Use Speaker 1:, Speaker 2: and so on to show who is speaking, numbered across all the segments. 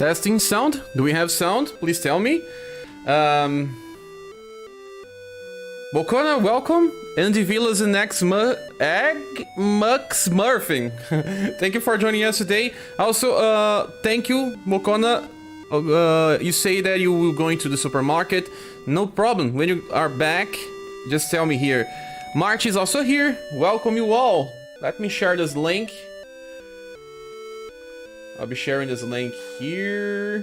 Speaker 1: Testing sound. Do we have sound? Please tell me. Bocona, welcome. Andy Villas and Mux Murphing. Thank you for joining us today. Also, thank you, Bocona. You say that you will go into the supermarket. No problem. When you are back, just tell me here. March is also here. Welcome you all. Let me share this link. I'll be sharing this link here.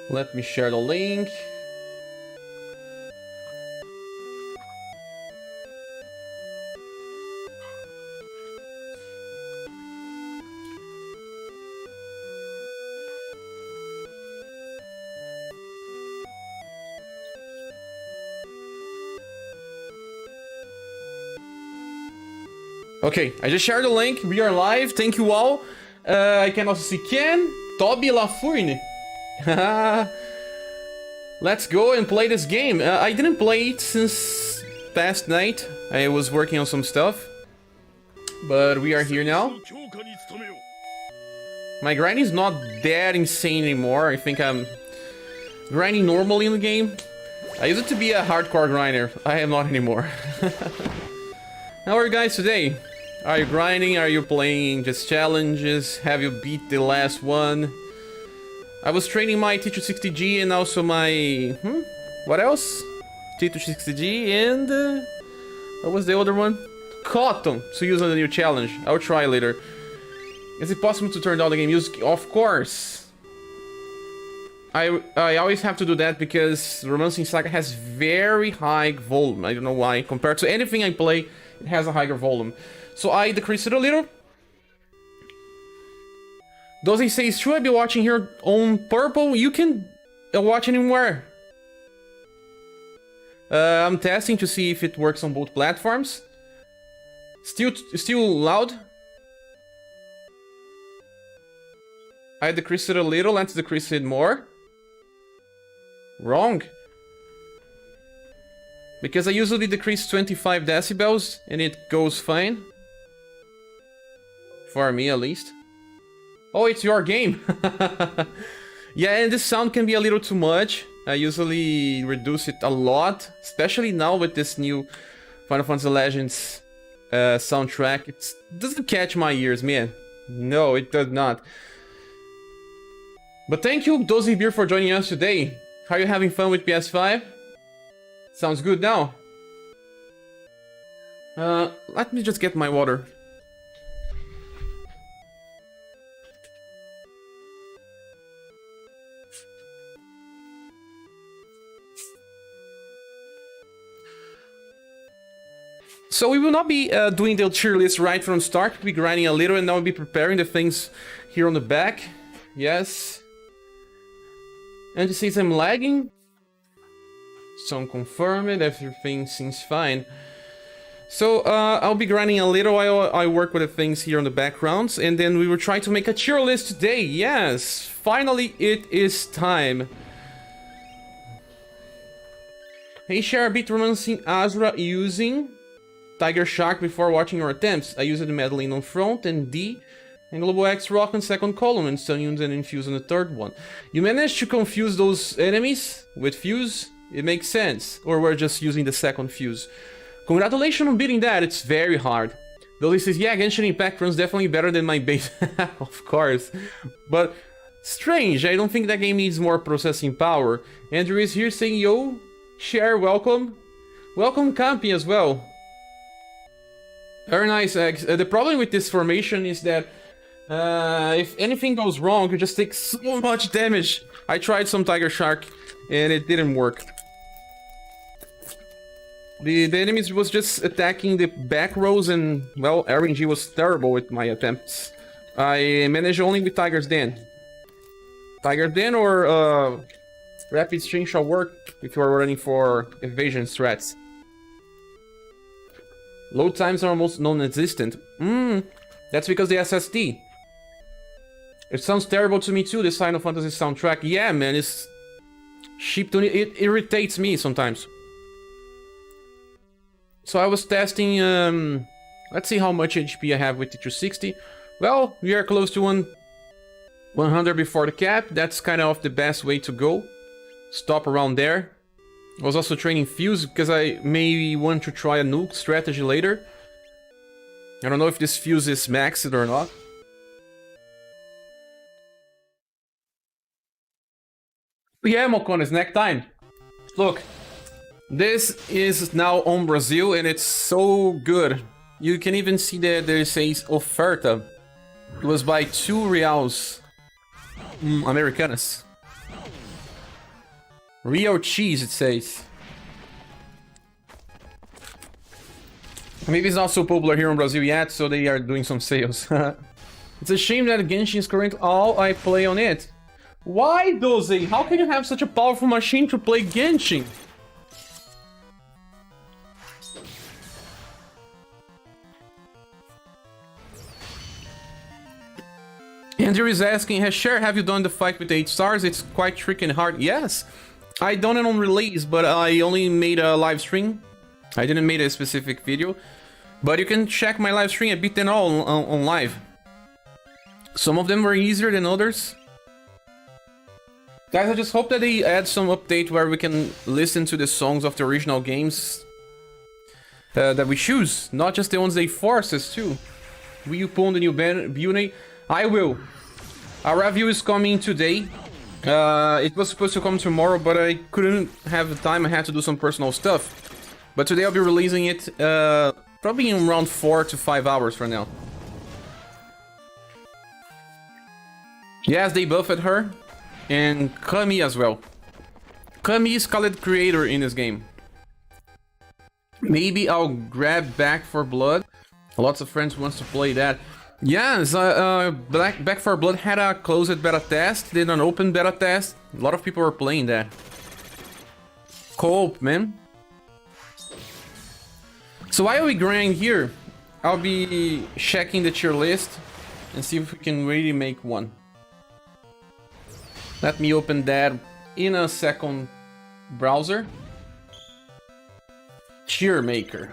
Speaker 1: Let me share the link. Okay, I just shared the link. We are live. Thank you all. I can also see Ken, Toby Lafourne. Let's go and play this game. I didn't play it since past night. I was working on some stuff. But we are here now. My grind is not that insane anymore. I think I'm grinding normally in the game. I used to be a hardcore grinder. I am not anymore. How are you guys today? Are you grinding? Are you playing just challenges? Have you beat the last one? I was training my T260G and also my... what else? T260G and... what was the other one? Cotton, to use on the new challenge. I'll try later. Is it possible to turn down the game music? Of course! I always have to do that because Romancing Saga has very high volume. I don't know why. Compared to anything I play, it has a higher volume. So I decreased it a little. Does he say it's true? I'll be watching here on purple. You can watch anywhere. I'm testing to see if it works on both platforms. Still loud. I decreased it a little. Let's decrease it more. Wrong. Because I usually decrease 25 decibels and it goes fine. For me at least. Oh, it's your game. Yeah, and this sound can be a little too much. I usually reduce it a lot, especially now with this new Final Fantasy Legends soundtrack. It doesn't catch my ears, man. No, it does not. But thank you, Dozy Beer, for joining us today. How are you having fun with PS5? Sounds good now. Let me just get my water. So we will not be doing the tier list right from start. We'll be grinding a little and now we'll be preparing the things here on the back. Yes. And it says I'm lagging. So confirm it, everything seems fine. So I'll be grinding a little while I work with the things here on the backgrounds, and then we will try to make a tier list today. Yes, finally it is time. Hey, share a bit romancing Azra using Tiger Shark before watching your attempts. I used the Madeline on front and D, and Global X Rock on second column, and Sunyuns and Infuse on the third one. You managed to confuse those enemies with Fuse? It makes sense. Or we're just using the second Fuse. Congratulations on beating that, it's very hard. Dolly says, yeah, Genshin Impact runs definitely better than my base. Of course. But strange, I don't think that game needs more processing power. Andrew is here saying, yo, share, welcome. Welcome Campi as well. Very nice. The problem with this formation is that if anything goes wrong, you just take so much damage. I tried some Tiger Shark and it didn't work. The enemies was just attacking the back rows and, well, RNG was terrible with my attempts. I managed only with Tiger's Den. Tiger's Den or Rapid String shall work if you are running for evasion threats. Load times are almost non-existent. That's because the SSD. It sounds terrible to me too, the Final Fantasy soundtrack. Yeah, man, it's cheap to it irritates me sometimes. So I was testing, let's see how much HP I have with the 260. Well, we are close to 100 before the cap. That's kind of the best way to go. Stop around there. I was also training Fuse because I may want to try a nuke strategy later. I don't know if this Fuse is maxed or not. Yeah, Mocon, it's snack time. Look, this is now on Brazil and it's so good. You can even see that there says oferta. It was by 2 reals Americanas. Real cheese, it says. Maybe it's not so popular here in Brazil yet, so they are doing some sales. It's a shame that Genshin is currently all I play on it. Why, Doze? How can you have such a powerful machine to play Genshin? Andrew is asking, have you done the fight with 8 stars? It's quite tricky and hard. Yes, I done it on release, but I only made a live stream. I didn't make a specific video. But you can check my live stream, I beat them all on live. Some of them were easier than others. Guys, I just hope that they add some update where we can listen to the songs of the original games that we choose, not just the ones they force us to. Will you pull the new Beauty? I will. Our review is coming today. It was supposed to come tomorrow, but I couldn't have the time. I had to do some personal stuff. But today I'll be releasing it probably in around 4 to 5 hours from now. Yes, they buffed her. And Kami as well. Kami is called creator in this game. Maybe I'll grab Back for Blood. Lots of friends wants to play that. Yes, Back for Blood had a closed beta test, did an open beta test. A lot of people were playing that. Co-op, man. So while we grind here, I'll be checking the tier list and see if we can really make one. Let me open that in a second browser. Tier maker.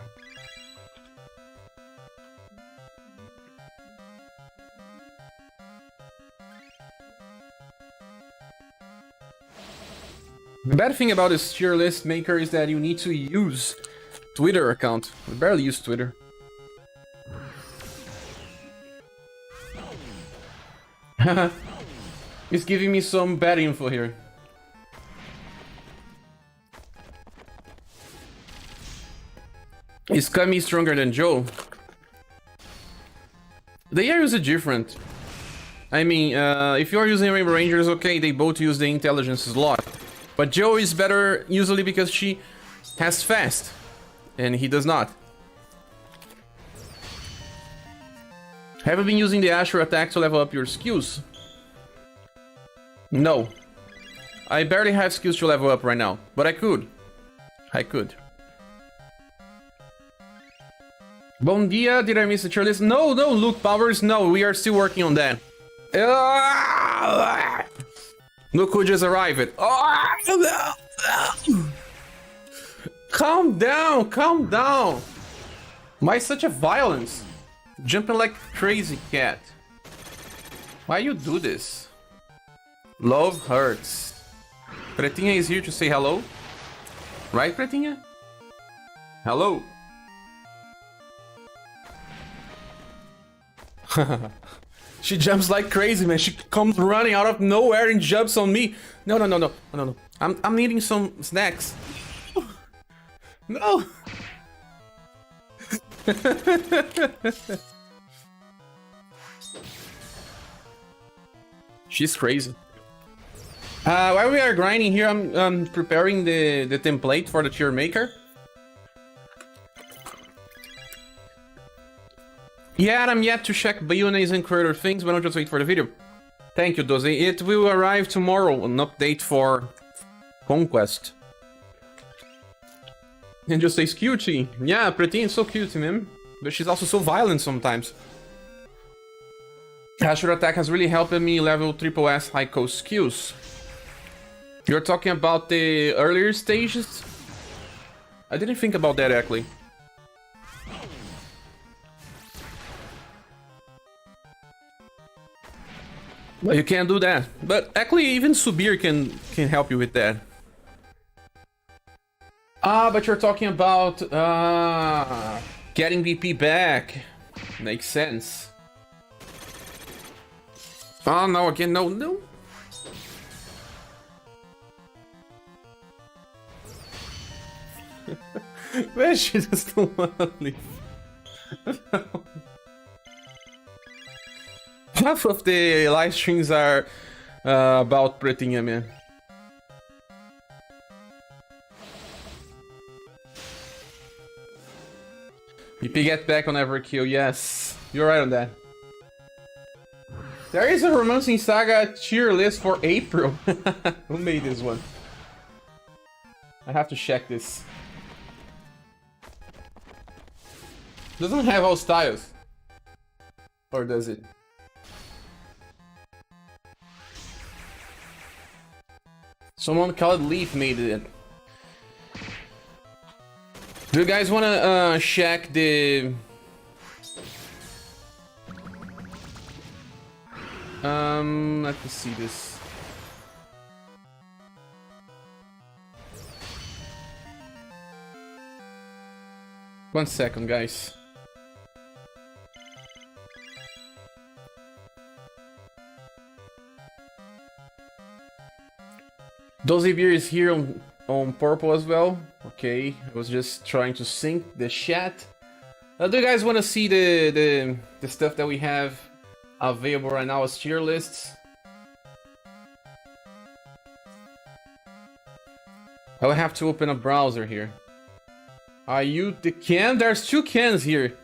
Speaker 1: The bad thing about this tier list maker is that you need to use Twitter account. I barely use Twitter. It's giving me some bad info here. Is Kami stronger than Joe? They are used different. I mean, if you're using Rainbow Rangers, okay, they both use the intelligence slot. But Joe is better usually because she has fast, and he does not. Have you been using the Asher attack to level up your skills? No. I barely have skills to level up right now, but I could. I could. Bom dia, did I miss the tier list? No, Luke Powers, no, we are still working on that. Look who just arrived. Calm down, calm down. Why such a violence? Jumping like a crazy cat. Why you do this? Love hurts. Pretinha is here to say hello. Right, Pretinha? Hello. She jumps like crazy, man. She comes running out of nowhere and jumps on me. No. I'm needing some snacks. No. She's crazy. While we are grinding here, I'm preparing the template for the tier maker. Yeah, I'm yet to check Bayonets and creator things, but I'll just wait for the video. Thank you, Doze. It will arrive tomorrow, an update for Conquest. And just says cutie. Yeah, Preteen is so cute, man. But she's also so violent sometimes. Asher attack has really helped me level triple S high coast skills. You're talking about the earlier stages? I didn't think about that actually. Well, you can't do that. But actually, even ScherBR can help you with that. Ah, but you're talking about getting BP back. Makes sense. Oh no, again, no. Man, she doesn't want to leave. Half of the live streams are about Pretinha, man. BP get back on every kill, yes. You're right on that. There is a romancing SaGa tier list for April. Who made this one? I have to check this. Doesn't have all styles. Or does it? Someone called Leaf made it. Do you guys wanna check the... let me see this. One second, guys. ScherBR is here on purple as well. Okay, I was just trying to sync the chat. Do you guys want to see the stuff that we have available right now as tier lists? I will have to open a browser here. Are you the can? There's two cans here.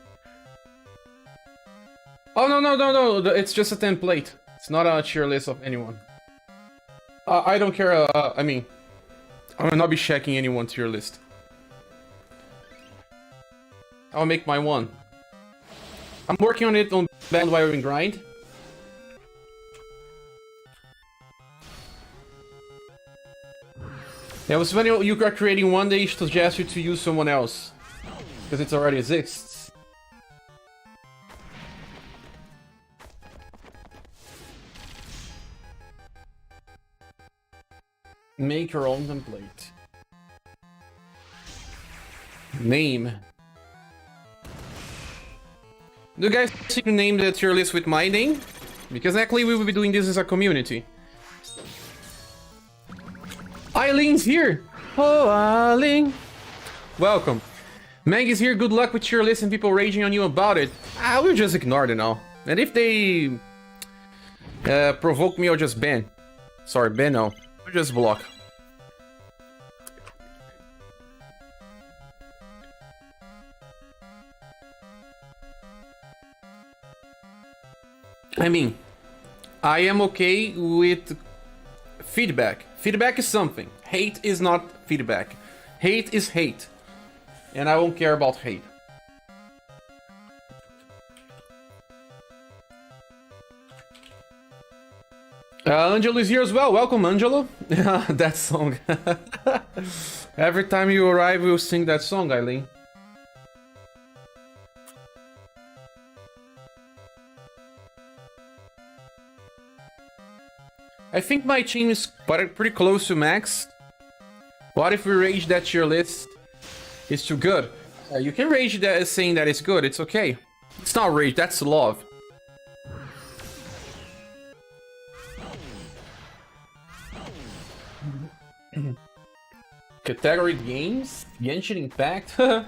Speaker 1: Oh no! It's just a template. It's not a tier list of anyone. I don't care. I mean, I will not be checking anyone's tier list. I'll make my one. I'm working on it on bandwagon grind. Yeah, was when you are creating one, they suggest you to use someone else because it already exists. Make your own template. Name. Do you guys name the tier list with my name? Because actually we will be doing this as a community. Eileen's here! Oh, Eileen! Welcome. Meg is here, good luck with tier list and people raging on you about it. We'll just ignore them now. And if they provoke me, I'll just ban. Sorry, ban no. I'll just block. I mean, I am okay with feedback. Feedback is something. Hate is not feedback. Hate is hate. And I won't care about hate. Angelo is here as well. Welcome, Angelo. That song. Every time you arrive, we'll sing that song, Eileen. I think my team is pretty close to max. What if we rage that tier list is too good? You can rage that saying that it's good, it's okay. It's not rage, that's love. Category games? Genshin Impact? The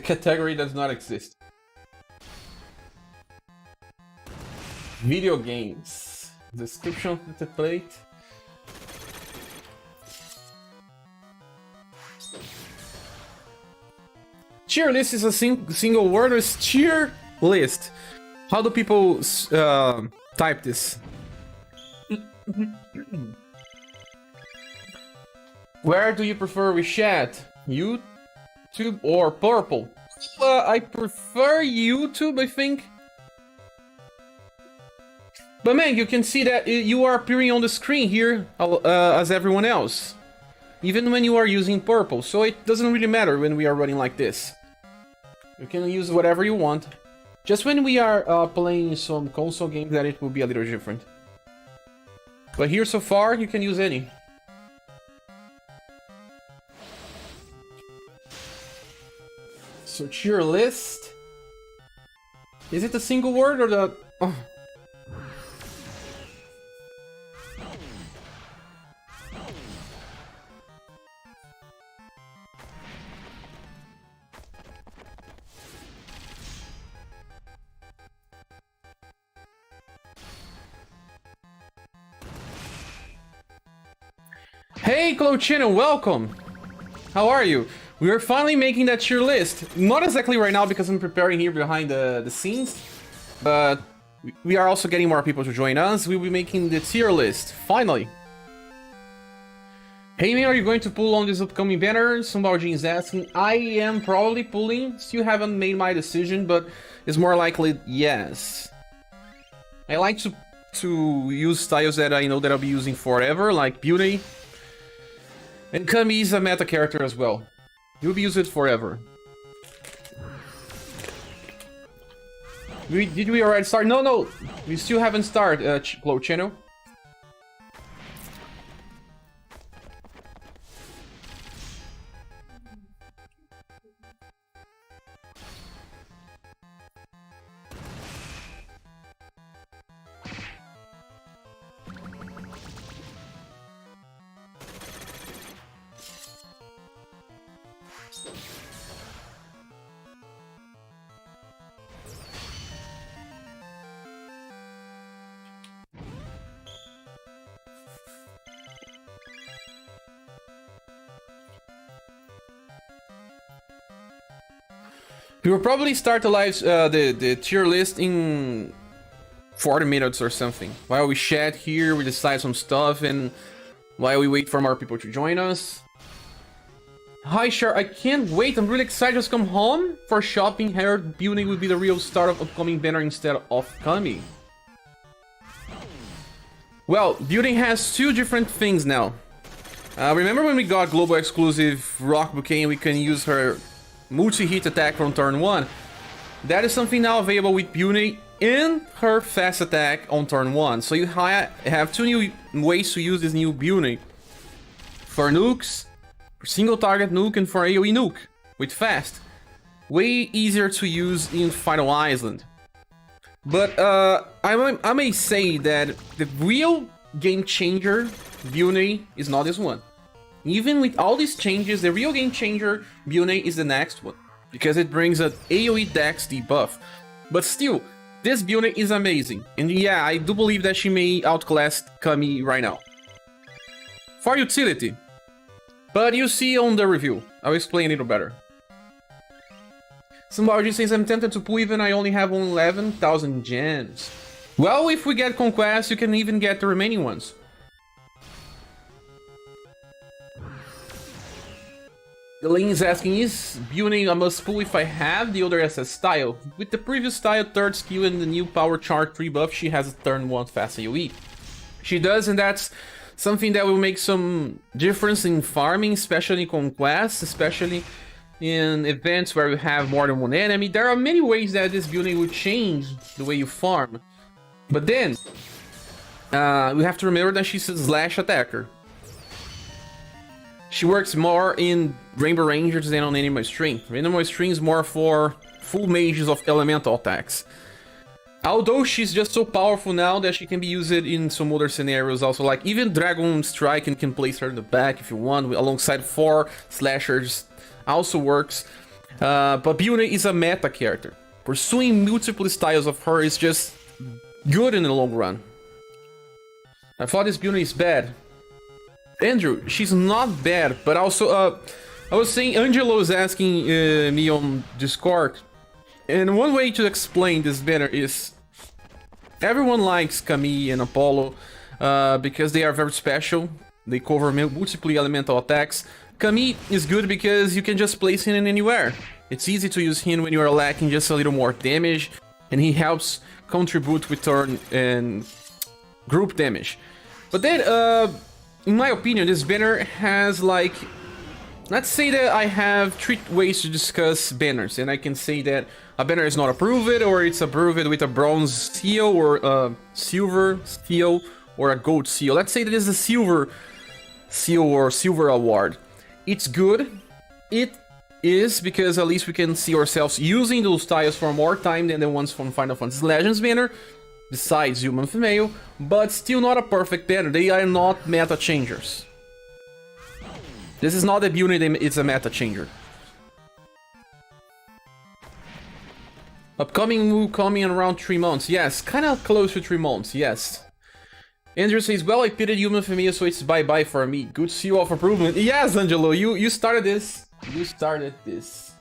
Speaker 1: category does not exist. Video games. Description of the template. Tier list is a single word, or is tier list? How do people type this? Where do you prefer we chat? YouTube or purple? I prefer YouTube, I think. But man, you can see that you are appearing on the screen here as everyone else. Even when you are using purple, so it doesn't really matter when we are running like this. You can use whatever you want. Just when we are playing some console games that it will be a little different. But here so far, you can use any. So tier list. Is it a single word or the... Oh. Hey, Clochino, welcome! How are you? We are finally making that tier list. Not exactly right now because I'm preparing here behind the scenes, but we are also getting more people to join us. We'll be making the tier list, finally. Hey man, are you going to pull on this upcoming banner? Somebody is asking. I am probably pulling. Still haven't made my decision, but it's more likely yes. I like to use styles that I know that I'll be using forever, like Beauty. And Kami is a meta character as well. You'll be using it forever. Did we already start? No, we still haven't started, Clochino. We will probably start the tier list in 40 minutes or something. While we chat here, we decide some stuff, and while we wait for more people to join us. Hi, Char, I can't wait. I'm really excited to just come home for shopping. Heard Beauty will be the real start of upcoming banner instead of Kami. Well, Beauty has two different things now. Remember when we got global exclusive Rock Bouquet and we can use her multi-hit attack from turn 1? That is something now available with Beauty and her fast attack on turn 1. So you have two new ways to use this new Beauty. For nukes, for single target nuke, and for AoE nuke with fast. Way easier to use in Final Island. But I may say that the real game changer Beauty is not this one. Even with all these changes, the real game changer Beauty is the next one, because it brings an AoE Dex debuff. But still, this Beauty is amazing, and yeah, I do believe that she may outclass Kami right now. For utility. But you see on the review, I'll explain a little better. Somebody says I'm tempted to pull even I only have 11,000 gems. Well, if we get Conquest, you can even get the remaining ones. Elaine is asking, is Beauty a must pull if I have the other SS style? With the previous style, third skill, and the new power chart 3 buff, she has a turn 1 fast AoE. She does, and that's something that will make some difference in farming, especially in Conquest, especially in events where you have more than one enemy. There are many ways that this Beauty will change the way you farm. But then, we have to remember that she's a slash attacker. She works more in Rainbow Rangers than on Animal String. Animal String is more for full mages of elemental attacks. Although she's just so powerful now that she can be used in some other scenarios also, like even Dragon Strike, and can place her in the back if you want, alongside 4 slashers also works. But Beauty is a meta character. Pursuing multiple styles of her is just good in the long run. I thought this Beauty is bad. Andrew, she's not bad, but also, I was saying, Angelo is asking me on Discord, and one way to explain this better is, everyone likes Camille and Apollo, because they are very special, they cover multiple elemental attacks. Camille is good because you can just place him in anywhere. It's easy to use him when you are lacking just a little more damage, and he helps contribute with turn and group damage. But then, in my opinion, this banner has like... Let's say that I have 3 ways to discuss banners, and I can say that a banner is not approved, or it's approved with a bronze seal, or a silver seal, or a gold seal. Let's say that is a silver seal or silver award. It's good. It is, because at least we can see ourselves using those tiles for more time than the ones from Final Fantasy Legends banner, besides human female, but still not a perfect banner. They are not meta changers. This is not a beauty, it's a meta changer. Upcoming move coming in around 3 months. Yes, kind of close to 3 months, yes. Andrew says, well, I pitted human female, so it's bye-bye for me. Good seal of improvement. Yes, Angelo, you started this. You started this.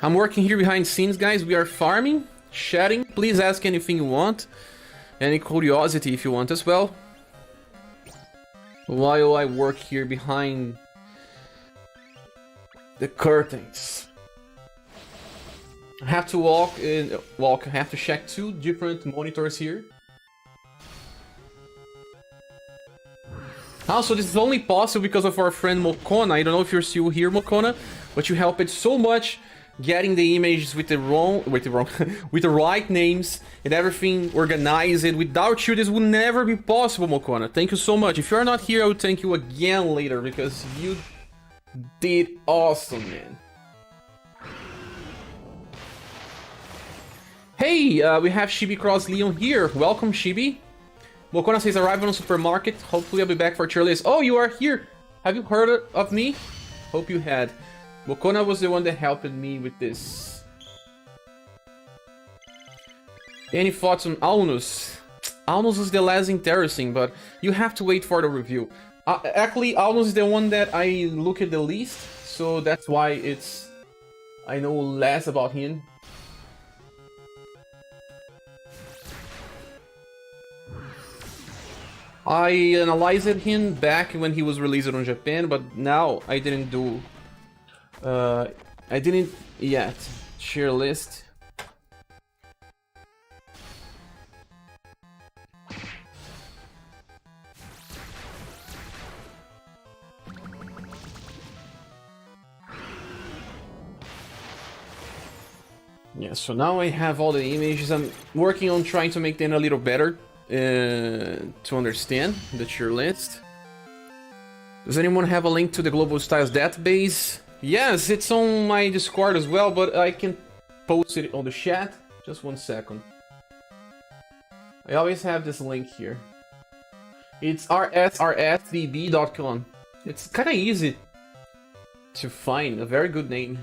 Speaker 1: I'm working here behind scenes, guys. We are farming, chatting. Please ask anything you want. Any curiosity if you want as well. While I work here behind the curtains. I have to I have to check 2 different monitors here. Also, this is only possible because of our friend Mokona. I don't know if you're still here, Mokona, but you helped so much getting the images with the right names and everything organized. Without you, this would never be possible, Mokona. Thank you so much. If you're not here, I will thank you again later, because you did awesome, man. Hey, we have Shibi Cross Leon here. Welcome, Shibi. Mokona says, arrive on a supermarket. Hopefully I'll be back for tier list. Oh, you are here. Have you heard of me? Hope you had. Mokona was the one that helped me with this. Any thoughts on Aunus? Aunus is the less interesting, but you have to wait for the review. Actually, Aunus is the one that I look at the least, so that's why I know less about him. I analyzed him back when he was released on Japan, but now I didn't do... I didn't yet share list. Yeah, so now I have all the images. I'm working on trying to make them a little better to understand the tier list. Does anyone have a link to the Global Styles database? Yes, it's on my Discord as well, but I can post it on the chat. Just 1 second. I always have this link here. It's rsrsdb.com. It's kind of easy to find. A very good name.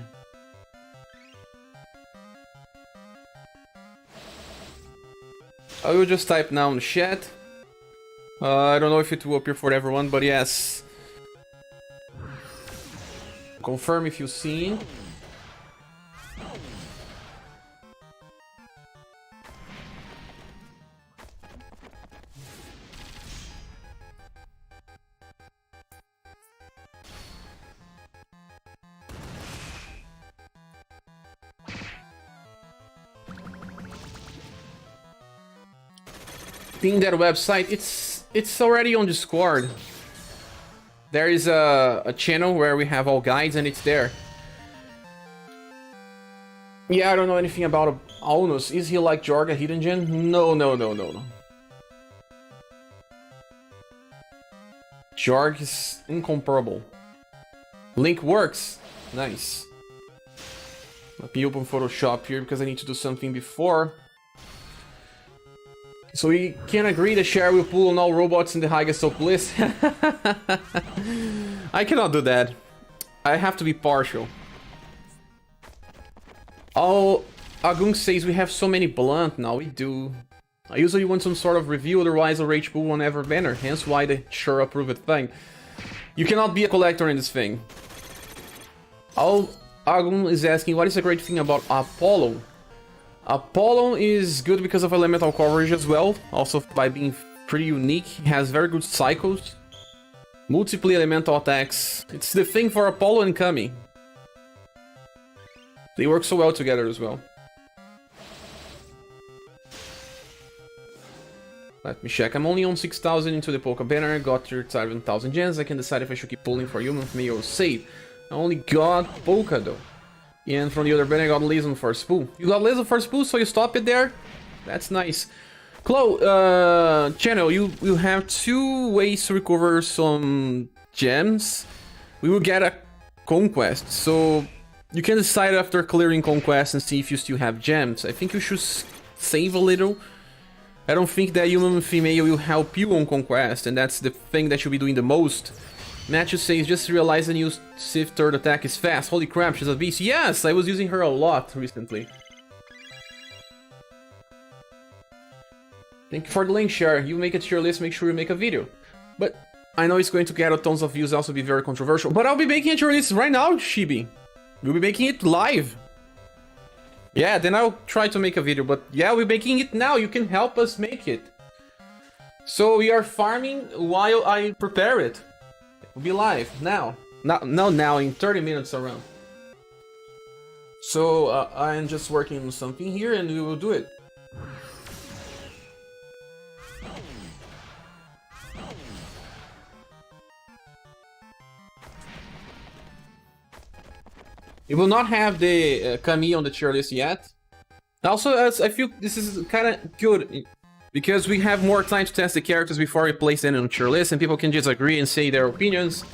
Speaker 1: I will just type now in the chat. I don't know if it will appear for everyone, but yes. Confirm if you've seen. Think that website, it's already on Discord. There is a channel where we have all guides and it's there. Yeah, I don't know anything about Aunus. Is he like Jorg, a hidden gem? No. Jorg is incomparable. Link works. Nice. Let me open Photoshop here because I need to do something before. So we can agree that Cher will pull on all robots in the highest top list. I cannot do that. I have to be partial. Oh, Agung says we have so many blunt now. We do. I usually want some sort of review, otherwise I'll rage pull on every banner. Hence why the sure approved thing. You cannot be a collector in this thing. Oh, Agung is asking what is the great thing about Apollo? Apollo is good because of elemental coverage as well, also by being pretty unique. He has very good cycles, multiple elemental attacks. It's the thing for Apollo and Kami. They work so well together as well. Let me check. I'm only on 6,000 into the Polka banner. Got your 7,000 gems. I can decide if I should keep pulling for human, female, or save. I only got Polka though. And from the other banner, I got Liaison for Spool. You got Liaison for Spool, so you stop it there? That's nice. Chloe, channel, you have 2 ways to recover some gems. We will get a conquest, so you can decide after clearing conquest and see if you still have gems. I think you should save a little. I don't think that human female will help you on conquest, and that's the thing that you'll be doing the most. Matthew says, just realized the new Sith third attack is fast. Holy crap, she's a beast. Yes, I was using her a lot recently. Thank you for the link, share. You make a tier list, make sure you make a video. But I know it's going to get tons of views, also be very controversial. But I'll be making a tier list right now, Chibi. We'll be making it live. Yeah, then I'll try to make a video, but yeah, we're making it now. You can help us make it. So we are farming while I prepare it. We'll be live now. Now, in 30 minutes around. So I'm just working on something here and we will do it. It will not have the Camille on the tier list yet. Also, I feel this is kind of good because we have more time to test the characters before we place them on the tier list, and people can just agree and say their opinions.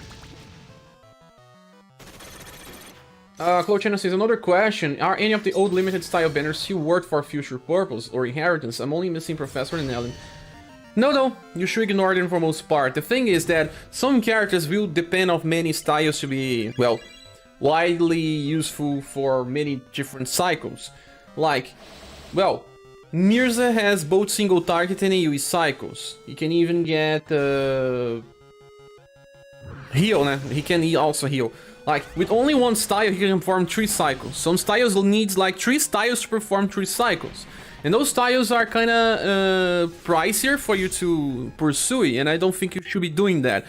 Speaker 1: Chloe Channel says, another question. Are any of the old limited style banners still work for future purpose or inheritance? I'm only missing Professor and Ellen. No, you should ignore them for most part. The thing is that some characters will depend on many styles to be, well, widely useful for many different cycles. Like, well, Mirza has both single target and AoE cycles. He can even get heal, né? He can also heal. Like, with only one style, he can perform 3 cycles. Some styles needs like 3 styles to perform 3 cycles. And those styles are kinda pricier for you to pursue, and I don't think you should be doing that.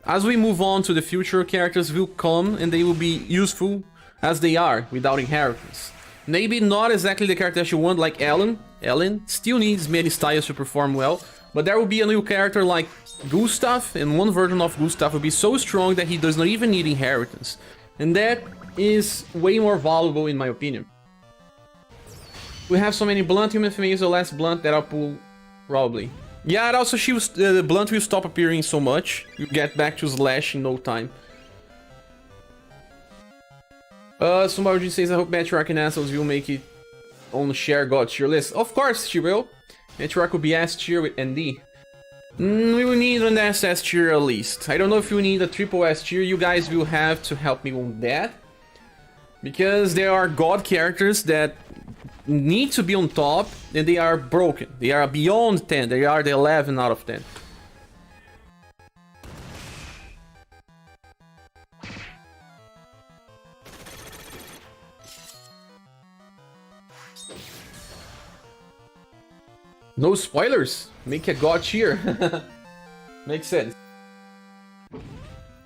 Speaker 1: As we move on to the future, characters will come and they will be useful as they are, without inheritance. Maybe not exactly the character that you want, like Ellen. Ellen still needs many styles to perform well, but there will be a new character like Gustav, and one version of Gustav will be so strong that he does not even need inheritance. And that is way more valuable in my opinion. We have so many blunt human females, the last blunt that I'll pull, probably. Yeah, and also the blunt will stop appearing so much. You get back to slash in no time. Somebody says, I hope Matriarch and Assholes will make it on share God tier list. Of course she will. Matriarch will be S tier with ND. We will need an SS tier at least. I don't know if you need a triple S tier. You guys will have to help me on that. Because there are God characters that need to be on top, and they are broken. They are beyond 10. They are the 11 out of 10. No spoilers. Make a God cheer. Makes sense.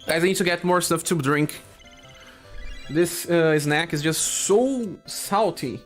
Speaker 1: Guys, I need to get more stuff to drink. This snack is just so salty.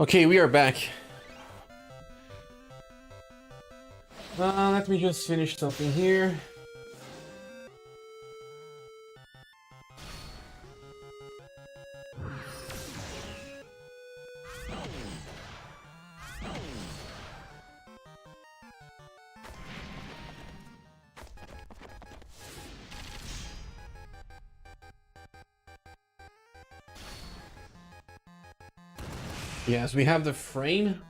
Speaker 1: Okay, we are back. Let me just finish something here. Yes, we have the frame.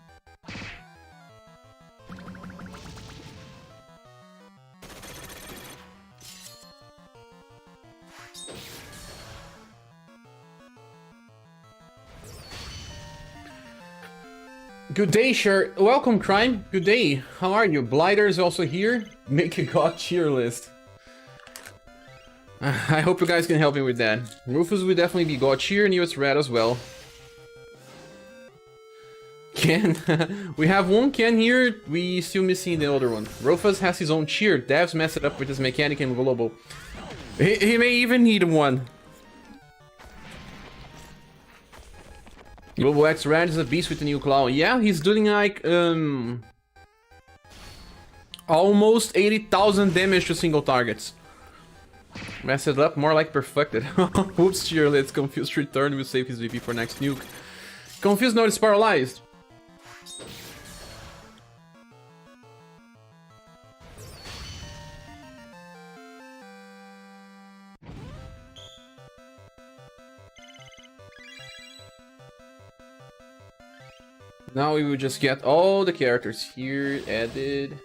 Speaker 1: Good day, Sher. Welcome, Crime. Good day. How are you? Blighter is also here. Make a god cheer list. I hope you guys can help me with that. Rufus will definitely be god cheer and US Red as well. Ken. We have one Ken here, we still missing the other one. Rufus has his own cheer. Devs messed it up with his mechanic and global. He may even need one. Global X Red is a beast with a new claw. Yeah, he's doing like almost 80,000 damage to single targets. Messed it up, more like perfected. Oops, cheer, let's Confused return, we'll save his VP for next nuke. Confused notice paralyzed. Now we will just get all the characters here added.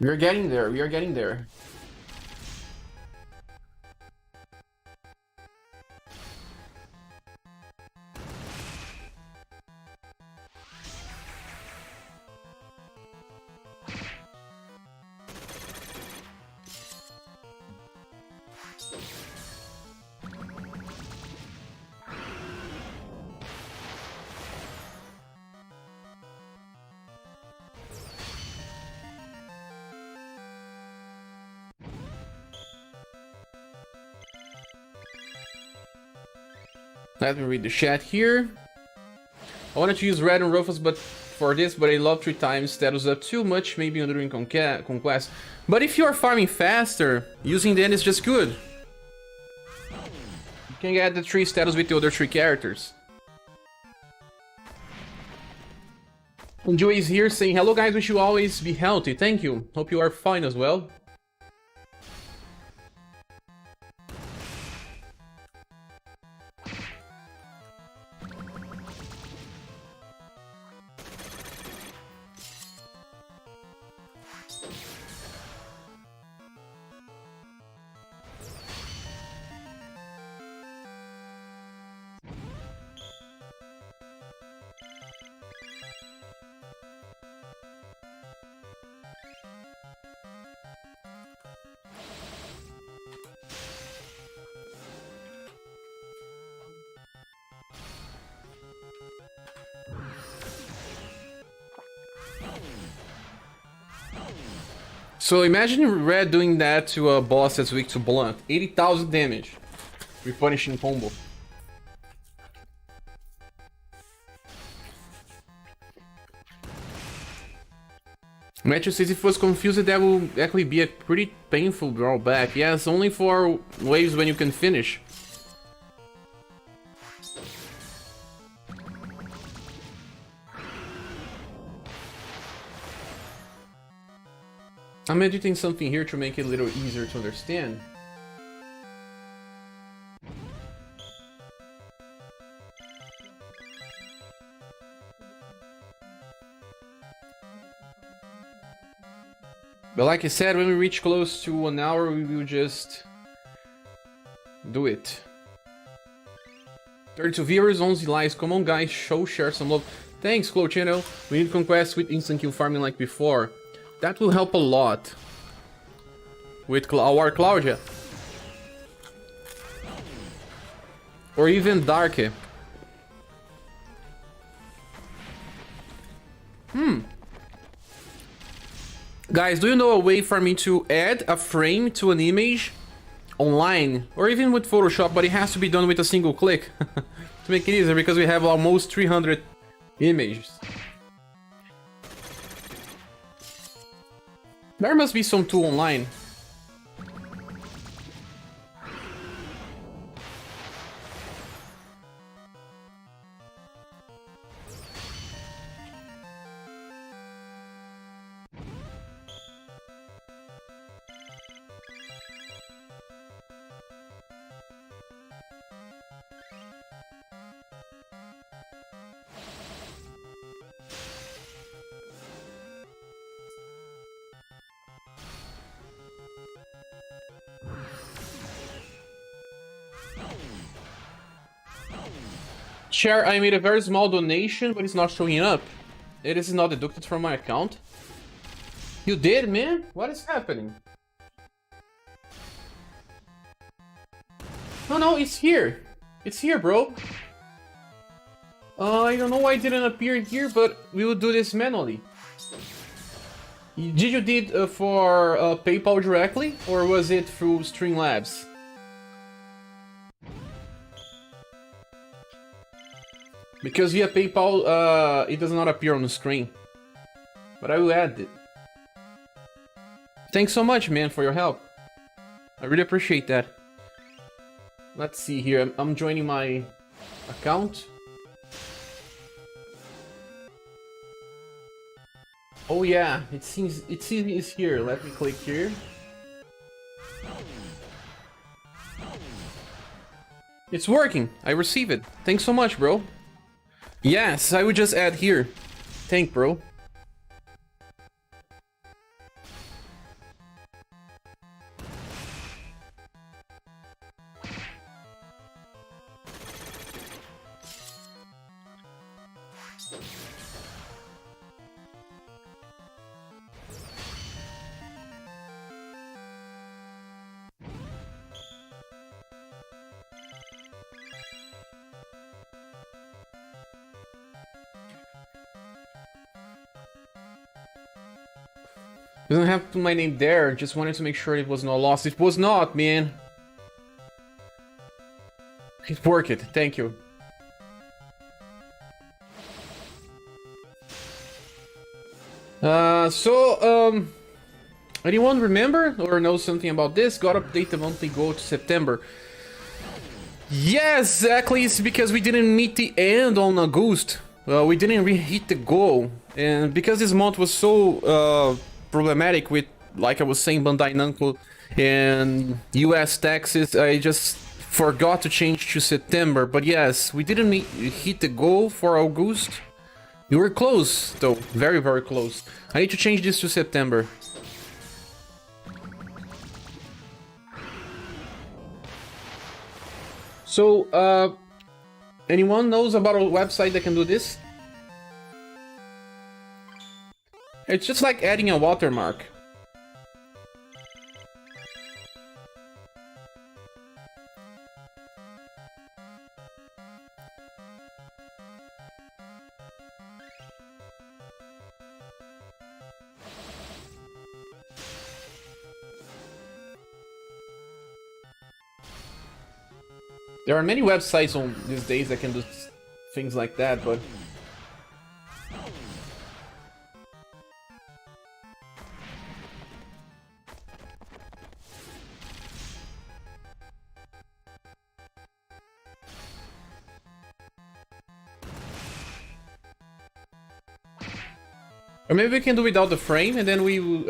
Speaker 1: We are getting there, we are getting there. Let me read the chat here. I wanted to use Red and Rufus for this, but I love 3 times status up too much, maybe during Conquest. But if you are farming faster, using the end is just good. You can get the 3 status with the other 3 characters. And Joey is here saying, hello guys, wish you always be healthy. Thank you. Hope you are fine as well. So imagine Red doing that to a boss that's weak to blunt. 80,000 damage. Replenishing combo. Matthew says if it was confused, that will actually be a pretty painful drawback. Yes, only for waves when you can finish. I'm editing something here to make it a little easier to understand. But like I said, when we reach close to 1 hour, we will just do it. 32 viewers, 11 likes. Come on, guys, share some love. Thanks, Clo Channel. We need conquest with instant kill farming like before. That will help a lot. With our Claudia. Or even Darke. Guys, do you know a way for me to add a frame to an image online? Or even with Photoshop, but it has to be done with a single click. To make it easier, because we have almost 300 images. There must be some tool online. Share, I made a very small donation, but it's not showing up. It is not deducted from my account. You did, man? What is happening? No, it's here. It's here, bro. I don't know why it didn't appear here, but we will do this manually. Did you did for PayPal directly, or was it through Streamlabs? Because via PayPal, it does not appear on the screen. But I will add it. Thanks so much, man, for your help. I really appreciate that. Let's see here. I'm joining my account. Oh yeah, it seems it's here. Let me click here. It's working. I receive it. Thanks so much, bro. Yes, I would just add here. Thank, bro. Doesn't have to put my name there, just wanted to make sure it was not lost. It was not, man. It worked, thank you. Anyone remember or know something about this? Got update the monthly goal to September. Yes, exactly, it's because we didn't meet the end on August. We didn't hit the goal. And because this month was so problematic with, like I was saying, Bandai Namco and US taxes, I just forgot to change to September. But yes, we didn't hit the goal for August. We were close, though. Very, very close. I need to change this to September. So, anyone knows about a website that can do this? It's just like adding a watermark. There are many websites on these days that can do things like that, but Or maybe we can do without the frame, and then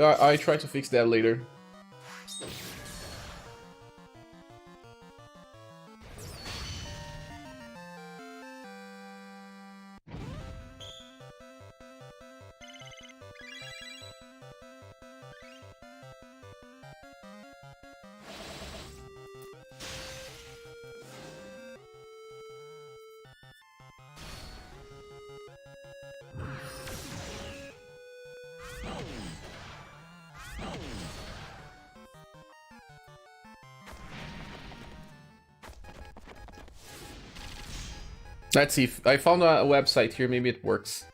Speaker 1: I try to fix that later. Let's see, I found a website here, maybe it works.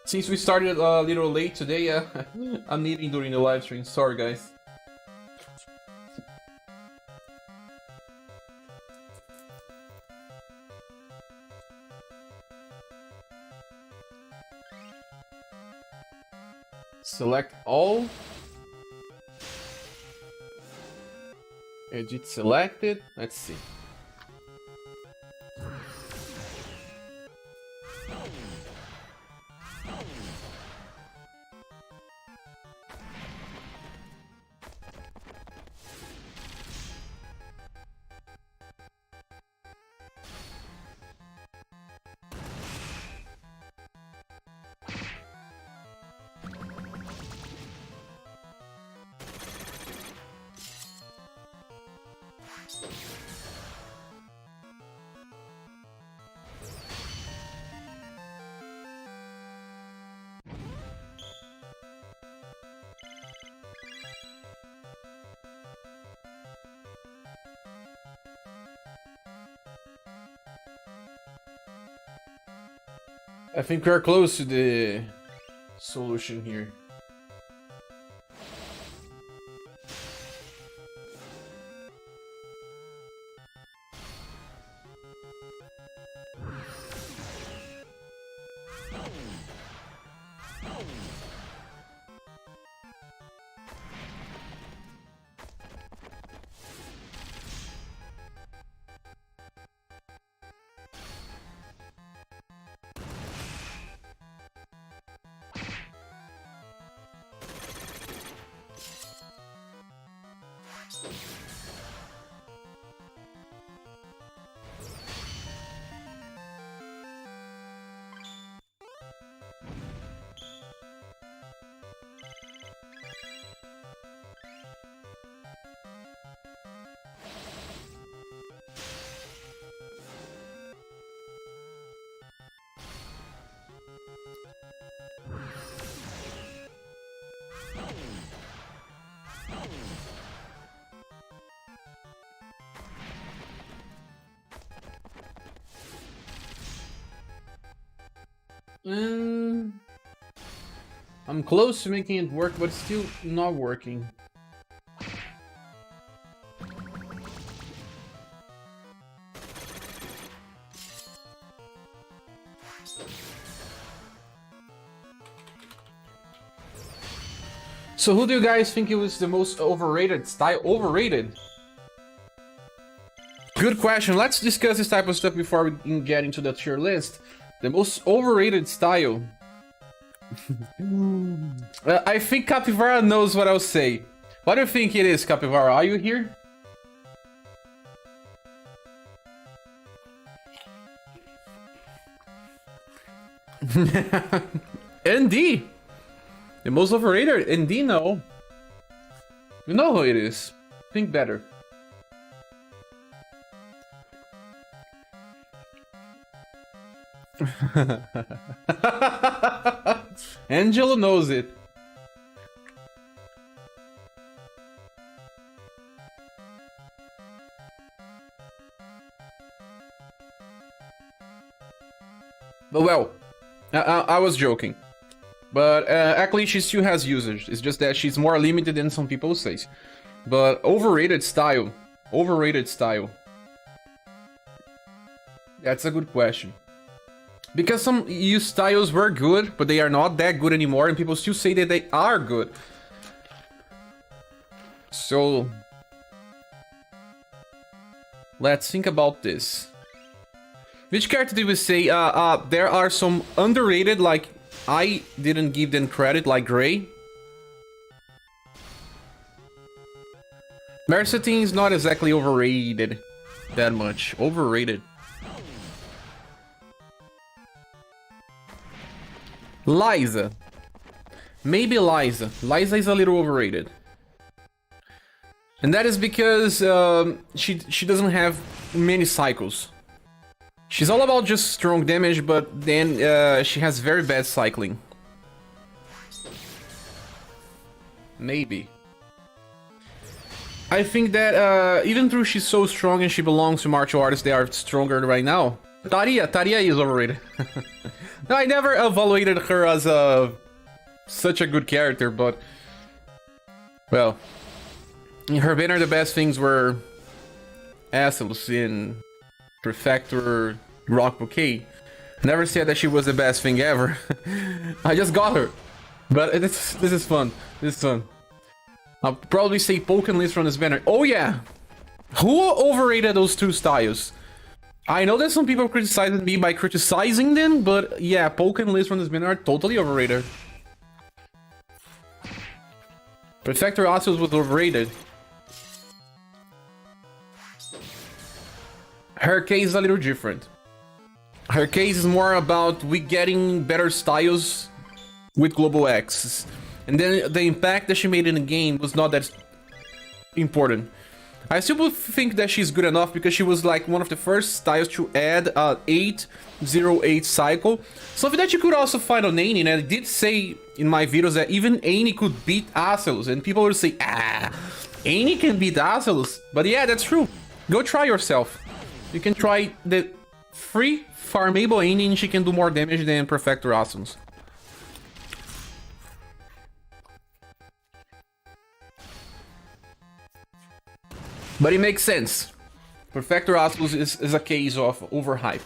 Speaker 1: Since we started a little late today, I'm eating during the live stream. Sorry, guys. Select all. Edit selected. Let's see. I think we're close to the solution here. I'm close to making it work, but it's still not working. So who do you guys think it was the most overrated style? Overrated? Good question. Let's discuss this type of stuff before we can get into the tier list. The most overrated style. I think Capivara knows what I'll say. What do you think it is, Capivara? Are you here? ND! The most overrated? ND, no. You know who it is. Think better. Angelo knows it. But well, I was joking. But actually she still has usage. It's just that she's more limited than some people say. But overrated style. Overrated style. That's a good question. Because some EU styles were good, but they are not that good anymore, and people still say that they are good. So... let's think about this. Which character did we say? There are some underrated, like, I didn't give them credit, like Gray. Mercetine is not exactly overrated that much. Overrated. Liza. Maybe Liza. Liza is a little overrated. And that is because she doesn't have many cycles. She's all about just strong damage, but then she has very bad cycling. Maybe. I think that even though she's so strong and she belongs to martial artists that are stronger right now, Taria is overrated. No, I never evaluated her as such a good character, but well, in her banner the best things were Asylus in Prefector, Rock Bouquet. Never said that she was the best thing ever. I just got her, but this is fun. This is fun. I'll probably say Poke and Liz from this banner. Oh yeah! Who overrated those two styles? I know that some people criticized me by criticizing them, but yeah, Poke and Liz from this banner are totally overrated. Prefector Asylus was overrated. Her case is a little different. Her case is more about we getting better styles with Global X. And then the impact that she made in the game was not that important. I still think that she's good enough because she was like one of the first styles to add a 808 cycle. Something that you could also find on Annie, and I did say in my videos that even Annie could beat Asylus, and people would say, Annie can beat Asylus. But yeah, that's true. Go try yourself. You can try the free farmable Annie and she can do more damage than Prefector Asylus. But it makes sense. Prefector Asylus is a case of overhype.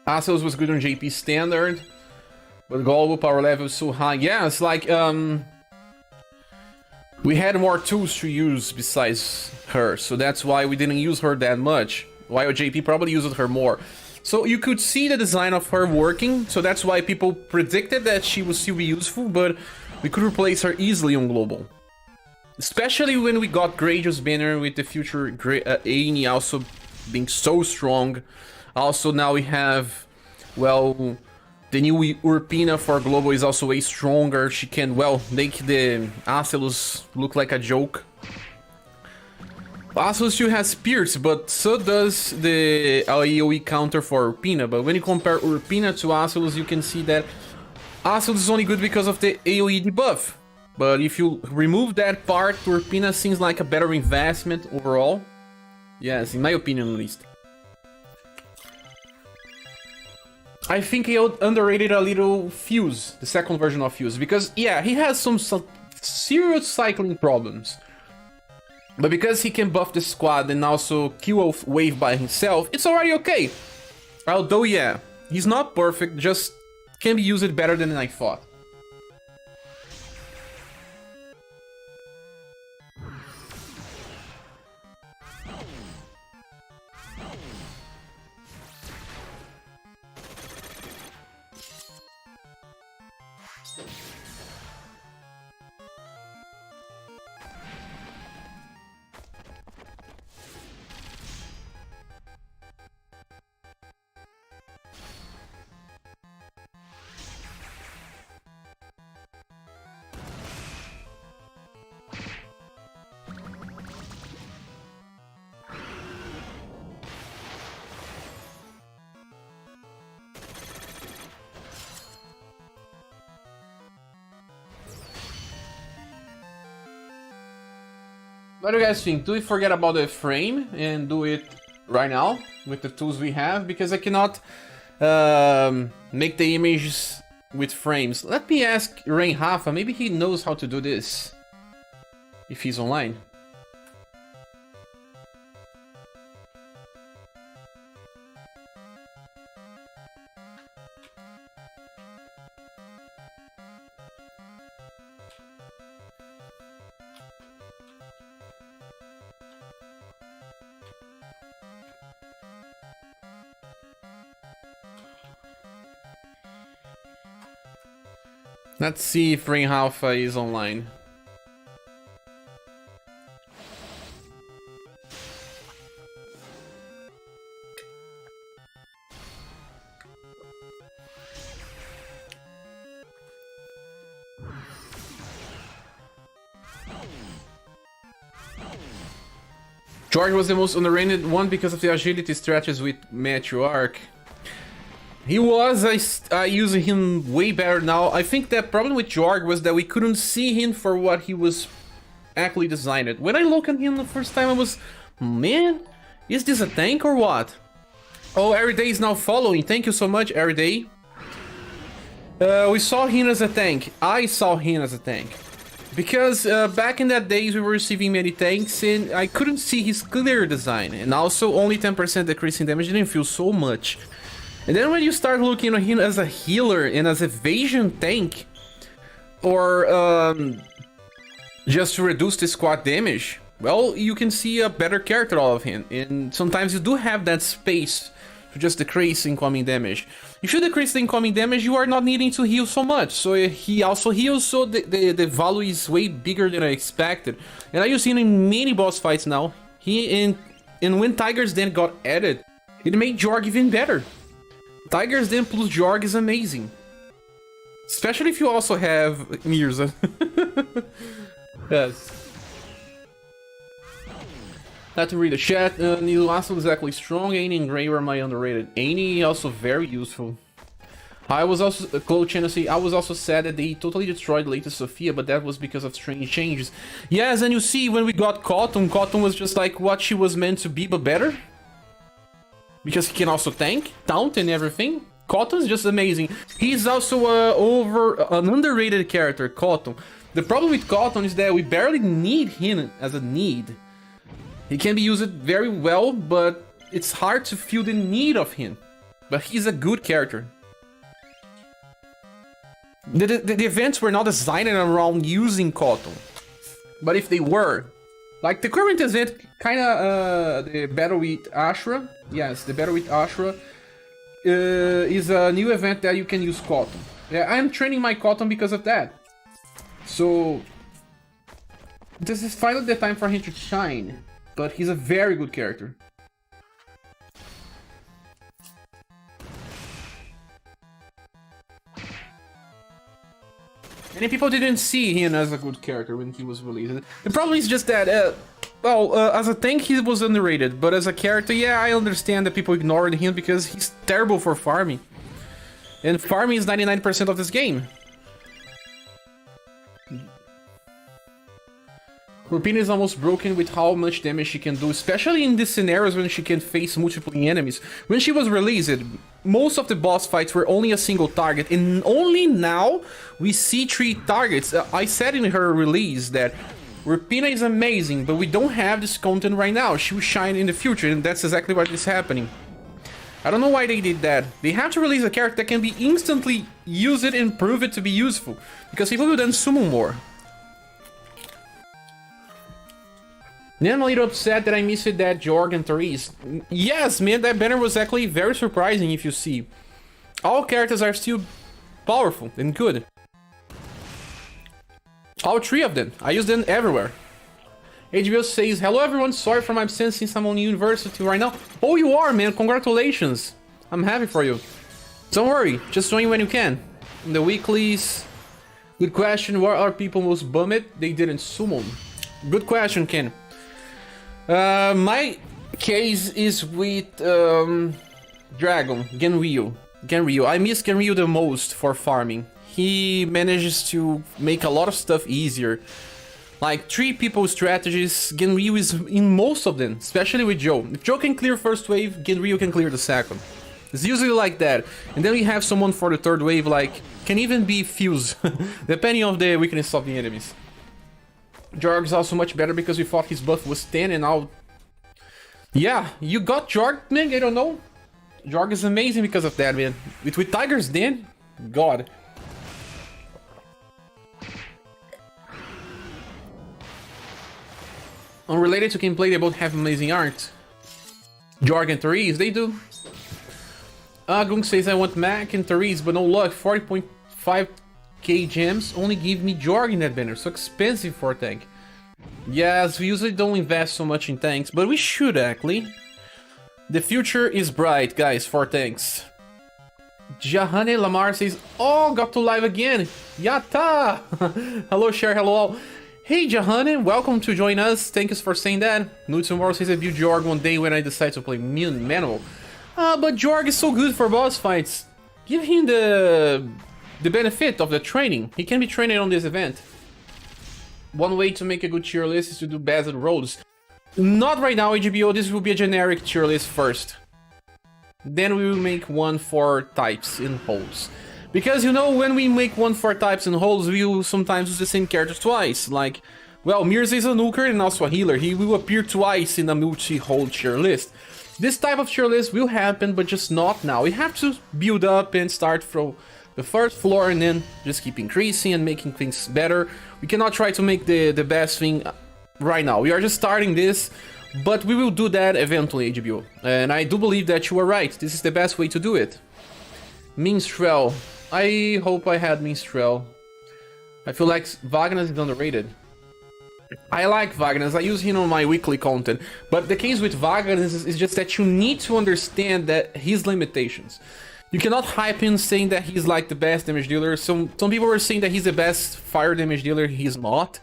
Speaker 1: Asylus was good on JP standard, but global power level is so high. Yeah, it's like we had more tools to use besides her, so that's why we didn't use her that much, while JP probably uses her more. So you could see the design of her working, so that's why people predicted that she would still be useful, but we could replace her easily on global. Especially when we got Gradius banner with the future Annie also being so strong. Also now we have, well, the new Urpina for global is also way stronger. She can, well, make the Asylus look like a joke. Asylus still has Pierce, but so does the AoE counter for Urpina. But when you compare Urpina to Asylus, you can see that Asylus is only good because of the AoE debuff. But if you remove that part, Urpina seems like a better investment overall. Yes, in my opinion at least. I think he underrated a little Fuse, the second version of Fuse, because yeah, he has some serious cycling problems. But because he can buff the squad and also kill a wave by himself, it's already okay. Although yeah, he's not perfect, just can be used better than I thought. What do you guys think? Do we forget about the frame and do it right now with the tools we have? Because I cannot make the images with frames. Let me ask Rain Rafa, maybe he knows how to do this. If he's online. Let's see if Rain Alpha is online. George was the most underrated one because of the agility stretches with Matthew Arc. He was, I use him way better now. I think the problem with Jorg was that we couldn't see him for what he was actually designed. When I looked at him the first time, I was, man, is this a tank or what? Oh, Everyday is now following. Thank you so much, Everyday. We saw him as a tank. I saw him as a tank. Because back in that days we were receiving many tanks and I couldn't see his clear design. And also only 10% decrease in damage didn't feel so much. And then when you start looking at him as a healer and as a evasion tank, or just to reduce the squad damage, well, you can see a better character out of him. And sometimes you do have that space to just decrease incoming damage. If you decrease the incoming damage, you are not needing to heal so much. So he also heals, so the value is way bigger than I expected. And I use him in many boss fights now. And when Tiger's Den got added, it made Jorg even better. Tiger's Den plus Jorg is amazing. Especially if you also have Mirza. Yes. Not to read the chat. Neil also exactly strong. Annie and Gray were my underrated. Annie also very useful. I was also Cloud Tennessee. I was also sad that they totally destroyed latest Sophia, but that was because of strange changes. Yes, and you see when we got Cotton, Cotton was just like what she was meant to be, but better. Because he can also tank, taunt and everything. Cotton's just amazing. He's also an underrated character, Cotton. The problem with Cotton is that we barely need him as a need. He can be used very well, but it's hard to feel the need of him. But he's a good character. The events were not designed around using Cotton. But if they were, like the current event, kinda the battle with Ashra. Yes, the battle with Ashra is a new event that you can use Cotton. Yeah, I'm training my Cotton because of that. So this is finally the time for him to shine. But he's a very good character. Many people didn't see him as a good character when he was released. The problem is just that, as a tank he was underrated, but as a character, yeah, I understand that people ignored him because he's terrible for farming. And farming is 99% of this game. Rupina is almost broken with how much damage she can do, especially in these scenarios when she can face multiple enemies. When she was released, most of the boss fights were only a single target, and only now we see 3 targets. I said in her release that Rupina is amazing, but we don't have this content right now. She will shine in the future, and that's exactly what is happening. I don't know why they did that. They have to release a character that can be instantly used and prove it to be useful, because people will then summon more. Then I'm a little upset that I missed that Jorg and Therese. Yes, man, that banner was actually very surprising if you see. All characters are still powerful and good. All 3 of them. I use them everywhere. HBO says, hello everyone, sorry for my absence since I'm on university right now. Oh, you are, man, congratulations. I'm happy for you. Don't worry, just join when you can. In the weeklies. Good question, why are people most bummed they didn't summon? Good question, Ken. My case is with Dragon, Genryu. I miss Genryu the most for farming. He manages to make a lot of stuff easier. Like 3 people strategies, Genryu is in most of them, especially with Joe. If Joe can clear first wave, Genryu can clear the second. It's usually like that. And then we have someone for the third wave, like, can even be Fuse, depending on the weakness of the enemies. Jorg is also much better because we thought his buff was 10 and now... Yeah, you got Jorg, man, I don't know. Jorg is amazing because of that, man. With Tiger's Den, God. Unrelated to gameplay, they both have amazing art. Jorg and Therese, they do. Gung says, I want Mac and Therese, but no luck. 40.5k gems only give me Jorg in that banner. So expensive for a tank. Yes, we usually don't invest so much in tanks, but we should actually. The future is bright, guys, for tanks. Jahane Lamar says, oh, got to live again. Yatta! Hello, Cher, hello all. Hey, Jahane, welcome to join us. Thank you for saying that. Nude tomorrow says I view Jorg one day when I decide to play manual. But Jorg is so good for boss fights. Give him the benefit of the training. He can be trained on this event. One way to make a good tier list is to do based roles. Not right now, HBO. This will be a generic tier list first. Then we will make one for types and holds. Because, you know, when we make one for types and holds, we will sometimes use the same character twice. Like, well, Mirza is a nuker and also a healer. He will appear twice in a multi-hold tier list. This type of tier list will happen, but just not now. We have to build up and start from the first floor and then just keep increasing and making things better. We cannot try to make the best thing right now. We are just starting this, but we will do that eventually, HBO. And I do believe that you are right. This is the best way to do it. Minstrel. I hope I had Minstrel. I feel like Wagner is underrated. I like Wagner. I use him on my weekly content. But the case with Wagner is just that you need to understand that his limitations. You cannot hype him saying that he's like the best damage dealer. Some people were saying that he's the best fire damage dealer. He's not.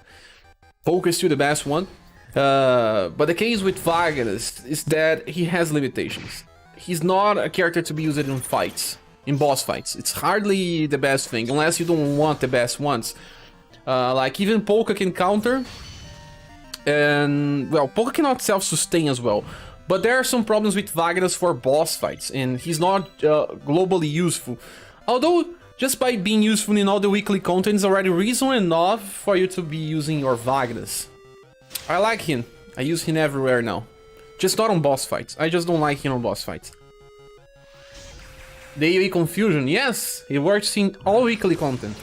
Speaker 1: Poke is still the best one. But the case with Wagner is that he has limitations. He's not a character to be used in fights. In boss fights. It's hardly the best thing, unless you don't want the best ones. Like, even Polka can counter. And, well, Polka cannot self-sustain as well. But there are some problems with Wagner's for boss fights, and he's not globally useful. Although, just by being useful in all the weekly content is already reason enough for you to be using your Wagner's. I like him. I use him everywhere now. Just not on boss fights. I just don't like him on boss fights. The AoE Confusion, yes, it works in all weekly content.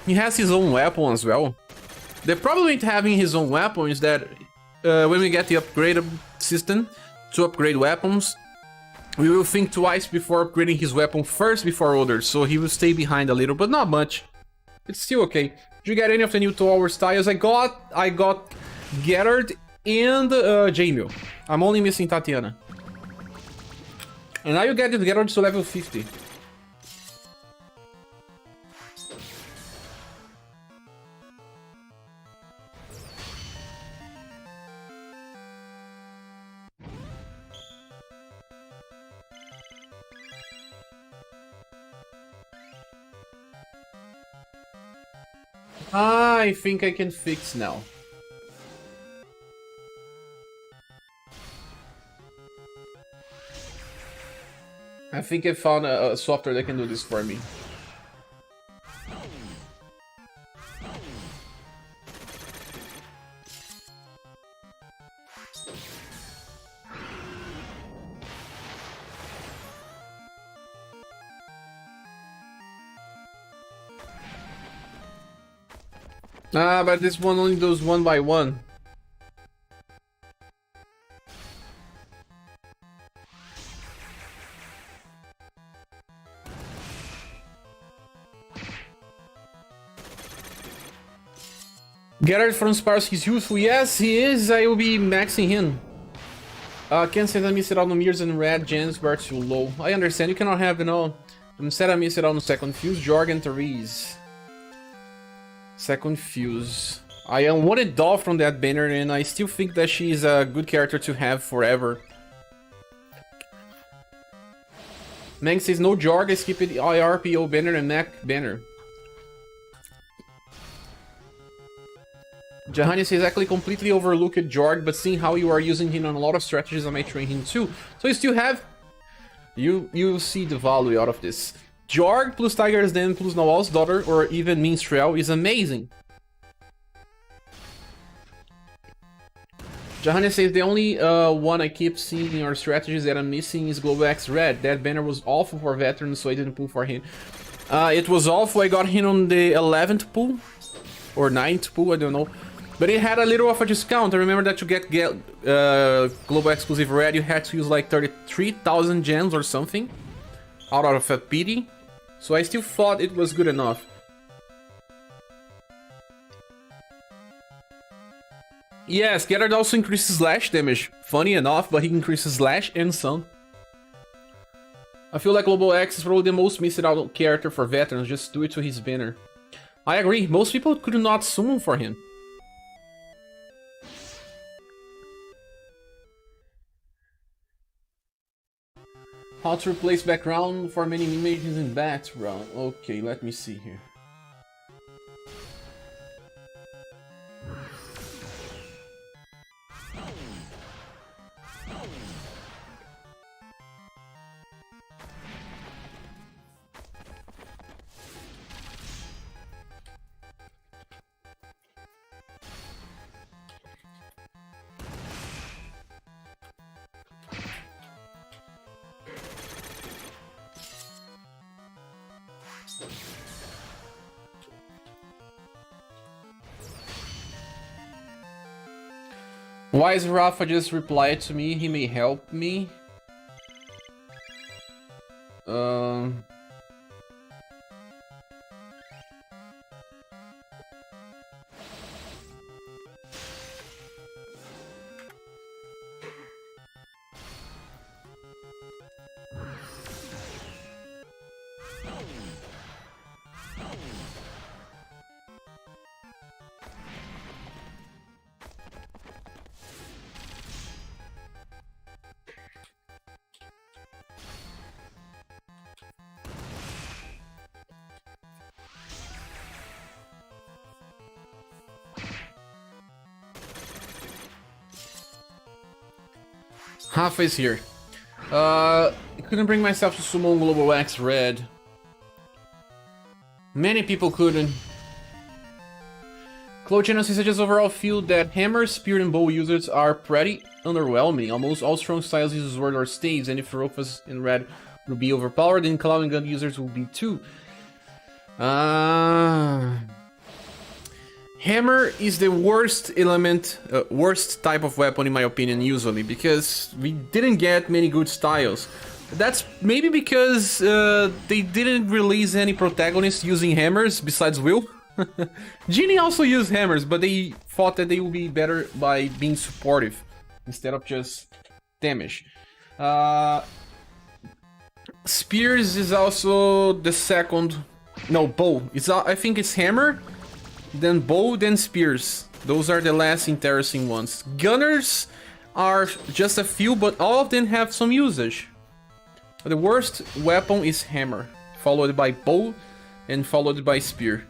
Speaker 1: He has his own weapon as well. The problem with having his own weapon is that when we get the upgraded system to upgrade weapons, we will think twice before upgrading his weapon first before others, so he will stay behind a little, but not much. It's still okay. Did you get any of the new tower styles? I got Gerard and Jamil. I'm only missing Tatiana. And now you get it Gerard to level 50. I think I can fix now. I think I found a software that can do this for me. Ah, but this one only does 1 by 1. Gerard from Spars is useful. Yes, he is. I will be maxing him. Can't say that miss it out no mirrors and red gens were too low. I understand. You cannot have, you know. Instead, I miss it out no second fuse. Jorg and Therese. Second fuse. I unwanted Doll from that banner, and I still think that she is a good character to have forever. Mang says no Jorg. I skipped the IRPO banner and Mac banner. Jahani says actually completely overlooked Jorg, but seeing how you are using him on a lot of strategies, I might train him too. So you still have... You see the value out of this. Jorg plus Tiger's Den plus Nawal's Daughter, or even Minstrel, is amazing. Jahani says the only one I keep seeing in our strategies that I'm missing is Global X Red. That banner was awful for veterans, so I didn't pull for him. It was awful. I got him on the 11th pull, or 9th pull, I don't know. But it had a little of a discount. I remember that to get Global Exclusive Red, you had to use like 33,000 gems or something out of a pity. So I still thought it was good enough. Yes, Gerard also increases slash damage. Funny enough, but he increases slash and sun. I feel like Global X is probably the most missed out character for veterans. Just do it to his banner. I agree. Most people could not summon for him. How to replace background for many images in background. Okay, let me see here. Why is Rafa just replied to me? He may help me. Rafa is here. I couldn't bring myself to summon Global X Red. Many people couldn't. Clochino says I just overall feel that hammer, spear, and bow users are pretty underwhelming. Almost all strong styles use sword or staves, and if Rofus and Red will be overpowered, then Claw and Gun users will be too. Hammer is the worst element, worst type of weapon in my opinion usually, because we didn't get many good styles. That's maybe because they didn't release any protagonists using hammers besides Will. Genie also used hammers, but they thought that they would be better by being supportive instead of just damage. Spears is also the second. No, bow. I think it's hammer, then bow, then spears. Those are the last interesting ones. Gunners are just a few, but all of them have some usage. The worst weapon is hammer, followed by bow, and followed by spear.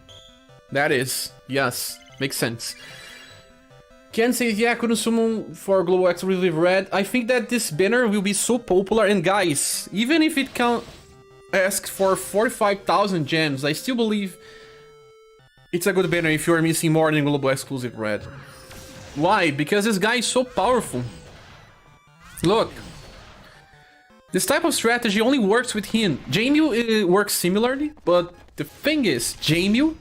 Speaker 1: That is, yes, makes sense. Ken says, yeah, couldn't summon for Global X with Red. I think that this banner will be so popular, and guys, even if it can ask for 45,000 gems, I still believe it's a good banner if you are missing more than Global Exclusive Red. Why? Because this guy is so powerful. Look. This type of strategy only works with him. Jamil works similarly, but the thing is, Jamil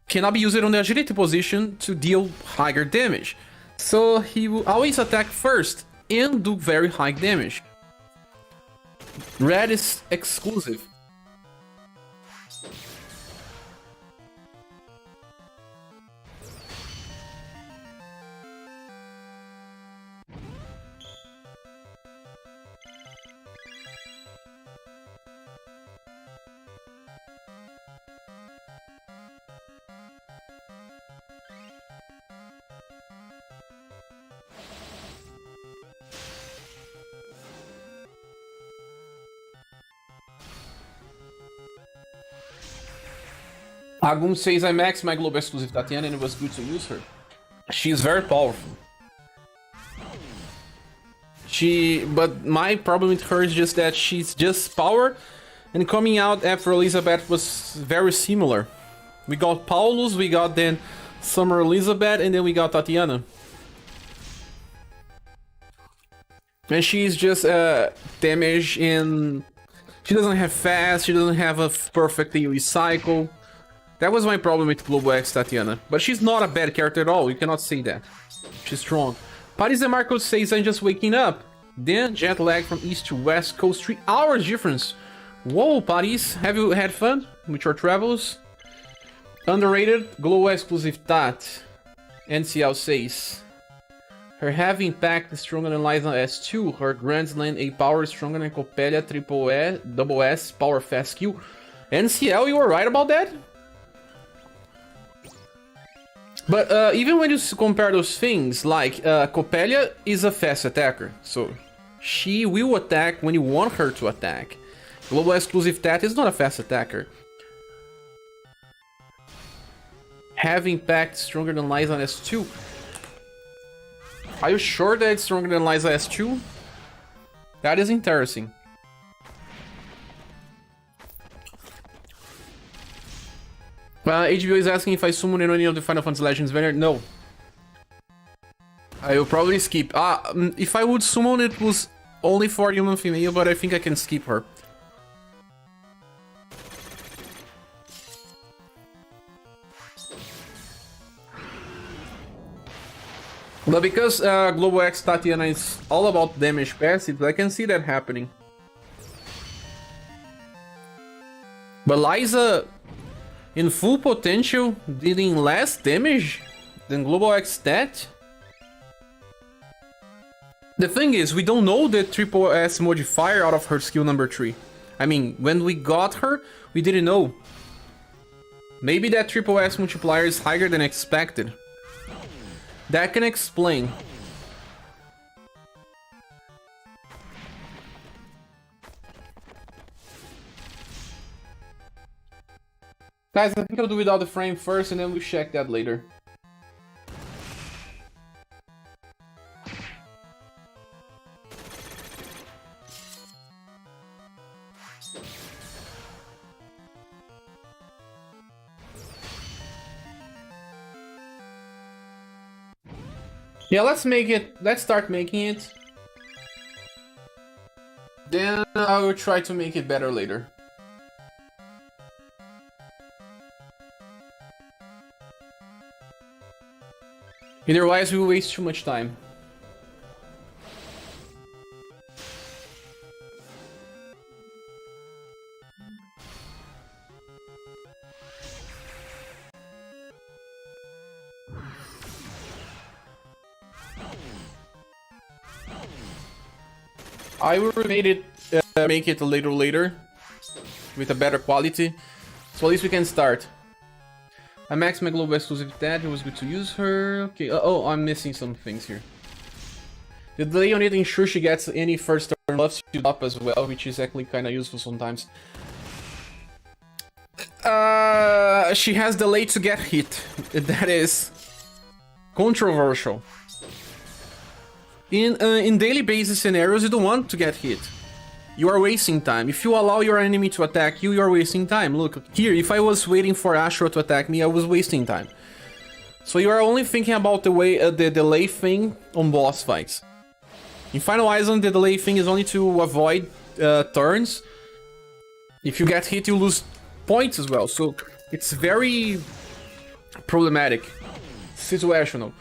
Speaker 1: cannot be used on the agility position to deal higher damage. So he will always attack first and do very high damage. Red is exclusive. Agum says I maxed my global exclusive Tatiana and it was good to use her. She's very powerful. But my problem with her is just that she's just power, and coming out after Elizabeth was very similar. We got Paulus, we got then Summer Elizabeth, and then we got Tatiana. And she's just damage in... She doesn't have fast, she doesn't have a perfect AoE cycle. That was my problem with Global X Tatiana. But she's not a bad character at all, you cannot say that. She's strong. Paris and Marco says I'm just waking up. Then jet lag from east to west coast, 3 hours difference. Whoa, Paris, have you had fun with your travels? Underrated, Glow exclusive Tat. NCL says. Her heavy impact is stronger than Liza S2. Her Grand Slam A power is stronger than Coppelia Triple S, Double S Power Fast Q. NCL, you were right about that? But even when you compare those things, like Coppelia is a fast attacker, so she will attack when you want her to attack. Global Exclusive Tat is not a fast attacker. Heavy impact stronger than Liza S2. Are you sure that it's stronger than Liza S2? That is interesting. HBO is asking if I summon in any of the Final Fantasy Legends banner. No. I will probably skip. If I would summon, it was only for human female, but I think I can skip her. But because Global X Tatiana is all about damage passive, I can see that happening. But Liza, in full potential, dealing less damage than Global X Stat? The thing is, we don't know the triple S modifier out of her skill number 3. I mean, when we got her, we didn't know. Maybe that triple S multiplier is higher than expected. That can explain. Guys, I think I'll do without the frame first and then we'll check that later. Yeah, let's start making it. Then I will try to make it better later. Otherwise, we will waste too much time. I will make it a little later with a better quality, so at least we can start. I maxed my global exclusive tag. It was good to use her. Okay. Oh, I'm missing some things here. The delay on it ensures she gets any first turn buffs up as well, which is actually kind of useful sometimes. She has delay to get hit. That is controversial. In daily basis scenarios, you don't want to get hit. You are wasting time. If you allow your enemy to attack you, you are wasting time. Look, here, if I was waiting for Ashura to attack me, I was wasting time. So you are only thinking about the way the delay thing on boss fights. In Final Island, the delay thing is only to avoid turns. If you get hit, you lose points as well. So it's very problematic. Situational.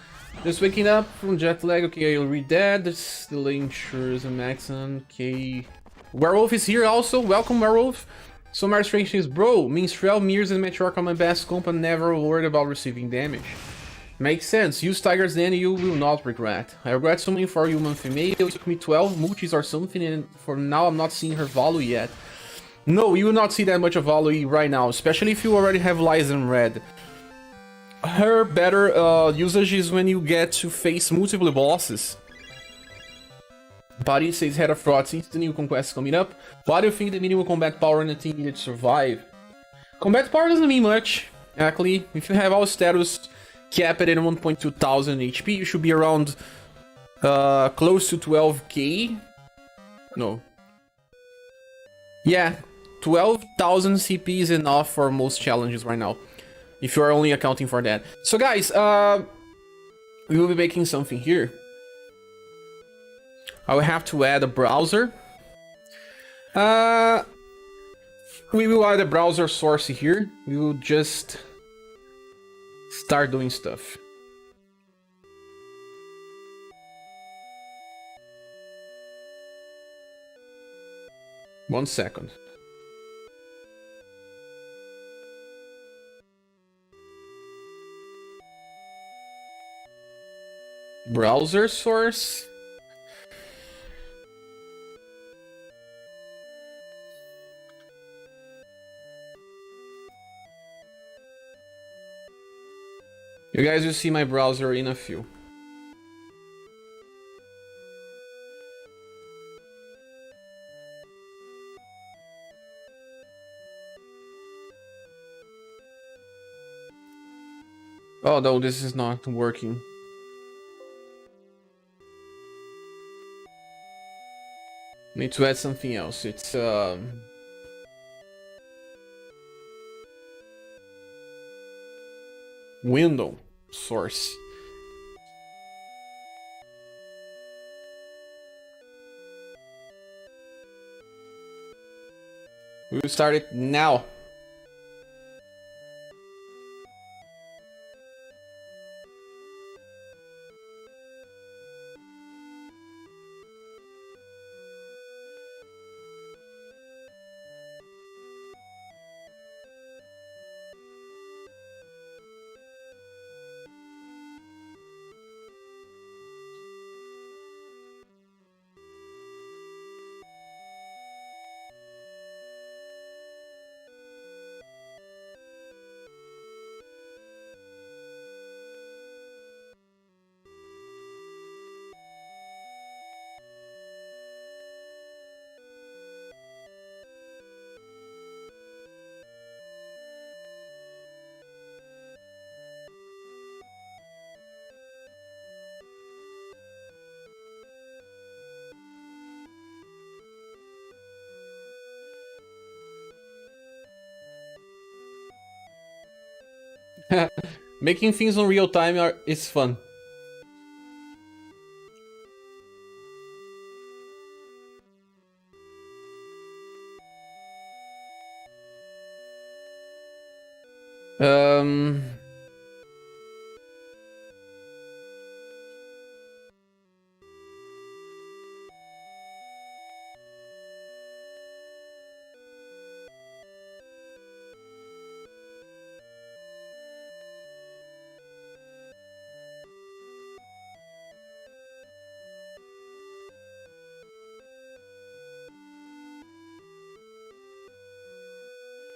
Speaker 1: Just waking up from jet lag. Okay, I'll read that. This delay ensures a maximum. Okay. Werewolf is here also. Welcome, Werewolf. So my strange is, bro, Minstrel, Mears, and Meteor are my best comp and never worried about receiving damage. Makes sense. Use Tigers, then you will not regret. I regret something for human female. It took me 12 multis or something, and for now I'm not seeing her value yet. No, you will not see that much of value right now, especially if you already have Liza in red. Her better usage is when you get to face multiple bosses. Buddy says head of fraud since the new conquest coming up. Why do you think the minimum combat power in the team needed to survive? Combat power doesn't mean much, actually. If you have all status, cap it at 1.2 thousand HP. You should be around close to 12k. No. Yeah, 12,000 CP is enough for most challenges right now, if you are only accounting for that. So guys, we will be making something here. I will have to add a browser. We will add a browser source here. We will just start doing stuff. One second. Browser source. You guys will see my browser in a few. Oh no, this is not working. Need to add something else. It's window source. We will start it now. Making things on real time is fun.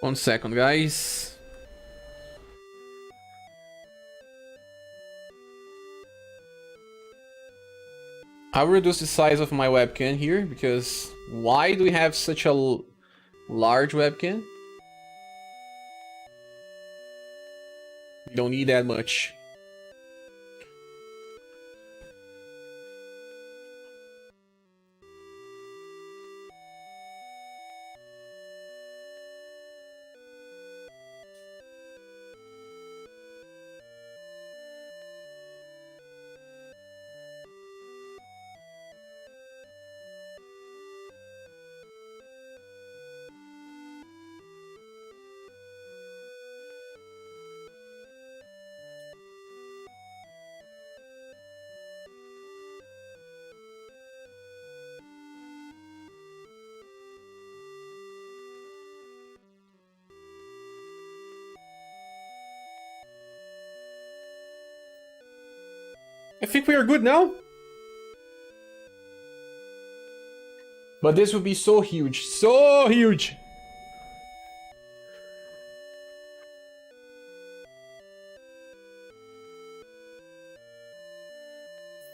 Speaker 1: One second, guys. I'll reduce the size of my webcam here, because why do we have such a large webcam? You don't need that much. I think we are good now. But this would be so huge, so huge.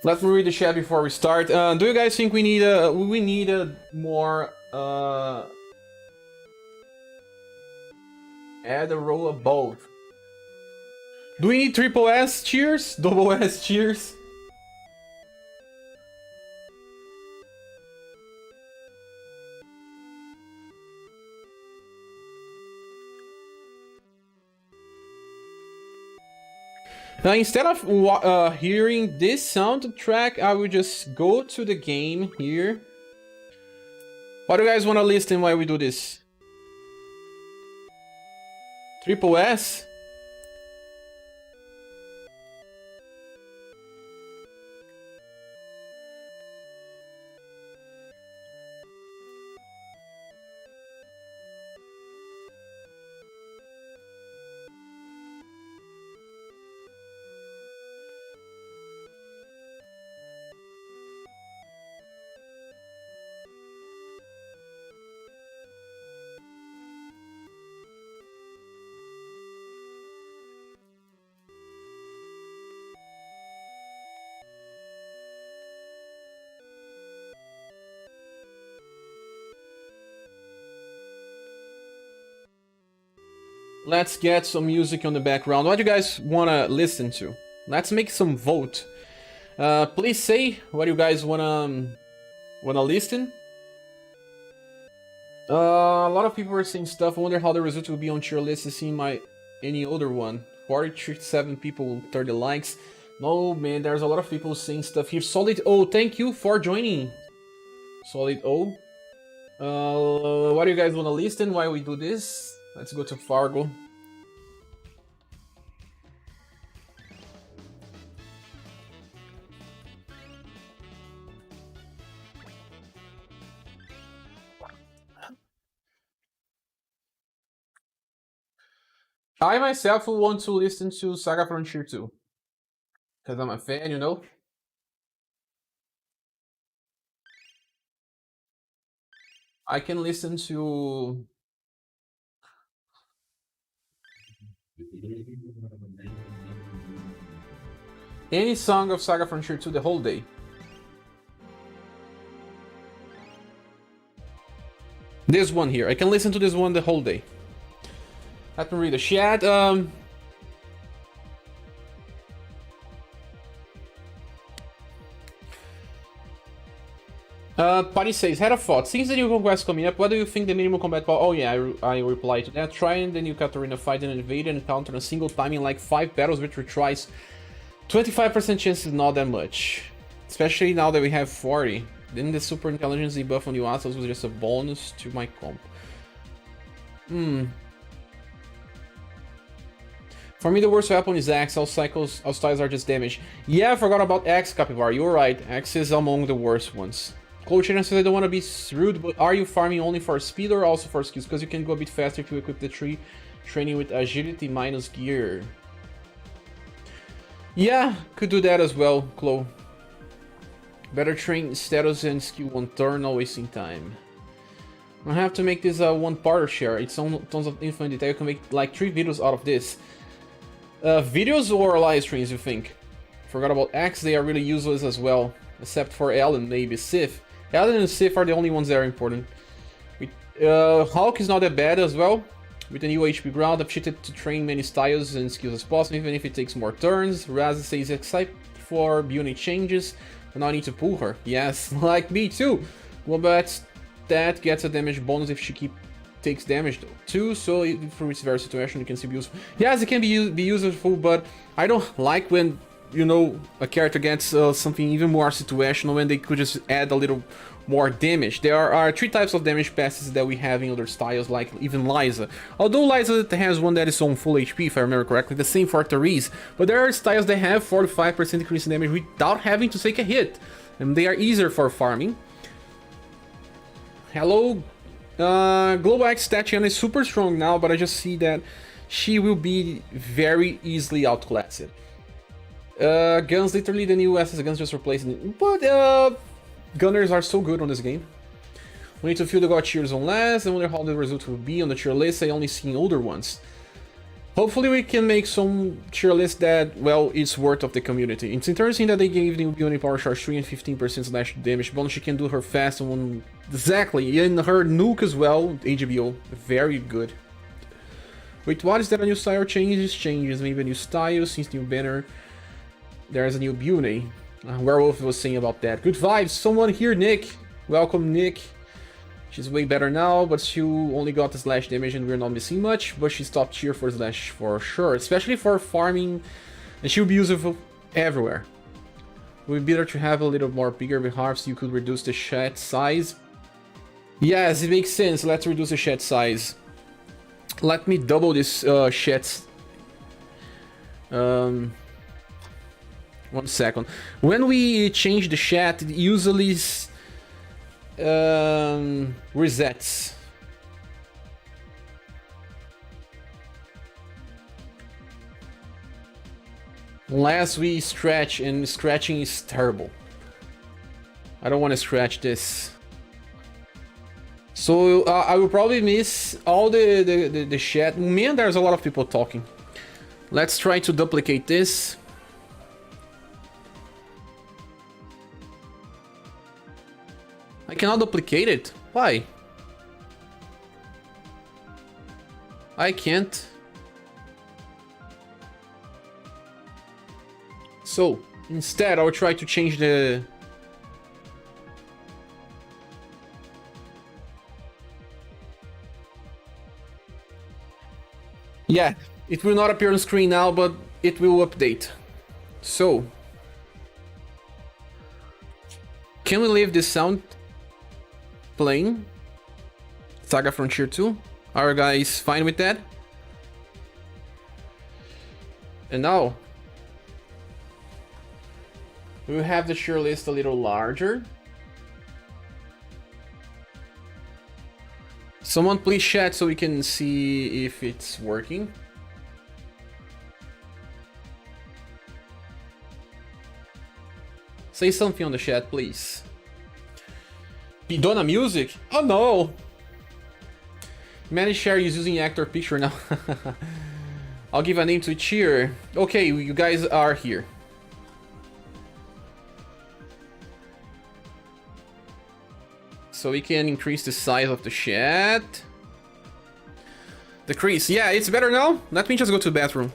Speaker 1: Let me read the chat before we start. Do you guys think we need a more add a row of both? Do we need triple S cheers? Double S cheers? Now, instead of hearing this soundtrack, I will just go to the game here. What do you guys want to listen while we do this? Triple S? Let's get some music on the background. What do you guys want to listen to? Let's make some vote. Please say what you guys wanna listen. A lot of people are saying stuff. I wonder how the result will be on tier list seeing my any other one. 47 people, 30 likes. No man, there's a lot of people saying stuff here. Solid O, thank you for joining. Solid O. What do you guys want to listen while we do this? Let's go to Fargo. I myself will want to listen to SaGa Frontier 2. Because I'm a fan, you know? I can listen to... any song of SaGa Frontier 2 the whole day. This one here. I can listen to this one the whole day. Let me read the chat. Patty says, had a thought. Since the new conquest coming up, what do you think the minimum combat power? Oh yeah, I replied to that. Trying the new Katarina fight and invade and counter a single time in like 5 battles which retries. 25% chance is not that much. Especially now that we have 40. Then the super intelligence debuff on the assholes was just a bonus to my comp. For me, the worst weapon is Axe. All cycles, all styles are just damage. Yeah, I forgot about Axe, Capybara. You're right. Axe is among the worst ones. Clochina says, I don't want to be rude, but are you farming only for speed or also for skills? Because you can go a bit faster if you equip the tree training with agility minus gear. Yeah, could do that as well, Chloe. Better train status and skill one turn, not wasting time. I have to make this one-parter share. It's on tons of info and detail. You can make like 3 videos out of this. Videos or live streams, you think? Forgot about Axe, they are really useless as well. Except for Ellen, maybe Sif. Ellen and Sif are the only ones that are important. Hulk is not that bad as well. With a new HP ground, I've cheated to train many styles and skills as possible, even if it takes more turns. Raz says, except for beauty changes, but now I need to pull her. Yes, like me too. Well, but that gets a damage bonus if she takes damage though, too, so for its very situation, it can still be useful. Yes, it can be useful, but I don't like when, you know, a character gets something even more situational when they could just add a little more damage. There are 3 types of damage passes that we have in other styles, like even Liza. Although Liza has one that is on full HP, if I remember correctly, the same for Therese, but there are styles that have 45% increase in damage without having to take a hit, and they are easier for farming. Hello, Global X Tatiana is super strong now, but I just see that she will be very easily outclassed. Guns, literally the new SS guns just replacing it. But gunners are so good on this game. We need to feel the god cheers on last. I wonder how the result will be on the tier list. I only seen older ones. Hopefully we can make some tier list that, well, it's worth of the community. It's interesting that they gave the Bionic Power Charge 3 and 15% slash damage bonus. She can do her fast on exactly, and her nuke as well, HBO, very good. Wait, what is that? A new style changes? Changes. Maybe a new style since new banner. There's a new beauty. Werewolf was saying about that. Good vibes. Someone here, Nick. Welcome, Nick. She's way better now, but she only got the slash damage and we're not missing much. But she's top tier for slash for sure, especially for farming, and she'll be useful everywhere. It would be better to have a little more bigger behalf so you could reduce the chat size. Yes, it makes sense. Let's reduce the chat size. Let me double this chat. 1 second. When we change the chat, it usually resets. Unless we stretch, and scratching is terrible. I don't want to scratch this. So I will probably miss all the chat. Man, there's a lot of people talking. Let's try to duplicate this. I cannot duplicate it. Why? I can't. So, instead, I'll try to change the... Yeah, it will not appear on screen now, but it will update. So, can we leave this sound playing? SaGa Frontier 2. Are you guys fine with that? And now, we'll have the tier list a little larger. Someone please chat so we can see if it's working. Say something on the chat, please. Pidona Music? Oh no! Manage share is using actor picture now. I'll give a name to cheer. Okay, you guys are here. So we can increase the size of the chat. Decrease. Yeah, it's better now. Let me just go to the bathroom.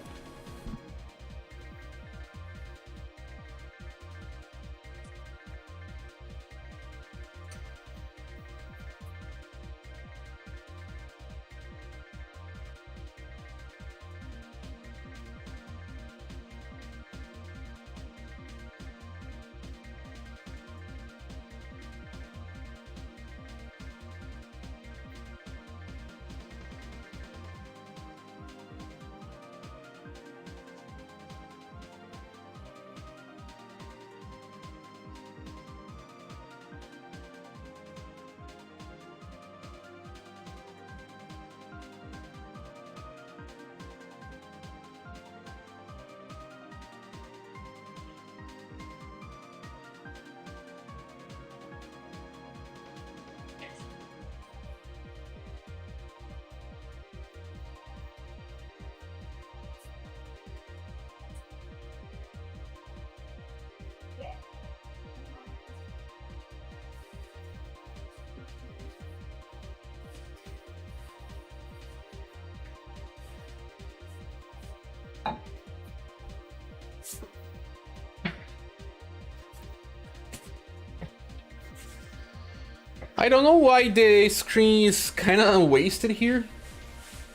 Speaker 1: I don't know why the screen is kind of wasted here.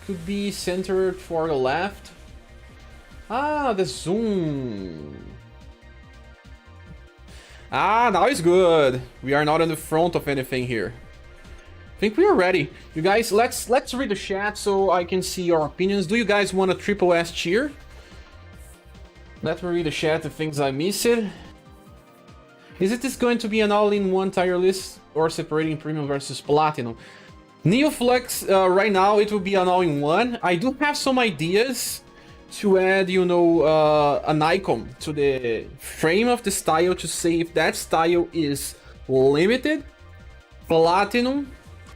Speaker 1: Could be centered for the left. Ah, the zoom. Ah, now it's good. We are not in the front of anything here. I think we are ready. You guys, let's read the chat so I can see your opinions. Do you guys want a triple S cheer? Let me read the chat, the things I missed. Is it going to be an all-in-one tier list or separating premium versus platinum? Neoflux, right now it will be an all-in-one. I do have some ideas to add, you know, an icon to the frame of the style to say if that style is limited, platinum,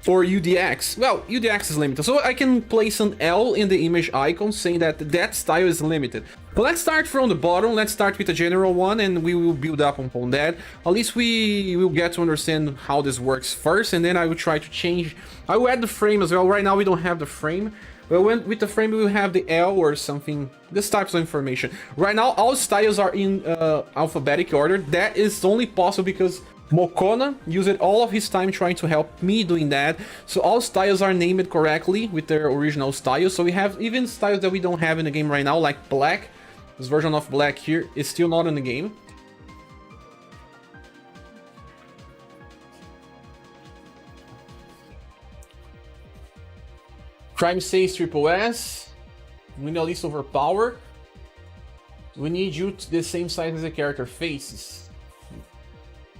Speaker 1: or UDX. Well, UDX is limited, so I can place an L in the image icon saying that that style is limited. But let's start from the bottom. Let's start with a general one, and we will build up upon that. At least we will get to understand how this works first, and then I will try to change. I will add the frame as well. Right now we don't have the frame, but with the frame we will have the L or something. This types of information. Right now all styles are in alphabetic order. That is only possible because Mokona used all of his time trying to help me doing that. So all styles are named correctly with their original styles. So we have even styles that we don't have in the game right now, like Black. This version of Black here is still not in the game. Crime says Triple S. We need at least overpower. We need you to the same size as the character faces.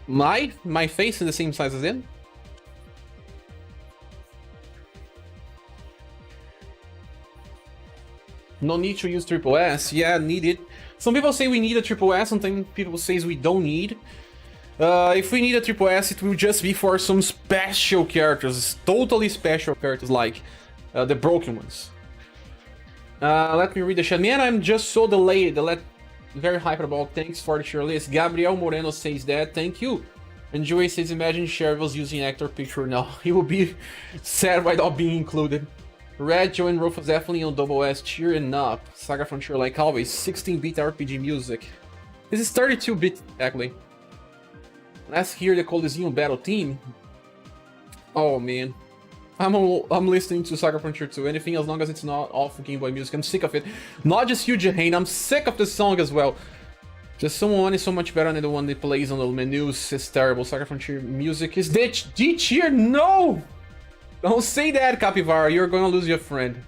Speaker 1: My face is the same size as it? No need to use Triple S. Yeah, need it. Some people say we need a Triple S, sometimes people say we don't need. If we need a Triple S, it will just be for some special characters, totally special characters like the broken ones. Let me read the chat. Man, I'm just so delayed. Very hyped about. Thanks for the share list. Gabriel Moreno says that. Thank you. And Joey says, imagine Cher was using actor picture now. He will be sad by not being included. Red, Joe, and Rufus definitely on Double S, cheering up. SaGa Frontier like always, 16-bit RPG music. This is 32-bit, actually. Let's hear the Coliseum battle theme. Oh, man. I'm listening to SaGa Frontier 2, anything as long as it's not off Game Boy music. I'm sick of it. Not just you, Jahane, I'm sick of this song as well. Just someone is so much better than the one that plays on the menus. It's terrible. SaGa Frontier music is D tier. No! Don't say that, Capivara. You're gonna lose your friend.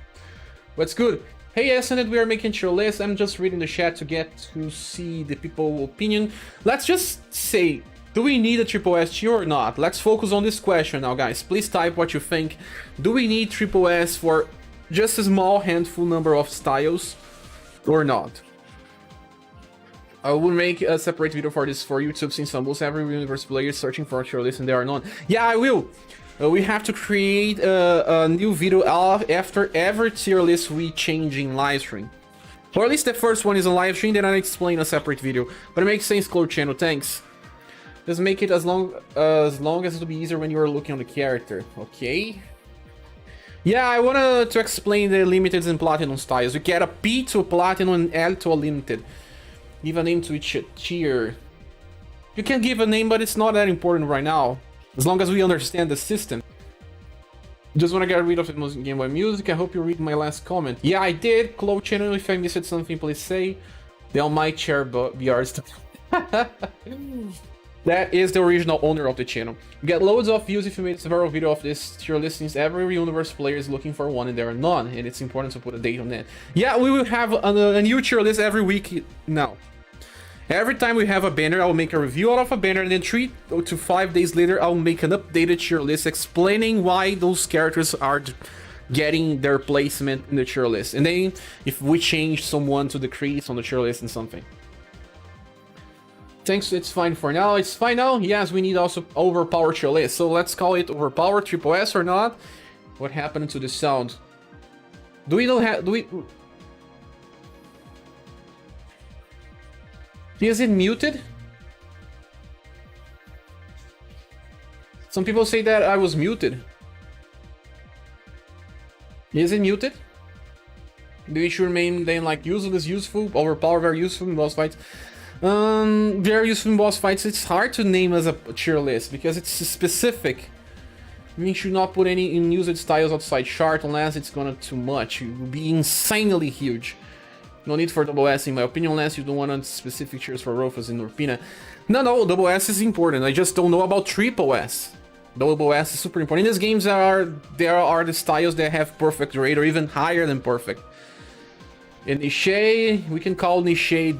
Speaker 1: What's good? Hey, Essended, we are making your list. I'm just reading the chat to get to see the people's opinion. Let's just say, do we need a Triple S tier or not? Let's focus on this question now, guys. Please type what you think. Do we need Triple S for just a small handful number of styles or not? I will make a separate video for this for YouTube, since almost every UniverSe player is searching for a tier list and there are none. Yeah, I will. We have to create a new video after every tier list we change in Livestream. Or at least the first one is a Livestream, then I explain a separate video. But it makes sense, Cloud Channel, thanks. Just make it as long as it'll be easier when you are looking on the character. Okay. Yeah, I wanted to explain the limited and platinum styles. You get a P to a platinum and L to a limited. Give a name to each tier. You can give a name, but it's not that important right now. As long as we understand the system. Just want to get rid of the Game Boy music. I hope you read my last comment. Yeah, I did. Cloud Channel, if I missed something, please say. The Almighty ScherBR stuff. That is the original owner of the channel. You get loads of views if you made several videos of this tier listings. Every UniverSe player is looking for one and there are none. And it's important to put a date on that. Yeah, we will have a new tier list every week now. Every time we have a banner, I'll make a review out of a banner, and then 3 to 5 days later, I'll make an updated tier list explaining why those characters are getting their placement in the tier list. And then if we change someone to decrease on the tier list and something. Thanks, it's fine for now. It's fine now? Yes, we need also overpower tier list. So let's call it overpower Triple S or not. What happened to the sound? Do we know how... Is it muted? Some people say that I was muted. Is it muted? Do we should remain then like useless, useful, overpower, very useful in boss fights? Very useful in boss fights. It's hard to name as a tier list because it's specific. We should not put any unused styles outside chart unless it's gonna too much. It will be insanely huge. No need for double S in my opinion unless you don't want specific tiers for Rufus and Urpina. No, double S is important. I just don't know about triple S. Double S is super important. In these games there are the styles that have perfect rate or even higher than perfect. In Niche, we can call Niche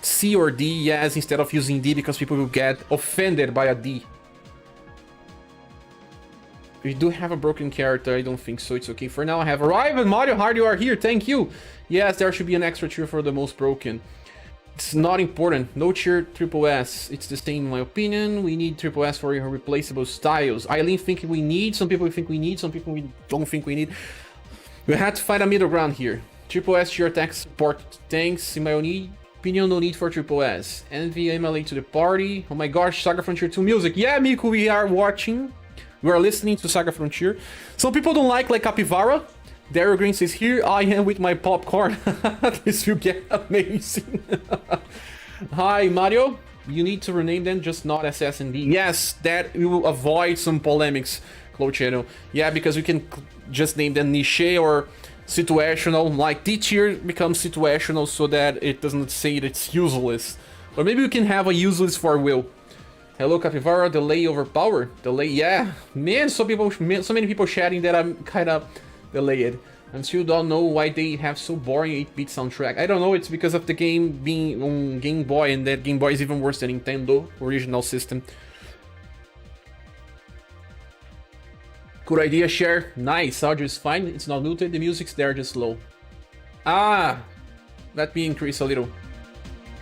Speaker 1: C or D, yes, instead of using D because people will get offended by a D. We do have a broken character, I don't think so, it's okay. For now I have arrived and Mario Hard, you are here, thank you! Yes, there should be an extra tier for the most broken. It's not important, no tier triple S, it's the same in my opinion. We need triple S for your replaceable styles. Eileen think we need, some people think we need, some people we don't think we need. We had to find a middle ground here. Triple S tier attack support tanks. In my opinion, no need for Triple S. NVMLA to the party. Oh my gosh, SaGa Frontier 2 music. Yeah, Miku, we are watching. We are listening to SaGa Frontier. Some people don't like Capivara. Daryl Green says, here I am with my popcorn. This will get amazing. Hi, Mario. You need to rename them, just not SS and D. Yes, that will avoid some polemics, Cloud Channel. Yeah, because we can just name them niche or situational. Like D tier becomes situational so that it doesn't say that it's useless. Or maybe we can have a useless for Will. Hello, Capivara. Delay over power. Delay, yeah. Man, so many people chatting that I'm kind of delayed. And still don't know why they have so boring 8-bit soundtrack. I don't know, it's because of the game being on Game Boy, and that Game Boy is even worse than Nintendo original system. Good idea, share. Nice, audio is fine, it's not muted, the music's there, just low. Ah, let me increase a little.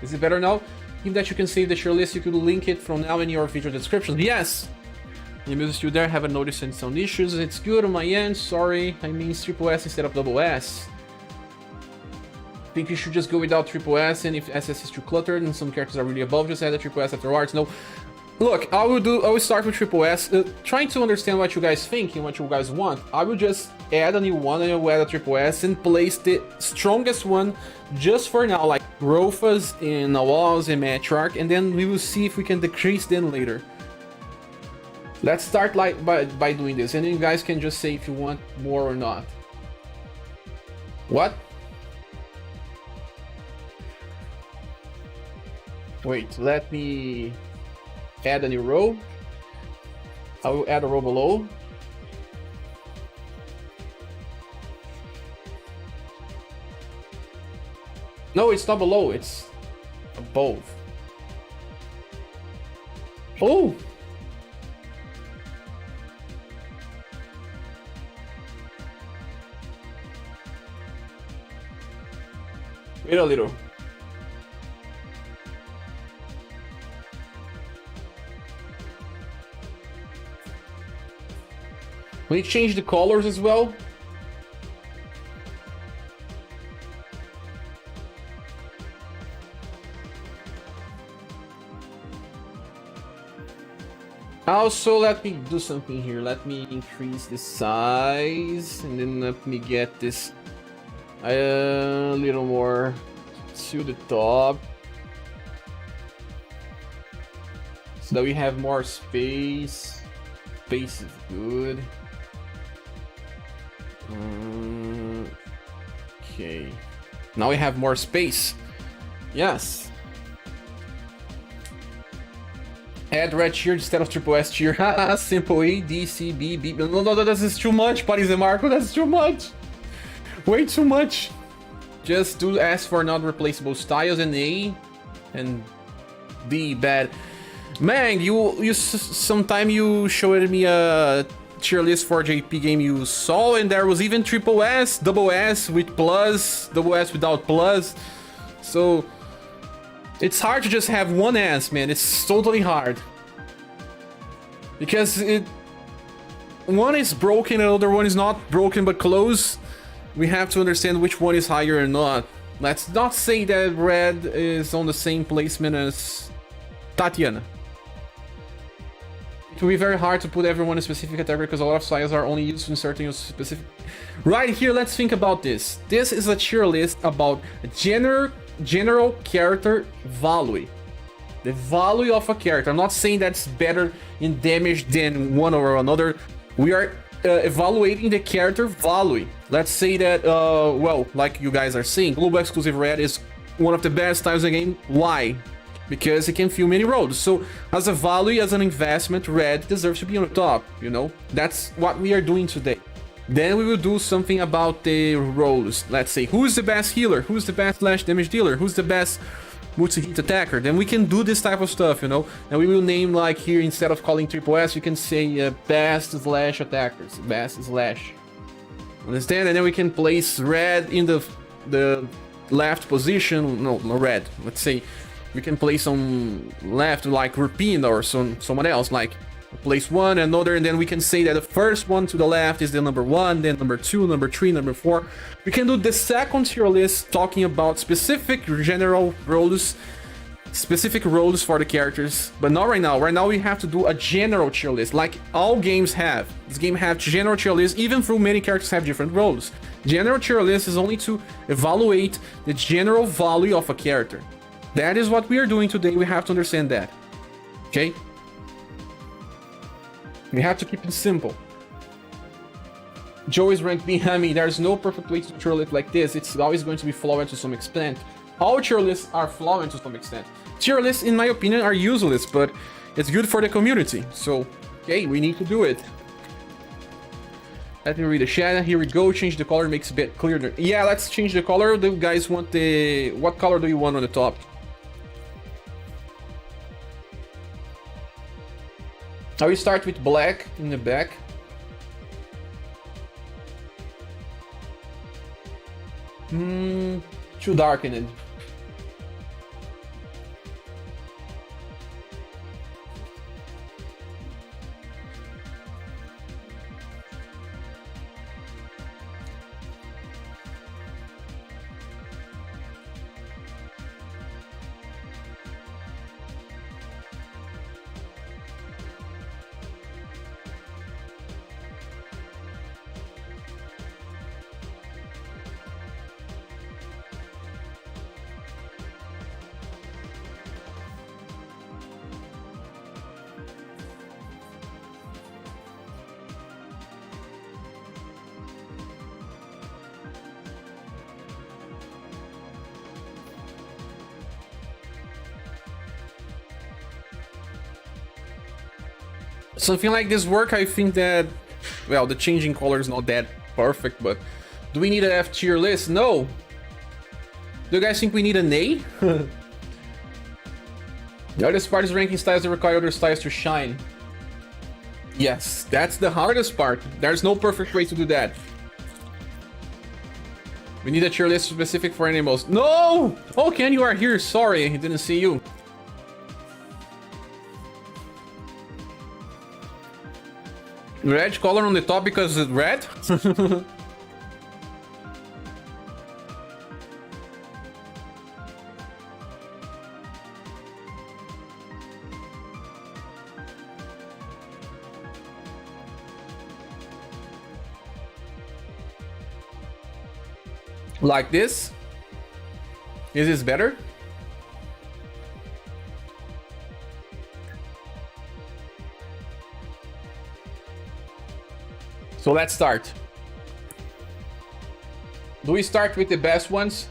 Speaker 1: Is it better now? If that you can save the share list, you could link it from now in your video description. Yes! The music's still there, haven't noticed any sound issues. It's good on my end, sorry. I mean triple S instead of double S. Think you should just go without triple S, and if SS is too cluttered and some characters are really above, just add a triple S afterwards. No. Look, I will start with triple S, trying to understand what you guys think and what you guys want. I will just add a new one and I will add a triple S and place the strongest one just for now, like Rofas and Nawaz and Matriarch, and then we will see if we can decrease them later. Let's start by doing this, and then you guys can just say if you want more or not. What? Wait, let me add a new row. I will add a row below. No, it's not below, it's above. Oh! Wait a little. We change the colors as well. Also, let me do something here. Let me increase the size, and then let me get this a little more to the top, so that we have more space. Space is good. Okay, now we have more space. Yes. Add red tier instead of triple S tier. Simple A, D, C, B, B. No, this is too much, Paris and Marco. That's too much. Way too much. Just do S for non-replaceable styles, and A and D bad. Man, you sometime you showed me a tier list for JP game you saw, and there was even triple S, double S with plus, double S without plus. So it's hard to just have one S, man. It's totally hard because one is broken, another one is not broken but close. We have to understand which one is higher or not. Let's not say that red is on the same placement as Tatiana. It will be very hard to put everyone in a specific category because a lot of styles are only used in certain specific... Right here, let's think about this. This is a tier list about general character value. The value of a character. I'm not saying that's better in damage than one or another. We are evaluating the character value. Let's say that, well, like you guys are saying, global exclusive red is one of the best styles in the game. Why? Because it can fill many roles. So as a value, as an investment, red deserves to be on the top, you know? That's what we are doing today. Then we will do something about the roles. Let's say, who's the best healer? Who's the best slash damage dealer? Who's the best multi-hit attacker? Then we can do this type of stuff, you know? And we will name, like here, instead of calling triple S, you can say best slash attackers. Best slash. Understand? And then we can place red in the left position. No, red. Let's say we can place on left like Rupina or someone else like place one, another, and then we can say that the first one to the left is the number 1, then number 2, number 3, number 4. We can do the second tier list talking about specific general roles, specific roles for the characters, but not right now. Right now we have to do a general tier list, like all games have. This game have general tier list, even though many characters have different roles. General tier list is only to evaluate the general value of a character. That is what we are doing today. We have to understand that. Okay? We have to keep it simple. Joe is ranked behind me. There's no perfect way to tier list like this. It's always going to be flawed to some extent. All tier lists are flawed to some extent. Tier lists, in my opinion, are useless, but it's good for the community. So, okay, we need to do it. Let me read the chat. Here we go. Change the color, makes it a bit clearer. Yeah, let's change the color. Do you guys want the... What color do you want on the top? I will start with black in the back. Too dark in it. Something like this work, I think that, well, the changing color is not that perfect, but do we need an F tier list? No. Do you guys think we need an A? The hardest part is ranking styles that require other styles to shine. Yes, that's the hardest part. There's no perfect way to do that. We need a tier list specific for animals. No! Oh, Ken, you are here. Sorry, I didn't see you. Red color on the top because it's red? Like this? Is this better? So let's start. Do we start with the best ones?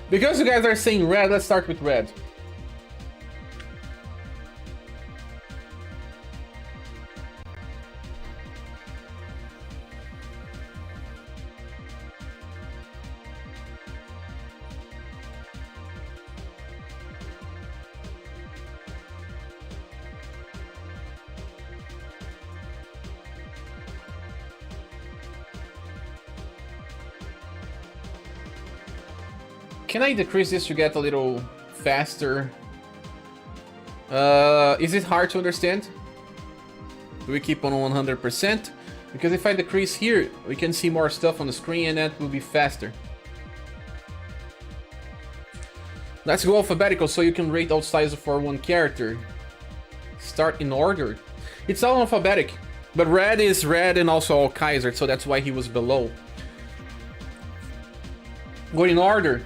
Speaker 1: Because you guys are saying red, let's start with red. Can I decrease this to get a little faster? Is it hard to understand? Do we keep on 100%? Because if I decrease here, we can see more stuff on the screen and that will be faster. Let's go alphabetical so you can rate all styles for one character. Start in order. It's all alphabetic, but red is red and also all Kaiser, so that's why he was below. Go in order.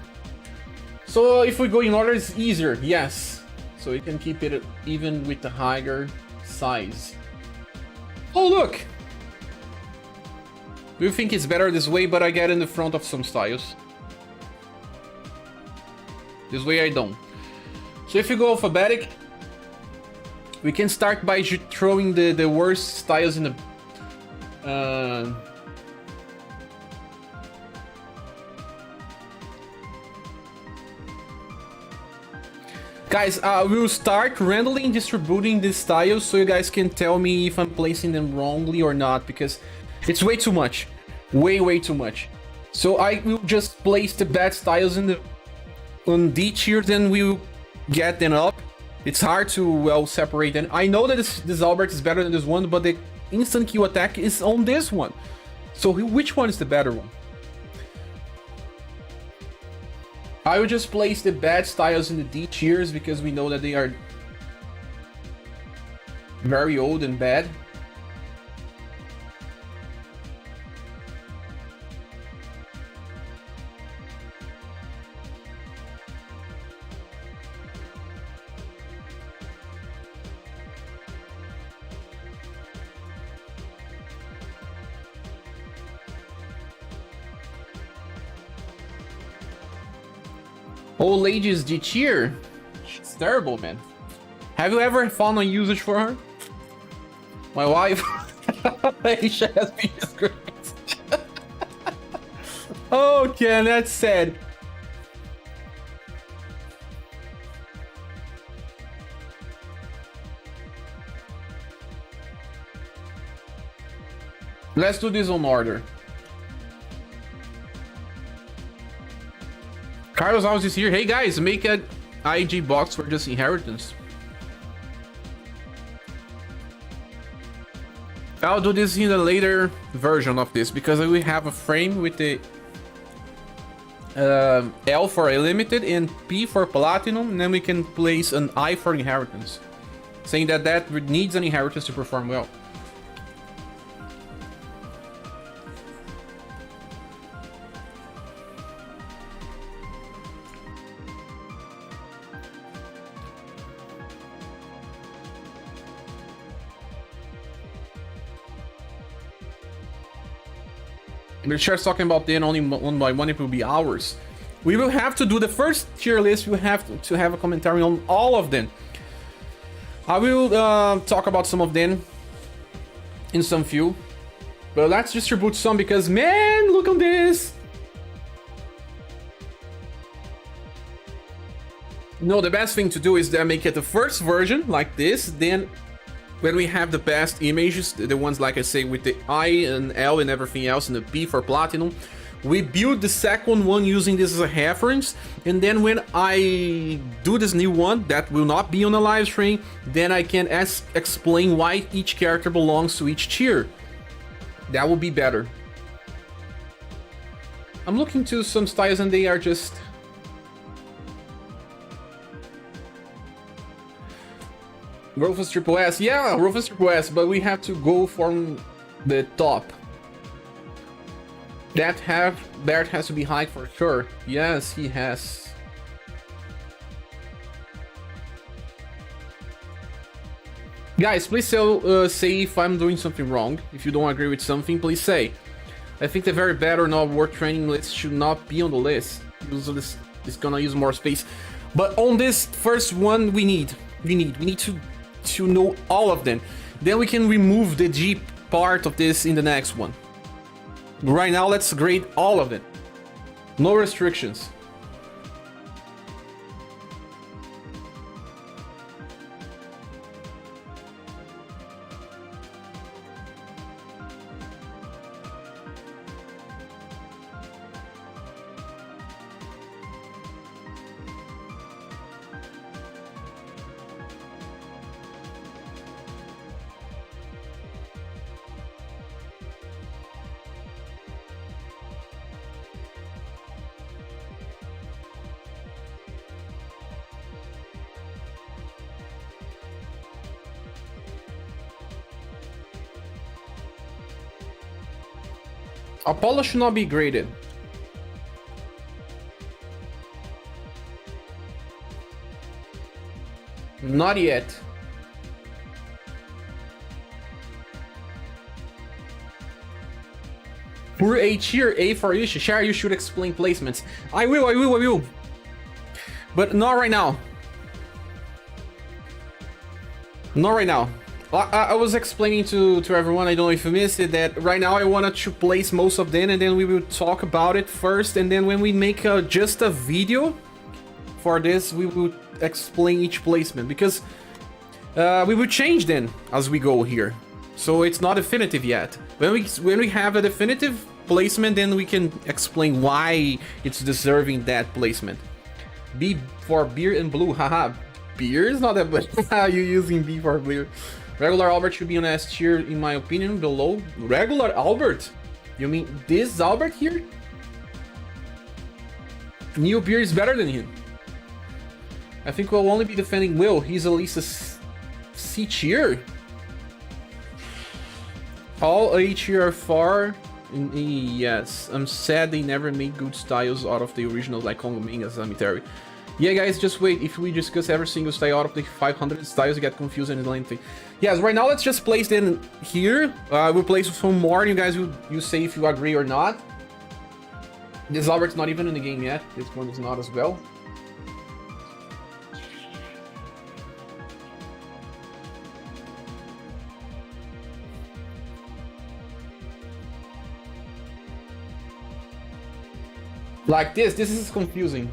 Speaker 1: So if we go in order, it's easier, yes. So we can keep it even with the higher size. Oh, look! Do you think it's better this way, but I get in the front of some styles? This way I don't. So if you go alphabetic, we can start by throwing the worst styles in the... Guys, we'll start randomly distributing these styles so you guys can tell me if I'm placing them wrongly or not, because it's way too much. Way too much. So I will just place the bad styles in the on D tier, then we'll get them up. It's hard to, well, separate them. I know that this Albert is better than this one, but the instant Q attack is on this one. So which one is the better one? I would just place the bad styles in the D tiers because we know that they are very old and bad. Old lady's D tier. It's terrible, man. Have you ever found a usage for her? My wife. She has been disgraced. Okay, that's sad. Let's do this on order. Carlos Alves is here. Hey guys, make an IG box for just inheritance. I'll do this in a later version of this because we have a frame with the L for a limited and P for platinum, and then we can place an I for inheritance, saying that that needs an inheritance to perform well. We're just talking about then only one by one, it will be hours. We will have to do the first tier list. We will have to have a commentary on all of them. I will talk about some of them in some few, but let's distribute some because, man, look on this. No, the best thing to do is make it the first version like this, then when we have the best images, the ones like I say with the I and L and everything else and the P for platinum, we build the second one using this as a reference, and then when I do this new one that will not be on the live stream, then I can explain why each character belongs to each tier. That will be better. I'm looking to some styles and they are just... Rufus Triple S, yeah, Rufus Triple S, but we have to go from the top. Bert has to be high for sure. Yes, he has. Guys, please say if I'm doing something wrong. If you don't agree with something, please say. I think the very bad or not work training list should not be on the list. Usually it's gonna use more space. But on this first one, we need to know all of them. Then we can remove the G part of this in the next one. Right now, let's grade all of them. No restrictions. Apollo should not be graded. Not yet. For a tier, A for issue. Share, you should explain placements. I will. But not right now. Not right now. I was explaining to everyone, I don't know if you missed it, that right now I wanted to place most of them and then we will talk about it first, and then when we make just a video for this, we will explain each placement, because we will change them as we go here. So it's not definitive yet. When we have a definitive placement, then we can explain why it's deserving that placement. B for beer and blue. Haha. Beer is not that bad. You using B for beer. Regular Albert should be on S tier, in my opinion, below. Regular Albert? You mean this Albert here? New beer is better than him. I think we'll only be defending Will. He's at least a C tier. All A tier are far. Yes, I'm sad they never made good styles out of the originals like Congo Manga Cemetery. Yeah, guys, just wait. If we discuss every single style out of the 500 styles, you get confused and it's lengthy. Yes, right now let's just place them here. We'll place some more, and you guys will say if you agree or not. This Albert's not even in the game yet. This one is not as well. Like this is confusing.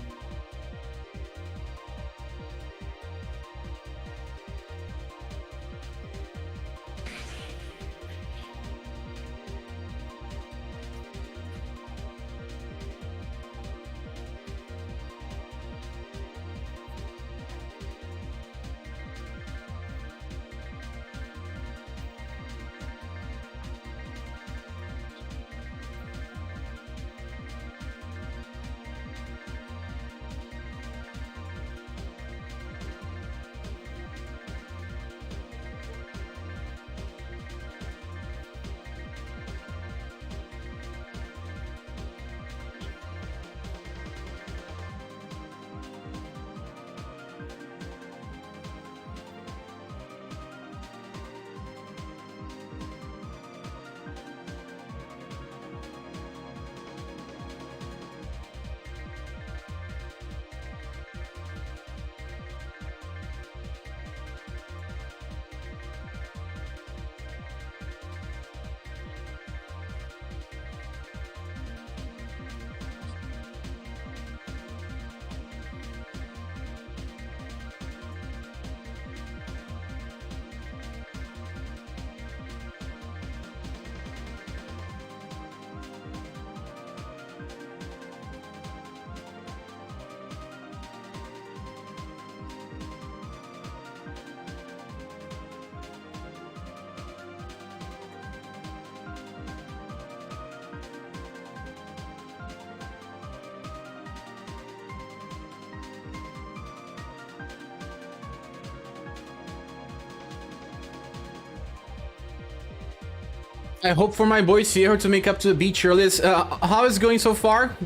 Speaker 1: I hope for my boy Sierra to make up to the B tier list. How is it going so far?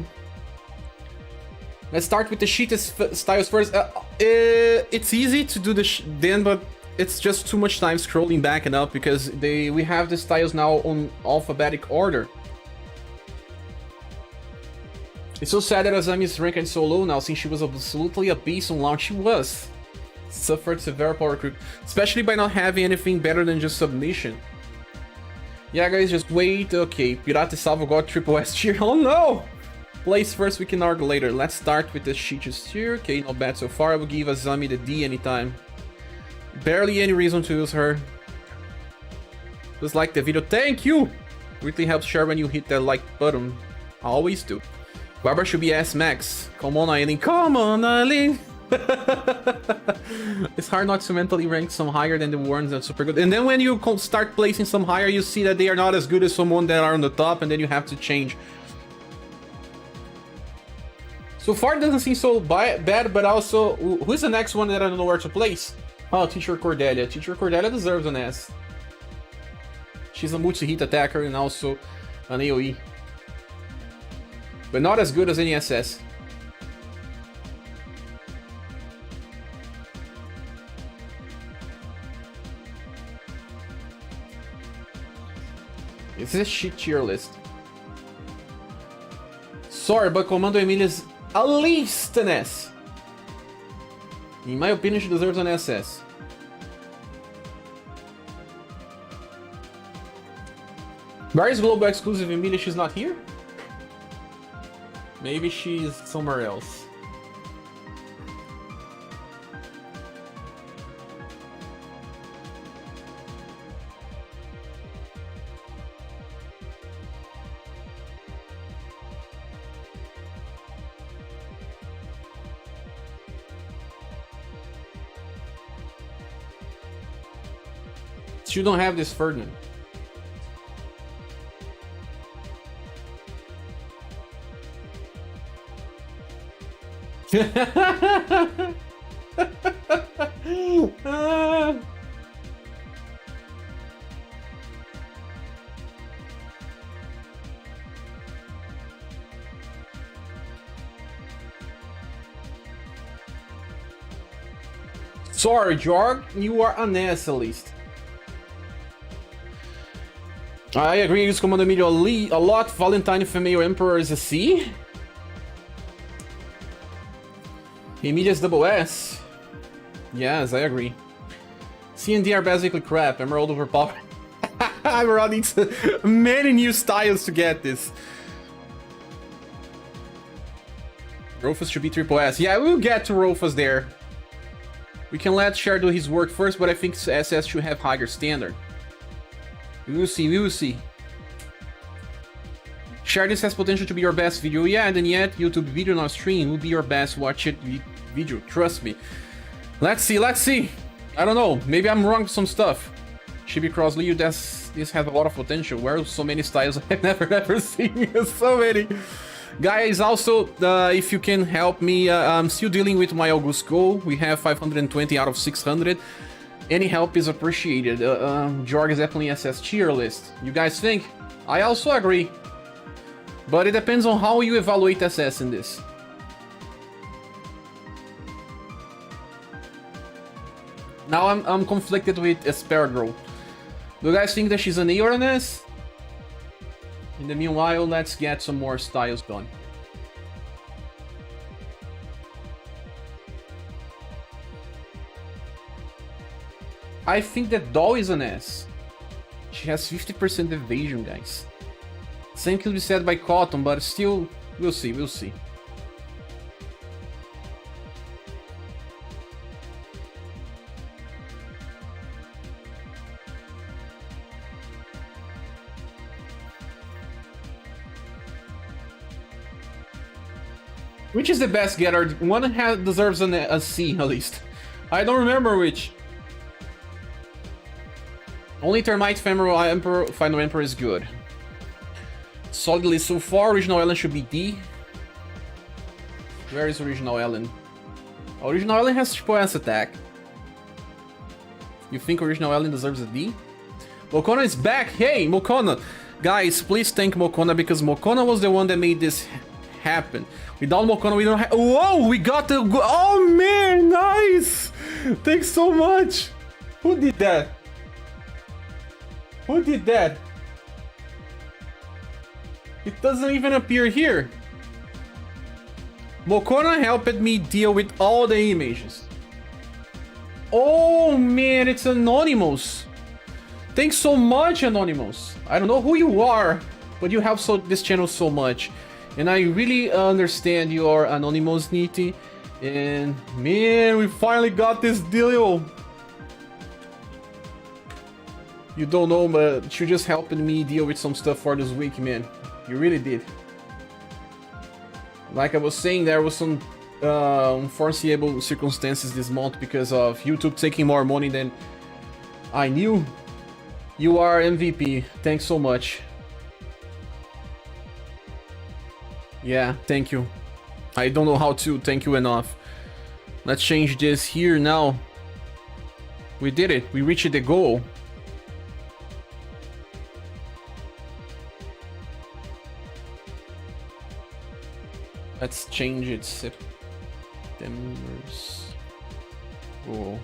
Speaker 1: Let's start with the cheatest styles first. It's easy to do then, but it's just too much time scrolling back and up because we have the styles now on alphabetic order. It's so sad that Azami's rank is so low now, since she was absolutely a beast on launch. She was. Suffered severe power creep, especially by not having anything better than just submission. Yeah, guys, just wait. Okay, Pirata Salvo got triple S tier. Oh no! Place first, we can argue later. Let's start with the cheatest tier. Okay, not bad so far. I will give Azami the D anytime. Barely any reason to use her. Just like the video. Thank you! Really helps share when you hit that like button. I always do. Barbara should be S max. Come on, Aileen. Come on, Aileen! It's hard not to mentally rank some higher than the ones that's super good. And then when you start placing some higher, you see that they are not as good as someone that are on the top, and then you have to change. So far it doesn't seem so bad, but also, who's the next one that I don't know where to place? Oh, Teacher Cordelia. Teacher Cordelia deserves an S. She's a multi-hit attacker and also an AoE. But not as good as any SS. This is a shit tier list. Sorry, but Commando Emilia is at least an S. In my opinion, she deserves an SS. Where is Global Exclusive Emilia? She's not here? Maybe she's somewhere else. Still don't have this Ferdinand. Sorry, Jorg, you are an ass at least. I agree, use Commander Media a lot. Valentine Female Emperor is a C. Emilia's double S. Yes, I agree. C and D are basically crap. Emerald overpowered. Emerald needs many new styles to get this. Rofus should be triple S. Yeah, we'll get to Rofus there. We can let Cher do his work first, but I think SS should have higher standard. We will see, we will see. Cher, this has potential to be your best video. Yeah, and then yet, YouTube video not stream will be your best watch it video. Trust me. Let's see, let's see. I don't know. Maybe I'm wrong with some stuff. Chibi Cross Liu, this has a lot of potential. Where are so many styles I've never seen? So many. Guys, also, if you can help me, I'm still dealing with my August goal. We have 520 out of 600. Any help is appreciated. Jorg is definitely SS tier list. You guys think? I also agree. But it depends on how you evaluate SS in this. Now I'm conflicted with ScherBR. Do you guys think that she's an A or an S? In the meanwhile, let's get some more styles done. I think that Doll is an S. She has 50% evasion, guys. Same can be said by Cotton, but still, we'll see, we'll see. Which is the best getter? One deserves a C, at least. I don't remember which. Only Termite Femoral Emperor, Final Emperor is good. Solidly so far, Original Ellen should be D. Where is Original Ellen? Original Ellen has triple S attack. You think Original Ellen deserves a D? Mokona is back! Hey, Mokona! Guys, please thank Mokona, because Mokona was the one that made this happen. Without Mokona, we don't have... Whoa! We got the... Oh, man! Nice! Thanks so much! Who did that? Who did that? It doesn't even appear here. Mokona helped me deal with all the images. Oh man, it's Anonymous. Thanks so much, Anonymous. I don't know who you are, but you help this channel so much. And I really understand your anonymity. And man, we finally got this deal. You don't know, but you just helping me deal with some stuff for this week, man. You really did. Like I was saying, there was some unforeseeable circumstances this month because of YouTube taking more money than I knew. You are MVP. Thanks so much. Yeah, thank you. I don't know how to thank you enough. Let's change this here now. We did it. We reached the goal. Let's change it. September's goal.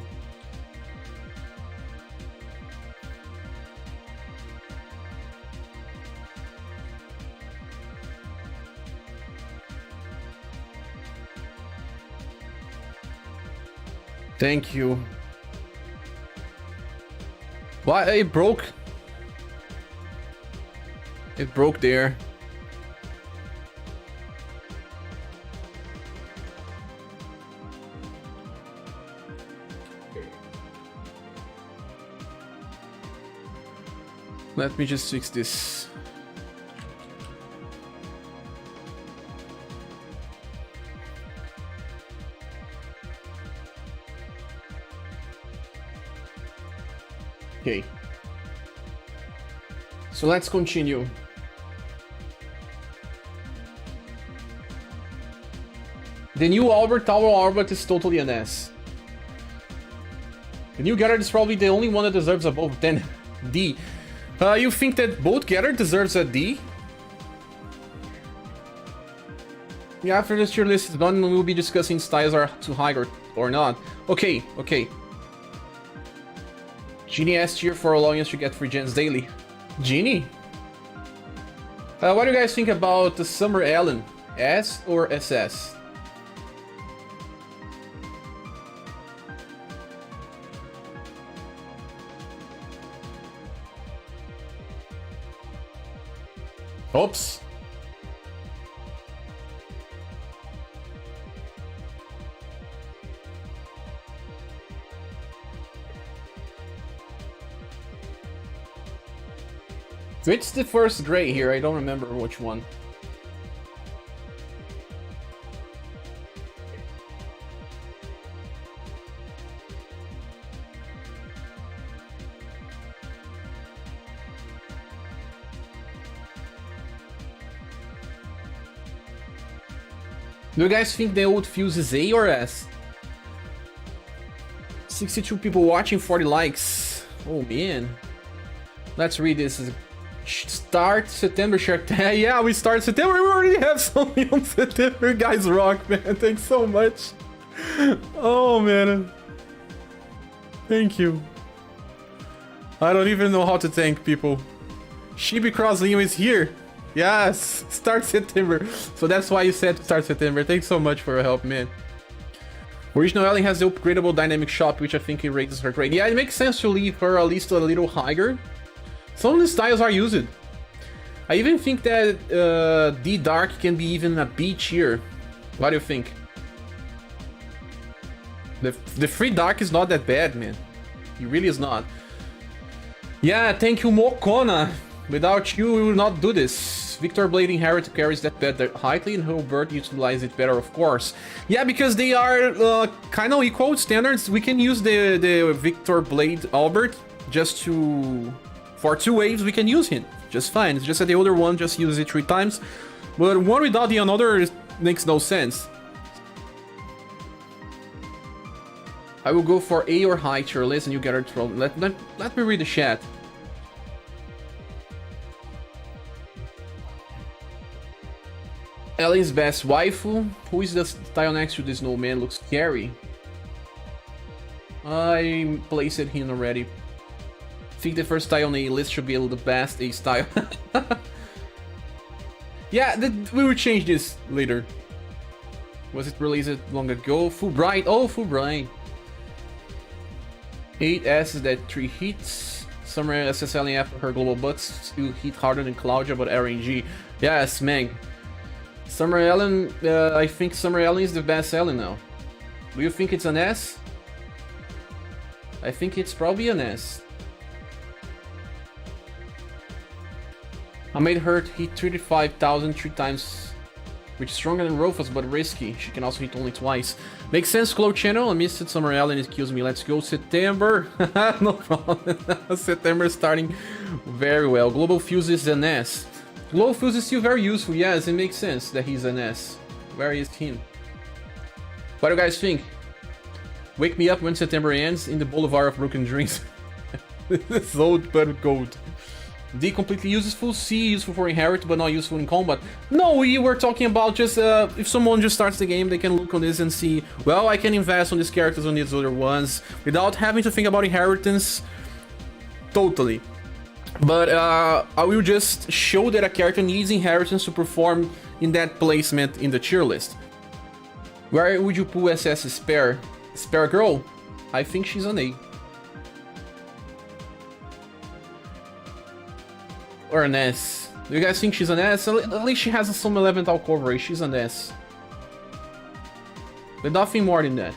Speaker 1: Thank you. What? It broke. It broke there. Let me just fix this. Okay. So let's continue. The new Albert, Tower Albert, is totally an S. The new Gather is probably the only one that deserves above 10 D. You think that both Gather deserves a D? Yeah, after this tier list is done, we'll be discussing styles are too high or not. Okay, okay. Genie S tier for allowing us to get free gens daily. Genie? What do you guys think about the Summer Ellen? S or SS? Oops. Which the first gray here? I don't remember which one. Do you guys think the old fuse is A or S? 62 people watching, 40 likes. Oh man. Let's read this. Start September share. Yeah, we start September. We already have something on September. Guys rock, man. Thanks so much. Oh man. Thank you. I don't even know how to thank people. Shibi Cross Leo is here. Yes, start September. So that's why you said to start September. Thanks so much for your help, man. Original Ellen has the upgradable dynamic shot, which I think it raises her grade. Yeah, it makes sense to leave her at least a little higher. Some of the styles are used. I even think that D Dark can be even a B tier. What do you think? The free Dark is not that bad, man. It really is not. Yeah, thank you, Mokona. Without you, we will not do this. Victor Blade Inherit carries that better highly, and Hilbert utilize it better, of course. Yeah, because they are kind of equal standards. We can use the Victor Blade Albert just to... For 2 waves, we can use him just fine. It's just that the other one just uses it 3 times. But one without the another makes no sense. I will go for A or high tier list, and you get it from... Let me read the chat. Ellen's best waifu. Who is the style next to this snowman? Looks scary. I placed him already. I think the first style on a list should be the best A style. Yeah, we will change this later. Was it released long ago? Fulbright. Oh, Fulbright. 8 S's that 3 hits. Summer SSL after her global butts still hit harder than Claudia, but RNG. Yes, Meg. Summer Ellen, I think Summer Ellen is the best Ellen now. Do you think it's an S? I think it's probably an S. I made her hit 35,000 3 times, which is stronger than Rufus, but risky. She can also hit only twice. Makes sense, Cloud Channel. I missed it, Summer Ellen, excuse me. Let's go, September. No problem. September starting very well. Global Fuse is an S. Global Fuse is still very useful, yes, it makes sense that he's an S. Where is him? What do you guys think? Wake me up when September ends in the Boulevard of Broken Dreams. This is old but gold. D completely useful, C useful for inherit but not useful in combat. No, we were talking about just if someone just starts the game, they can look on this and see, well, I can invest on these characters on these other ones without having to think about inheritance. Totally. But I will just show that a character needs inheritance to perform in that placement in the tier list. Where would you put SS Spare? Spare Girl? I think she's an A. Or an S. Do you guys think she's an S? At least she has some elemental coverage. She's an S. But nothing more than that.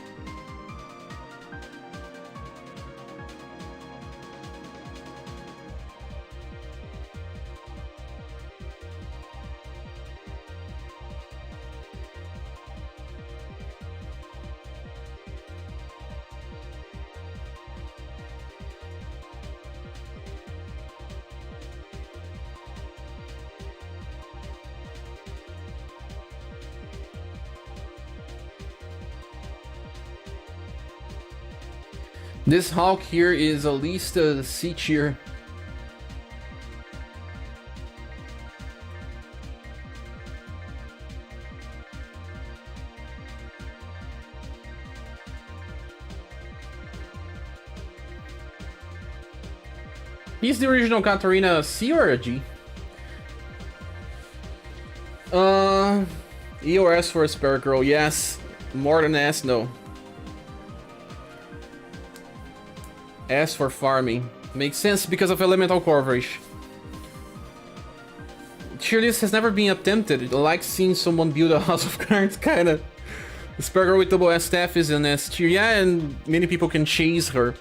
Speaker 1: This Hulk here is at least a C tier. Is the original Katarina a C or a G? E or S for a spare girl? Yes. More than S, no. S for farming. Makes sense because of elemental coverage. Cheerless has never been attempted. I like seeing someone build a house of cards, kinda. The spare girl with double S staff is an S tier, yeah, and many people can chase her.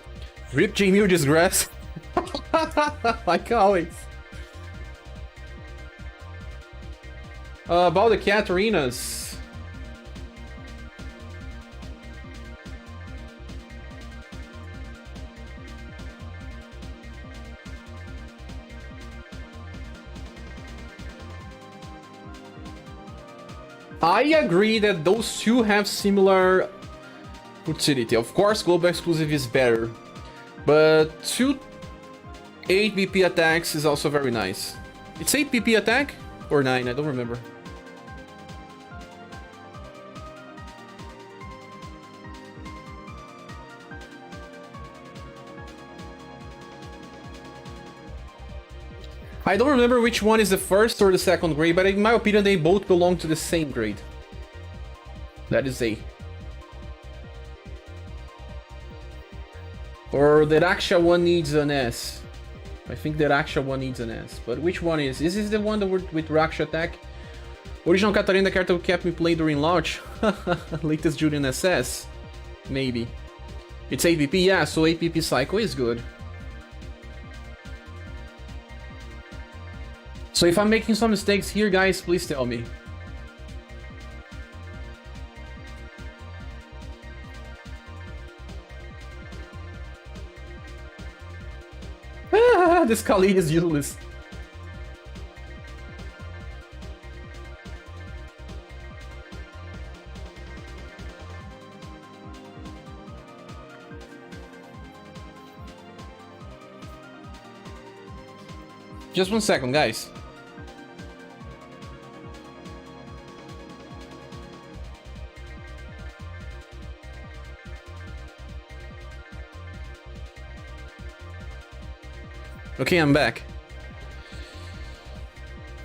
Speaker 1: Rip Jamie disgrace. Like always. About the Katarinas. I agree that those two have similar utility. Of course, global exclusive is better, but 8 BP attacks is also very nice. It's 8 BP attack or 9, I don't remember. I don't remember which one is the first or the second grade, but in my opinion they both belong to the same grade. That is A. Or the Raksha one needs an S. I think the Raksha one needs an S. But which one is? Is this the one that with Raksha attack? Original Katarina character kept me playing during launch. Latest Julian SS. Maybe. It's 8 PP, yeah, so 8 PP cycle is good. So if I'm making some mistakes here, guys, please tell me. This Khalid is useless. Just 1 second, guys. Okay, I'm back.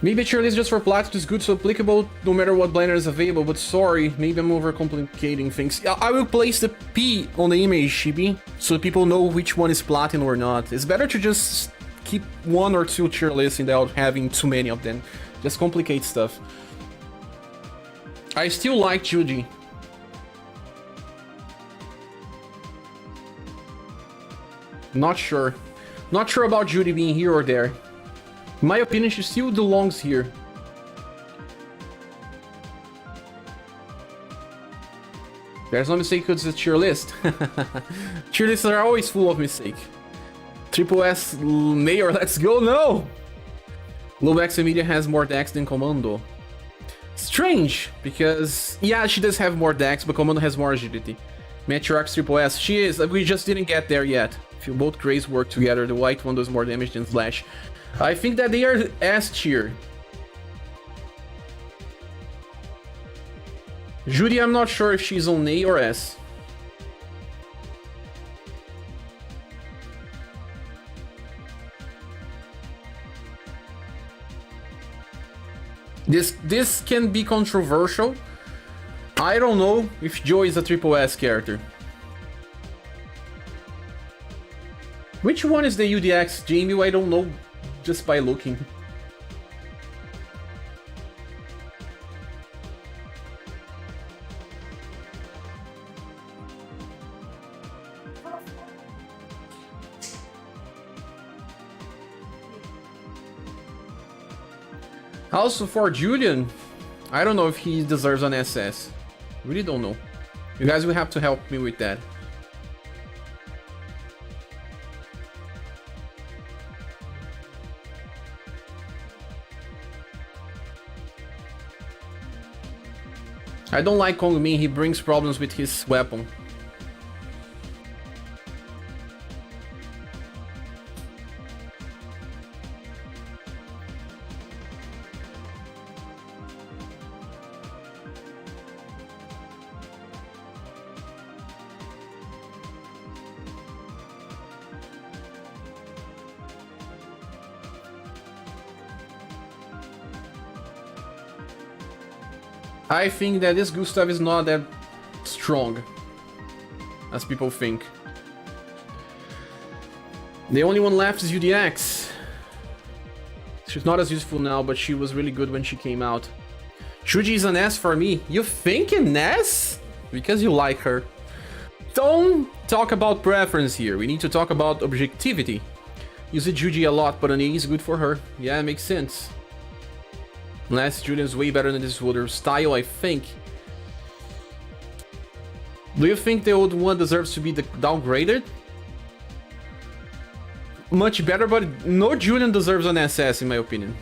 Speaker 1: Maybe surely it's just for Platinum is good, so applicable no matter what blender is available, but sorry, maybe I'm overcomplicating things. I will place the P on the image, Shibi, so people know which one is Platinum or not. It's better to just keep 1 or 2 tier lists without having too many of them. Just complicate stuff. I still like Judy. Not sure. Not sure about Judy being here or there. In my opinion, she still belongs here. There's no mistake because it's a tier list. Tier lists are always full of mistake. Triple S Mayor, let's go, no! Lobex Emilia has more decks than Commando. Strange, because yeah, she does have more decks, but Commando has more agility. Metrox Triple S, she is, we just didn't get there yet. If both grays work together, the white one does more damage than Slash. I think that they are S tier. Judy, I'm not sure if she's on A or S. This can be controversial. I don't know if Joe is a triple S character. Which one is the UDX, Jamie? I don't know just by looking. Also for Julian, I don't know if he deserves an SS. Really don't know. You guys will have to help me with that. I don't like Kong Min, he brings problems with his weapon. I think that this Gustav is not that strong as people think. The only one left is UDX. She's not as useful now, but she was really good when she came out. Chuji is an S for me. You think an S? Because you like her. Don't talk about preference here. We need to talk about objectivity. Use Juji a lot, but an A is good for her. Yeah, it makes sense. Unless Julian's way better than this older style, I think. Do you think the old one deserves to be downgraded? Much better, but no Julian deserves an SS in my opinion.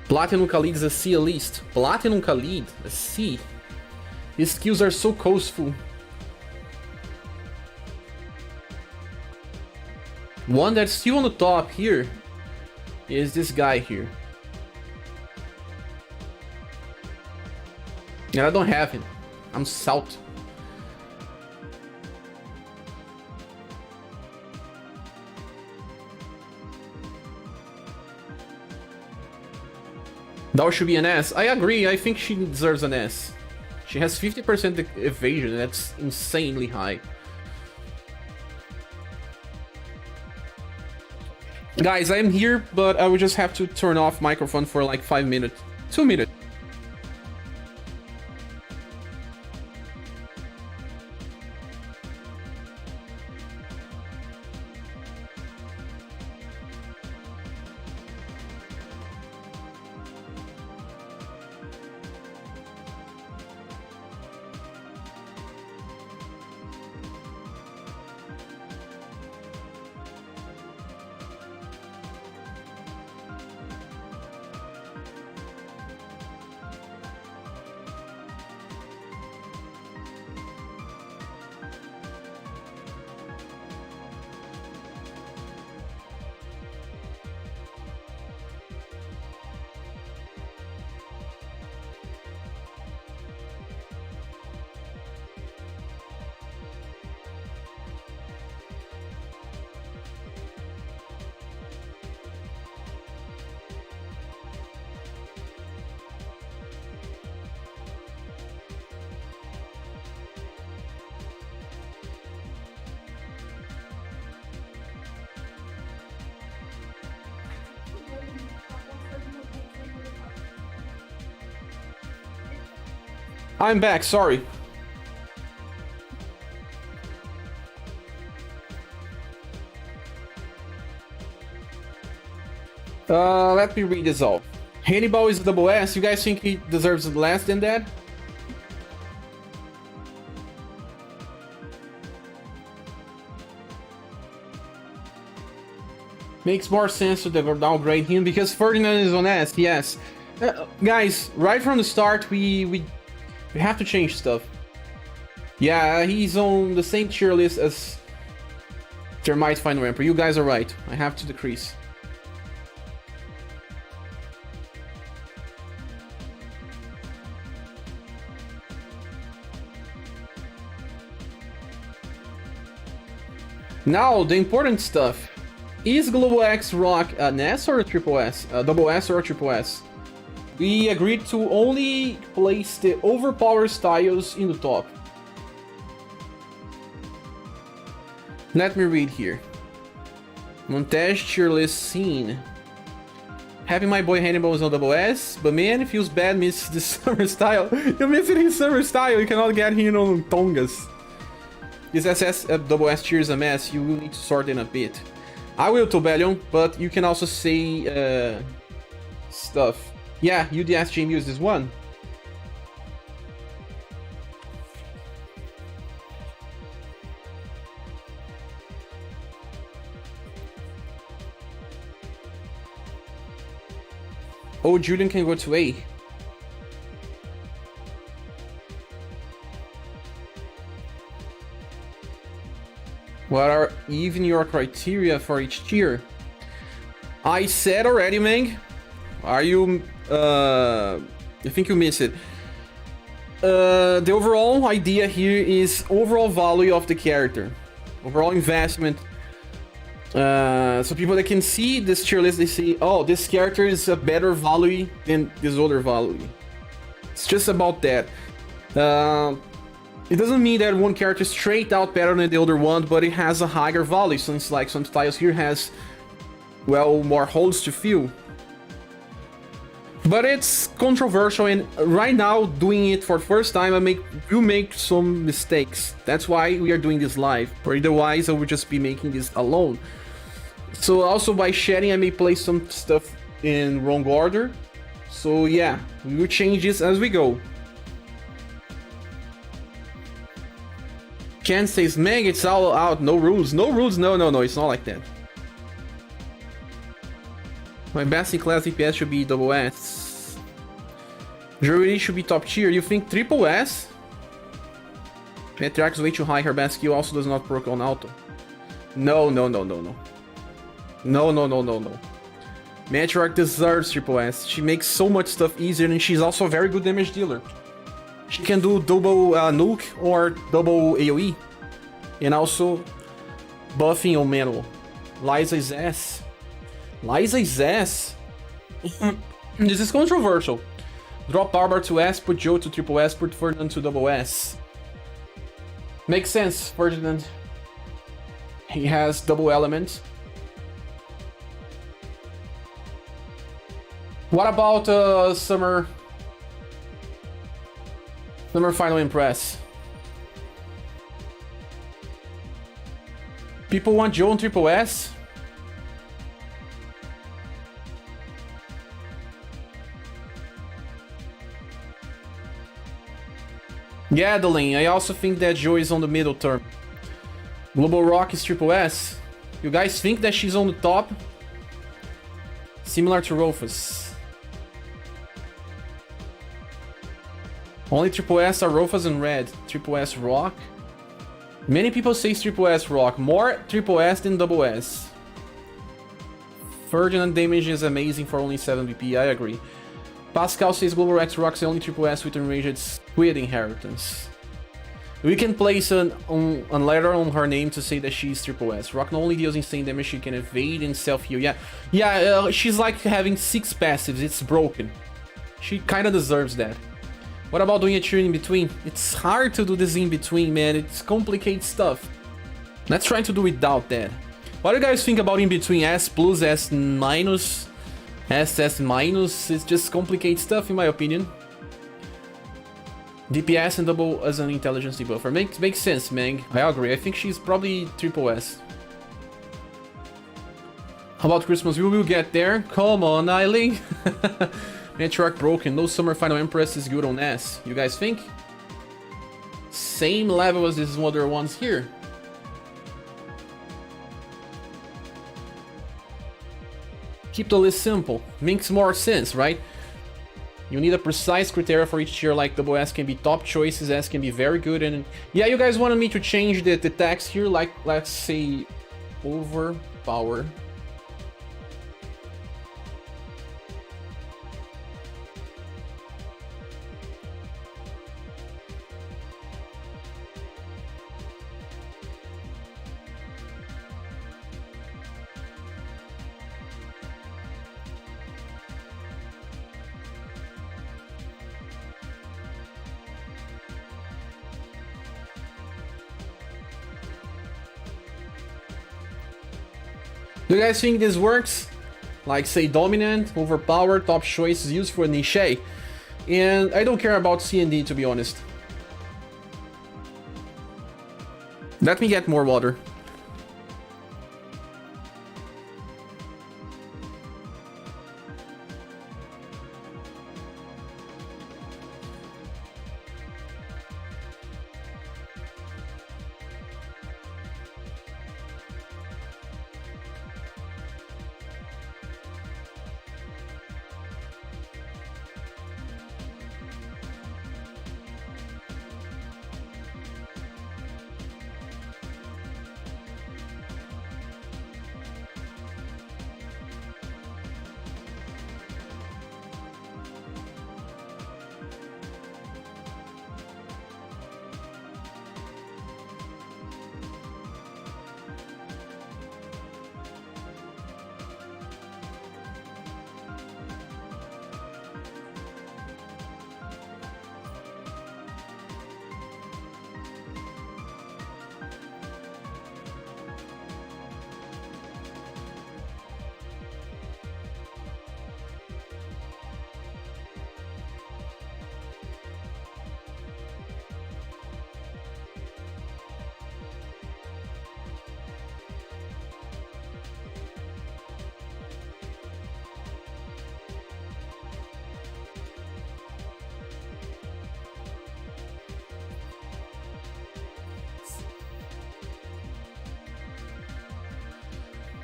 Speaker 1: Platinum Khalid is a C at least. Platinum Khalid, a C. His skills are so coastful. One that's still on the top here is this guy here. And I don't have him. I'm Salt. That should be an S. I agree, I think she deserves an S. She has 50% evasion, that's insanely high. Guys, I'm here, but I would just have to turn off microphone for like 5 minutes. 2 minutes. I'm back, sorry. Let me read this all. Hannibal is a double S. You guys think he deserves less than that? Makes more sense to downgrade him because Ferdinand is on S, yes. Guys, right from the start, we have to change stuff. Yeah, he's on the same tier list as Termite Final Emperor. You guys are right. I have to decrease. Now, the important stuff. Is Global X Rock an S or a triple S? Double S or a triple S? We agreed to only place the overpowered styles in the top. Let me read here. Montage tier list scene. Having my boy Hannibal is on double S, but man, it feels bad miss the summer style. You're missing his summer style, you cannot get him on Tongas. This SS double S tier is a mess, you will need to sort in a bit. I will, Tobellion, but you can also say stuff. Yeah, UDS Jame used this one. Oh, Julian can go to A. What are even your criteria for each tier? I said already, Meng. Are you... I think you missed it. The overall idea here is overall value of the character. Overall investment. So people that can see this tier list, they see, oh, this character is a better value than this other value. It's just about that. It doesn't mean that one character is straight out better than the other one, but it has a higher value, since like some styles here has, well, more holes to fill. But it's controversial, and right now, doing it for the first time, will make some mistakes. That's why we are doing this live, or otherwise I would just be making this alone. So also by sharing, I may place some stuff in wrong order. So yeah, we will change this as we go. Ken says, Meg, it's all out, no rules. No rules, no, it's not like that. My best in class DPS should be double S. Druid should be top tier. You think triple S? Matriarch is way too high, her best skill also does not work on auto. No. Matriarch deserves triple S. She makes so much stuff easier, and she's also a very good damage dealer. She can do double nuke or double AoE. And also buffing on manual. Liza is S. Liza is S. This is controversial. Drop Barbar to S, put Joe to triple S, put Ferdinand to double S. Makes sense, Ferdinand. He has double element. What about Summer Final Impress? People want Joe on triple S? Yeah, Adeline, I also think that Joe is on the middle term. Global Rock is triple S. You guys think that she's on the top? Similar to Rofus. Only triple S are Rofus and Red. Triple S Rock. Many people say triple S Rock. More triple S than double S. Ferdinand damage is amazing for only 7 BP, I agree. Pascal says Global X rocks the only triple S with enraged Squid Inheritance. We can place a letter on her name to say that she's triple S. Rock not only deals insane damage, she can evade and self-heal. Yeah, she's like having 6 passives, it's broken. She kinda deserves that. What about doing a tier in between? It's hard to do this in between, man, it's complicated stuff. Let's try to do without that. What do you guys think about in between? S plus, S minus? SS minus, it's just complicated stuff in my opinion. DPS and double as an intelligence debuffer. Makes sense, Meg. I agree. I think she's probably triple S. How about Christmas? We will get there. Come on, Eileen. Matriarch broken. No Summer Final Empress is good on S. You guys think? Same level as these other ones here. Keep the list simple. Makes more sense, right? You need a precise criteria for each tier, like double S can be top choices, S can be very good, and yeah, you guys wanted me to change the text here, like let's say overpower. Do you guys think this works? Like say dominant, overpowered, top choice is used for niche. And I don't care about C&D to be honest. Let me get more water.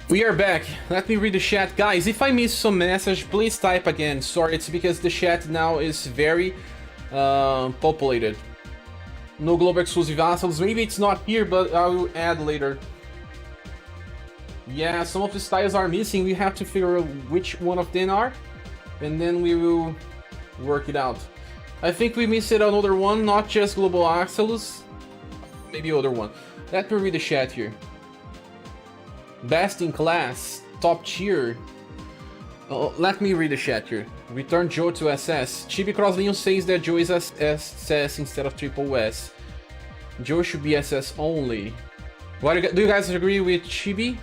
Speaker 1: We are back. Let me read the chat. Guys, if I miss some message, please type again. Sorry, it's because the chat now is very populated. No global exclusive assholes. Maybe it's not here, but I will add later. Yeah, some of the styles are missing. We have to figure out which one of them are, and then we will work it out. I think we missed another one, not just global axles. Maybe other one. Let me read the chat here. Best in class, top tier. Oh, let me read the chat here. Return Joe to SS. Chibi Crosslinho says that Joe is SS instead of triple S. Joe should be SS only. What do you guys agree with Chibi?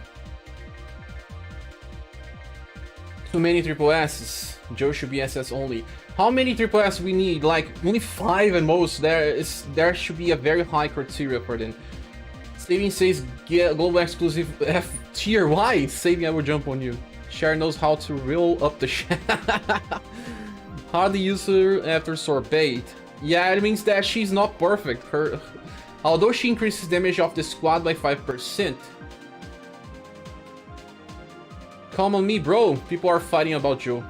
Speaker 1: Too many triple S's. Joe should be SS only. How many triple S we need? Like only 5 at most. There should be a very high criteria for them. Saving says global exclusive F tier. Why? Saving, I will jump on you. Cher knows how to reel up the chat. Hardly use her after sorbet. Yeah, it means that she's not perfect. Although she increases damage of the squad by 5%. Come on me, bro. People are fighting about Joe.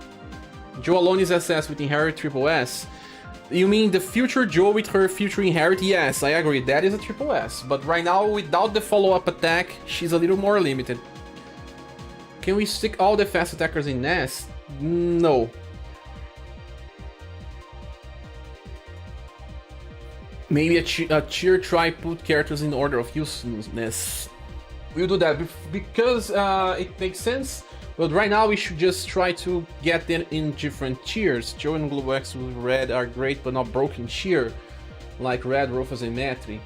Speaker 1: Joe alone is SS with inherit triple S. You mean the future Joe with her future inherit? Yes, I agree. That is a triple S. But right now, without the follow-up attack, she's a little more limited. Can we stick all the fast attackers in Nest? No. Maybe a tier try put characters in order of usefulness. We'll do that because it makes sense. But right now we should just try to get them in different tiers. Joe and Global X with Red are great but not broken tier. Like Red, Rufus and Matri.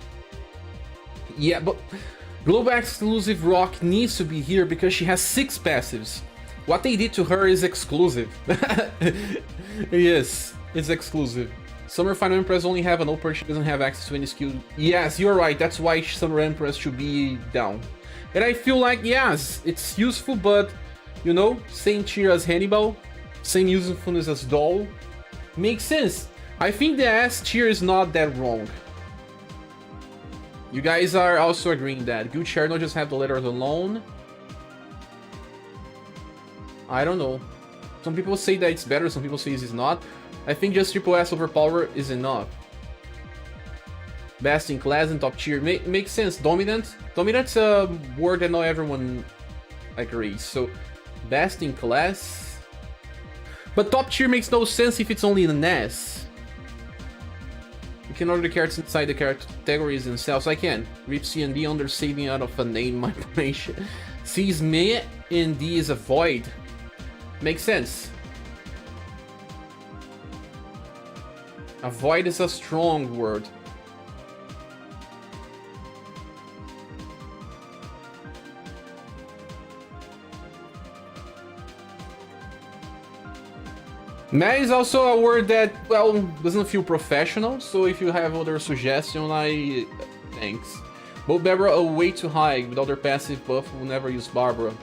Speaker 1: Yeah, but Global exclusive Rock needs to be here because she has 6 passives. What they did to her is exclusive. Yes, it's exclusive. Summer Final Empress only have an upper, she doesn't have access to any skill. Yes, you're right, that's why Summer Empress should be down. And I feel like, yes, it's useful, but you know, same tier as Hannibal, same usefulness as Doll. Makes sense. I think the S tier is not that wrong. You guys are also agreeing that. Good Cherno just have the letters alone. I don't know. Some people say that it's better, some people say it's not. I think just triple S overpower is enough. Best in class and top tier. Makes sense. Dominant? Dominant's a word that not everyone agrees. So, best in class. But top tier makes no sense if it's only an S. You can order the characters inside the categories themselves. I can. Rip C and D under saving out of a name manipulation. C is me and D is a void. Makes sense. A void is a strong word. Meh is also a word that, well, doesn't feel professional, so if you have other suggestion, thanks. Both Barbara are way too high. Without their passive buff, we'll never use Barbara.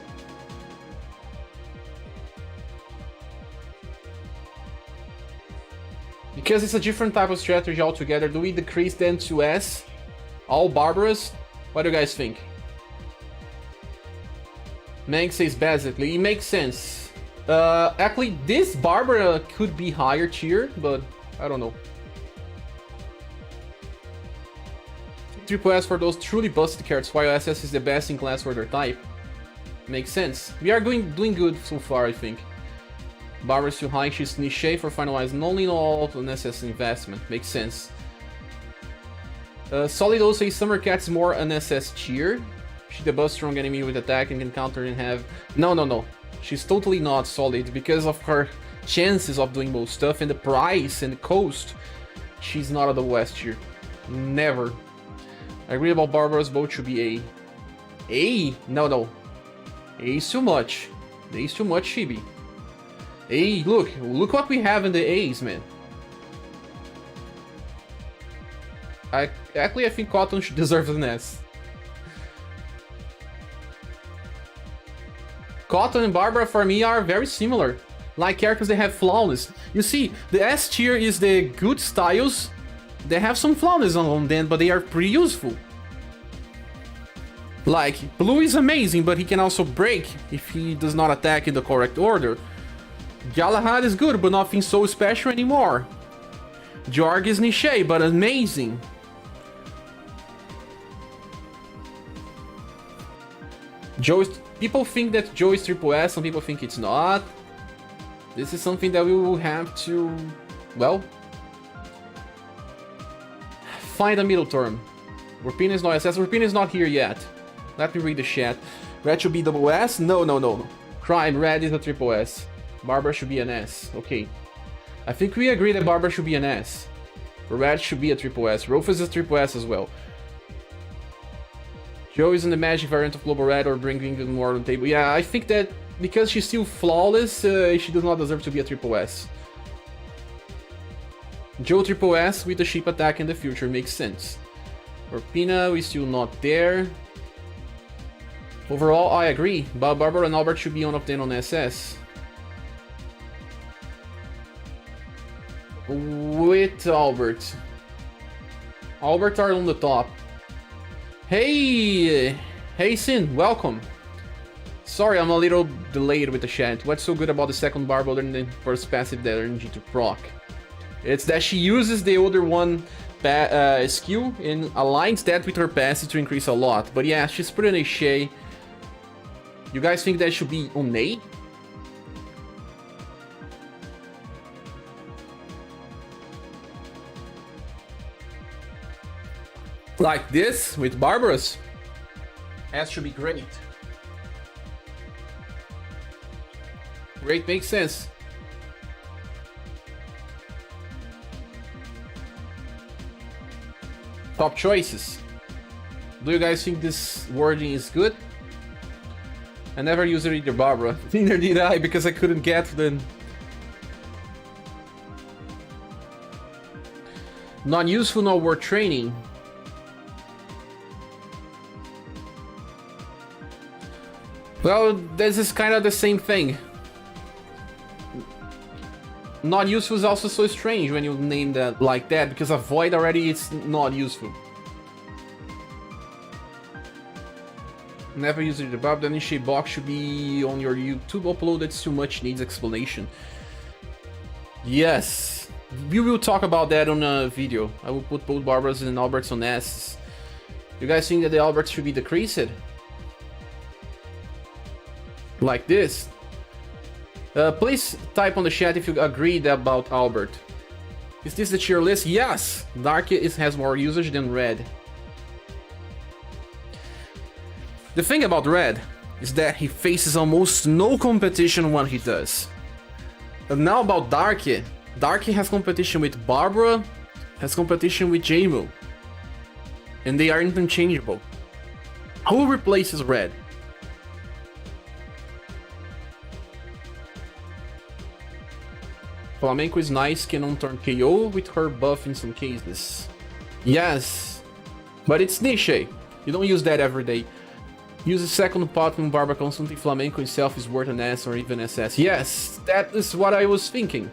Speaker 1: Because it's a different type of strategy altogether, do we decrease them to S? All Barbaras? What do you guys think? Mank says basically, it makes sense. Actually, this Barbara could be higher tier, but I don't know. Triple S for those truly busted cards, while SS is the best in class for their type. Makes sense. We are doing good so far, I think. Barbara's too high, she's niche for finalizing only all an SS investment. Makes sense. Solid also says Summer Cat's more an SS tier. She debuffs strong enemy with attack and can counter and have... No. She's totally not solid because of her chances of doing most stuff and the price and the cost. She's not at the West tier. Never. I agree about Barbara's both should be A. A? No. A is too much. A is too much, Chibi. A, look what we have in the A's, man. I think Cotton should deserve an S. Cotton and Barbara for me are very similar. Like characters that have flawness. You see, the S tier is the good styles. They have some flawness on them, but they are pretty useful. Like, blue is amazing, but he can also break if he does not attack in the correct order. Galahad is good, but nothing so special anymore. Jorg is niche, but amazing. People think that Joe is triple S, some people think it's not. This is something that we will have to, well, find a middle term. Rapina is not SS, Rapina is not here yet. Let me read the chat. Red should be double S? No. Crime, Red is a triple S. Barbara should be an S. Okay. I think we agree that Barbara should be an S. Red should be a triple S. Rufus is a triple S as well. Joe is in the magic variant of Global Red or bringing more on the table. Yeah, I think that because she's still flawless, she does not deserve to be a triple S. Joe triple S with a sheep attack in the future makes sense. Orpina is still not there. Overall, I agree, but Barbara and Albert should be on of 10 on SS. With Albert. Albert are on the top. Hey Sin, welcome. Sorry, I'm a little delayed with the chat. What's so good about the second Barbara than the first passive that energy to proc? It's that she uses the other one skill and aligns that with her passive to increase a lot. But yeah, she's pretty niche. You guys think that should be on A? Like this, with Barbaras? S should be great. Great makes sense. Top choices. Do you guys think this wording is good? I never used either Barbara. Neither did I, because I couldn't get them. Not useful, not worth training. Well, this is kind of the same thing. Not useful is also so strange when you name that like that, because avoid already is not useful. Never use it above, the initiate box should be on your YouTube upload, it's too much, needs explanation. Yes, we will talk about that on a video. I will put both Barbaras and Alberts on S. You guys think that the Alberts should be decreased? Like this? Please type on the chat if you agreed about Albert. Is this the tier list? Yes! Dark has more usage than Red. The thing about Red is that he faces almost no competition when he does. And now about Darky. Darky has competition with Barbara, has competition with Jamo. And they are interchangeable. Who replaces Red? Flamenco is nice, can on-turn KO with her buff in some cases. Yes, but it's niche. You don't use that every day. Use a second pot when Barbara constantly. Flamenco itself is worth an S or even SS. Yes, that is what I was thinking.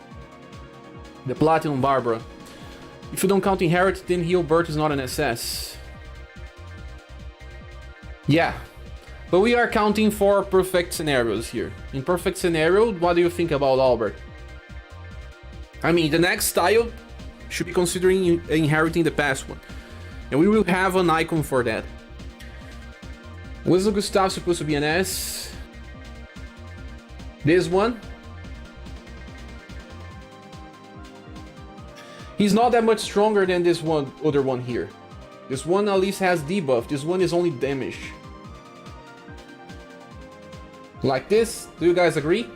Speaker 1: The Platinum Barbara. If you don't count Inherit, then Healbert is not an SS. Yeah, but we are counting for perfect scenarios here. In perfect scenario, what do you think about Albert? I mean, the next style should be considering inheriting the past one. And we will have an icon for that. Was the Gustav supposed to be an S? This one? He's not that much stronger than this one, other one here. This one at least has debuff, this one is only damage. Like this, do you guys agree?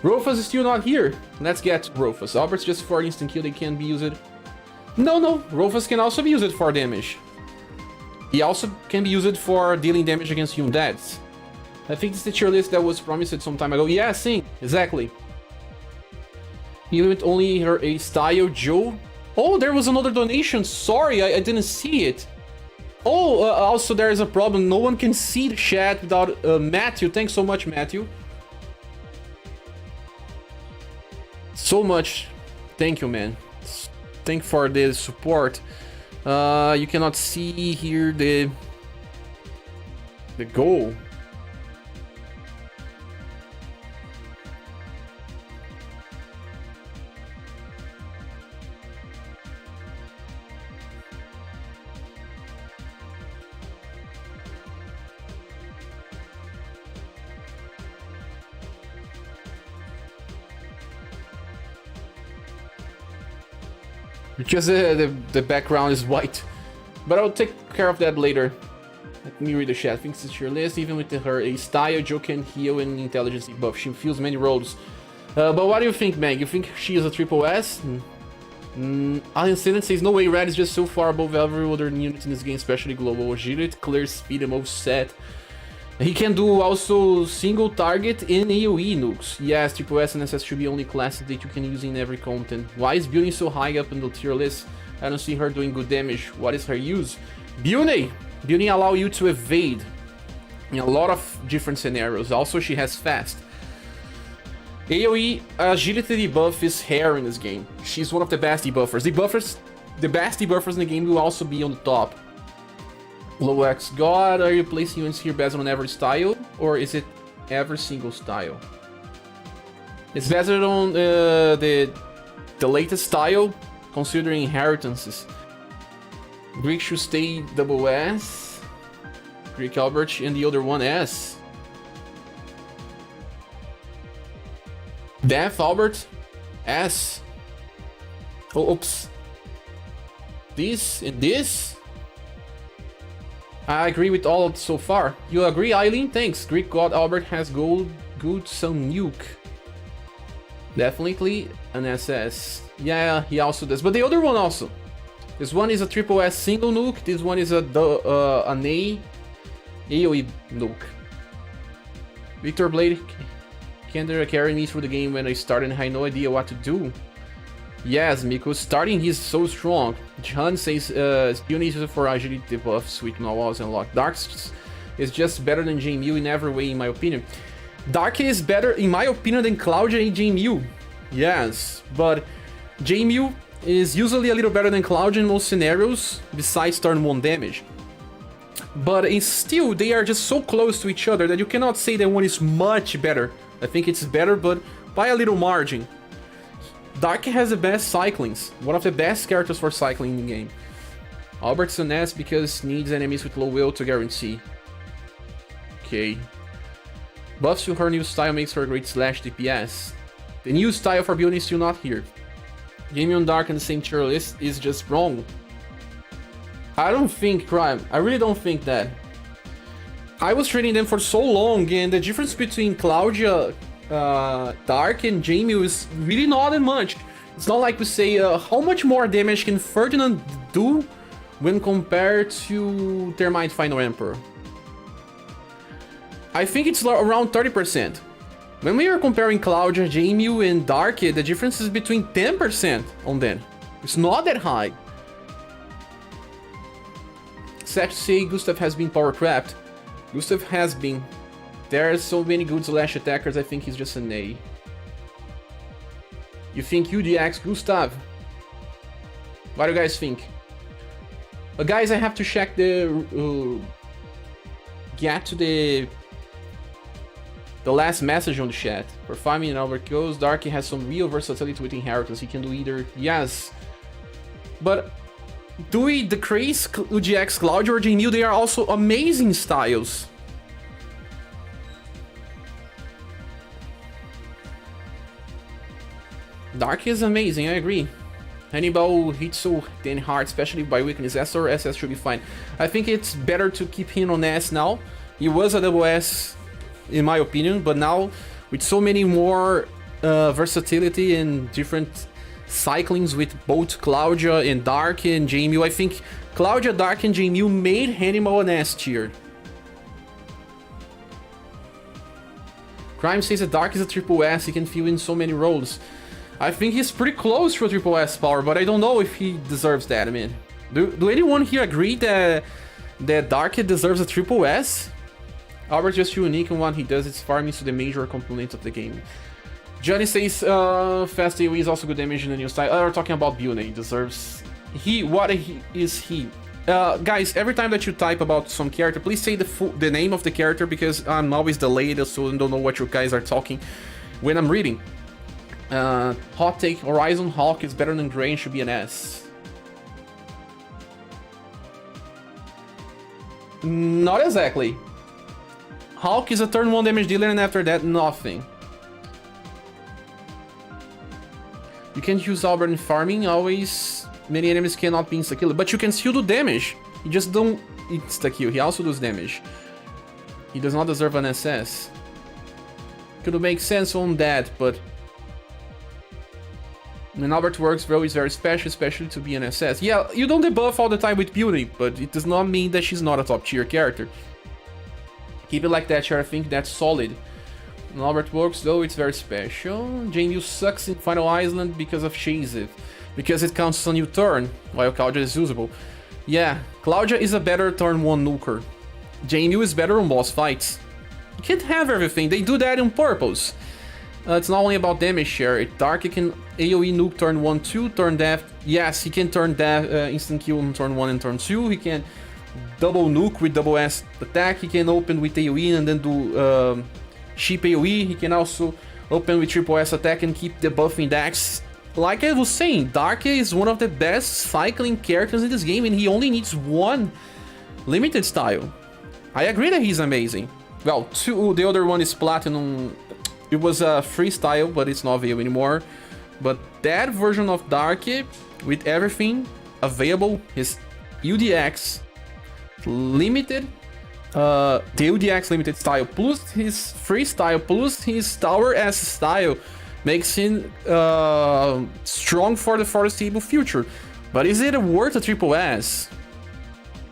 Speaker 1: Rofus is still not here. Let's get Rofus. Albert's just for instant kill, they can be used. No, Rofus can also be used for damage. He also can be used for dealing damage against undeads. I think it's the tier list that was promised some time ago. Yeah, Sing, exactly. Even with only her a style, Joe. Oh, there was another donation. Sorry, I didn't see it. Oh, also there is a problem. No one can see the chat without Matthew. Thanks so much, Matthew. So much. Thank you, man. Thank you for the support. You cannot see here the The goal. Because the background is white. But I'll take care of that later. Let me read the chat. I think it's your list. Even with her a style, Joe can heal and intelligence buff. She fills many roles. But what do you think, Meg? You think she is a triple S? Alien Silent says, no way, Red is just so far above every other unit in this game, especially global agility, clear speed, and move set. He can do also single target in AoE nukes. Yes, triple S and SS should be only classes that you can use in every content. Why is Building so high up in the tier list? I don't see her doing good damage. What is her use? Building allow you to evade in a lot of different scenarios. Also, she has fast. AoE agility debuff is hair in this game. She's one of the best debuffers. The best debuffers in the game will also be on the top. Low X God, are you placing units here based on every style, or is it every single style? It's based on the latest style, considering inheritances. Greek should stay double S, Greek Albert, and the other one S. Death Albert S. Oh, oops. This and this. I agree with all of so far. You agree, Eileen? Thanks. Greek God Albert has good some nuke. Definitely an SS. Yeah, he also does. But the other one also. This one is a triple S single nuke. This one is an AoE nuke. Victor Blade, Kendra carried me through the game when I started and I had no idea what to do. Yes, Miko, starting he's so strong. John says, you need to for agility buff, sweet walls and lock. Dark is just better than JMU in every way, in my opinion. Dark is better, in my opinion, than Claudia and JMU. Yes, but JMU is usually a little better than Claudia in most scenarios, besides turn 1 damage. But still, they are just so close to each other that you cannot say that one is much better. I think it's better, but by a little margin. Dark has the best cyclings, one of the best characters for cycling in the game. Albert's an S because needs enemies with low will to guarantee. Okay. Buffs to her new style makes her a great slash DPS. The new style for building is still not here. Gaming on Dark and the same tier list is just wrong. I don't think, Crime. I really don't think that. I was training them for so long, and the difference between Claudia, Dark and Jamie is really not that much. It's not like we say how much more damage can Ferdinand do when compared to Termite Final Emperor. I think it's around 30%. When we are comparing Claudia, Jamie and Dark, the difference is between 10% on them. It's not that high. Sad to say, Gustav has been power trapped. Gustav has been. There are so many good slash attackers, I think he's just an A. You think UDX Gustav? What do you guys think? But guys, I have to check the... get to the last message on the chat. For farming and overkills, Darky has some real versatility with inheritance. He can do either, yes. But do we decrease UGX, Claudia, or Jamil? They are also amazing styles. Dark is amazing, I agree. Hannibal hits so then hard, especially by weakness. S or SS should be fine. I think it's better to keep him on S now. He was a double S, in my opinion, but now with so many more versatility and different cyclings with both Claudia and Dark and Jamil, I think Claudia, Dark, and Jamil made Hannibal an S tier. Crime says that Dark is a triple S, he can fill in so many roles. I think he's pretty close to a triple S power, but I don't know if he deserves that. I mean, do anyone here agree that Dark deserves a triple S? Albert's just unique in what he does, it's farming to the major components of the game. Johnny says fast AoE is also good damage in the new style. We're talking about Bune, he deserves... What is he? Guys, every time that you type about some character, please say the name of the character, because I'm always delayed, so I don't know what you guys are talking when I'm reading. Hot take, Horizon Hawk is better than Gray and should be an S. Not exactly. Hawk is a turn 1 damage dealer, and after that, nothing. You can't use Albert in farming, always. Many enemies cannot be insta-killed, but you can still do damage. You just don't insta-kill, he also does damage. He does not deserve an SS. Could make sense on that, but... when Albert works, Ro is very special, especially to be an SS. Yeah, you don't debuff all the time with Beauty, but it does not mean that she's not a top tier character. Keep it like that, Cher. I think that's solid. When Albert works, though, it's very special. Jamil sucks in Final Island because of Chase It. Because it counts on your turn, while Claudia is usable. Yeah, Claudia is a better turn 1 nuker. Jamil is better on boss fights. You can't have everything, they do that on purpose. It's not only about damage share. Dark can AoE nuke turn 1, 2, turn death. Yes, he can turn death, instant kill on turn 1 and turn 2. He can double nuke with double S attack. He can open with AoE and then do cheap AoE. He can also open with triple S attack and keep debuffing decks. Like I was saying, Dark is one of the best cycling characters in this game, and he only needs one limited style. I agree that he's amazing. Well, the other one is Platinum. It was a freestyle, but it's not available anymore. But that version of Dark, with everything available, his UDX limited, the UDX limited style, plus his freestyle, plus his Tower S style, makes him strong for the foreseeable future. But is it worth a triple S?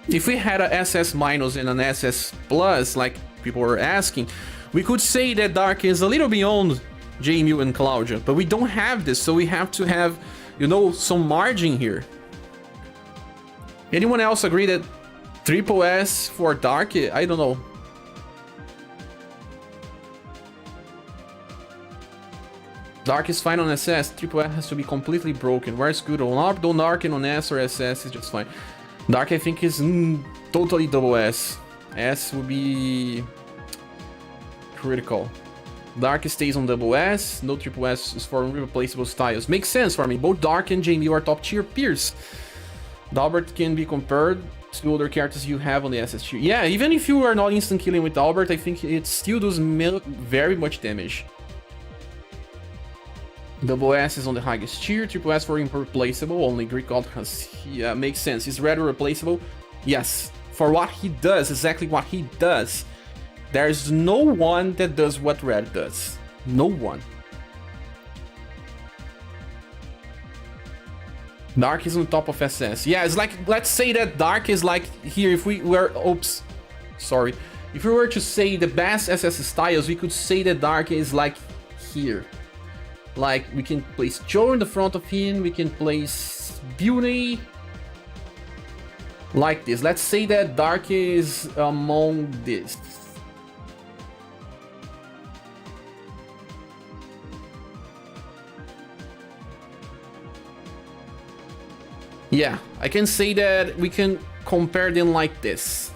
Speaker 1: If we had a SS minus and an SS plus, like people were asking, we could say that Dark is a little beyond Jamil and Claudia, but we don't have this, so we have to have, you know, some margin here. Anyone else agree that triple S for Dark? I don't know. Dark is fine on SS, triple S has to be completely broken. Where's good on ARP, on Dark, and on S or SS is just fine. Dark I think is totally double S. S would be critical. Dark stays on double S, no triple S is for irreplaceable styles. Makes sense for me, both Dark and Jamie are top tier peers. Albert can be compared to other characters you have on the SS tier. Yeah, even if you are not instant killing with Albert, I think it still does very much damage. Double S is on the highest tier, triple S for irreplaceable, only Greek God has... Yeah, makes sense. Is Red replaceable? Yes. For what he does, exactly what he does, there's no one that does what Red does. No one. Dark is on top of SS. Yeah, it's like, let's say that Dark is like here, if we were... Oops. Sorry. If we were to say the best SS styles, we could say that Dark is like here. Like, we can place Joe in the front of him, we can place Beauty. Like this. Let's say that Dark is among this. Yeah, I can say that we can compare them like this.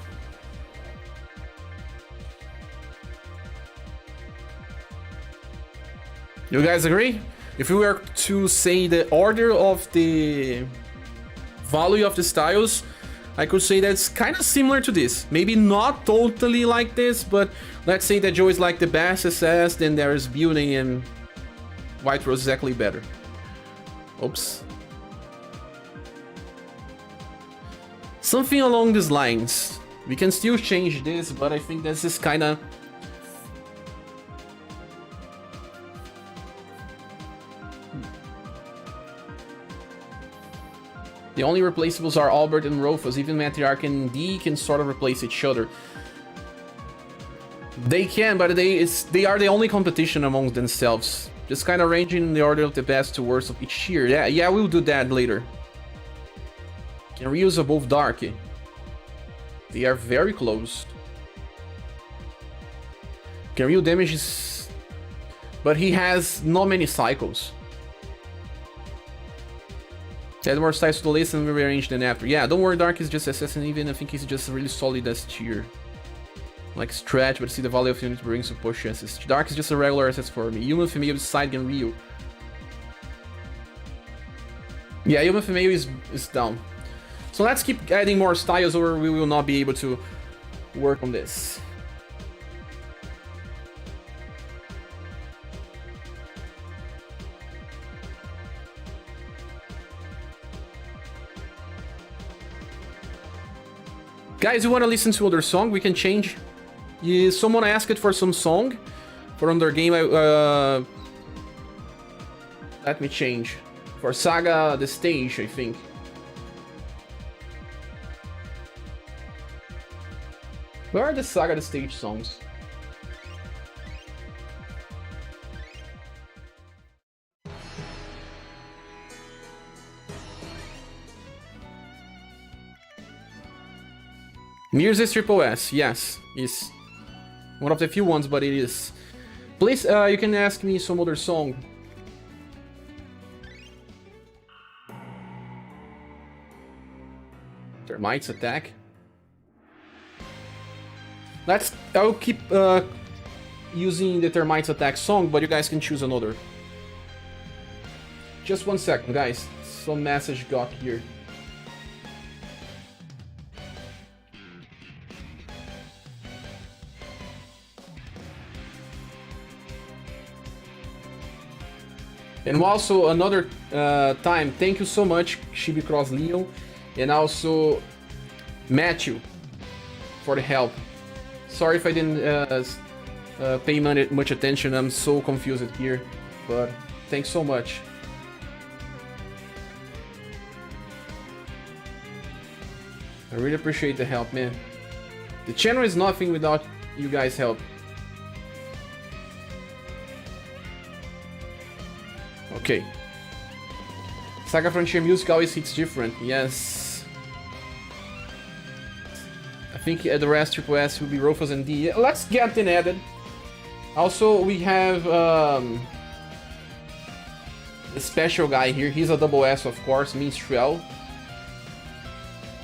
Speaker 1: You guys agree? If we were to say the order of the value of the styles, I could say that's kind of similar to this. Maybe not totally like this, but let's say that Joe is like the best SS, then there is Beauty and White Rose is actually better. Oops. Something along these lines. We can still change this, but I think this is kind of... The only replaceables are Albert and Rufus. Even Matriarch and D can sort of replace each other. They can, but they are the only competition among themselves. Just kind of ranging in the order of the best to worst of each tier. Yeah, we'll do that later. Can reuse above Dark. They are very close. Can reuse damages, but he has not many cycles. Add more styles to the list and we rearrange them after. Yeah, don't worry, Dark is just SS, and even I think he's just really solid as tier. Like stretch, but see the value of unit brings to push SS. Dark is just a regular SS for me. Human female side and Ryu. Yeah, human female is down. So let's keep adding more styles or we will not be able to work on this. Guys, you want to listen to other song? We can change. Someone asked for some song for another game. Let me change. For SaGa the stage, I think. Where are the SaGa the stage songs? UniverSe Triple S, yes, is one of the few ones, but it is. Please, you can ask me some other song. Termites attack. I'll keep using the Termites attack song, but you guys can choose another. Just 1 second, guys. Some message got here. And also another time, thank you so much, Chibi Cross Leo, and also Matthew for the help. Sorry if I didn't pay much attention, I'm so confused here, but thanks so much. I really appreciate the help, man. The channel is nothing without you guys' help. Okay. SaGa Frontier music always hits different, yes. I think the rest Triple S will be Rufus and D. Let's get them added. Also, we have a special guy here. He's a double S, of course, Minstrel.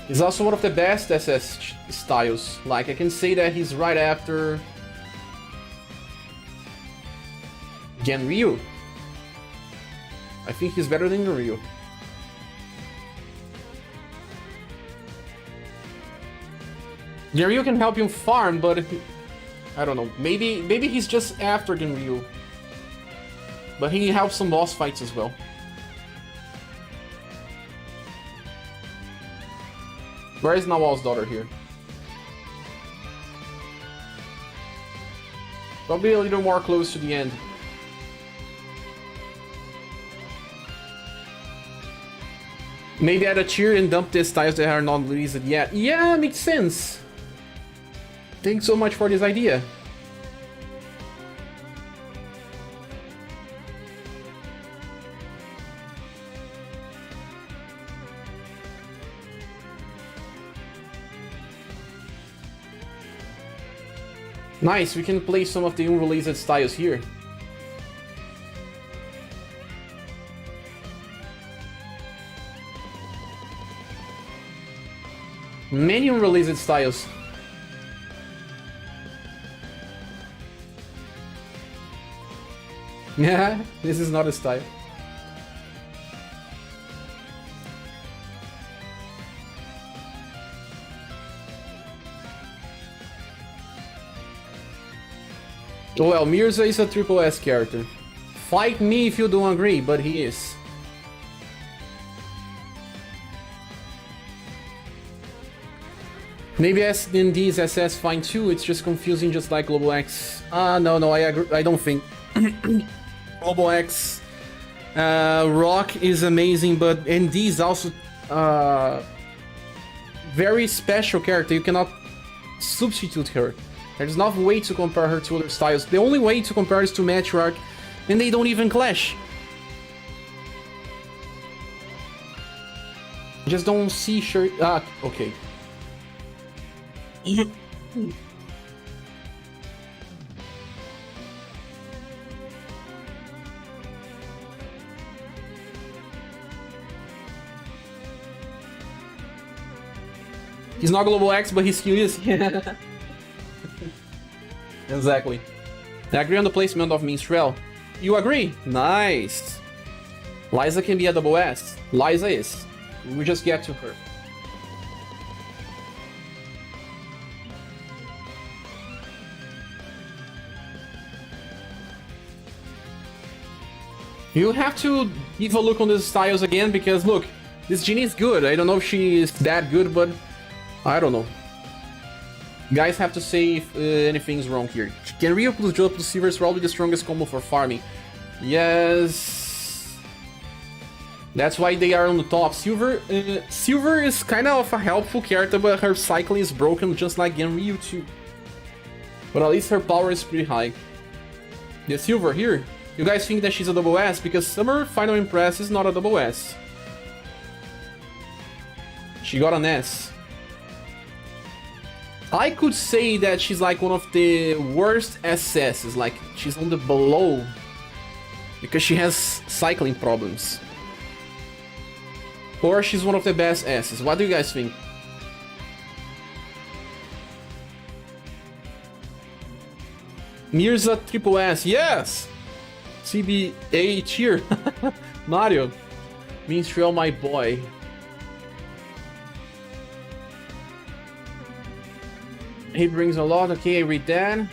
Speaker 1: He's also one of the best SS styles. Like, I can say that he's right after Genryu. I think he's better than Genryu. Genryu can help you farm, but I don't know. Maybe he's just after Genryu. But he helps some boss fights as well. Where is Nawal's daughter here? Probably a little more close to the end. Maybe add a tier and dump the styles that are not released yet. Yeah, makes sense. Thanks so much for this idea. Nice, we can play some of the unreleased styles here. Many unreleased styles. Yeah, this is not a style. Well, Mirza is a Triple S character. Fight me if you don't agree, but he is. Maybe SND's SS fine too, it's just confusing just like Global X. No, I agree. I don't think. Global X Rock is amazing, but ND is also very special character. You cannot substitute her. There's no way to compare her to other styles. The only way to compare is to Matriarch, and they don't even clash. Just don't see sure. Okay. He's not Global X, but his skill is. Exactly. I agree on the placement of Minstrel. You agree? Nice. Liza can be a double S. Liza is. We just get to her. You have to give a look on these styles again because look, this Genie is good. I don't know if she is that good, but I don't know. Guys have to say if anything's wrong here. Can Rio plus Joe plus Silver is probably the strongest combo for farming. Yes. That's why they are on the top. Silver is kind of a helpful character, but her cycling is broken just like Genryu too. But at least her power is pretty high. The Silver here. You guys think that she's a double S? Because Summer Final Impress is not a double S. She got an S. I could say that she's like one of the worst SS's, like she's on the below. Because she has cycling problems. Or she's one of the best S's. What do you guys think? Mirza triple S, yes! CBA cheer. Mario. Minstrel, my boy. He brings a lot. Okay, I read that.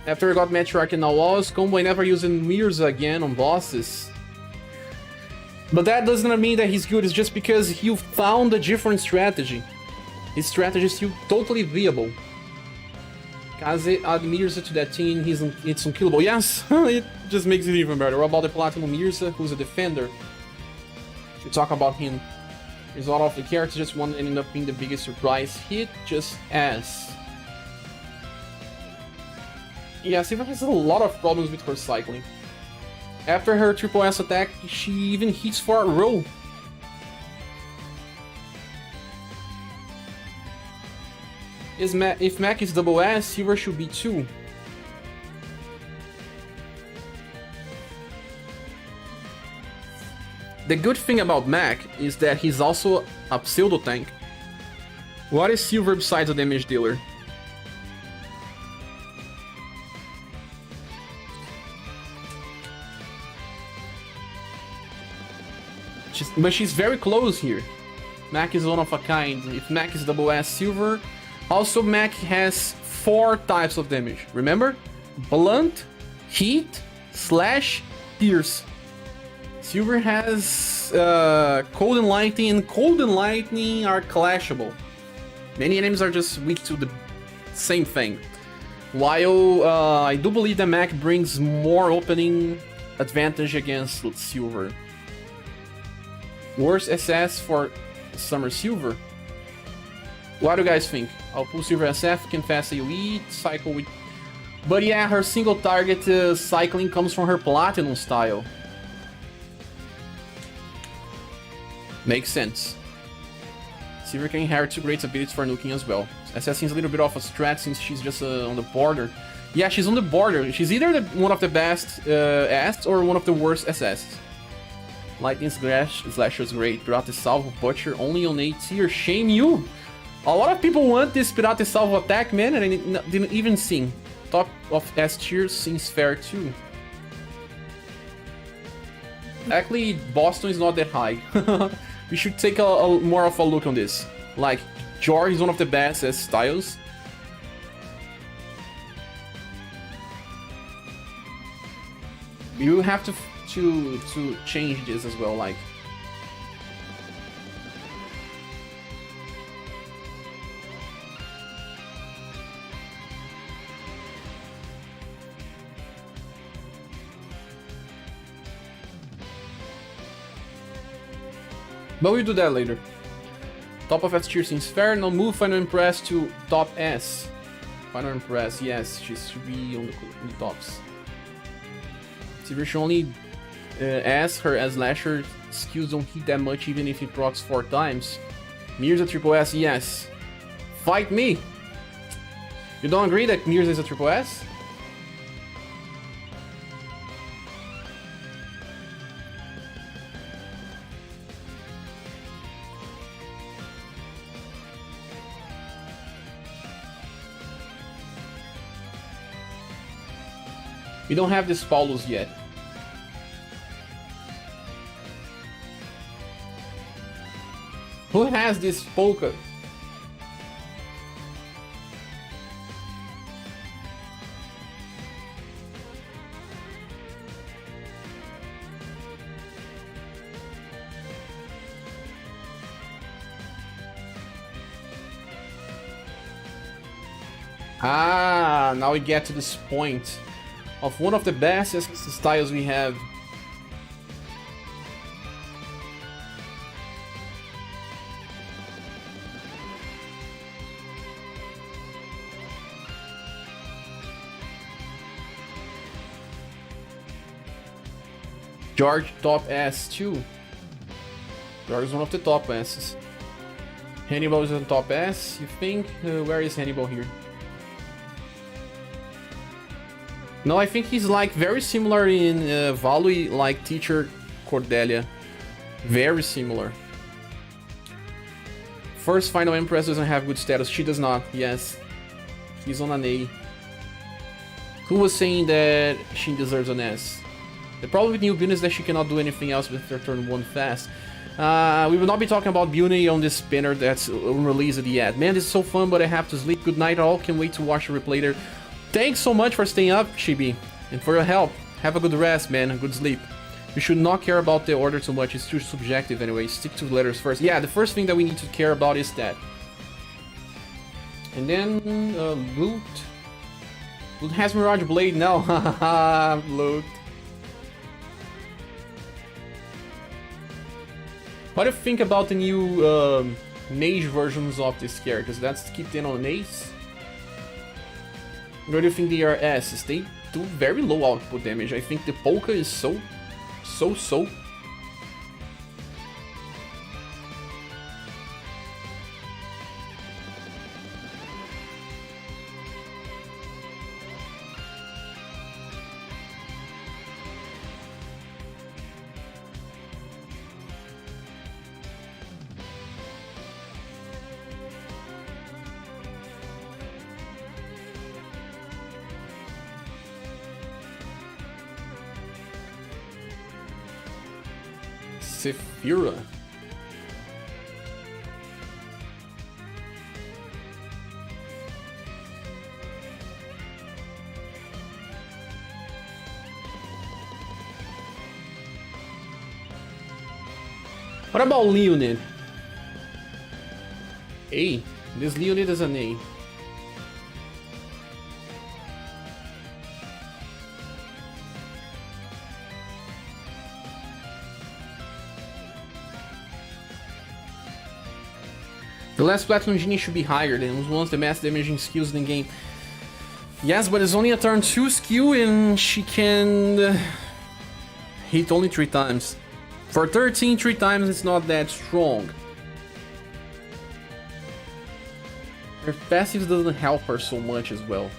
Speaker 1: After I got Matriarch in Walls, combo I never using Mirza again on bosses. But that doesn't mean that he's good, it's just because you found a different strategy. His strategy is still totally viable. Kaze add Mirza to that team, it's unkillable. Yes, it just makes it even better. What about the Platinum Mirza, who's a defender? To talk about him. There's a lot of the characters, just one ended up being the biggest surprise. Hit just ass. Yeah, Siva has a lot of problems with her cycling. After her triple S attack, she even hits for a roll. If Mac is double S, Silver should be 2. The good thing about Mac is that he's also a pseudo tank. What is Silver besides a damage dealer? But she's very close here. Mac is one of a kind. If Mac is double S, Silver. Also, Mac has 4 types of damage. Remember? Blunt, Heat, Slash, Pierce. Silver has Cold and Lightning, and Cold and Lightning are clashable. Many enemies are just weak to the same thing. While I do believe that Mac brings more opening advantage against Silver. Worst SS for Summer Silver. What do you guys think? I'll pull Silver SF, can fast AoE, cycle with... But yeah, her single target cycling comes from her Platinum style. Makes sense. Silver can inherit 2 great abilities for nuking as well. SS seems a little bit off a strat since she's just on the border. Yeah, she's on the border. She's either one of the best S or one of the worst SS. Lightning Slasher is great. Pirate Salvo Butcher only on A tier. Shame you! A lot of people want this Pirate Salvo attack, man, and I didn't even sing. Top of S tier seems fair too. Actually, Boston is not that high. We should take a more of a look on this. Like, Jor is one of the best S styles. You have to change this as well, like. But we'll do that later. Top of S tier seems fair. Now move Final Impress to top S. Final Impress, yes, she should be on the tops. Silver should only S, her as Lasher skills don't hit that much even if it procs 4 times. Mirza triple S, yes. Fight me! You don't agree that Mirza is a triple S? We don't have this Paulus yet. Who has this polka? Ah, now we get to this point of one of the best styles we have. George top S too. George is one of the top S's. Hannibal is on top S, you think? Where is Hannibal here? No, I think he's like very similar in value, like Teacher Cordelia. Very similar. First Final Empress doesn't have good status. She does not, yes. He's on an A. Who was saying that she deserves an S? The problem with New Bune is that she cannot do anything else with her turn 1 fast. We will not be talking about Bune on this spinner that's unreleased yet. Man, this is so fun, but I have to sleep. Good night all. Can't wait to watch the replay later. Thanks so much for staying up, Chibi, and for your help. Have a good rest, man. Good sleep. You should not care about the order too much. It's too subjective anyway. Stick to the letters first. Yeah, the first thing that we need to care about is that. And then, loot. Loot has Mirage Blade now. Haha, loot. What do you think about the new mage versions of this characters? That's keep 10 on Ace. What do you think they are S's? They do very low output damage. I think the Polka is so. Sephira. What about Leonid? A. This Leonid is an A. The last Platinum Genie should be higher than it was the mass damaging skills in the game. Yes, but it's only a turn 2 skill and she can hit only 3 times. For 13, 3 times it's not that strong. Her passives doesn't help her so much as well.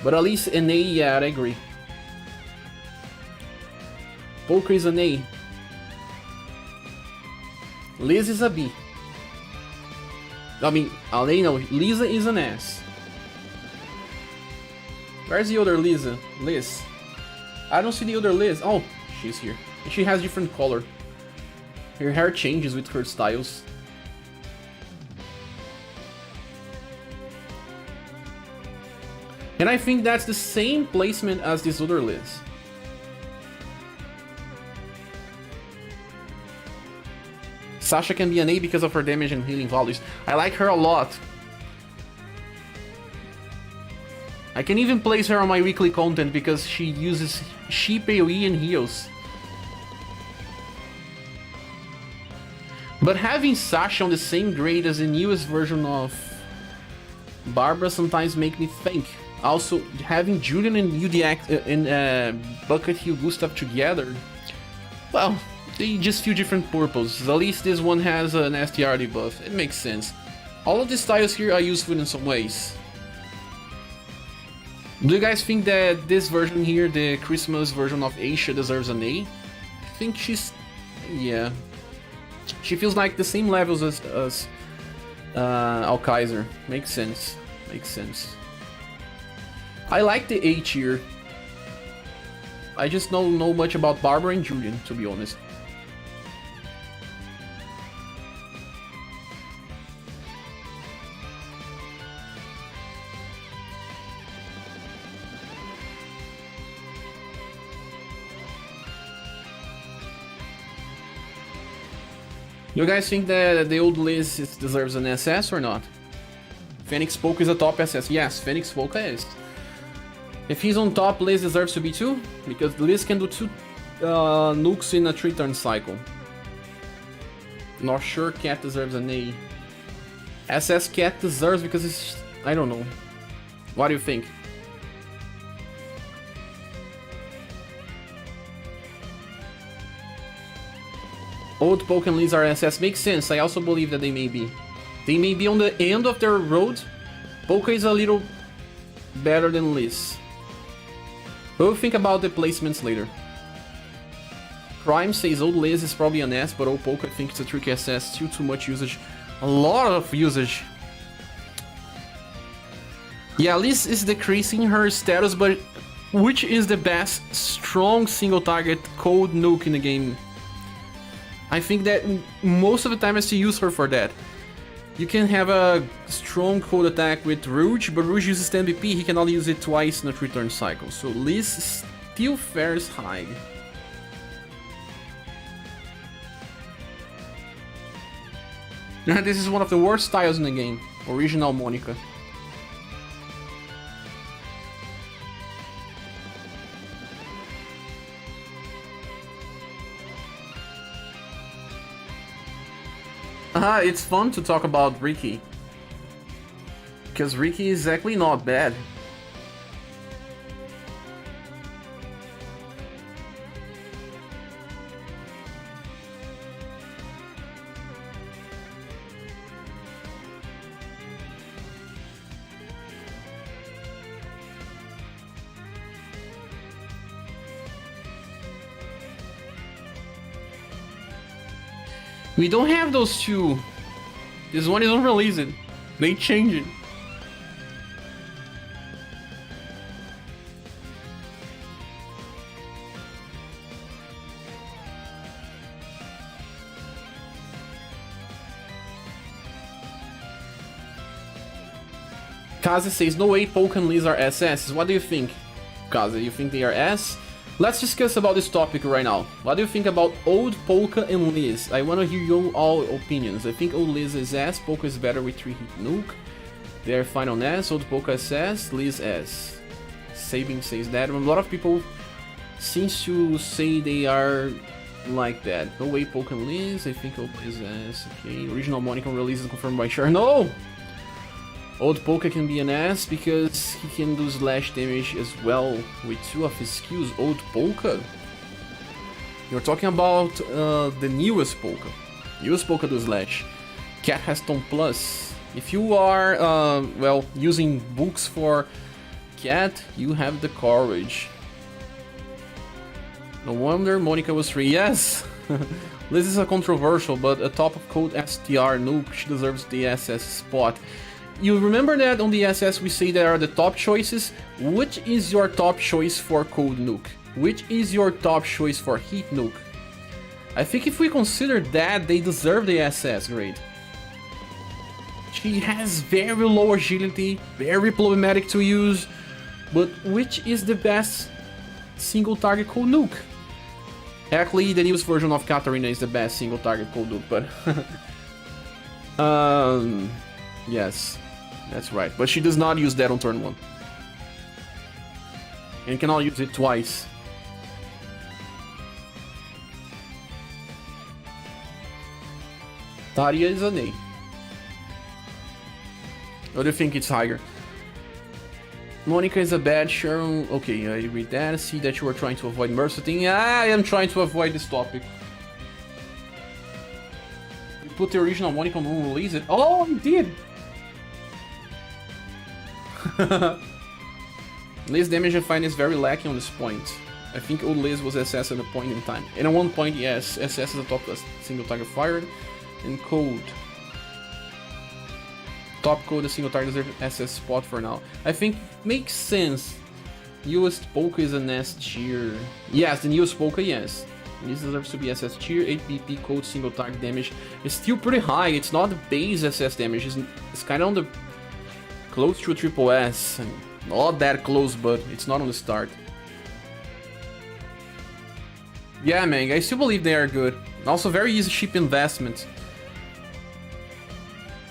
Speaker 1: But at least an A, yeah, I agree. Poker is an A. Liz is a B. I mean, no, Lisa is an S. Where's the other Lisa? Liz. I don't see the other Liz. Oh, she's here. And she has different color. Her hair changes with her styles. And I think that's the same placement as this other Liz. Sasha can be an A because of her damage and healing values. I like her a lot. I can even place her on my weekly content because she uses sheep AoE and heals. But having Sasha on the same grade as the newest version of Barbara sometimes make me think. Also, having Julian and Bucket Hill Gustav together, well, they just feel different purposes. At least this one has an STR debuff. It makes sense. All of the styles here are useful in some ways. Do you guys think that this version here, the Christmas version of Aisha, deserves an A? I think she's... yeah. She feels like the same levels as Alkaiser. Makes sense. Makes sense. I like the A tier. I just don't know much about Barbara and Julian, to be honest. You guys think that the old Liz deserves an SS or not? Phoenix Polka is a top SS. Yes, Phoenix Polka is. If he's on top, Liz deserves to be 2, because Liz can do 2 nukes in a 3-turn cycle. Not sure Cat deserves an A. SS Cat deserves because it's... I don't know. What do you think? Old Polka and Liz are SS. Makes sense. I also believe that they may be. They may be on the end of their road. Polka is a little better than Liz. We'll think about the placements later. Prime says old Liz is probably an S, but old Polka I think it's a tricky SS. Still too much usage. A lot of usage. Yeah, Liz is decreasing her status, but which is the best strong single target cold nuke in the game? I think that most of the time I still use her for that. You can have a strong cold attack with Rouge, but Rouge uses 10 BP, he can only use it twice in a 3-turn cycle. So Liz still fares high. This is one of the worst styles in the game. Original Monica. It's fun to talk about Ricky. Because Ricky is exactly not bad. We don't have those two. This one is unreleased. They change it. Kaze says no way Polka and Liz are SS. What do you think, Kaze? You think they are S? Let's discuss about this topic right now. What do you think about old Polka and Liz? I want to hear your all opinions. I think old Liz is S, Polka is better with 3-hit nuke. They are fine on S, old Polka is S, Liz S. Sabin says that. A lot of people seems to say they are like that. No way Polka and Liz, I think old Liz S. Okay, original Monica release is confirmed by Cher. No! Old Polka can be an S because he can do slash damage as well with 2 of his skills. Old Polka? You're talking about the newest Polka. Newest Polka do slash. Cat has Tom Plus. If you are, well, using books for Cat, you have the courage. No wonder Monica was 3. Yes! This is a controversial, but a top of code STR nuke, she deserves the SS spot. You remember that on the SS we say there are the top choices? Which is your top choice for cold nuke? Which is your top choice for heat nuke? I think if we consider that, they deserve the SS grade. She has very low agility, very problematic to use, but which is the best single target cold nuke? Actually, the newest version of Katarina is the best single target cold nuke, but... yes. That's right, but she does not use that on turn 1. And cannot use it twice. Taria is an A. Or do you think it's higher? Monica is a bad Sharon. Okay, I read that. I see that you are trying to avoid Mercer thing. Yeah, I am trying to avoid this topic. You put the original Monica on release it. Oh, you did! Liz damage I find is very lacking on this point. I think old Liz was SS at a point in time. And at one point, yes, SS is a top single target fired. And cold. Top code, a single target deserves SS spot for now. I think makes sense. Newest Polka is an S tier. Yes, the newest Polka, yes. This deserves to be SS tier. 8 BP code single target damage is still pretty high. It's not the base SS damage. It's kind of on the close to a triple S. Not that close, but it's not on the start. Yeah, man, I still believe they are good. Also, very easy cheap investment.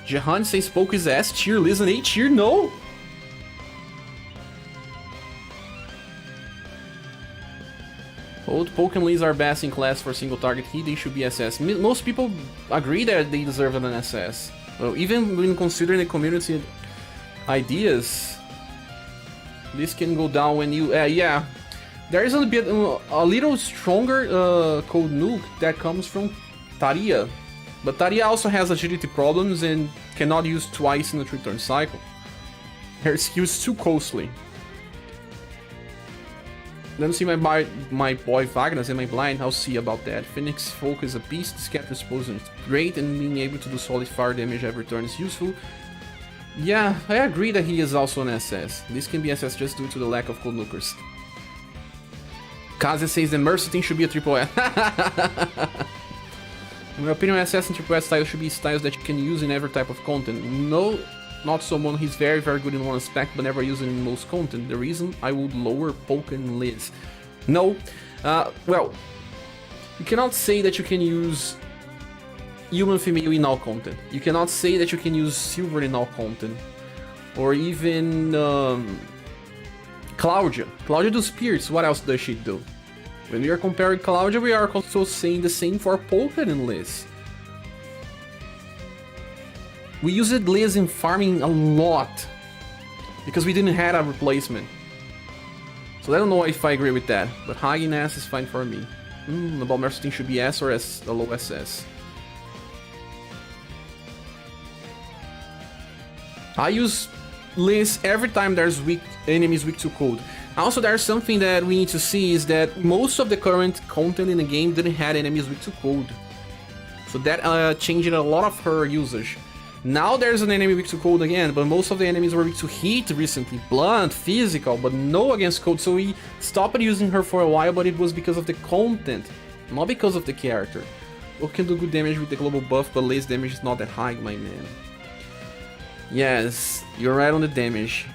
Speaker 1: Jahan says Polka is S tier. Liz an A tier? No. Old Polka and Liz are best in class for single target hit. They should be SS. Most people agree that they deserve an SS. Well, even when considering the community ideas, this can go down when you... yeah. There is a little stronger code nuke that comes from Taria. But Taria also has agility problems and cannot use twice in a 3-turn cycle. Her skills too costly. Let me see my boy Wagner's in my blind. I'll see about that. Phoenix Folk is a beast. Scatter Explosion is great, and being able to do solid fire damage every turn is useful. Yeah, I agree that he is also an SS. This can be SS just due to the lack of code nukers. Kaze says the Mercy thing should be a triple S. In my opinion, SS and triple S styles should be styles that you can use in every type of content. No, not someone who's very good in one aspect but never using in most content. The reason I would lower Polka and Liz. No, well, you cannot say that you can use human female in all content. You cannot say that you can use silver in all content. Or even Claudia. Claudia does spirits, what else does she do? When we are comparing Claudia, we are also saying the same for Polka and Liz. We used Liz in farming a lot because we didn't have a replacement. So I don't know if I agree with that, but high in S is fine for me. About Mercy should be S or S, a low SS. I use Liz every time there's enemies weak to code. Also, there's something that we need to see is that most of the current content in the game didn't have enemies weak to code. So that changed a lot of her usage. Now there's an enemy weak to code again, but most of the enemies were weak to heat recently. Blunt, physical, but no against code. So we stopped using her for a while, but it was because of the content, not because of the character. We can do good damage with the global buff, but Liz damage is not that high, my man. Yes, you're right on the damage.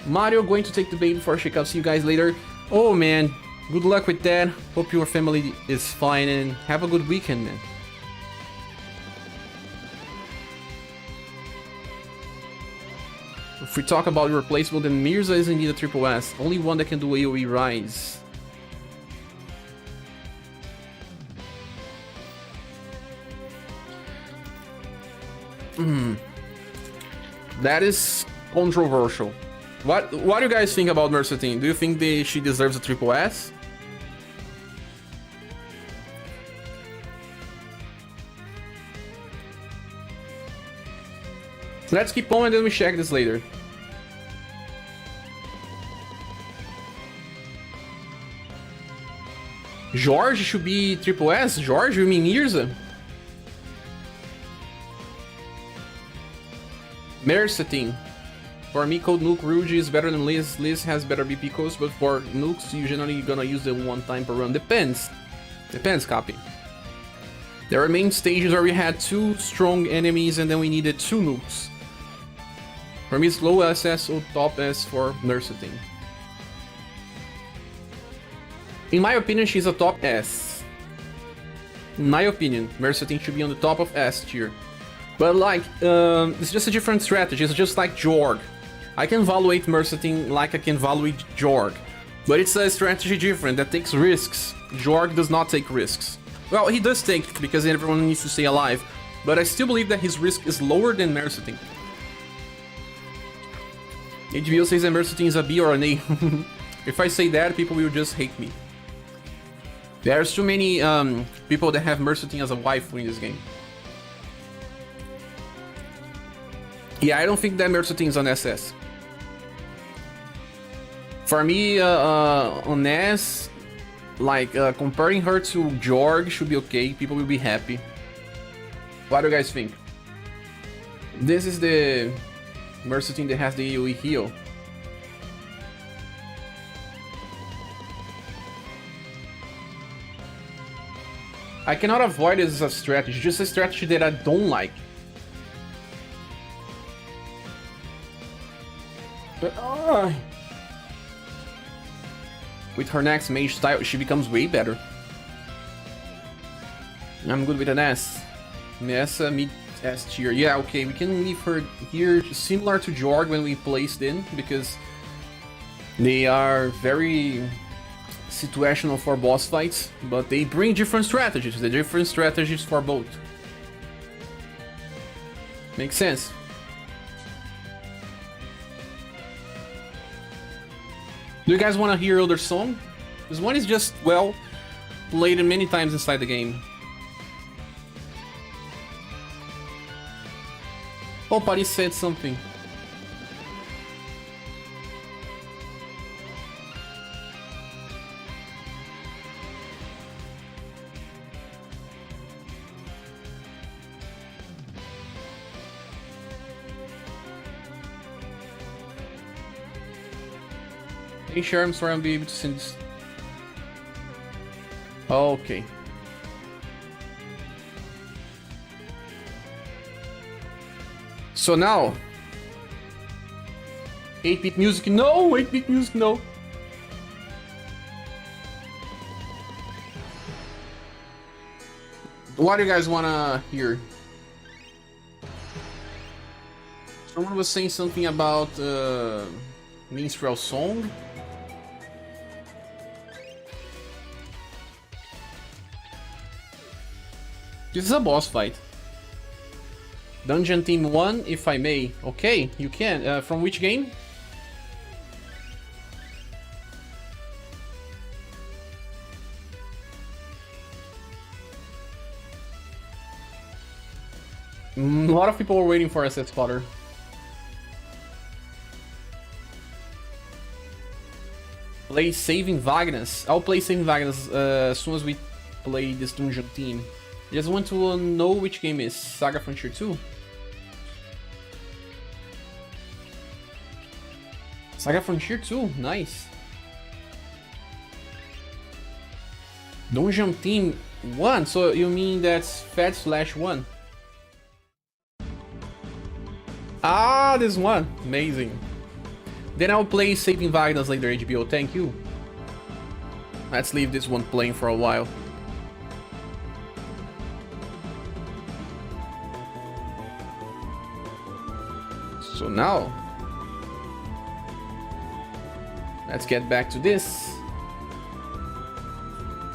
Speaker 1: Mario going to take the bait before check out. See you guys later. Oh man, good luck with that. Hope your family is fine and have a good weekend, man. If we talk about replaceable, then Mirza is indeed a triple S. Only one that can do AoE Rise. That is controversial. What do you guys think about Mercy? Do you think she deserves a triple S? Let's keep on and then we check this later. George should be triple S? George, you mean Mirza? Mercy. For me, code nuke Ruji is better than Liz. Liz has better BP cost, but for nukes, you generally gonna use them one time per run. Depends. Depends, copy. There are main stages where we had 2 strong enemies and then we needed 2 nukes. For me, it's low SS or top S for Mercy. In my opinion, she's a top S. In my opinion, Mercy should be on the top of S tier. But like, it's just a different strategy. It's just like Jorg. I can evaluate Mercy like I can evaluate Jorg. But it's a strategy different that takes risks. Jorg does not take risks. Well, he does take because everyone needs to stay alive. But I still believe that his risk is lower than Mercy. HBO says that Mercy is a B or an A. If I say that, people will just hate me. There's too many people that have Mercy as a wife in this game. Yeah, I don't think that Mercy is on SS. For me, on S, like comparing her to Jorg should be okay. People will be happy. What do you guys think? This is the Mercy that has the AoE heal. I cannot avoid it as a strategy, just a strategy that I don't like. With her next mage style, she becomes way better. I'm good with an S. Mesa, mid S tier. Yeah, okay, we can leave her here, similar to Jorg when we placed in, because they are very situational for boss fights, but they bring different strategies. The different strategies for both. Makes sense. Do you guys want to hear other song? This one is just, well, played many times inside the game. Oh, Paris said something. Hey, sure, I'm sorry, I'll be able to send this. Okay. So now, 8-bit music, no! 8-bit music, no! What do you guys wanna hear? Someone was saying something about minstrel song. This is a boss fight. Dungeon Team 1, if I may. Okay, you can. From which game? A lot of people were waiting for SS Spotter. Play Saving Vagnus. I'll play Saving Vagnus as soon as we play this Dungeon Team. I just want to know which game is SaGa Frontier 2. SaGa Frontier 2, nice. Dungeon Team 1, so you mean that's Fed/1? Ah, this one, amazing. Then I'll play Saving Vagnus later, HBO, thank you. Let's leave this one playing for a while. So now, let's get back to this.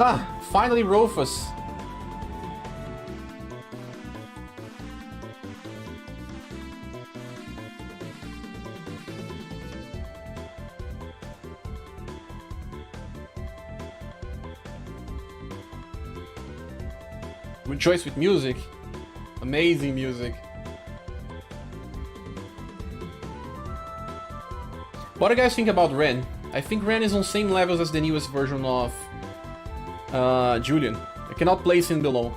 Speaker 1: Ah, finally Rufus. Good choice with music. Amazing music. What do you guys think about Ren? I think Ren is on same levels as the newest version of Julian. I cannot place him below.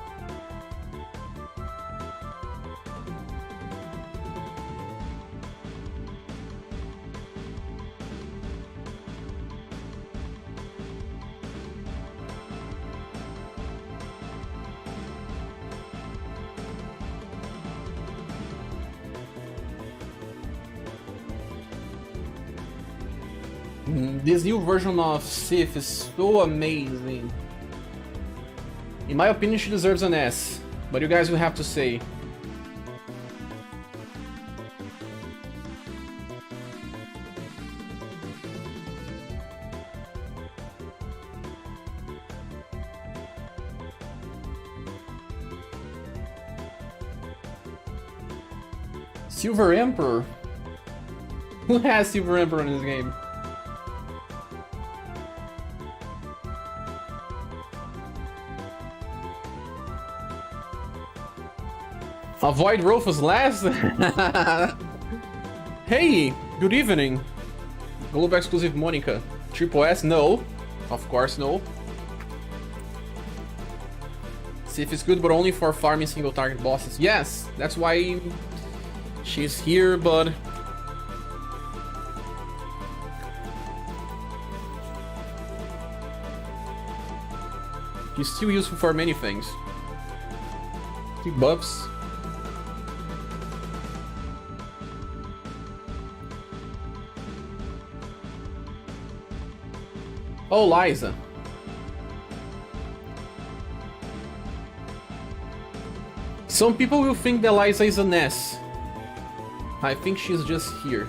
Speaker 1: This new version of Sif is so amazing. In my opinion, she deserves an S, but you guys will have to say. Silver Emperor? Who has Silver Emperor in this game? Avoid Rufus last? Hey, good evening. Global exclusive Monica. Triple S? No. Of course, no. Sif is good, but only for farming single target bosses. Yes, that's why she's here, but... She's still useful for many things. See buffs. Oh, Liza. Some people will think that Liza is an S. I think she's just here.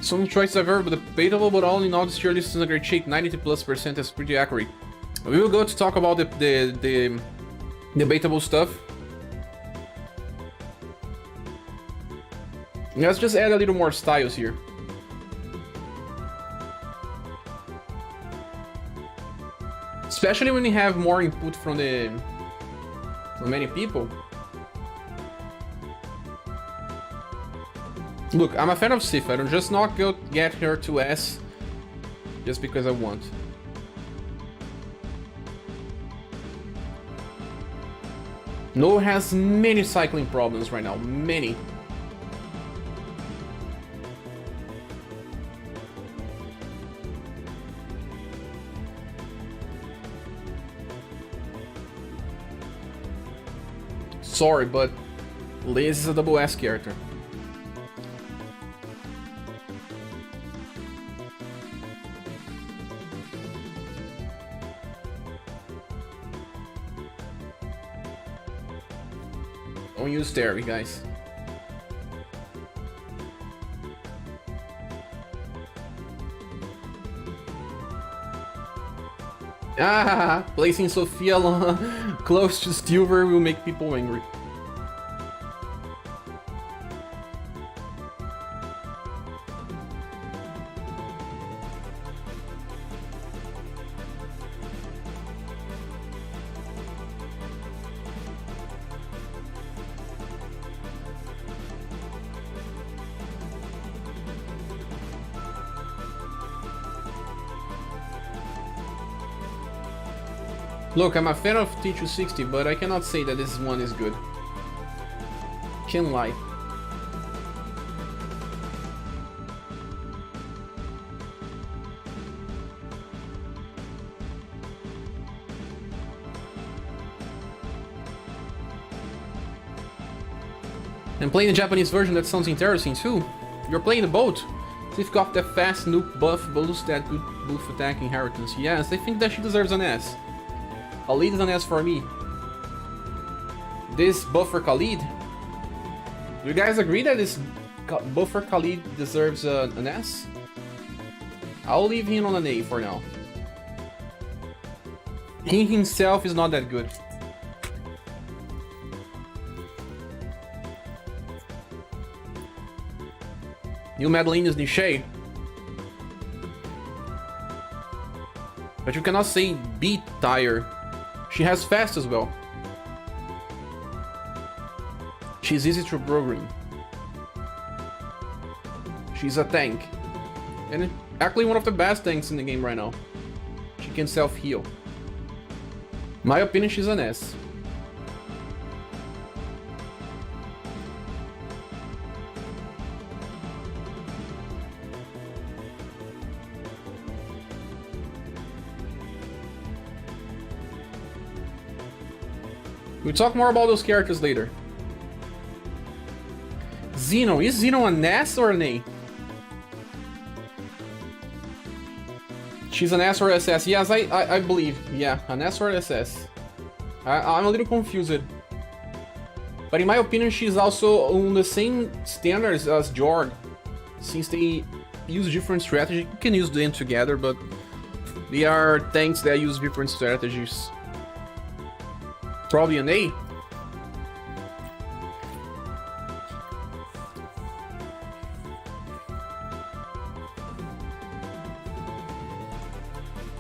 Speaker 1: Some choices are very debatable, but all in all, this tier list is in a great shape. 90+% is pretty accurate. We will go to talk about the debatable stuff. Let's just add a little more styles here. Especially when we have more input from many people. Look, I'm a fan of Sif. I don't just not go get her to S just because I want. No has many cycling problems right now. Many. Sorry, but Liz is a double S character. Don't use Terry, guys. Ah, placing Sophia close to Stilver will make people angry. Look, I'm a fan of T260, but I cannot say that this one is good. Can't lie. And playing the Japanese version, that sounds interesting too. You're playing the boat. Sif got that fast nuke buff, boost that good buff attack inheritance. Yes, I think that she deserves an S. Khalid is an S for me. This buffer Khalid. Do you guys agree that this buffer Khalid deserves an S? I'll leave him on an A for now. He himself is not that good. New Madeline is Nishay. But you cannot say beat tire. She has fast as well. She's easy to program. She's a tank. And actually one of the best tanks in the game right now. She can self-heal. My opinion, she's an S. We'll talk more about those characters later. Zeno. Is Zeno an S or an A? She's an S or SS. Yes, I believe. Yeah, an S or SS. I'm a little confused. But in my opinion, she's also on the same standards as Jorg. Since they use different strategies, you can use them together, but they are tanks that use different strategies. Probably an A.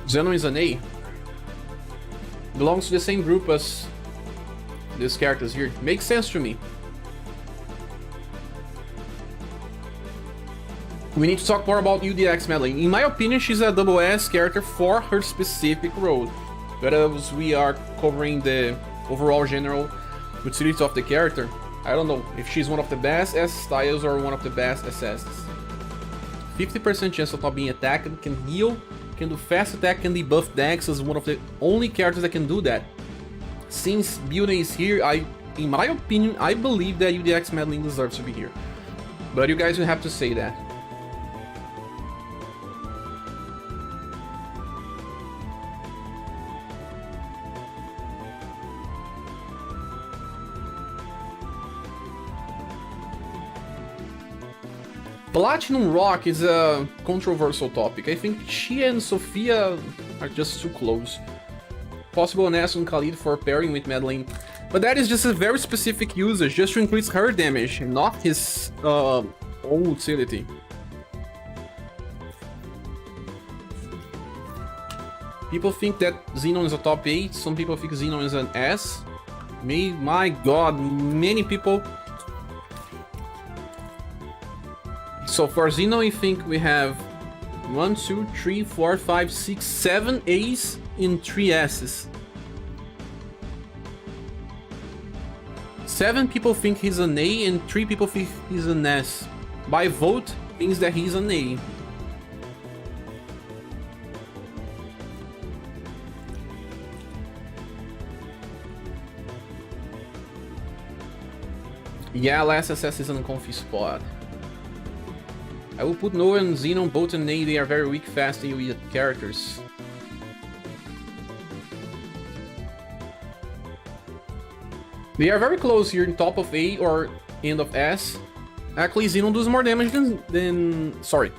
Speaker 1: Zeno is an A. Belongs to the same group as these characters here. Makes sense to me. We need to talk more about UDX Madeline. In my opinion, she's a double S character for her specific role. But as we are covering the overall general utility of the character, I don't know if she's one of the best S styles or one of the best SSs. 50% chance of not being attacked, can heal, can do fast attack, can debuff decks as one of the only characters that can do that. Since Building is here, in my opinion, I believe that UDX Madeline deserves to be here. But you guys will have to say that. Platinum Rock is a controversial topic. I think she and Sophia are just too close. Possible Ness and Khalid for pairing with Madeline. But that is just a very specific usage, just to increase her damage, not his own utility. People think that Xenon is a top 8, some people think Xenon is an S. My god, many people. So for Xenon, I think we have 1, 2, 3, 4, 5, 6, 7 A's in 3 S's. 7 people think he's an A and 3 people think he's an S. By vote means that he's an A. Yeah, last SS is an uncomfy spot. I will put Noah and Xenon both in A, they are very weak, fast AoE characters. They are very close here in top of A or end of S. Actually, Xenon does more damage than sorry.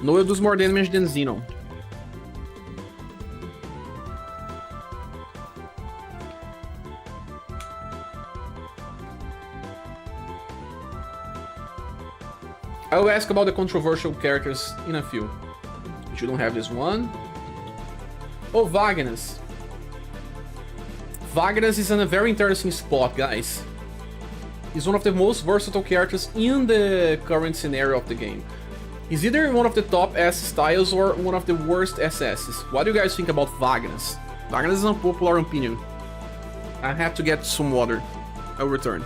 Speaker 1: Noah does more damage than Xenon. I will ask about the controversial characters in a few. But you don't have this one. Oh, Vagnus. Vagnus is in a very interesting spot, guys. He's one of the most versatile characters in the current scenario of the game. He's either one of the top S styles or one of the worst SSs. What do you guys think about Vagnus? Vagnus is an unpopular opinion. I have to get some water. I'll return.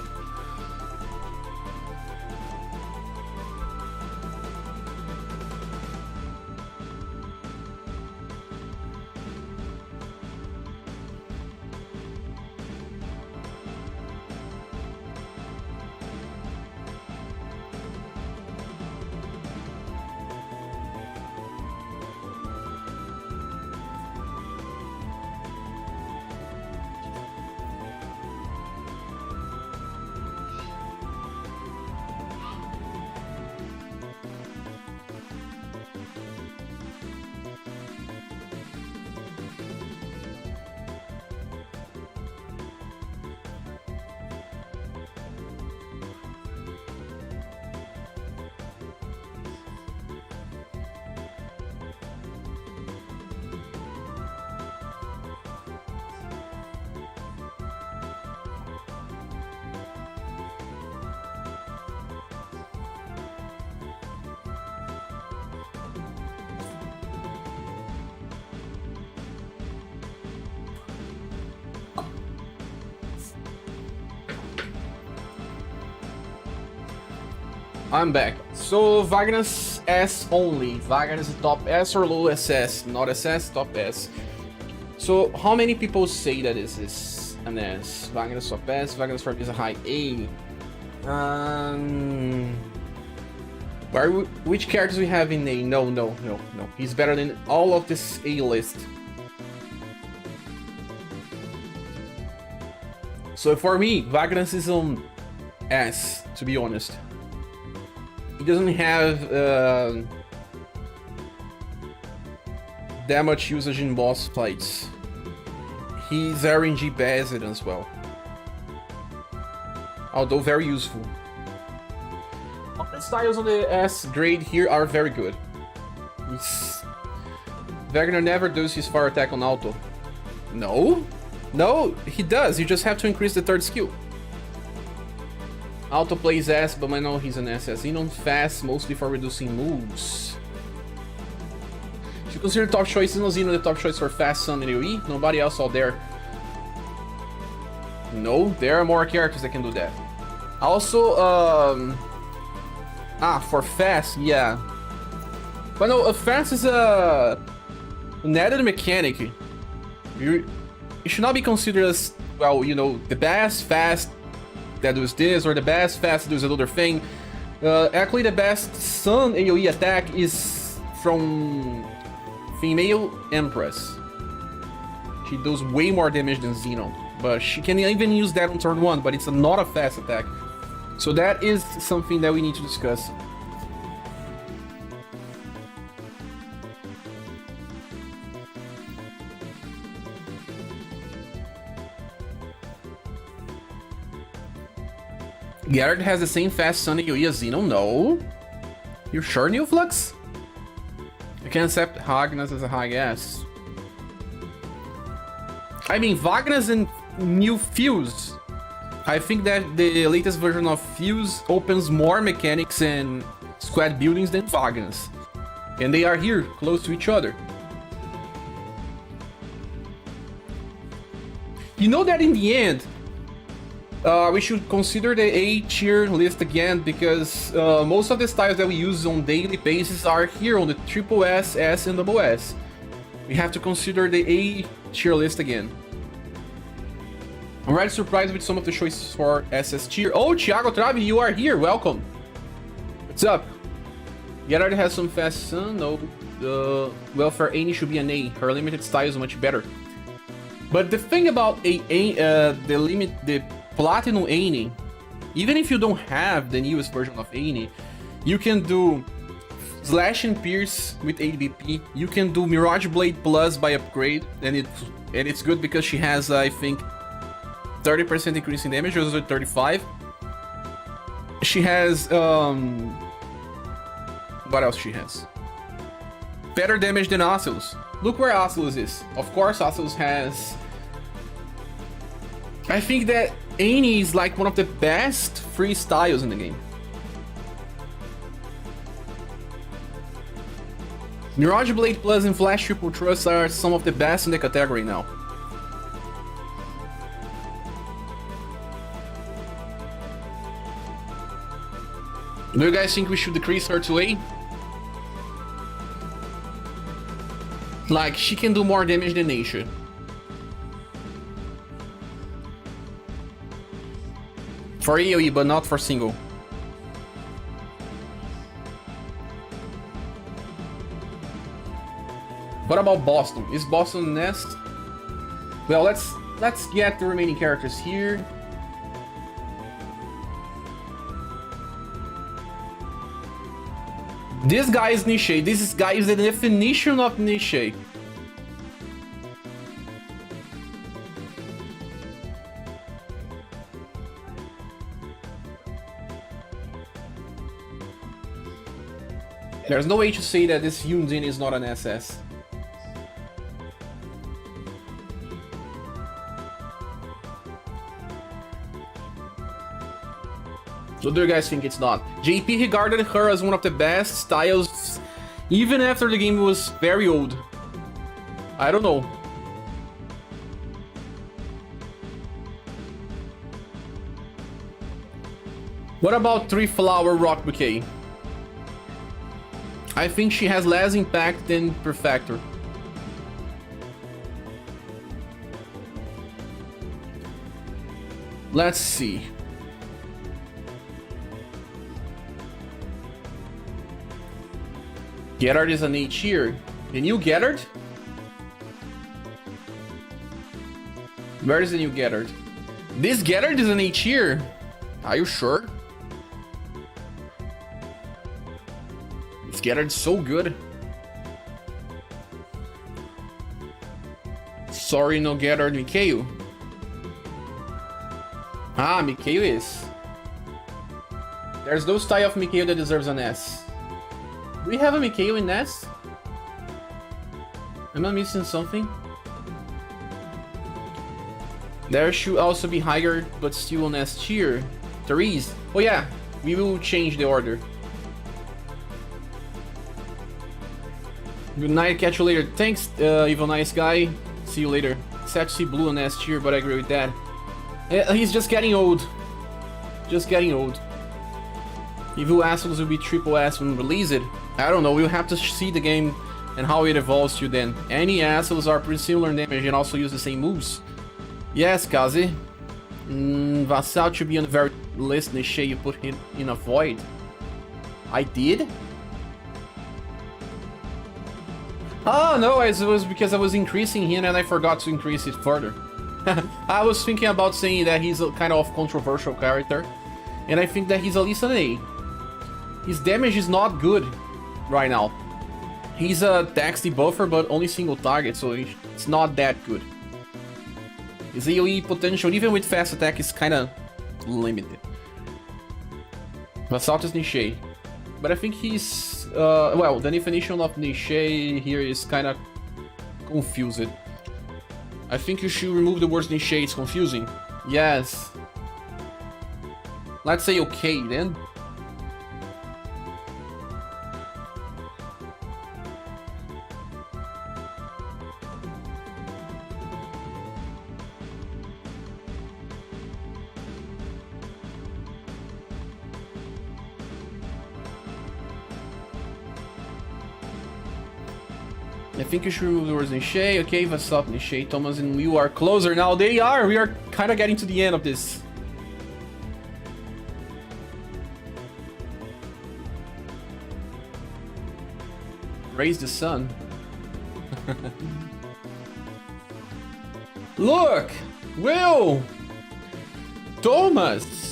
Speaker 1: I'm back. So Vagnus S only. Vagnus is top S or low SS? Not SS, top S. So how many people say that this is an S? Vagnus top S, Vagnus for me is a high A. Which characters we have in A? No. He's better than all of this A list. So for me, Vagnus is on S, to be honest. He doesn't have that much usage in boss fights. He's RNG based as well. Although very useful. All the styles on the S grade here are very good. Wagner never does his fire attack on auto. No, he does. You just have to increase the third skill. Auto plays S, but I know he's an SS. Xenon fast, mostly for reducing moves. consider top choice Xeno the top choice for Fast Sun and AoE? Nobody else out there. No, there are more characters that can do that. Also, for Fast, yeah. But no, Fast is an added mechanic. You should not be considered as, well, you know, the best Fast that does this, or the best Fast that does another thing. Actually, the best Sun AoE attack is from female Empress. She does way more damage than Xeno, but she can even use that on turn 1, but it's not a fast attack. So that is something that we need to discuss. Gerard has the same fast Sun AoE as Xeno? No. You sure, New Flux? You can accept Hagnas as a high ass. I mean, Wagner's and New Fuse. I think that the latest version of Fuse opens more mechanics and squad buildings than Wagner's. And they are here, close to each other. You know that in the end, we should consider the A tier list again, because most of the styles that we use on daily basis are here on the triple S, S, and double S. We have to consider the A tier list again. I'm rather surprised with some of the choices for SS tier. Oh, Thiago Travi, you are here. Welcome. What's up? Gerard has some fast Sun. No, Welfare Annie should be an A. Her limited style is much better. But the thing about the Platinum Annie, even if you don't have the newest version of Annie, you can do Slash and Pierce with ABP. You can do Mirage Blade Plus by upgrade, and it's good because she has, I think, 30% increase in damage, or 35. She has what else she has? Better damage than Oculus. Look where Oculus is. Of course, Oculus has. I think that Annie is like one of the best free styles in the game. Mirage Blade Plus and Flash Triple Trust are some of the best in the category now. Do you guys think we should decrease her to A? Like, she can do more damage than Aisha. For AoE, but not for single. What about Boston? Is Boston Nest? Well, let's get the remaining characters here. This guy is niche. This guy is the definition of niche. There's no way to say that this Yunzin is not an SS. What do you guys think it's not? JP regarded her as one of the best styles, even after the game was very old. I don't know. What about Three Flower Rock Bouquet? I think she has less impact than Perfector. Let's see. Gerard is an A tier. The new Gerard? Where is the new Gerard? This Gerard is an A tier. Are you sure? This Gerard's so good. Sorry, no Gerard Mikhail. Ah, Mikhail is. There's no style of Mikhail that deserves an S. Do we have a Mikhail in Nest? Am I missing something? There should also be higher, but still on S tier. Therese. Oh yeah, we will change the order. Good night, catch you later. Thanks, Evil Nice Guy. See you later. Sad to see Blue on S tier, but I agree with that. He's just getting old. Just getting old. Evil Assholes will be triple S when we release it. I don't know, we'll have to see the game and how it evolves to then. Any assholes are pretty similar in damage and also use the same moves. Yes, Kazi. Vassal should be on the very list, Niche, you put him in a void. I did? Oh no, it was because I was increasing him and I forgot to increase it further. I was thinking about saying that he's a kind of controversial character, and I think that he's at least an A. His damage is not good right now. He's a dex debuffer, but only single target, so it's not that good. His AoE potential, even with fast attack, is kinda limited. Assault is Niche. But I think he's... well, the definition of Niche here is kinda confused. I think you should remove the words Niche, it's confusing. Yes. Let's say okay, then. I think you should remove the words Niche. Okay, Vassal, Niche, Thomas, and you are closer now. They are. We are kind of getting to the end of this. Raise the sun. Look! Will! Thomas!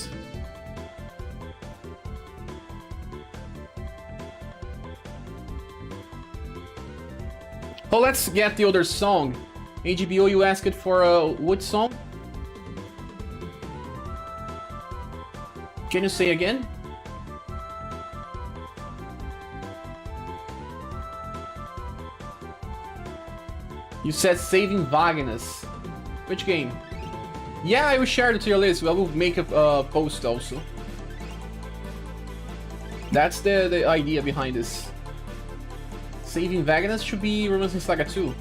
Speaker 1: Oh, let's get the other song. AGBO, you asked for a what song? Can you say again? You said Saving Vagnus. Which game? Yeah, I will share it to your list. I will make a post also. That's the idea behind this. Saving Vagnus should be Romancing Saga 2.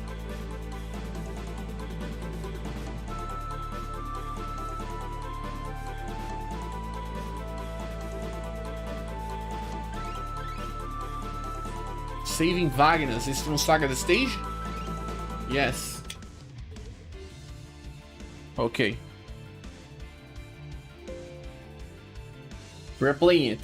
Speaker 1: Saving Vagnus is from Saga the Stage? Yes. Okay. We're playing it.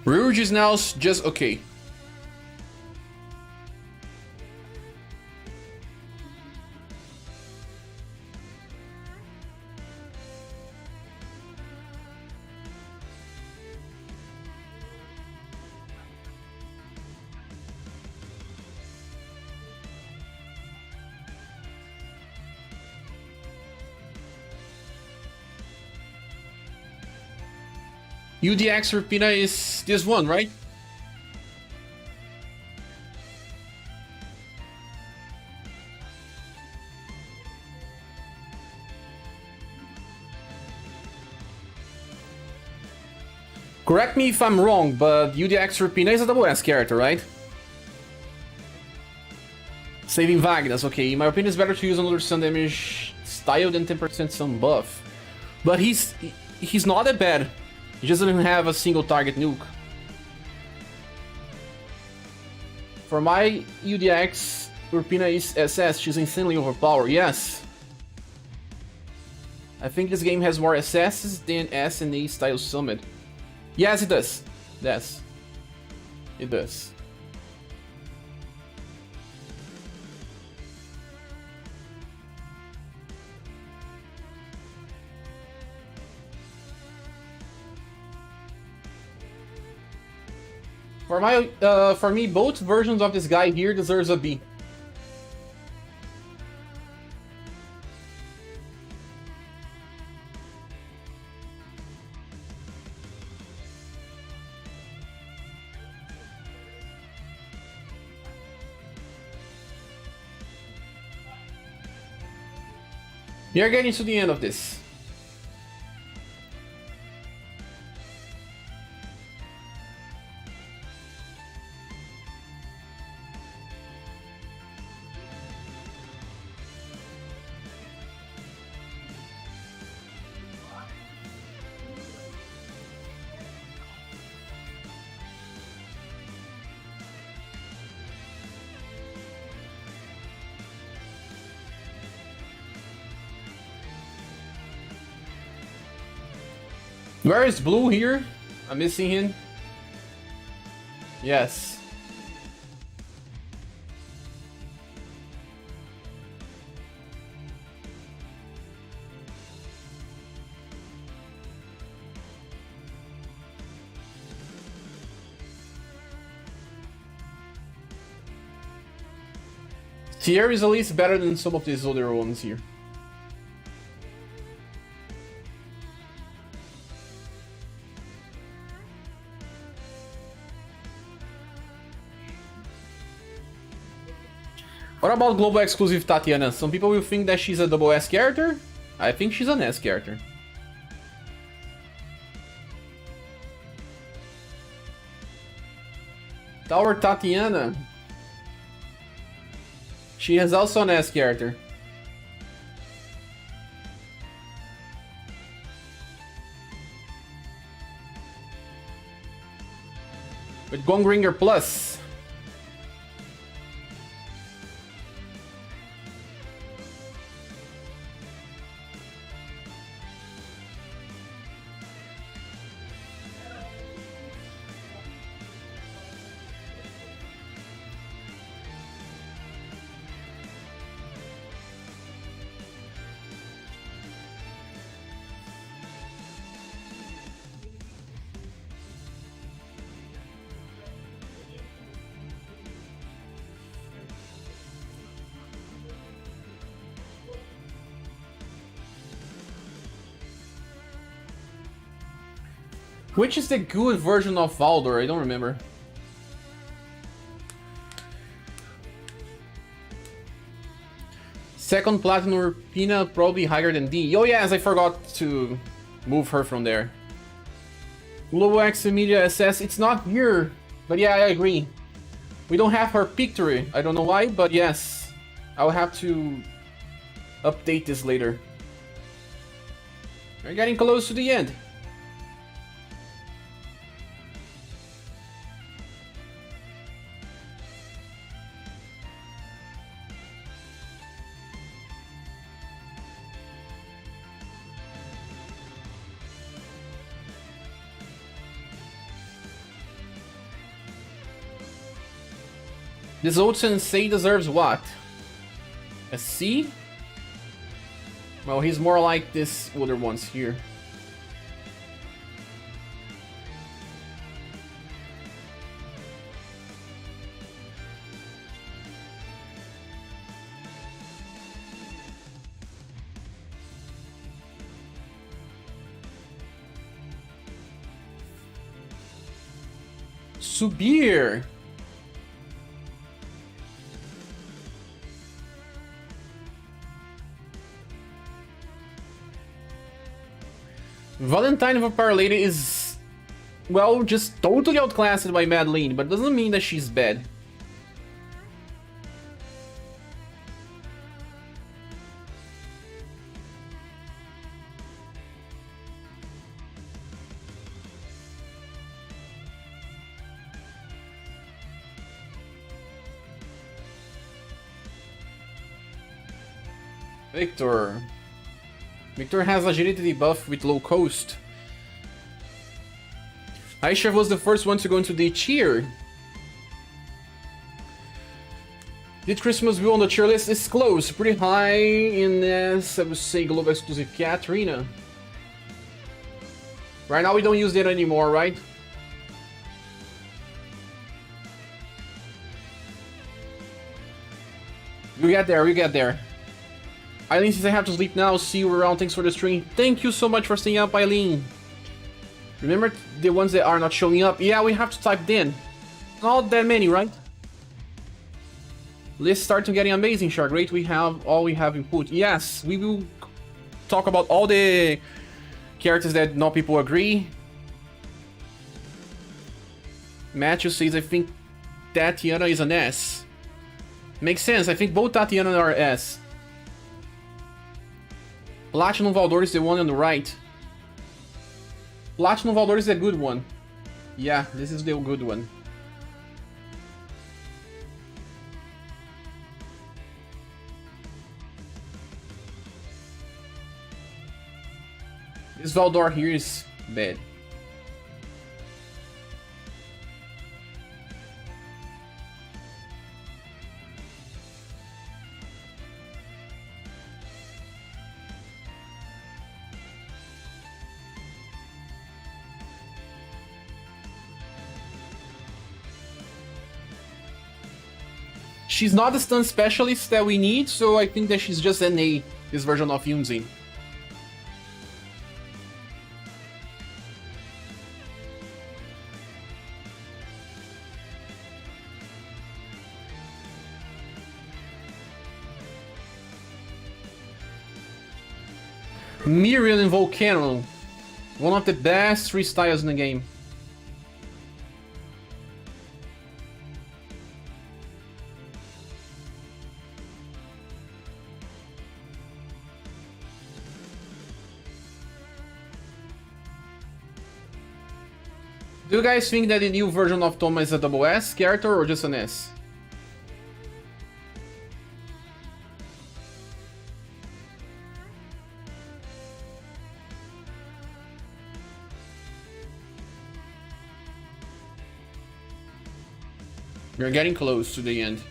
Speaker 1: Rouge is now just okay. UDX Rapina is this one, right? Correct me if I'm wrong, but UDX Rapina is a double S character, right? Saving Vagnus, okay. In my opinion, it's better to use another sun damage style than 10% sun buff. But he's not that bad. He just doesn't have a single target nuke. For my UDX, Urpina is SS, she's insanely overpowered, yes. I think this game has more SS's than S and A style summit. Yes, it does. Yes. It does. For me, both versions of this guy here deserves a B. We are getting to the end of this. Where is Blue here? I'm missing him. Yes. Tier is at least better than some of these other ones here. What about global exclusive Tatiana? Some people will think that she's a double S character. I think she's an S character. Tower Tatiana. She is also an S character. With Gongringer Plus. Which is the good version of Valdor? I don't remember. Second Platinum Pina, probably higher than D. Oh yes, I forgot to move her from there. Global X Media SS, it's not here. But yeah, I agree. We don't have her picture. I don't know why, but yes. I'll have to update this later. We're getting close to the end. This old sensei deserves what? A C? Well, he's more like this other ones here. ScherBR. Valentine of a Power Lady is, well, just totally outclassed by Madeline, but doesn't mean that she's bad. Victor. Victor has agility buff with low coast. Aisha was the first one to go into the tier. Did Christmas View on the tier list? It's close, pretty high in as I would say global exclusive Katrina. Right now we don't use that anymore, right? We get there, we get there. Eileen says I have to sleep now. See you around. Thanks for the stream. Thank you so much for staying up, Eileen. Remember the ones that are not showing up? Yeah, we have to type in. Not that many, right? Let's start to getting amazing, Shark. Great, we have all we have input. Yes, we will talk about all the characters that not people agree. Matthew says I think Tatiana is an S. Makes sense. I think both Tatiana are S. Platinum Valdor is the one on the right. Platinum Valdor is a good one. Yeah, this is the good one. This Valdor here is Bad. She's not the stun specialist that we need, so I think that she's just an A, this version of Yunzin. Miriam and Volcano. One of the best 3 styles in the game. Do you guys think that the new version of Toma is a double S character or just an S? We're getting close to the end.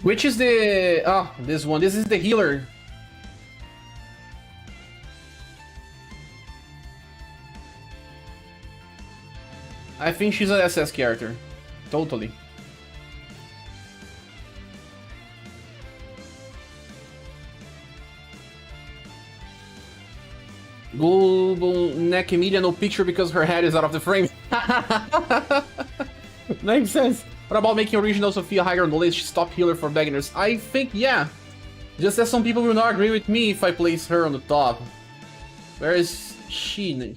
Speaker 1: Which is the... Oh, this one. This is the healer. I think she's an SS character. Totally. Global neck media, no picture because her head is out of the frame. Makes sense. What about making original Sophia higher on the list? She's top healer for beginners. I think, yeah. Just that some people will not agree with me if I place her on the top. Where is she?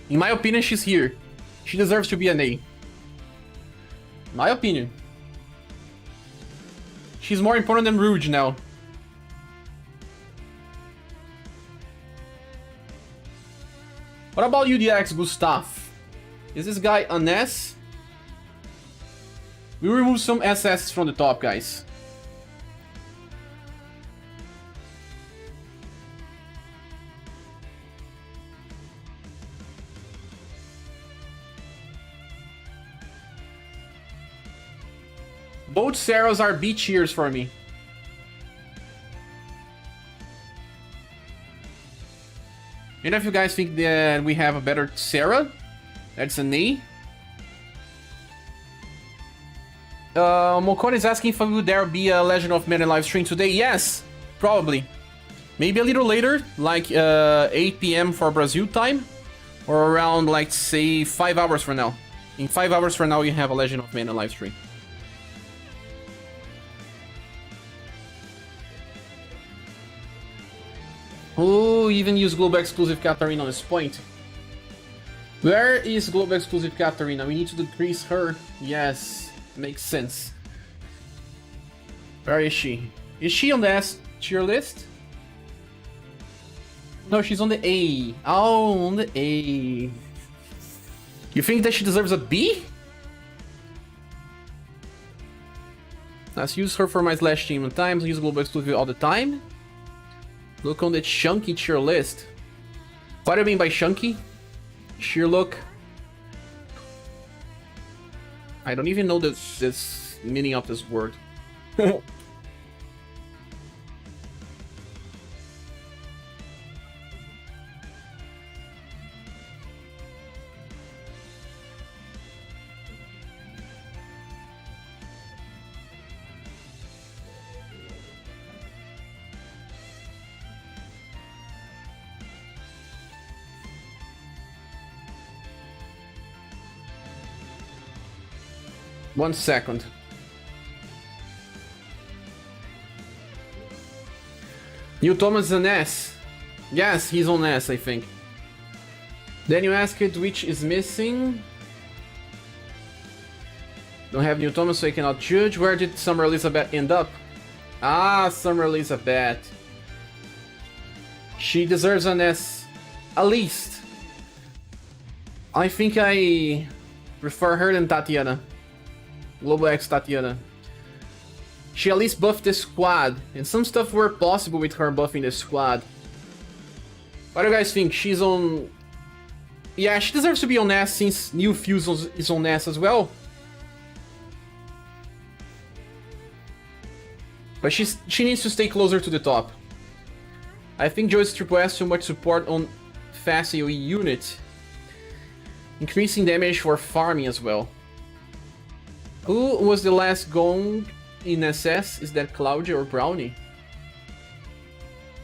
Speaker 1: In my opinion, she's here. She deserves to be an A. My opinion. She's more important than Rouge now. What about UDX Gustav? Is this guy an S? We remove some SS from the top, guys. Both Sarahs are B tiers for me. And if you guys think that we have a better Sarah, that's an A. Mokon is asking if will there be a Legend of Mana live stream today. Yes, probably. Maybe a little later, like 8 PM for Brazil time, or around like say 5 hours from now. In 5 hours from now, you have a Legend of Mana live stream. Oh, even use global exclusive Katarina on this point. Where is global exclusive Katarina? We need to decrease her. Yes, makes sense. Where is she? Is she on the S tier list? No, she's on the A. Oh, on the A. You think that she deserves a B? Let's use her for my slash team on times. Use global exclusive all the time. Look on the chunky tier list. What do I mean by chunky? Sheer look. I don't even know this meaning of this word. 1 second. New Thomas is an S. Yes, he's on S, I think. Then you ask it which is missing. Don't have New Thomas, so I cannot judge. Where did Summer Elizabeth end up? Ah, Summer Elizabeth. She deserves an S. At least. I think I prefer her than Tatiana. Global X Tatiana. She at least buffed the squad, and some stuff were possible with her buffing the squad. What do you guys think? She's on... Yeah, she deserves to be on S since New Fuse is on S as well. But she needs to stay closer to the top. I think Joy's triple S too much support on fast AoE unit. Increasing damage for farming as well. Who was the last gong in SS? Is that Claudia or Brownie?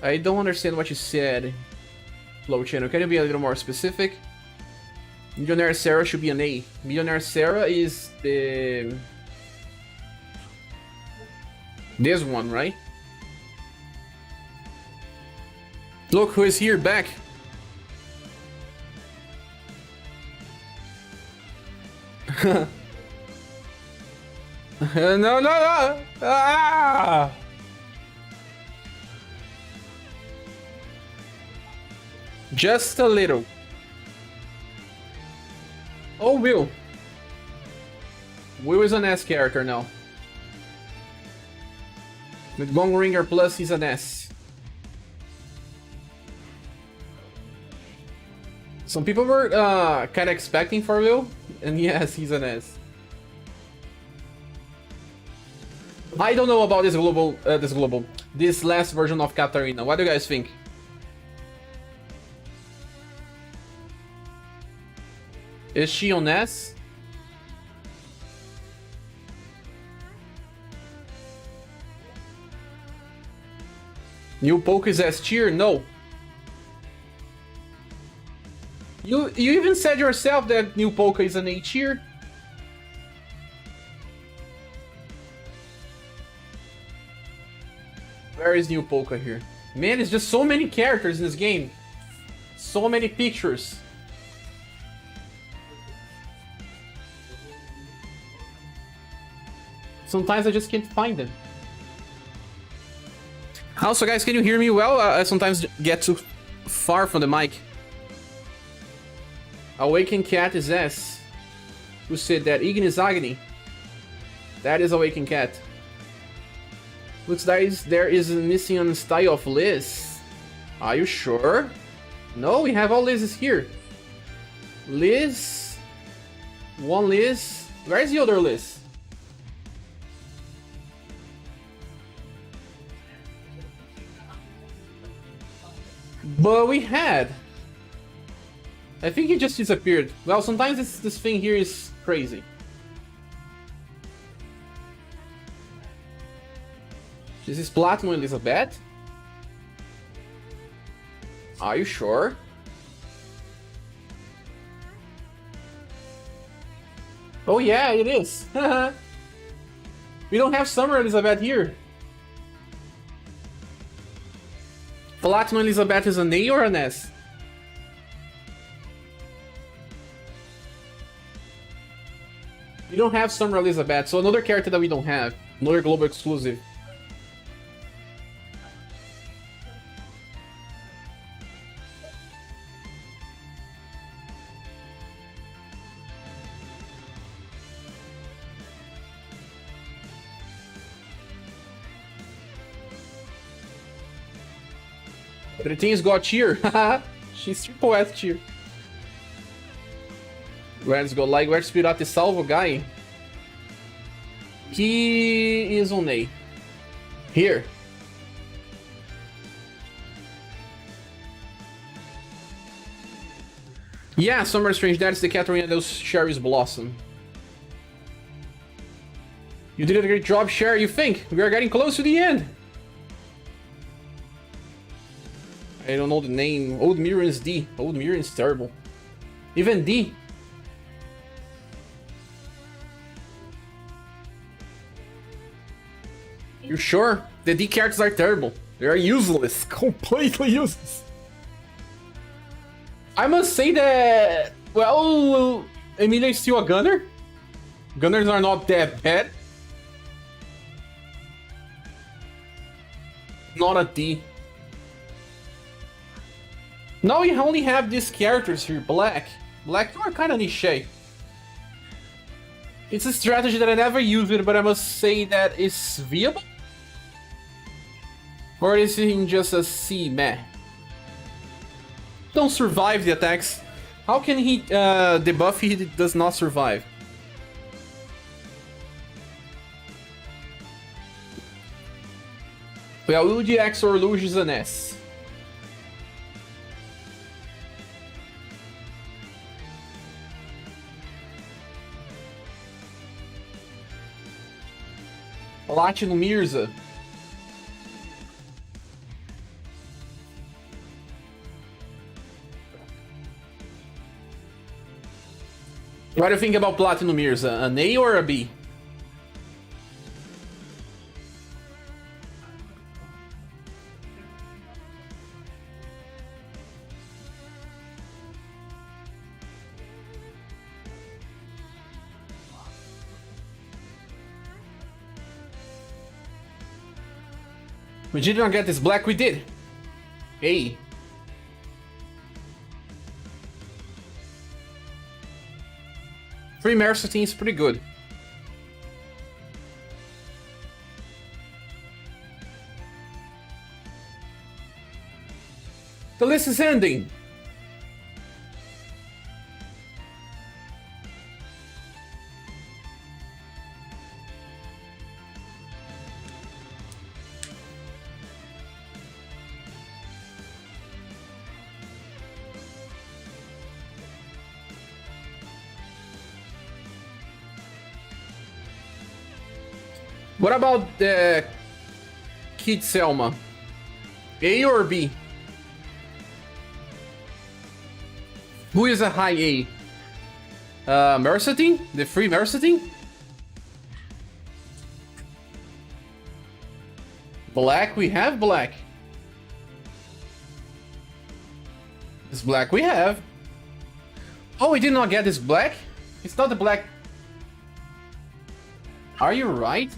Speaker 1: I don't understand what you said, Flow Channel. Can you be a little more specific? Millionaire Sarah should be an A. Millionaire Sarah is the... This one, right? Look who is here, back. No. Ah! Just a little. Oh, Will. Will is an S character now. With Gong Ringer Plus, he's an S. Some people were kind of expecting for Will, and yes, he's an S. I don't know about this last version of Katarina. What do you guys think? Is she on S? New Poke is S tier? No. You even said yourself that New Poke is an A tier. Where is New Poke here? Man, it's just so many characters in this game. So many pictures. Sometimes I just can't find them. Also, guys, can you hear me well? I sometimes get too far from the mic. Awakened Cat is S. Who said that? Ignis Agni. That is Awakened Cat. Looks like there is a missing on style of Liz. Are you sure? No, we have all Liz's here. Liz. One Liz. Where's the other Liz? But we had. I think he just disappeared. Well, sometimes this thing here is crazy. This is Platinum Elizabeth? Are you sure? Oh yeah, it is. We don't have Summer Elizabeth here. Platinum Elizabeth is an A or an S? We don't have Summer Elizabeth, so another character that we don't have. Another global exclusive. Pretin's got tier. She's triple S tier. Let's go. Like, where's Pirata Salvo guy? He is on A. Here. Yeah, Summer Strange. That's the Katarina those Sherry's Blossom. You did a great job, Sherry. You think? We are getting close to the end. I don't know the name. Old Mirren's D. Old Mirren's terrible. Even D. You sure? The D characters are terrible. They are useless. Completely useless. I must say that... Well, Emilia is still a gunner. Gunners are not that bad. Not a D. Now we only have these characters here, Black. Black 2 are kind of niche. It's a strategy that I never used it, but I must say that it's viable? Or is it just a C meh? Don't survive the attacks. How can he debuff he does not survive? Well, UDX or Luge is an S. Platinum Mirza. What do you think about Platinum Mirza? An A or a B? We did not get this black, we did. A. Free Mercetine is pretty good. The list is ending. What about the Kid Selma? A or B? Who is a high A? Mercetine? The free Mercetine? Black? We have black. This black we have. Oh, we did not get this black? It's not the black. Are you right?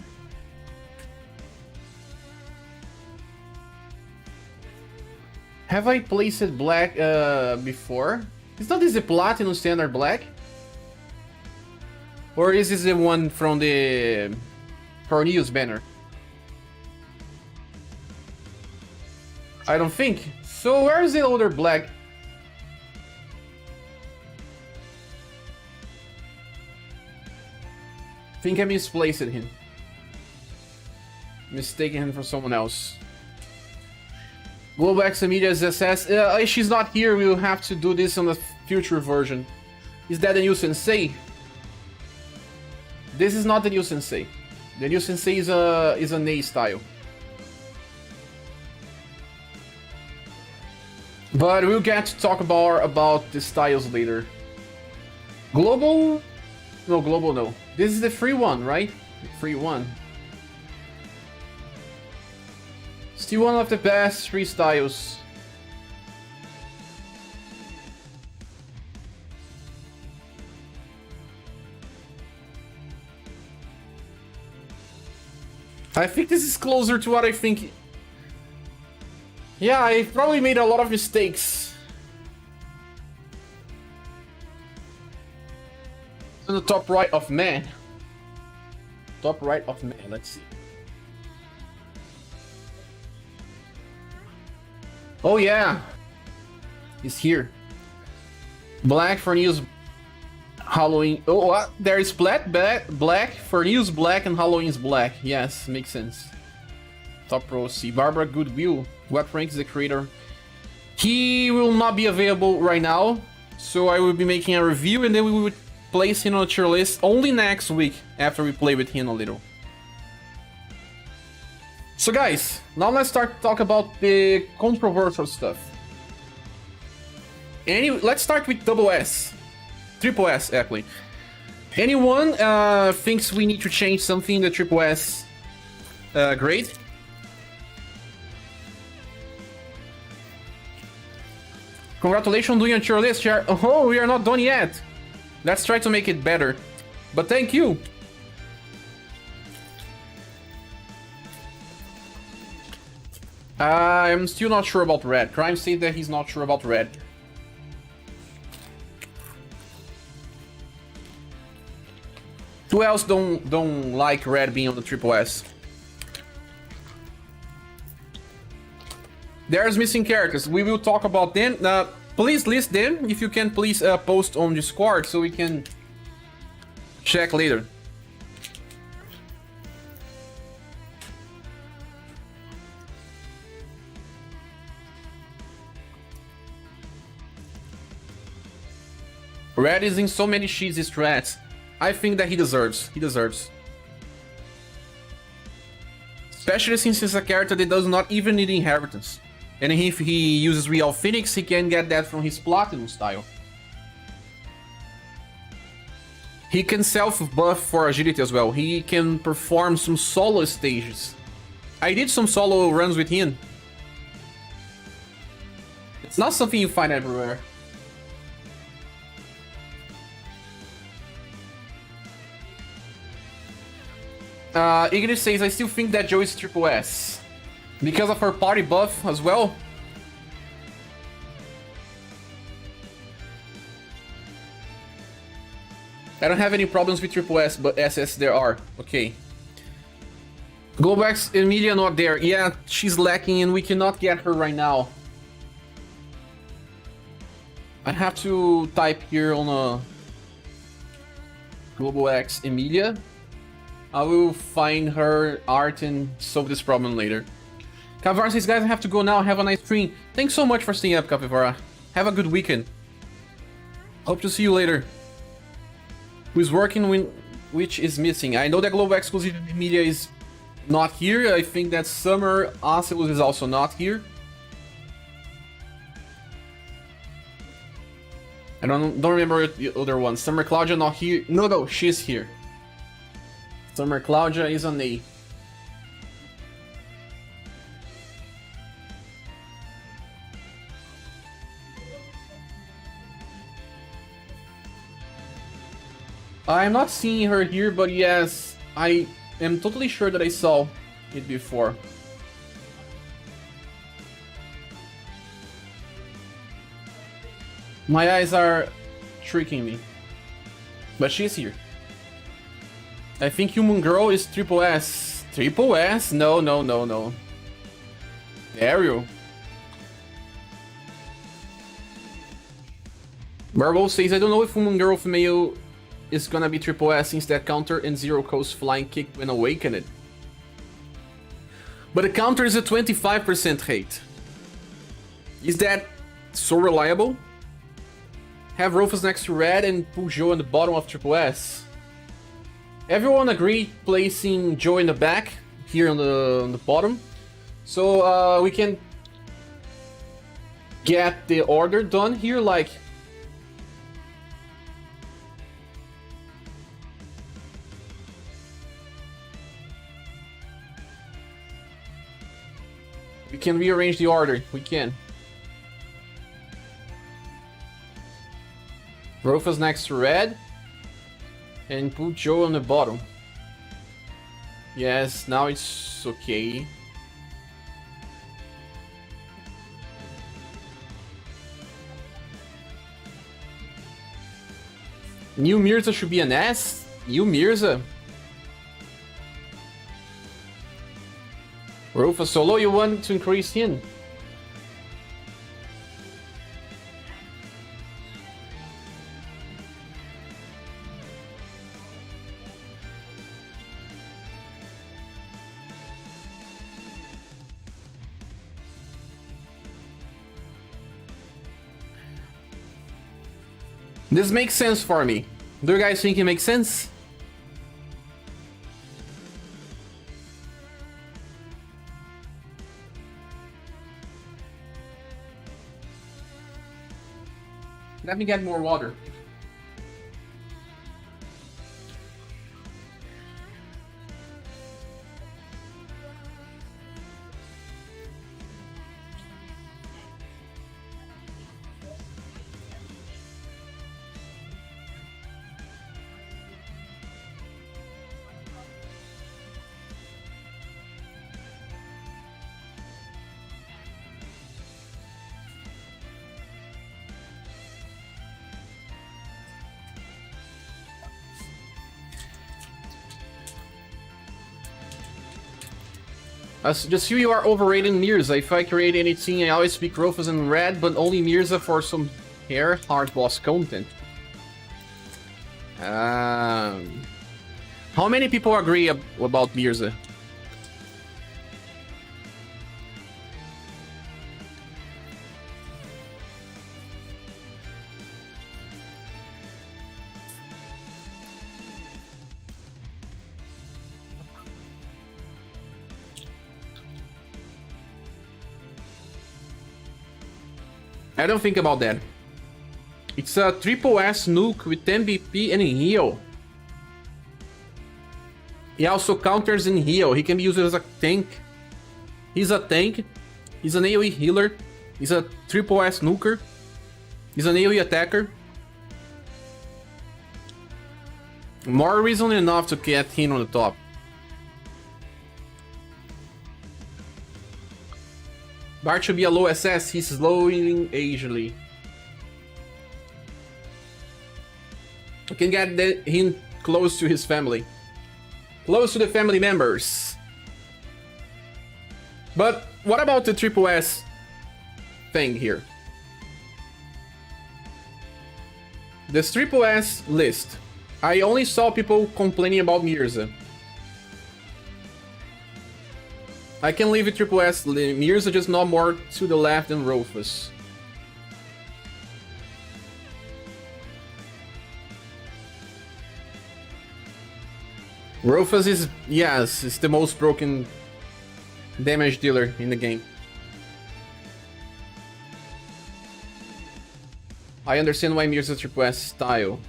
Speaker 1: Have I placed it black before? Is not this the Platinum Standard Black? Or is this the one from the Cornelius banner? I don't think. So where is the older black? I think I misplaced him. Mistaking him for someone else. Global Examedia's SS. She's not here, we'll have to do this on the future version. Is that the new Sensei? This is not the new Sensei. The new Sensei is an A style. But we'll get to talk about the styles later. Global? No, global no. This is the free one, right? The free one. Still one of the best free styles. I think this is closer to what I think. Yeah, I probably made a lot of mistakes. In the top right of man. Top right of man, let's see. Oh yeah, he's here. Black for news, Halloween. Oh, what? There is black for news, black and Halloween's black. Yes, makes sense. Top row C. Barbara Goodwill. What rank is the creator? He will not be available right now, so I will be making a review and then we will place him on the tier list only next week after we play with him a little. So guys, now let's start to talk about the controversial stuff. Let's start with double S. Triple S, actually. Anyone thinks we need to change something in the triple S grade? Congratulations on doing a tier list, Chair. Oh, we are not done yet. Let's try to make it better. But thank you. I'm still not sure about red. Crime said that he's not sure about red. Who else don't like red being on the triple S? There's missing characters. We will talk about them. Please list them. If you can, please post on Discord so we can check later. Red is in so many cheesy strats. I think that he deserves. He deserves. Especially since he's a character that does not even need inheritance. And if he uses Real Phoenix, he can get that from his Platinum style. He can self-buff for agility as well. He can perform some solo stages. I did some solo runs with him. It's not something you find everywhere. Ignis says, I still think that Joe is triple S. Because of her party buff as well? I don't have any problems with triple S, but SS there are. Okay. Globex Emilia not there. Yeah, she's lacking and we cannot get her right now. I have to type here on a Global X Emilia. I will find her art and solve this problem later. Capivara says, guys, I have to go now. Have a nice stream. Thanks so much for staying up, Capivara. Have a good weekend. Hope to see you later. Who's working when which is missing? I know that Global Exclusive Media is not here. I think that Summer Ocelus is also not here. I don't remember the other one. Summer Claudia not here. No, she's here. Summer Claudia is on A. I'm not seeing her here, but yes, I am totally sure that I saw it before. My eyes are tricking me. But she's here. I think Human Girl is triple S. Triple S? No. Ariel. Werewolf says, I don't know if Human Girl female is gonna be triple S since that counter and Zero Coast flying kick when awakened. But the counter is a 25% hate. Is that so reliable? Have Rufus next to red and put Joe in the bottom of triple S. Everyone agreed placing Joe in the back here on the bottom, so we can get the order done here. Like, we can rearrange the order. We can. Rufus next to red. And put Joe on the bottom. Yes, now it's okay. New Mirza should be an S? New Mirza? Rufus solo, you want to increase him? This makes sense for me. Do you guys think it makes sense? Let me get more water. Just you are overrating Mirza. If I create anything, I always speak Rufus in red, but only Mirza for some hair hard boss content. How many people agree about Mirza? I don't think about that. It's a triple S nuke with 10 BP and heal. He also counters in heal. He can be used as a tank. He's a tank. He's an AoE healer. He's a triple S nuker. He's an AoE attacker. More reason enough to get him on the top. Bart should be a low SS. He's slowing agily. You can get him close to his family. Close to the family members. But what about the triple S thing here? This triple S list. I only saw people complaining about Mirza. I can leave it triple S. Mirza just not more to the left than Rufus. Rufus is, yes, is the most broken damage dealer in the game. I understand why Mirza triple S style.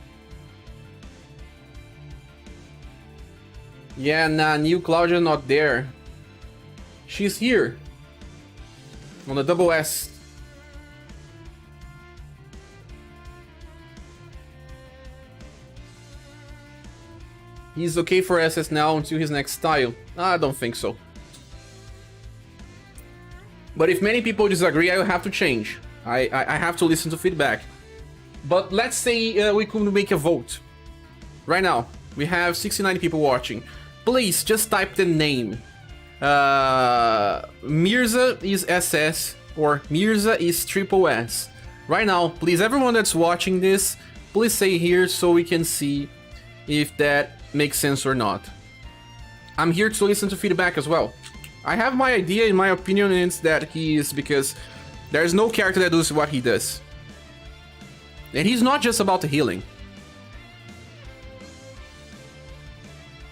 Speaker 1: Yeah, nah, new Claudia not there. She's here. On the double S. He's okay for SS now until his next style. I don't think so. But if many people disagree, I will have to change. I have to listen to feedback. But let's say we could make a vote. Right now, we have 69 people watching. Please, just type the name. Mirza is SS or Mirza is triple S. Right now, please, everyone that's watching this, please say here so we can see if that makes sense or not. I'm here to listen to feedback as well. I have my idea, in my opinion, and it's that he is because there's no character that does what he does. And he's not just about the healing.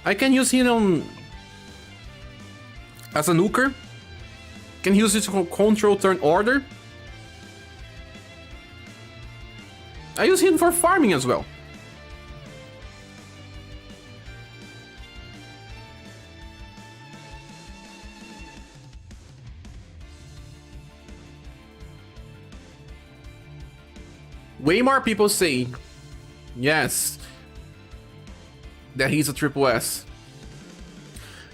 Speaker 1: I can use him as a nuker. Can use it to control turn order. I use him for farming as well. Way more people say yes, that he's a triple S.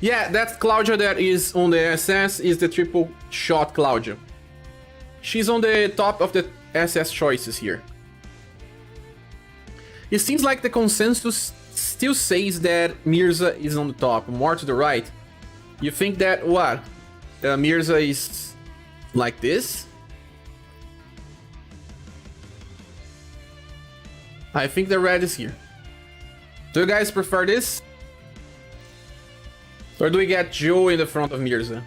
Speaker 1: Yeah, that Claudia that is on the SS is the triple shot Claudia. She's on the top of the SS choices here. It seems like the consensus still says that Mirza is on the top, more to the right. You think that what? Mirza is like this? I think the red is here. Do you guys prefer this? Or do we get Joe in the front of Mirza?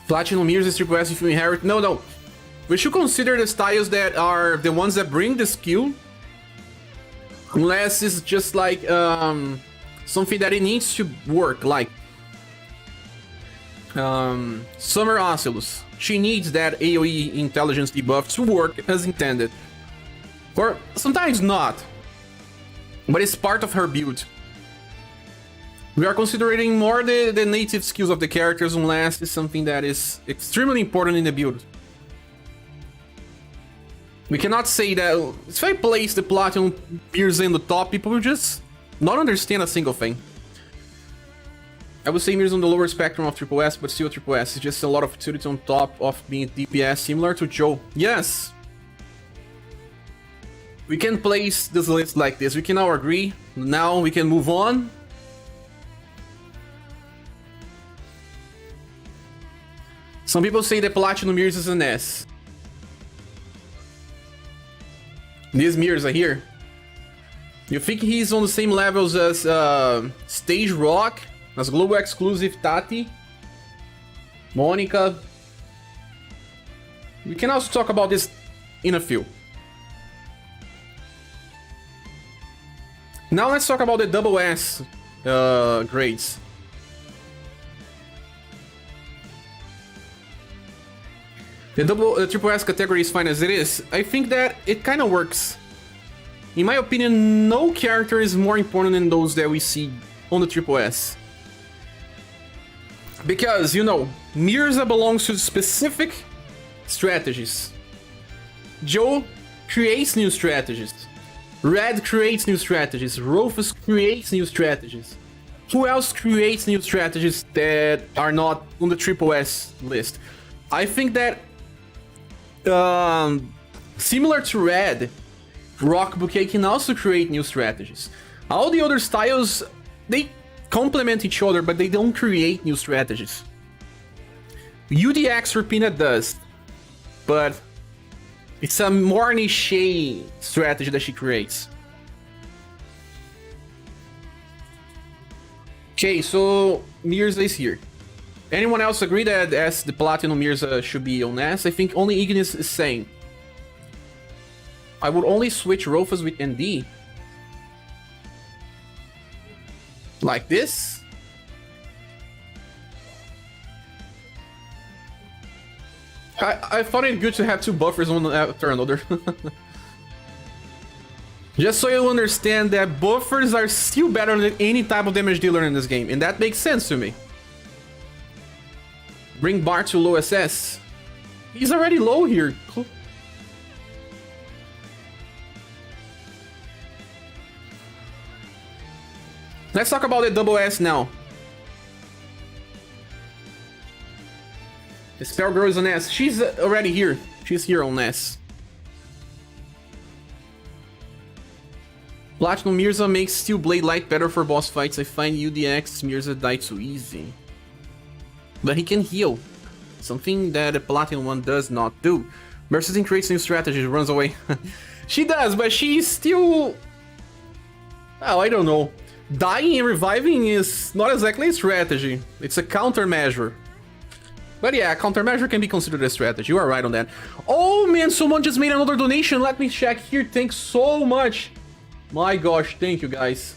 Speaker 1: Platinum Mirza is triple S if you inherit. No. We should consider the styles that are the ones that bring the skill. Unless it's just like something that it needs to work, like Summer Oculus. She needs that AoE intelligence debuff to work as intended. Or sometimes not. But it's part of her build. We are considering more the native skills of the characters unless it's something that is extremely important in the build. We cannot say that if I place the Platinum Mirza in the top, people will just not understand a single thing. I would say Mirror's on the lower spectrum of Triple S, but still Triple S. It's just a lot of utility on top of being DPS, similar to Joe. Yes! We can place this list like this. We can now agree. Now we can move on. Some people say that Platinum Mirrors is an S. These mirrors are here. You think he's on the same levels as Stage Rock, as Global Exclusive Tati, Monica. We can also talk about this in a few. Now let's talk about the double S grades. The triple S category is fine as it is. I think that it kind of works. In my opinion, no character is more important than those that we see on the triple S. Because, you know, Mirza belongs to specific strategies. Joe creates new strategies. Red creates new strategies. Rufus creates new strategies. Who else creates new strategies that are not on the triple S list? I think that similar to Red, Rock Bouquet can also create new strategies. All the other styles, they complement each other, but they don't create new strategies. UDX Rapina does, but it's a more niche strategy that she creates. Okay, so Mirza is here. Anyone else agree that as the Platinum Mirza should be on S? I think only Ignis is saying. I would only switch Rufus with ND. Like this? I thought it good to have two buffers one after another. Just so you understand that buffers are still better than any type of damage dealer in this game, and that makes sense to me. Bring Bart to low SS. He's already low here. Let's talk about the double S now. The Spell Girl is on S. She's already here. She's here on S. Platinum Mirza makes Steel Blade Light better for boss fights. I find UDX Mirza die too easy. But he can heal. Something that the Platinum one does not do. Mercedes creates new strategies, runs away. She does, but she's still... Oh, I don't know. Dying and reviving is not exactly a strategy. It's a countermeasure. But yeah, countermeasure can be considered a strategy. You are right on that. Oh man, someone just made another donation. Let me check here. Thanks so much. My gosh, thank you guys.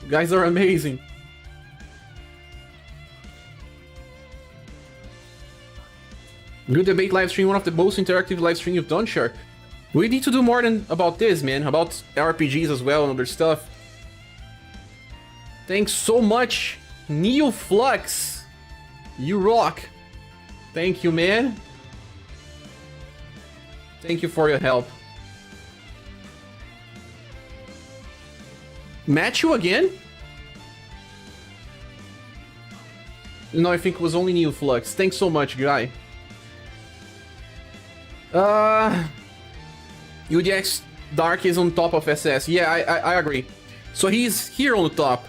Speaker 1: You guys are amazing. Good debate live stream, one of the most interactive live stream you've done, Char. We need to do more than about this, man. About RPGs as well and other stuff. Thanks so much, Neo Flux. You rock. Thank you, man. Thank you for your help. Match you again? No, I think it was only Neo Flux. Thanks so much, guy. UDX Dark is on top of SS. Yeah, I agree. So he's here on the top.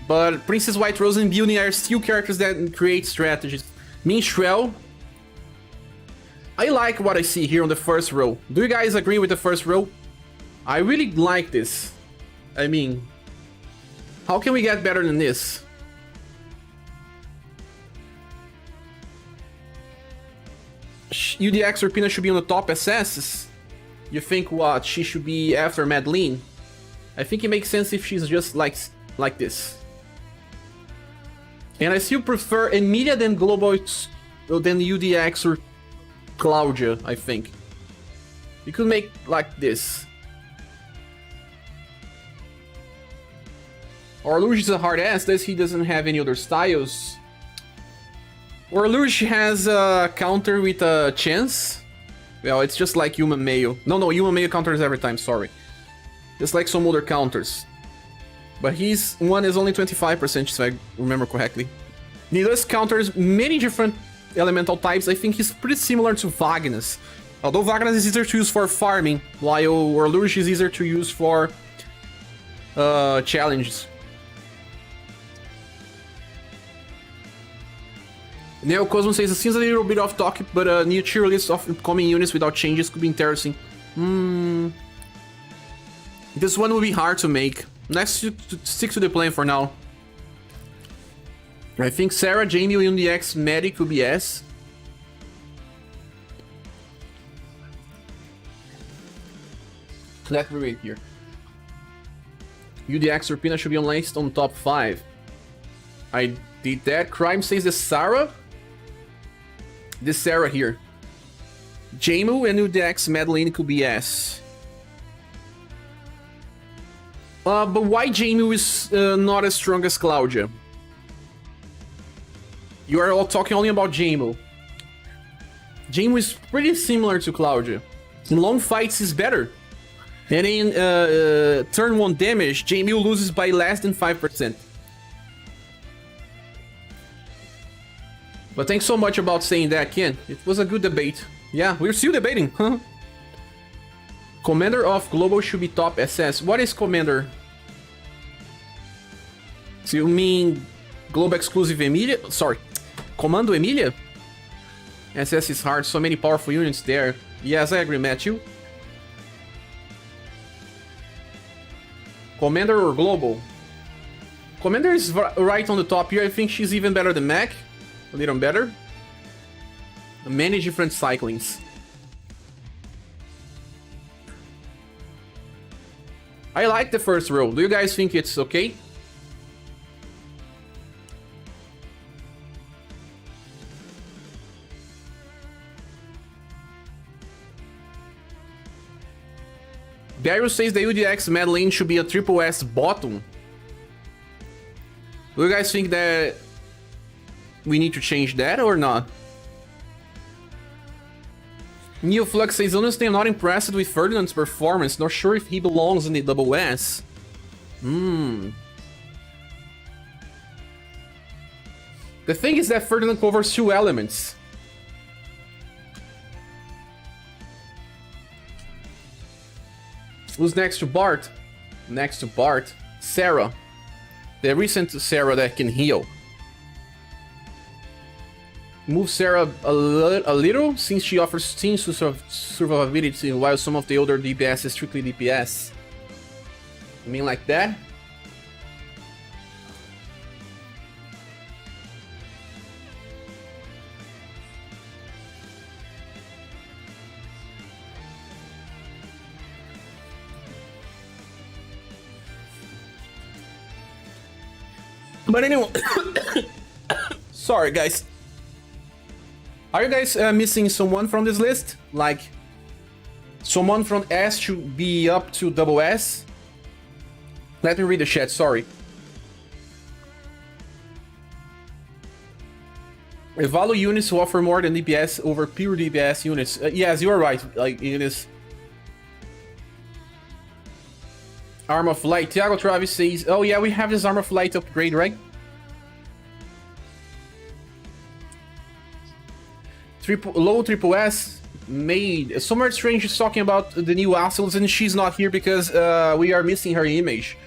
Speaker 1: But Princess White Rose and Beauty are still characters that create strategies. Minstrel. I like what I see here on the first row. Do you guys agree with the first row? I really like this. I mean, how can we get better than this? UDX Rapina should be on the top SS. You think what? She should be after Madeline? I think it makes sense if she's just like this. And I still prefer Emilia than Global than UDX or Claudia, I think. You could make like this. Orluge is a hard ass, as he doesn't have any other styles. Orluge has a counter with a chance. Well, it's just like Human Mayo. No, Human Mayo counters every time, sorry. Just like some other counters. But his one is only 25%, if I remember correctly. Nidus counters many different elemental types. I think he's pretty similar to Vagnus. Although Vagnus is easier to use for farming, while Orlurish is easier to use for challenges. Neo Cosmo says, it seems a little bit off topic, but a new tier list of upcoming units without changes could be interesting. This one will be hard to make. Let's stick to the plan for now. I think Sarah, Jamie, UNDX, Medic will be S. Let me wait here. UDX or Pina should be unlaced on top 5. I did that. Crime says the Sarah. This Sarah here. Jamu and UDX Madeline could be S. But why Jamu is not as strong as Claudia? You are all talking only about Jamu. Jamu is pretty similar to Claudia. In long fights, he's better. And in turn 1 damage, Jamu loses by less than 5%. But thanks so much about saying that, Ken. It was a good debate. Yeah, we're still debating, huh? Commander of Global should be top SS. What is Commander? So you mean Global Exclusive Emilia? Sorry, Commando Emilia? SS is hard, so many powerful units there. Yes, I agree, Matthew. Commander or Global? Commander is right on the top here. I think she's even better than Mac. A little better. Many different cyclings. I like the first row. Do you guys think it's okay? Darius says the UDX Madeline should be a triple S bottom. Do you guys think that we need to change that or not? Neoflux says, honestly, I'm not impressed with Ferdinand's performance, not sure if he belongs in the double S. The thing is that Ferdinand covers 2 elements. Who's next to Bart? Next to Bart, Sarah. The recent Sarah that can heal. Move Sarah a little, since she offers teams to survivability, while some of the older DPS is strictly DPS. I mean like that? But anyway, sorry guys. Are you guys missing someone from this list? Like, someone from S should be up to double S? Let me read the chat, sorry. Evalu units who offer more than DPS over pure DPS units. Yes, you are right. Like, it is. Arm of Light. Thiago Travis says, oh yeah, we have this Arm of Light upgrade, right? Low triple S made. Summer Strange is talking about the new assholes, and she's not here because we are missing her image.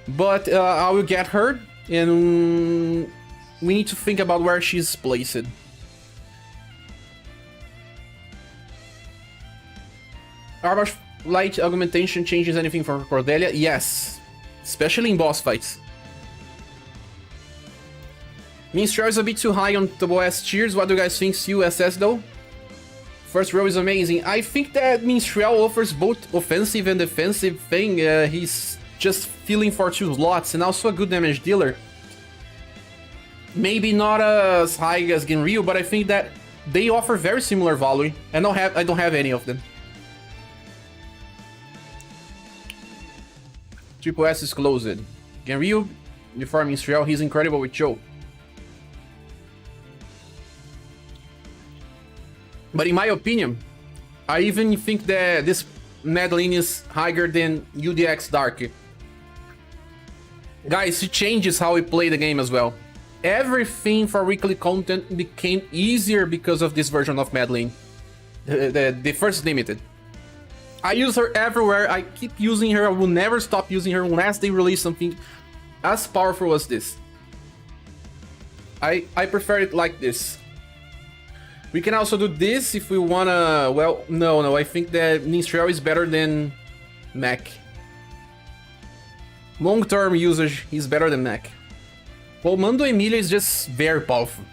Speaker 1: But I will get her, and we need to think about where she's placed. Armor Light augmentation changes anything for Cordelia? Yes, especially in boss fights. Minstrel is a bit too high on double S tiers. What do you guys think? USS though? First row is amazing. I think that Minstrel offers both offensive and defensive thing. He's just filling for 2 slots and also a good damage dealer. Maybe not as high as Genryu, but I think that they offer very similar value. I don't have any of them. Triple S is closed. Genryu, before Minstrel, he's incredible with Cho. But in my opinion, I even think that this Madeline is higher than UDX Dark. Guys, it changes how we play the game as well. everything for weekly content became easier because of this version of Madeline. The first limited. I use her everywhere, I keep using her, I will never stop using her unless they release something as powerful as this. I prefer it like this. We can also do this if we wanna... Well, no, I think that Minstrel is better than Mac. Long-term usage is better than Mac. Comando Emilia is just very powerful.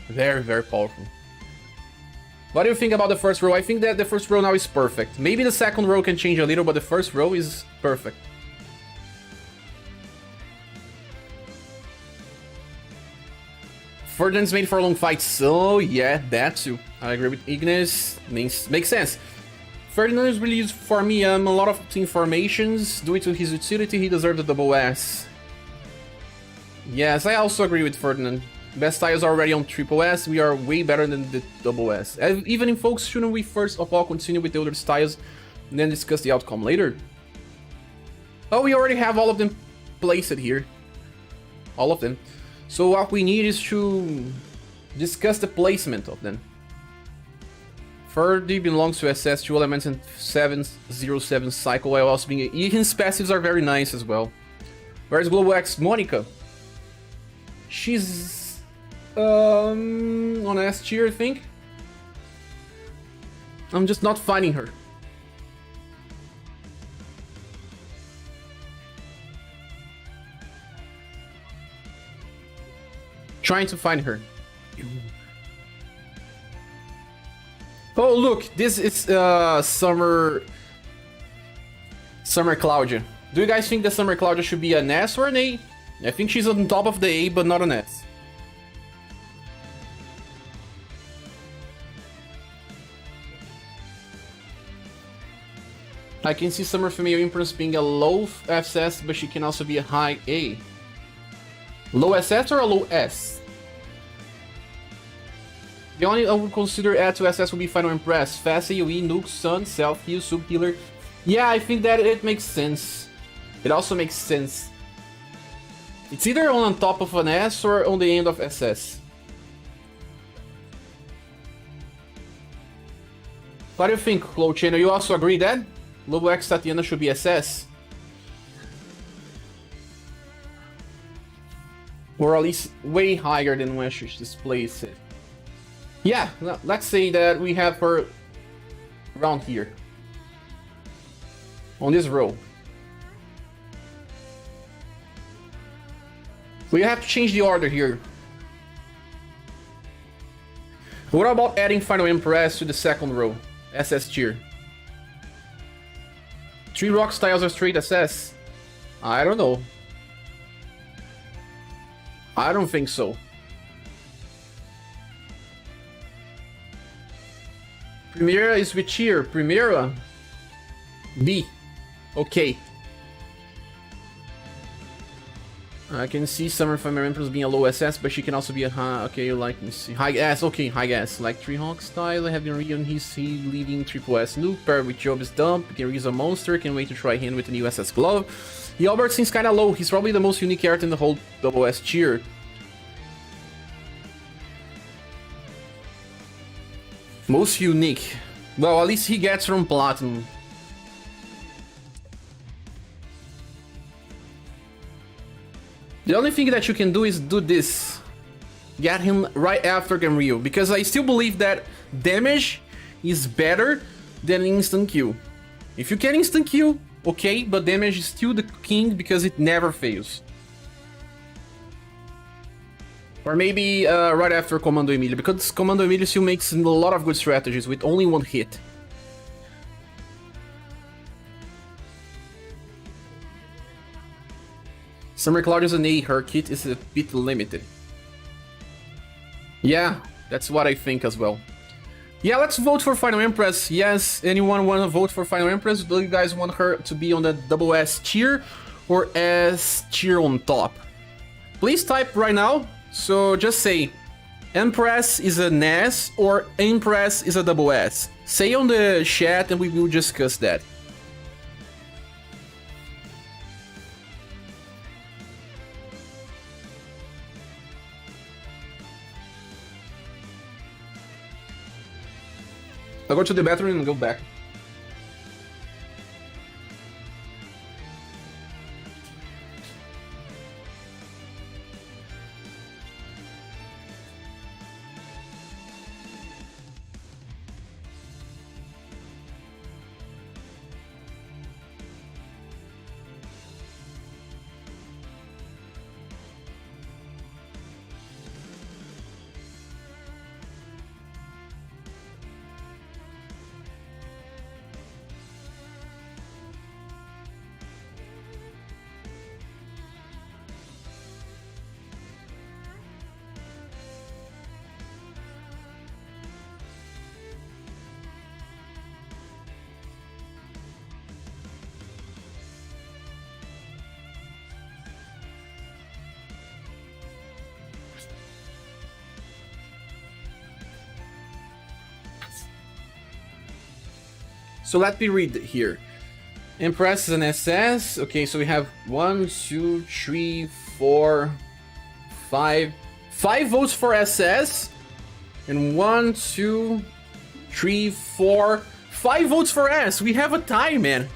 Speaker 1: Very, very powerful. What do you think about the first row? I think that the first row now is perfect. Maybe the second row can change a little, but the first row is perfect. Ferdinand's made for long fights, so yeah, that too. I agree with Ignis, makes sense. Ferdinand is really used for me a lot of team formations. Due to his utility, he deserves a double S. Yes, I also agree with Ferdinand. Best tiles are already on triple S, we are way better than the double S. Even in folks, shouldn't we first of all continue with the older styles and then discuss the outcome later? Oh, we already have all of them placed here. All of them. So what we need is to discuss the placement of them. Ferdy belongs to SS, 2 elements in 707 cycle, while also being... His passives are very nice as well. Where's Global X Monica? She's... on S tier, I think. I'm just not finding her. Trying to find her. Oh look, this is Summer Claudia. Do you guys think that Summer Claudia should be an S or an A? I think she's on top of the A, but not an S. I can see Summer Female Empress being a low SS, but she can also be a high A. Low SS or a low S? The only I would consider add to SS would be Final Impress. Fast AoE, Nuke, Sun, Self Heal, Sub Healer. Yeah, I think that it makes sense. It also makes sense. It's either on top of an S or on the end of SS. What do you think, Low Channel? You also agree that Lobo X Tatiana should be SS? Or at least way higher than when she displays it. Yeah, let's say that we have her around here. On this row. We have to change the order here. What about adding Final Impress to the second row? SS tier. 3 rock styles are straight SS? I don't know. I don't think so. Primera is which tier? Primera? B. Okay. I can see Summer Female Empress being a low SS, but she can also be a high... Okay, like, me see. High S, okay, high S. Like 3 Hawk style, having Rio and his leading triple S nuke, paired with Job's dump, can use a monster, can wait to try him with the new SS glove. The Albert seems kinda low, he's probably the most unique character in the whole double S tier. Most unique. Well, at least he gets from Platinum. The only thing that you can do is do this. Get him right after Ganryu, because I still believe that damage is better than instant kill. If you can instant kill, okay, but damage is still the king because it never fails. Or maybe right after Commando Emilia, because Commando Emilia still makes a lot of good strategies with only one hit. Summer Claudia's an A, her kit is a bit limited. Yeah, that's what I think as well. Yeah, let's vote for Final Empress. Yes, anyone want to vote for Final Empress? Do you guys want her to be on the double S tier or S tier on top? Please type right now. So just say Empress is an S or Empress is a double S. Say on the chat and we will discuss that. I'll go to the bathroom and go back. So let me read here. Impress is an SS. Okay, so we have 1, 2, 3, 4, 5. 5 votes for SS. And 1, 2, 3, 4, 5 votes for S. We have a tie, man.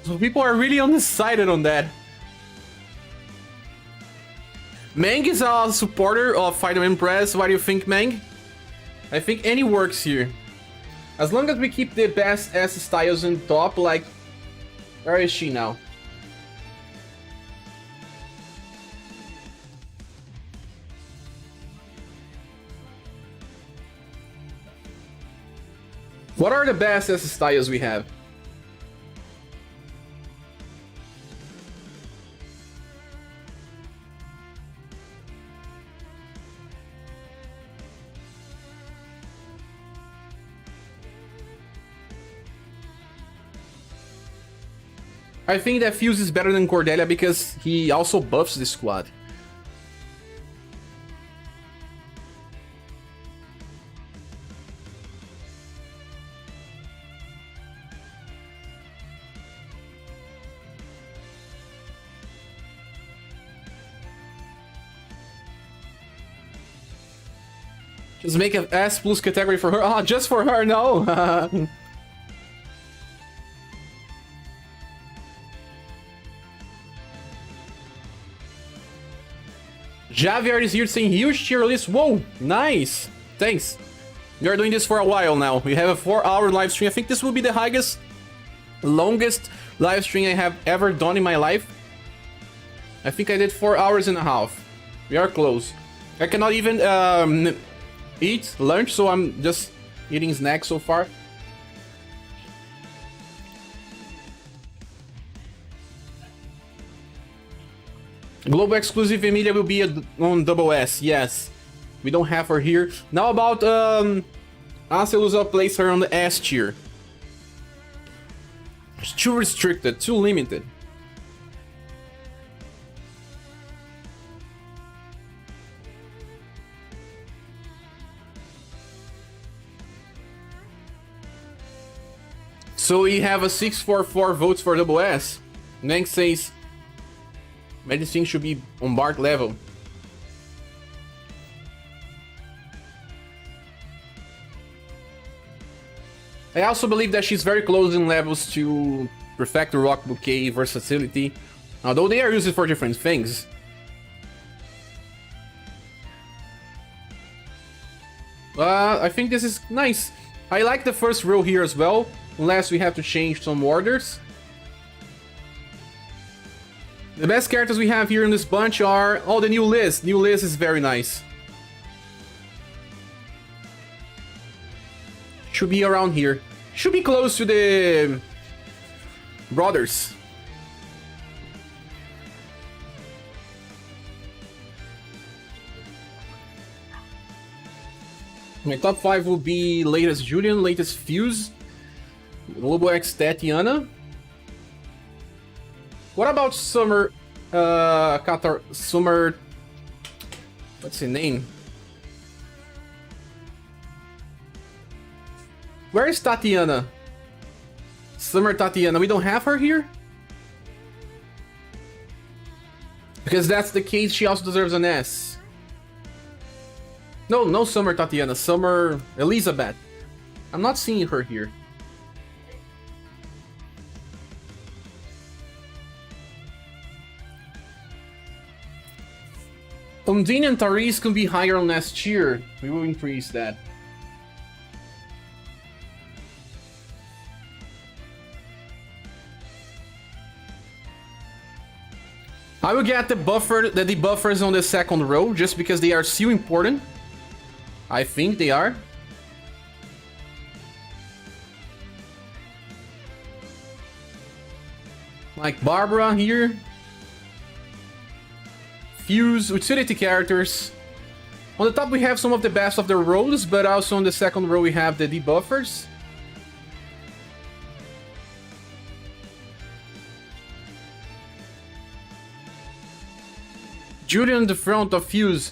Speaker 1: So people are really undecided on that. Mang is a supporter of Fighter Impress. What do you think, Mang? I think any works here. As long as we keep the best S styles in top, like... Where is she now? What are the best S styles we have? I think that Fuse is better than Cordelia because he also buffs the squad. Just make an S plus category for her. Ah, just for her, no. Javier is here saying huge tier list. Whoa, nice. Thanks. We are doing this for a while now. We have a 4-hour live stream. I think this will be the longest live stream I have ever done in my life. I think I did 4 hours and a half. We are close. I cannot even eat lunch, so I'm just eating snacks so far. Global exclusive Emilia will be on double S, yes. We don't have her here. Now about Acelusa, place her on the S tier. It's too restricted, too limited. So we have a 644 votes for double S. Neng says medicine should be on Bart level. I also believe that she's very close in levels to Perfect Rock Bouquet versatility, although they are used for different things. I think this is nice. I like the first row here as well, unless we have to change some orders. The best characters we have here in this bunch are... Oh, the new Liz. New Liz is very nice. Should be around here. Should be close to the... brothers. My top 5 will be latest Julian, latest Fuse, Lobo X Tatiana. What about Summer, Summer, what's her name? Where is Tatiana? Summer Tatiana, we don't have her here? Because that's the case, she also deserves an S. No, no Summer Tatiana, Summer Elizabeth. I'm not seeing her here. Undine and Therese can be higher last year. We will increase that. I will get the debuffers on the second row just because they are still important. I think they are. Like Barbara here. Fuse, utility characters. On the top we have some of the best of the rows, but also on the second row we have the debuffers. Judy on the front of Fuse.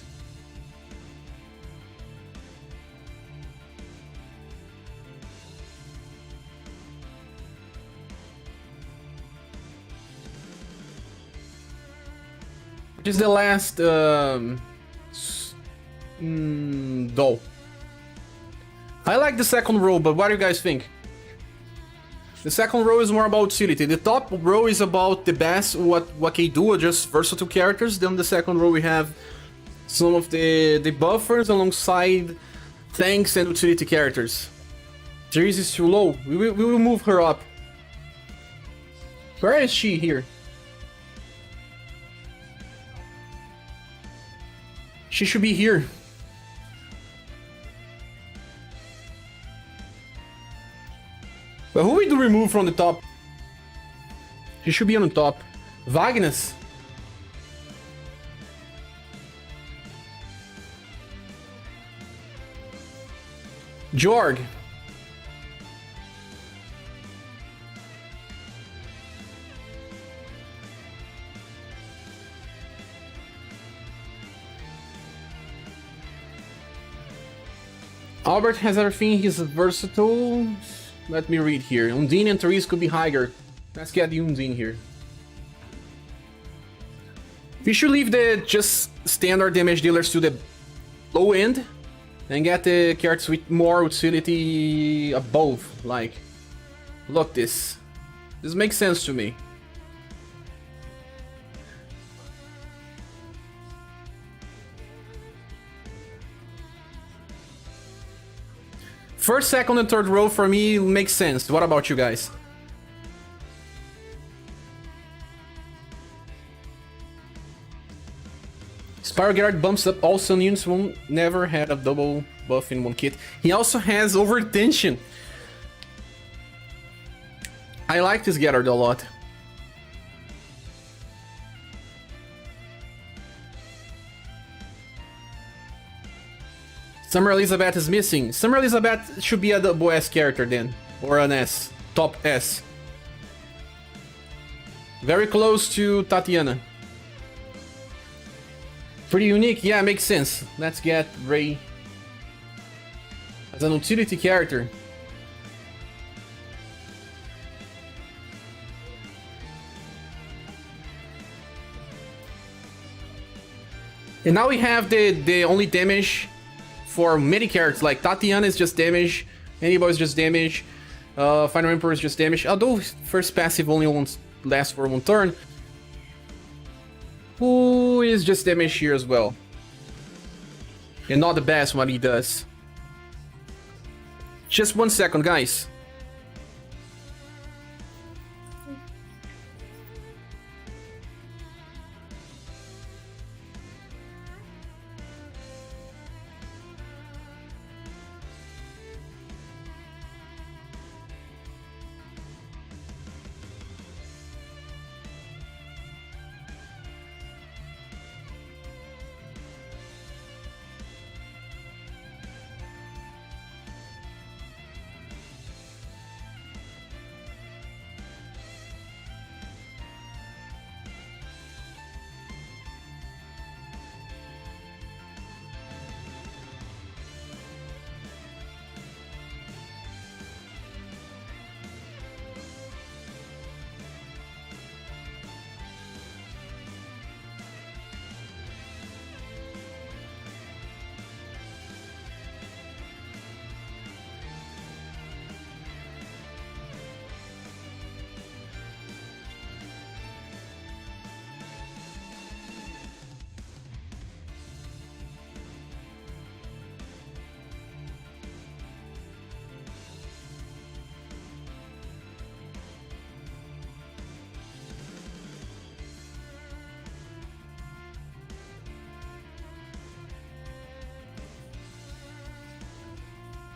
Speaker 1: Which is the last doll. I like the second row, but what do you guys think? The second row is more about utility. The top row is about the best, what they do, just versatile characters. Then the second row we have some of the buffers alongside tanks and utility characters. Therese is too low. We will move her up. Where is she here? She should be here. But who we do remove from the top? She should be on the top. Vagnus. Jorg. Albert has everything, he's versatile. Let me read here. Undine and Therese could be higher. Let's get the Undine here. We should leave the just standard damage dealers to the low end and get the characters with more utility above. Like, look this. This makes sense to me. First, second, and third row for me makes sense. What about you guys? Spyro bumps up all Sun units, won't never had a double buff in one kit. He also has overtension. I like this Gerard a lot. Summer Elizabeth is missing. Summer Elizabeth should be a double S character then. Or an S. Top S. Very close to Tatiana. Pretty unique. Yeah, makes sense. Let's get Ray as an utility character. And now we have the only damage for many characters, like Tatiana is just damage, Anybody is just damage, Final Emperor is just damage, although first passive only lasts for one turn. Who is just damage here as well. And not the best what he does. Just 1 second, guys.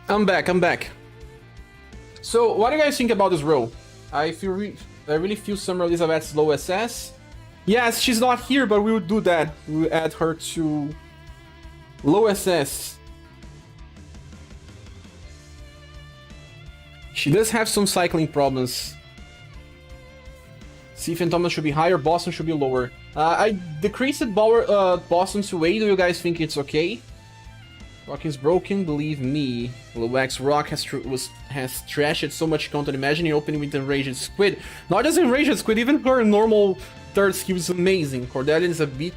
Speaker 1: I'm back. So, what do you guys think about this row? I really feel Summer Elizabeth's low SS. Yes, she's not here, but we will do that. We will add her to low SS. She does have some cycling problems. Sif and Thomas should be higher, Boston should be lower. I decreased Boston to 8. Do you guys think it's okay? Rock is broken, believe me. Lowax Rock has trashed so much content. Imagine you opening with Enraged Squid. Not just Enraged Squid, even her normal third skill is amazing. Cordelian is a bit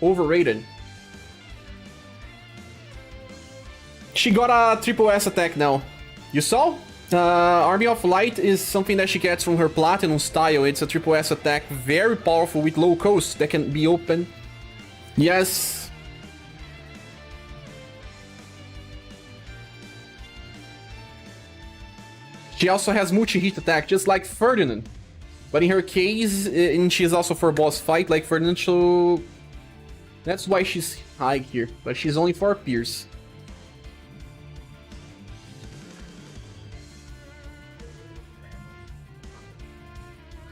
Speaker 1: overrated. She got a triple S attack now. You saw? Army of Light is something that she gets from her Platinum style. It's a triple S attack, very powerful with low cost that can be open. Yes. She also has multi-hit attack, just like Ferdinand. But in her case, and she's also for boss fight like Ferdinand, so that's why she's high here. But she's only for Pierce.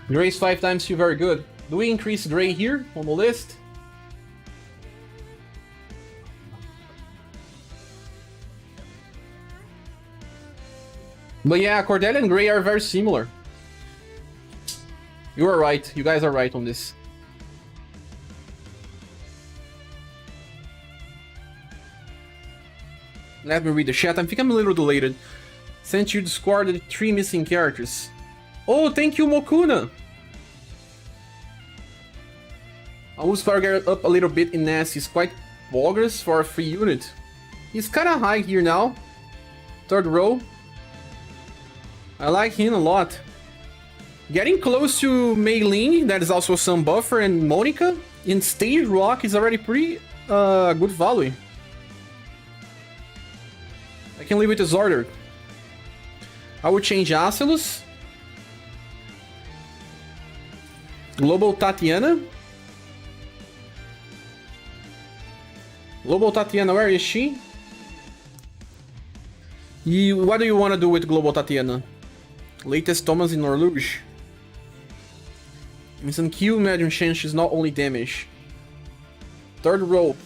Speaker 1: Gray's 5 times feel very good. Do we increase Gray here on the list? But yeah, Cordelia and Gray are very similar. You are right. You guys are right on this. Let me read the chat. I think I'm a little delayed. Sent you Discord 3 missing characters. Oh, thank you, Mokuna! I'll move Sparger up a little bit in Ness. He's quite bogus for a free unit. He's kinda high here now. 3rd row. I like him a lot. Getting close to Mei Ling, that is also some buffer, and Monica in Stage Rock is already pretty good value. I can live with this order. I would change Acelus. Global Tatiana. Global Tatiana, where is she? What do you want to do with Global Tatiana? Latest Thomas in Orluge. Instant Q, Medium Chance is not only damage. 3rd row.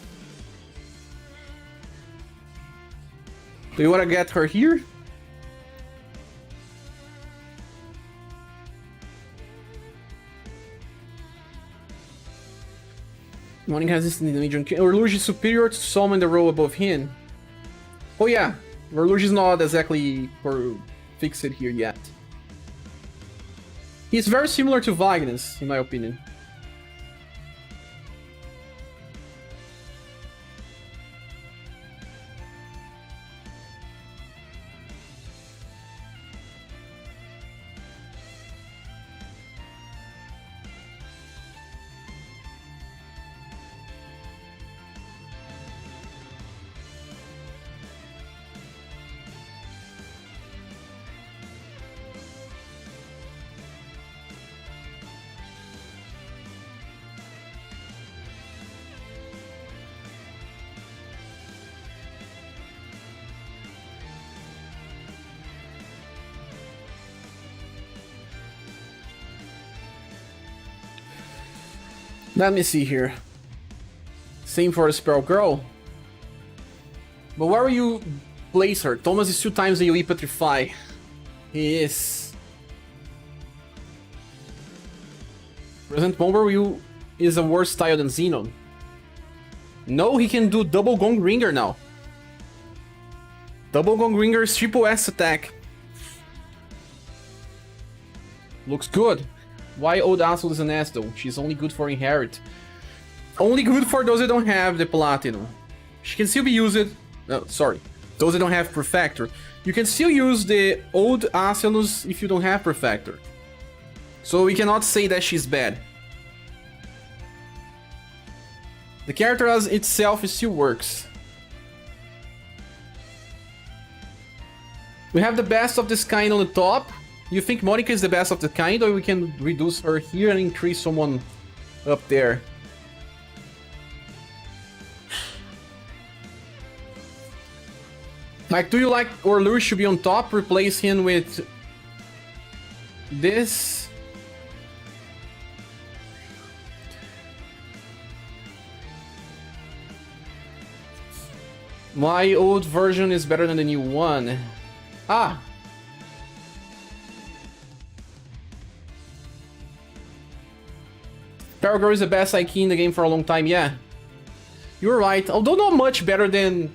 Speaker 1: Do you want to get her here? Morning has this in the medium. Orluge is superior to some in the row above him. Oh yeah, Orluge is not exactly for fixed here yet. He's very similar to Vagnus, in my opinion. Let me see here. Same for a Sparrow Girl. But where will you place her? Thomas is 2 times the UE Petrify. He is. Present Bomber is a worse style than Xenon. No, he can do double Gong Ringer now. Double Gong Ringer is triple S attack. Looks good. Why Old Asshole is an ass though? She's only good for Inherit. Only good for those that don't have the Platinum. She can still be used. No, sorry. Those that don't have Perfector. You can still use the Old Asylus if you don't have Perfector. So we cannot say that she's bad. The character as itself still works. We have the best of this kind on the top. You think Monica is the best of the kind, or we can reduce her here and increase someone up there? Like, do you like Orlur should be on top? Replace him with this. My old version is better than the new one. Ah. Paragirl is the best IK in the game for a long time, yeah. You're right, although not much better than,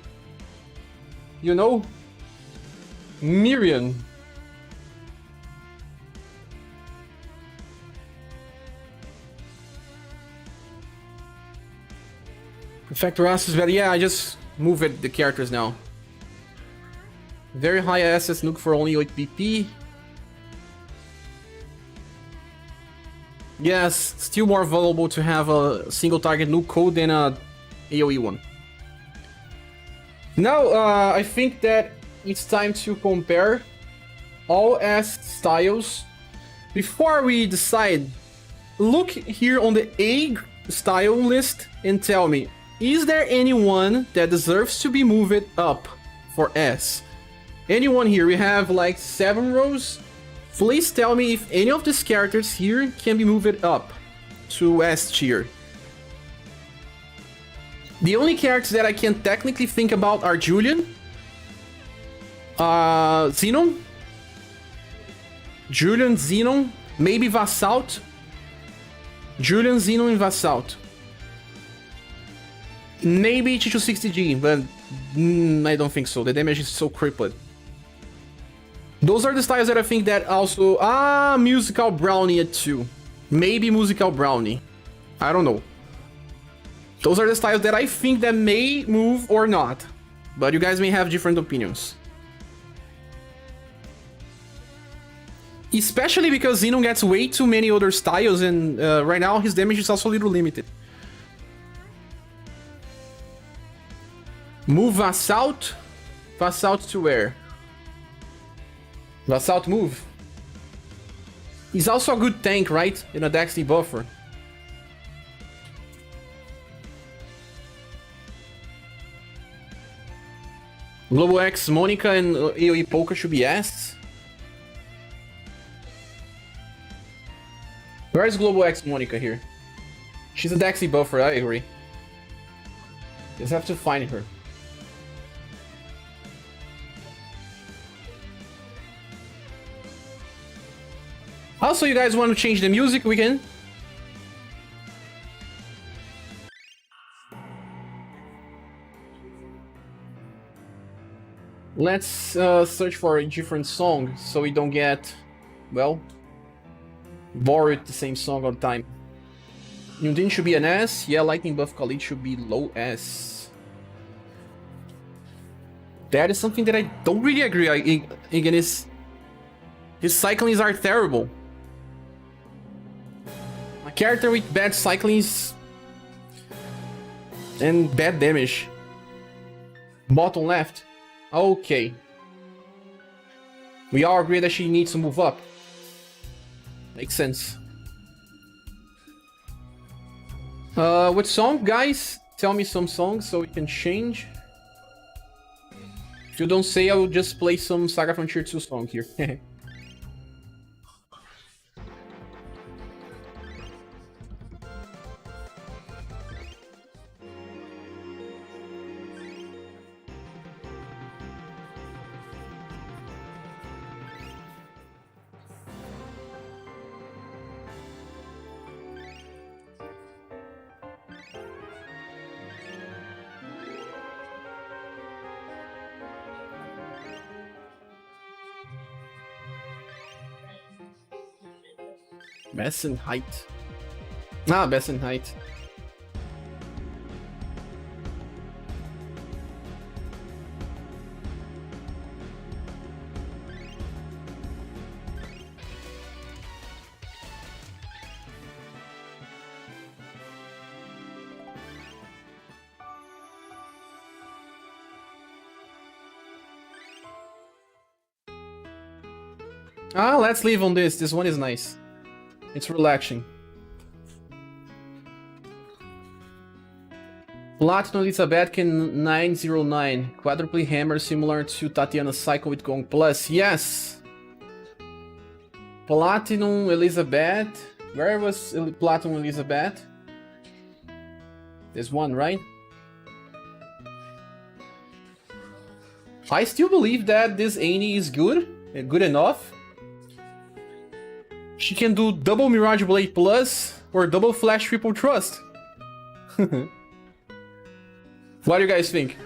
Speaker 1: you know, Miriam. Factor S is better, yeah, I just move it, the characters now. Very high SS nuke for only 8 PP. Yes, still more vulnerable to have a single target nuke code than a AoE one. Now, I think that it's time to compare all S styles. Before we decide, look here on the A style list and tell me, is there anyone that deserves to be moved up for S? Anyone here? We have like 7 rows. Please tell me if any of these characters here can be moved up to S tier. The only characters that I can technically think about are Julian, Xenon, maybe Vassalt. Julian, Xenon, and Vassalt. Maybe T260G, but I don't think so. The damage is so crippled. Those are the styles that I think that also... Musical Brownie at 2. Maybe Musical Brownie. I don't know. Those are the styles that I think that may move or not. But you guys may have different opinions. Especially because Xenon gets way too many other styles and right now his damage is also a little limited. Move Vassalt. Vassalt to where? Vassalt move. He's also a good tank, right? In a Dex buffer. Global X, Monica, and AoE Polka should be S. Where is Global X Monica here? She's a Dex buffer, I agree. Just have to find her. Also, you guys want to change the music? We can. Let's search for a different song so we don't get, well, bored with the same song all the time. Yundin should be an S. Yeah, Lightning Buff Khalid should be low S. That is something that I don't really agree. Again, his cyclings are terrible. A character with bad cyclings and bad damage. Bottom left. Okay. We all agree that she needs to move up. Makes sense. What song, guys? Tell me some songs so we can change. If you don't say, I will just play some SaGa Frontier 2 song here. Best in height. Best in height. Let's leave on this. This one is nice. It's relaxing. Platinum Elizabeth can 909. Quadruple hammer similar to Tatiana's cycle with Gong Plus. Yes! Platinum Elizabeth. Where was Platinum Elizabeth? There's one, right? I still believe that this Annie is good. Good enough. She can do double Mirage Blade Plus or double Flash Triple Trust. What do you guys think?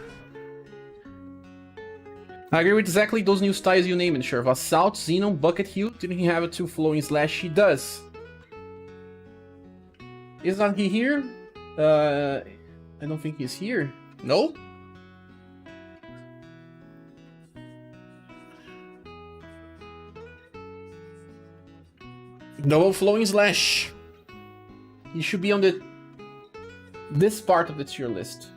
Speaker 1: I agree with exactly those new styles you named, sure. Assault, Xenon, Bucket Hill. Didn't he have a 2 flowing slash? He does. Is not he here? I don't think he's here. No? Double flowing slash. He should be on this part of the tier list.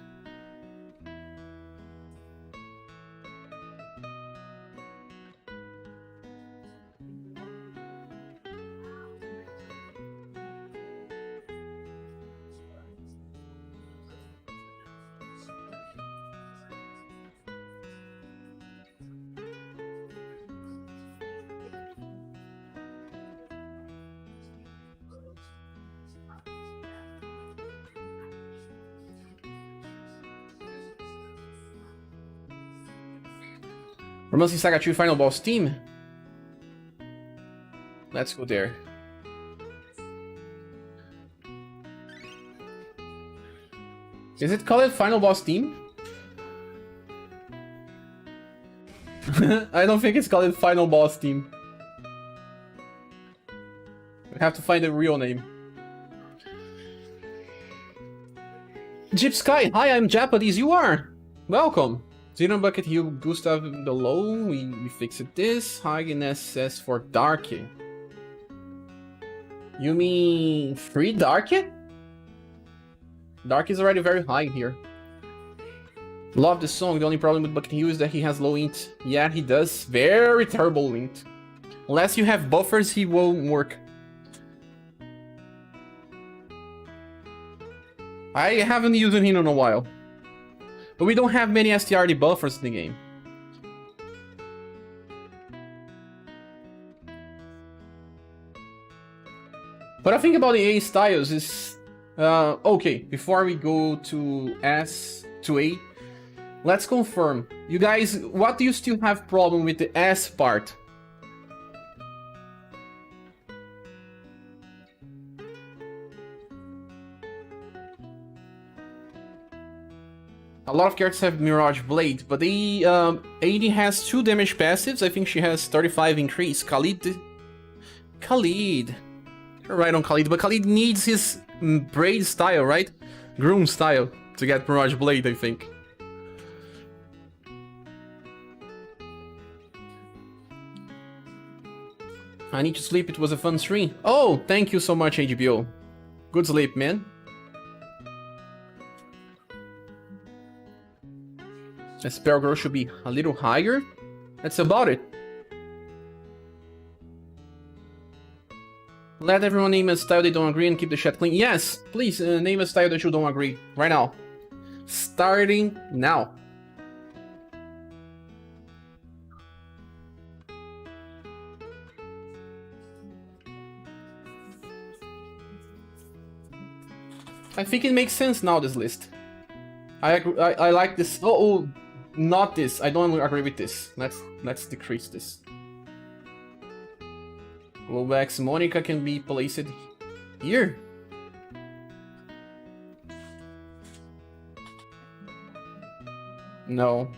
Speaker 1: Romancing Saga 2 Final Boss team. Let's go there. Is it called Final Boss team? I don't think it's called Final Boss team. We have to find the real name. Jeep Sky, hi, I'm Japanese. You are welcome. Xenon Bucket Hill, Gustav below. We fixed this. Hagen SS for Darky. You mean free Darky? Dark is already very high here. Love the song. The only problem with Bucket Hill is that he has low int. Yeah, he does. Very terrible int. Unless you have buffers, he won't work. I haven't used him in a while. But we don't have many STRD buffers in the game. But I think about the A styles is... okay, before we go to S to A, let's confirm. You guys, what do you still have problem with the S part? A lot of characters have Mirage Blade, but the AD has 2 damage passives. I think she has 35 increase. Khalid. You're right on Khalid, but Khalid needs his braid style, right? Groom style to get Mirage Blade, I think. I need to sleep, it was a fun stream. Oh, thank you so much, HBO. Good sleep, man. The spell growth should be a little higher. That's about it. Let everyone name a style they don't agree and keep the chat clean. Yes, please name a style that you don't agree. Right now. Starting now. I think it makes sense now, this list. I like this. Oh, not this. I don't agree with this. Let's decrease this. Lobex Monica can be placed here. No.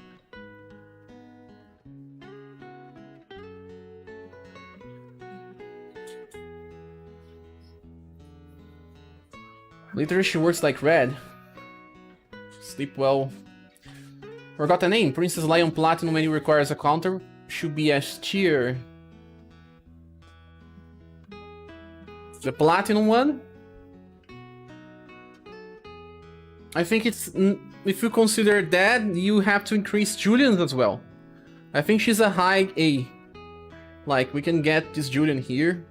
Speaker 1: Literally, she works like red. Sleep well. Forgot the name. Princess Lion Platinum when it requires a counter should be S tier. The Platinum one? I think it's... if you consider that, you have to increase Julian's as well. I think she's a high A. Like, we can get this Julian here.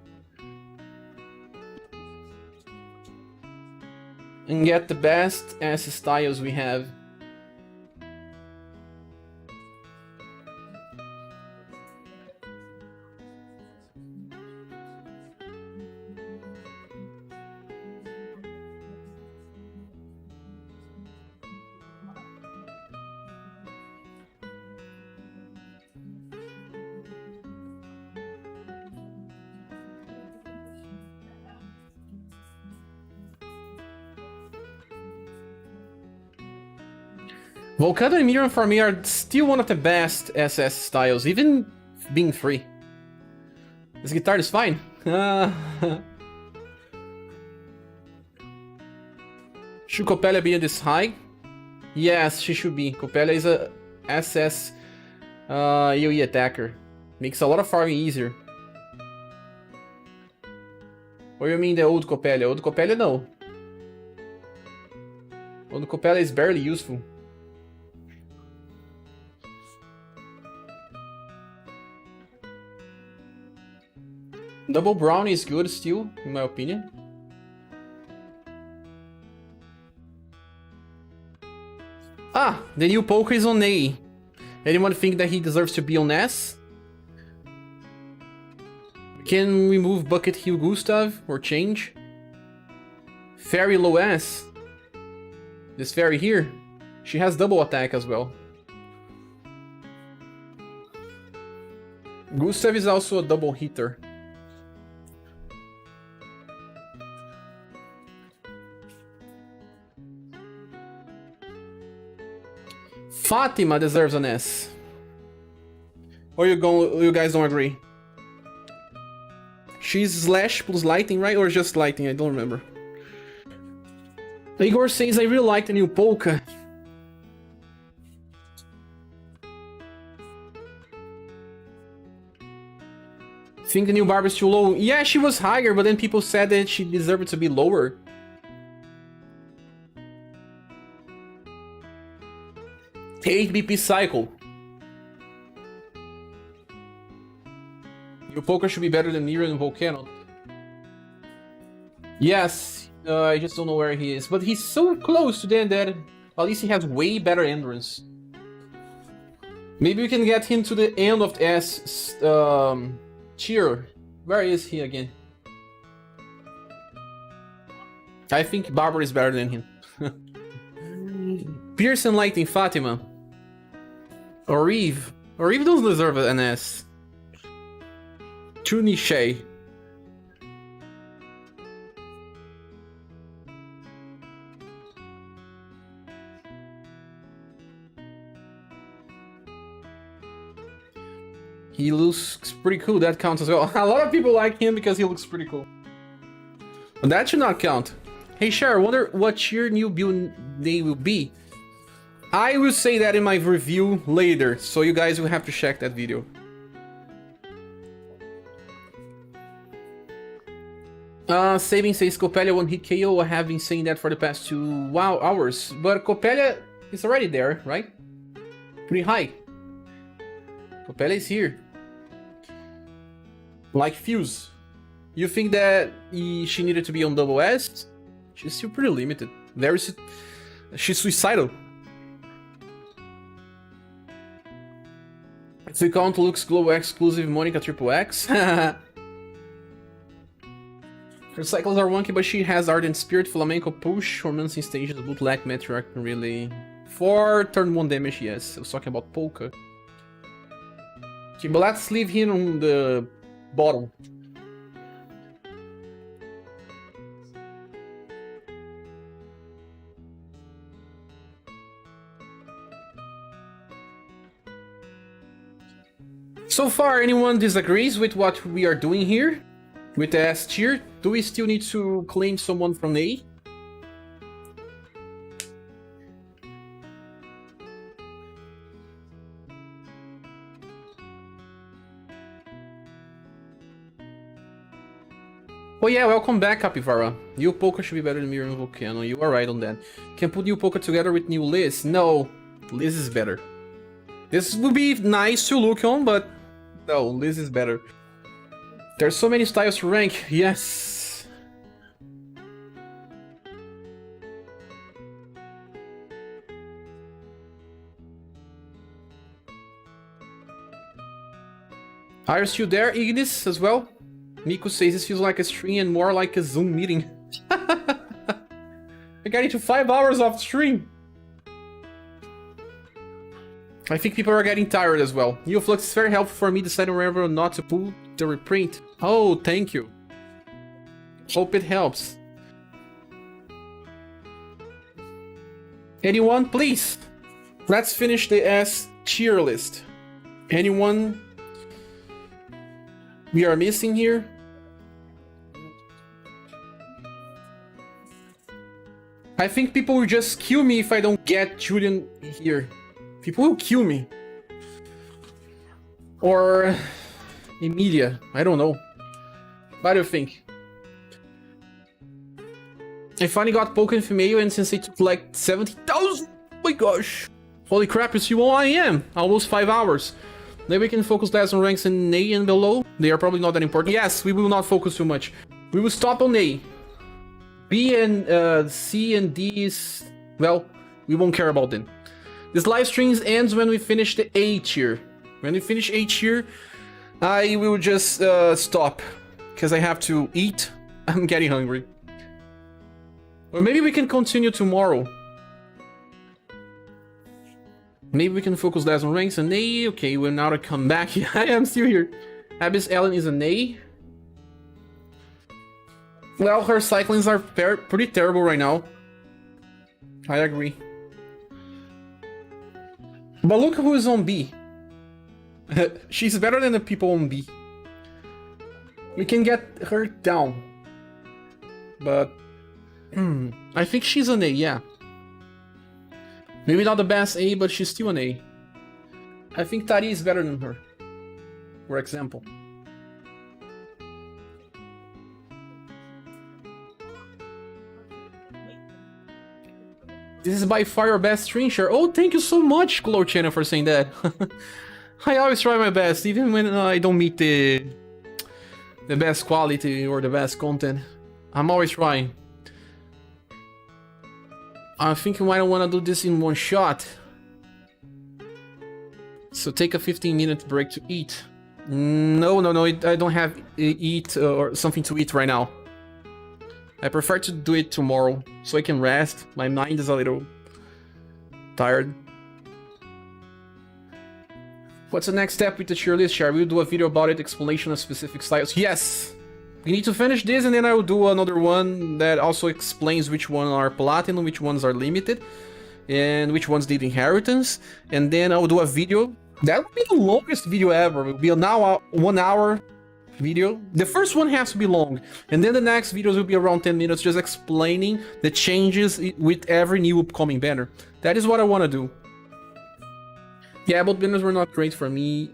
Speaker 1: and get the best S styles we have. Volcano and Miriam for me are still one of the best SS styles, even being free. This guitar is fine. Should Coppelia be this high? Yes, she should be. Coppelia is a SS AoE attacker. Makes a lot of farming easier. What do you mean the old Coppelia? Old Coppelia, no. Old Coppelia is barely useful. Double Brown is good still, in my opinion. Ah, the new Polka is on A. Anyone think that he deserves to be on S? Can we move Bucket Hill Gustav or change? Fairy low S. This fairy here, she has double attack as well. Gustav is also a double hitter. Fatima deserves an S. Or you guys don't agree? She's slash plus lighting, right? Or just lighting? I don't remember. Igor says I really like the new Polka. Think the new Barb is too low? Yeah, she was higher, but then people said that she deserved to be lower. Take BP cycle. Your Polka should be better than Nero and Volcano. Yes, I just don't know where he is. But he's so close to the end that at least he has way better endurance. Maybe we can get him to the end of the S tier. Where is he again? I think Barbara is better than him. Pierce and Lighting Fatima. Or Eve. Or Eve doesn't deserve an S. Too niche. He looks pretty cool, that counts as well. A lot of people like him because he looks pretty cool. But that should not count. Hey Cher, I wonder what your new build name will be. I will say that in my review later, so you guys will have to check that video. Saving says Coppelia won't hit KO. I have been saying that for the past 2 hours. But Coppelia is already there, right? Pretty high. Coppelia is here. Like Fuse. You think that she needed to be on double S? She's still pretty limited. She's suicidal. If we count Lux Global exclusive Monica Triple X. Her cycles are wonky, but she has Ardent Spirit, Flamenco Push, Romancing Stages, Bootleg, Meteor, really. For turn 1 damage, yes. I was talking about Polka. Okay, but let's leave him on the bottom. So far, anyone disagrees with what we are doing here? With the S tier? Do we still need to claim someone from A? Oh yeah, welcome back, Capivara. New Polka should be better than Miriam Volcano. You are right on that. Can put New Polka together with New Liz? No, Liz is better. This would be nice to look on, but no, Liz is better. There's so many styles to rank, yes. Are you still there, Ignis, as well? Miko says this feels like a stream and more like a Zoom meeting. I got into 5 hours of stream. I think people are getting tired as well. Neoflux is very helpful for me deciding whether or not to pull the reprint. Oh, thank you. Hope it helps. Anyone, please? Let's finish the S tier list. Anyone we are missing here? I think people will just kill me if I don't get Julian here. People will kill me. Or Emilia, I don't know. What do you think? I finally got Pokémon female and since it took like 70,000, oh my gosh. Holy crap, you see what I am? Almost 5 hours. Maybe we can focus less on ranks in A and below. They are probably not that important. Yes, we will not focus too much. We will stop on A. B and C and D is, well, we won't care about them. This live stream ends when we finish the A tier. When we finish A tier, I will just stop. Because I have to eat. I'm getting hungry. Or maybe we can continue tomorrow. Maybe we can focus less on ranks and A. Okay, well now to come back. Yeah, I am still here. Abyss Ellen is an A. Well, her cyclings are pretty terrible right now. I agree. But look who is on B. She's better than the people on B. We can get her down. But I think she's an A, yeah. Maybe not the best A, but she's still an A. I think Tari is better than her, for example. This is by far your best stream share. Oh, thank you so much, Glow Channel, for saying that. I always try my best, even when I don't meet the best quality or the best content. I'm always trying. I think you might want to do this in one shot. So take a 15-minute break to eat. No, I don't have eat or something to eat right now. I prefer to do it tomorrow, so I can rest. My mind is a little tired. What's the next step with the tier list? Shall we do a video about it, explanation of specific styles? Yes! We need to finish this and then I will do another one that also explains which ones are platinum, which ones are limited, and which ones need inheritance. And then I will do a video. That will be the longest video ever. It will be now a 1 hour video. The first one has to be long, and then the next videos will be around 10 minutes just explaining the changes with every new upcoming banner. That is what I want to do. Yeah, but banners were not great for me.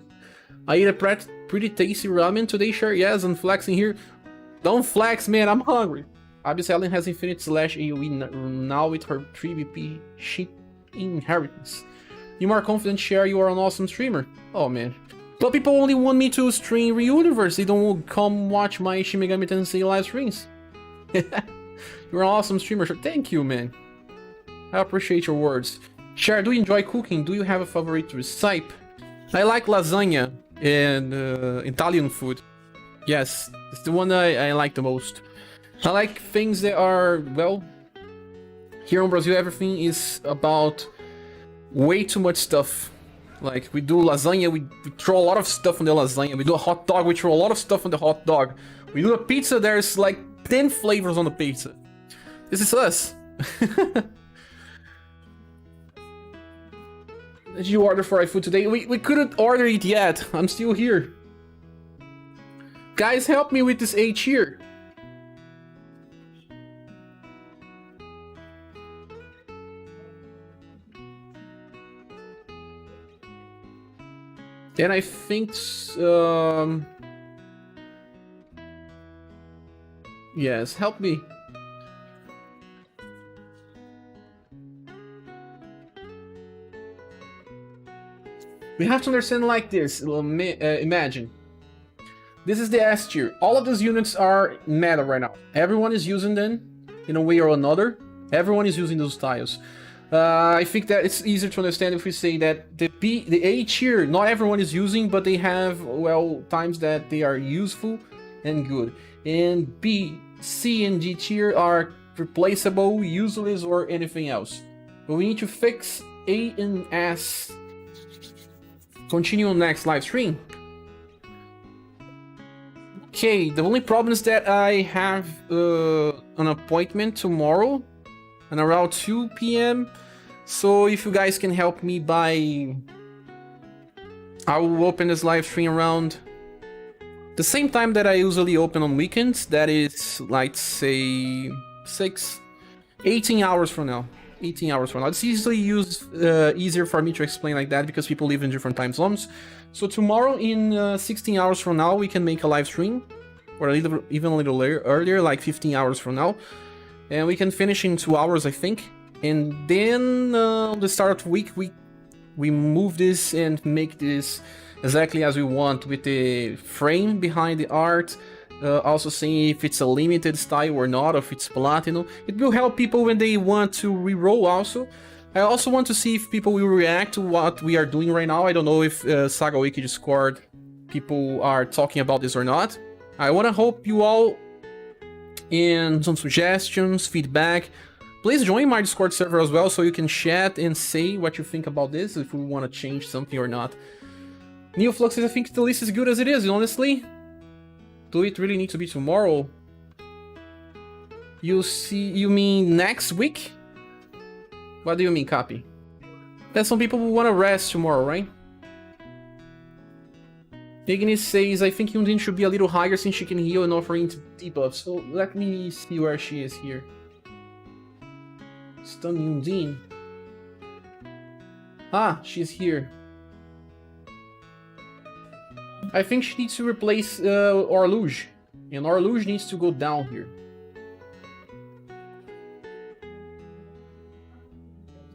Speaker 1: I ate a pretty tasty ramen today, sure. Yes, I'm flexing here. Don't flex, man, I'm hungry. Abyss Ellen has infinite slash AoE now with her 3 BP ship inheritance. You more confident, share, you are an awesome streamer. Oh man. But people only want me to stream UniverSe, they don't come watch my Shin Megami Tensei live streams. You're an awesome streamer, sure. Thank you, man. I appreciate your words. Cher, do you enjoy cooking? Do you have a favorite recipe? I like lasagna and Italian food. Yes, it's the one I like the most. I like things that are, well, here in Brazil everything is about way too much stuff. Like, we do lasagna, we throw a lot of stuff on the lasagna. We do a hot dog, we throw a lot of stuff on the hot dog. We do a pizza, there's like 10 flavors on the pizza. This is us. Did you order for iFood today? We couldn't order it yet. I'm still here. Guys, help me with this H here. And I think yes, help me. We have to understand like this. Imagine. This is the S tier. All of these units are meta right now. Everyone is using them in a way or another. Everyone is using those styles. I think that it's easier to understand if we say that the A tier, not everyone is using, but they have, well, times that they are useful and good. And B, C, and D tier are replaceable, useless, or anything else. But we need to fix A and S. Continue on next live stream. Okay, the only problem is that I have an appointment tomorrow and around 2 p.m. So if you guys can help me by... I will open this live stream around the same time that I usually open on weekends. That is, like, say, 18 hours from now. 18 hours from now. It's easier for me to explain like that because people live in different time zones. So tomorrow in 16 hours from now, we can make a live stream. Or even a little earlier, like 15 hours from now. And we can finish in 2 hours, I think. And then the start of the week, we move this and make this exactly as we want with the frame behind the art. Also seeing if it's a limited style or not, or if it's platinum. It will help people when they want to reroll also. I also want to see if people will react to what we are doing right now. I don't know if SaGa Wiki Discord people are talking about this or not. I want to hope you all in some suggestions, feedback. Please join my Discord server as well so you can chat and say what you think about this, if we want to change something or not. Neoflux says, I think the list is good as it is, honestly. Do it really need to be tomorrow? You mean next week? What do you mean, copy? That some people will want to rest tomorrow, right? Ignis says, I think Yundin should be a little higher since she can heal and offering debuffs. So let me see where she is here. Stun Yundin. Ah, she's here. I think she needs to replace Orluge. And Orluge needs to go down here.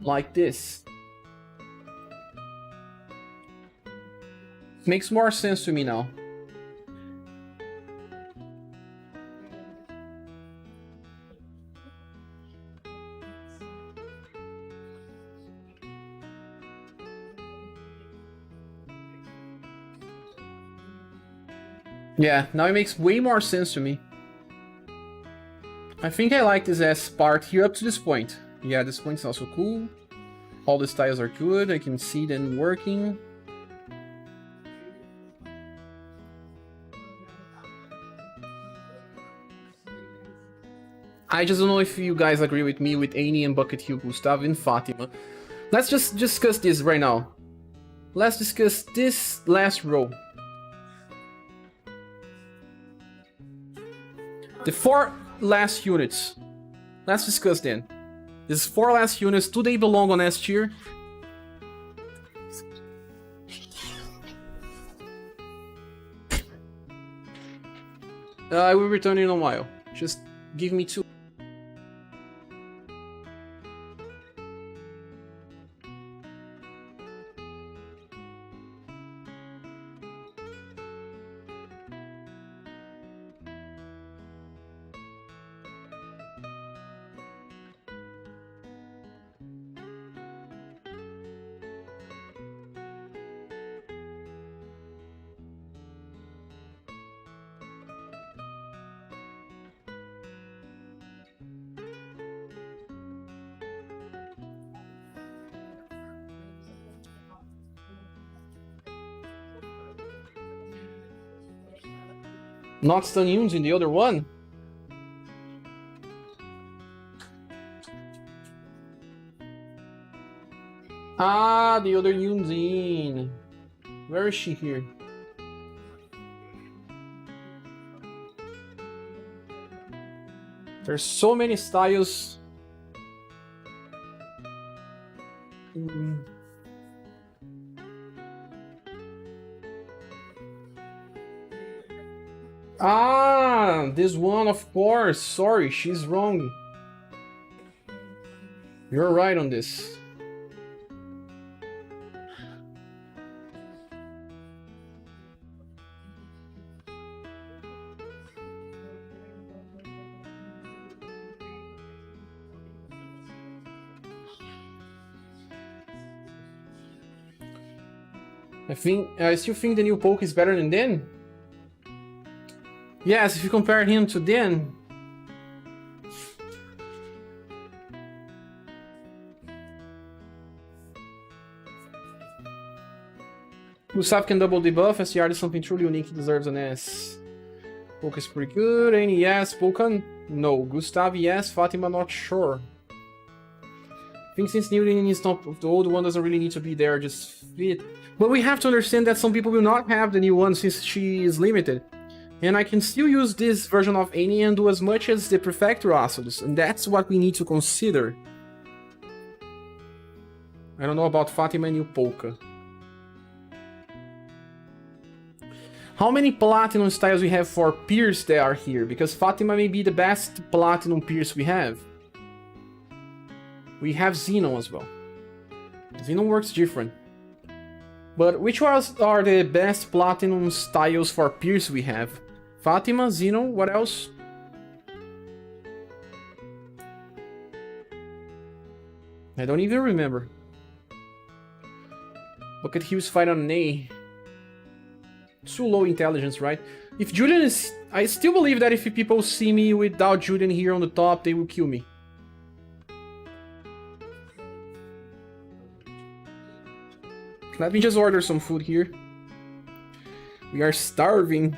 Speaker 1: Like this. Makes more sense to me now. Yeah, now it makes way more sense to me. I think I like this S part here up to this point. Yeah, this point is also cool. All the styles are good, I can see them working. I just don't know if you guys agree with me with Annie and Bucket Hill, Gustav and Fatima. Let's just discuss this right now. Let's discuss this last row. The 4 last units. Let's discuss them. These 4 last units, do they belong on S tier? I will return in a while. Just give me 2. Not stun Yuns in the other one? Ah, the other Yunzin. Where is she here? There's so many styles. Ah, this one, of course. Sorry, she's wrong. You're right on this. I still think the new Poke is better than Den. Yes, if you compare him to Den. Gustav can double debuff. SCR is something truly unique. He deserves an S. Poke is pretty good. Any yes. Poke? No. Gustav, yes. Fatima, not sure. I think since Newton is not the old one, doesn't really need to be there, just fit. But we have to understand that some people will not have the new one since she is limited. And I can still use this version of Annie and do as much as the Prefector Oculus, and that's what we need to consider. I don't know about Fatima and new Polka. How many Platinum styles we have for Pierce that are here? Because Fatima may be the best Platinum Pierce we have. We have Xenon as well. Xenon works different. But which ones are the best Platinum styles for Pierce we have? Fatima, Xenon, what else? I don't even remember. Look at Hughes fight on an A. Too low intelligence, right? If Julian is... I still believe that if people see me without Julian here on the top, they will kill me. Let me just order some food here. We are starving.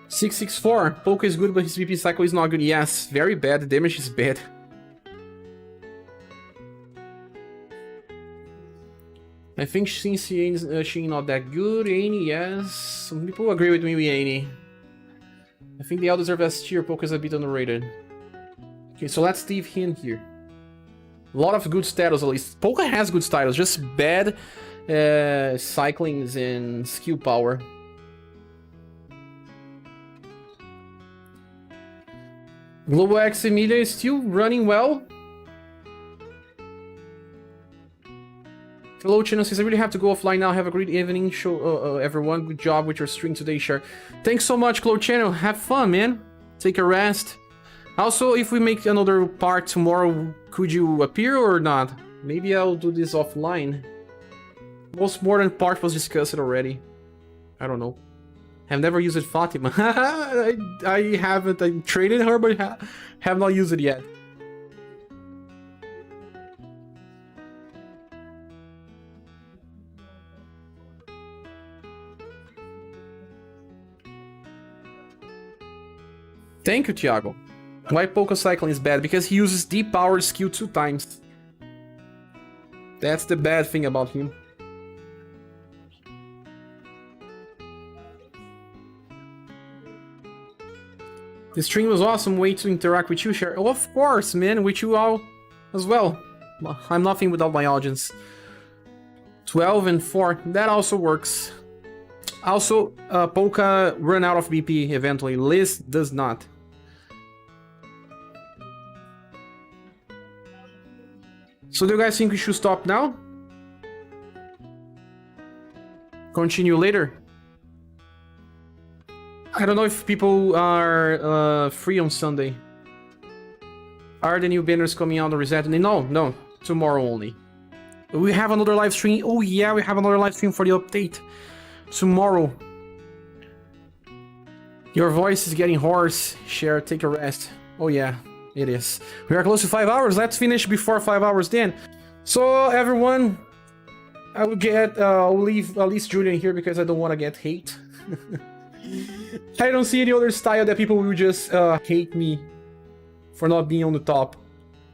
Speaker 1: $664. Poke is good, but his VP cycle is not good. Yes, very bad. The damage is bad. I think since she's not that good, Annie, yes. Some people agree with me with Annie. I think they all deserve S tier. Poke is a bit underrated. Okay, so let's leave him here. A lot of good status at least. Poke has good status, just bad cyclings and skill power. Global X Emilia is still running well. Hello, channel says I really have to go offline now. Have a great evening. Show everyone. Good job with your stream today, Cher. Thanks so much, Clo Channel. Have fun, man. Take a rest. Also, if we make another part tomorrow, could you appear or not? Maybe I'll do this offline. Most modern part was discussed already. I don't know. Have never used Fatima. I haven't. I traded her, but have not used it yet. Thank you, Thiago. Why Poke Cycling is bad? Because he uses deep power skill 2 times. That's the bad thing about him. The stream was awesome. Way to interact with you, Cher. Oh, of course, man. With you all as well. I'm nothing without my audience. 12 and 4. That also works. Also, Polka run out of BP eventually. Liz does not. So do you guys think we should stop now? Continue later? I don't know if people are free on Sunday. Are the new banners coming out on Reset? No. Tomorrow only. We have another live stream. Oh yeah, we have another live stream for the update. Tomorrow. Your voice is getting hoarse. Cher, take a rest. Oh yeah, it is. We are close to 5 hours. Let's finish before 5 hours then. So everyone, I'll leave at least Julian here because I don't want to get hate. I don't see any other style that people will just hate me for not being on the top.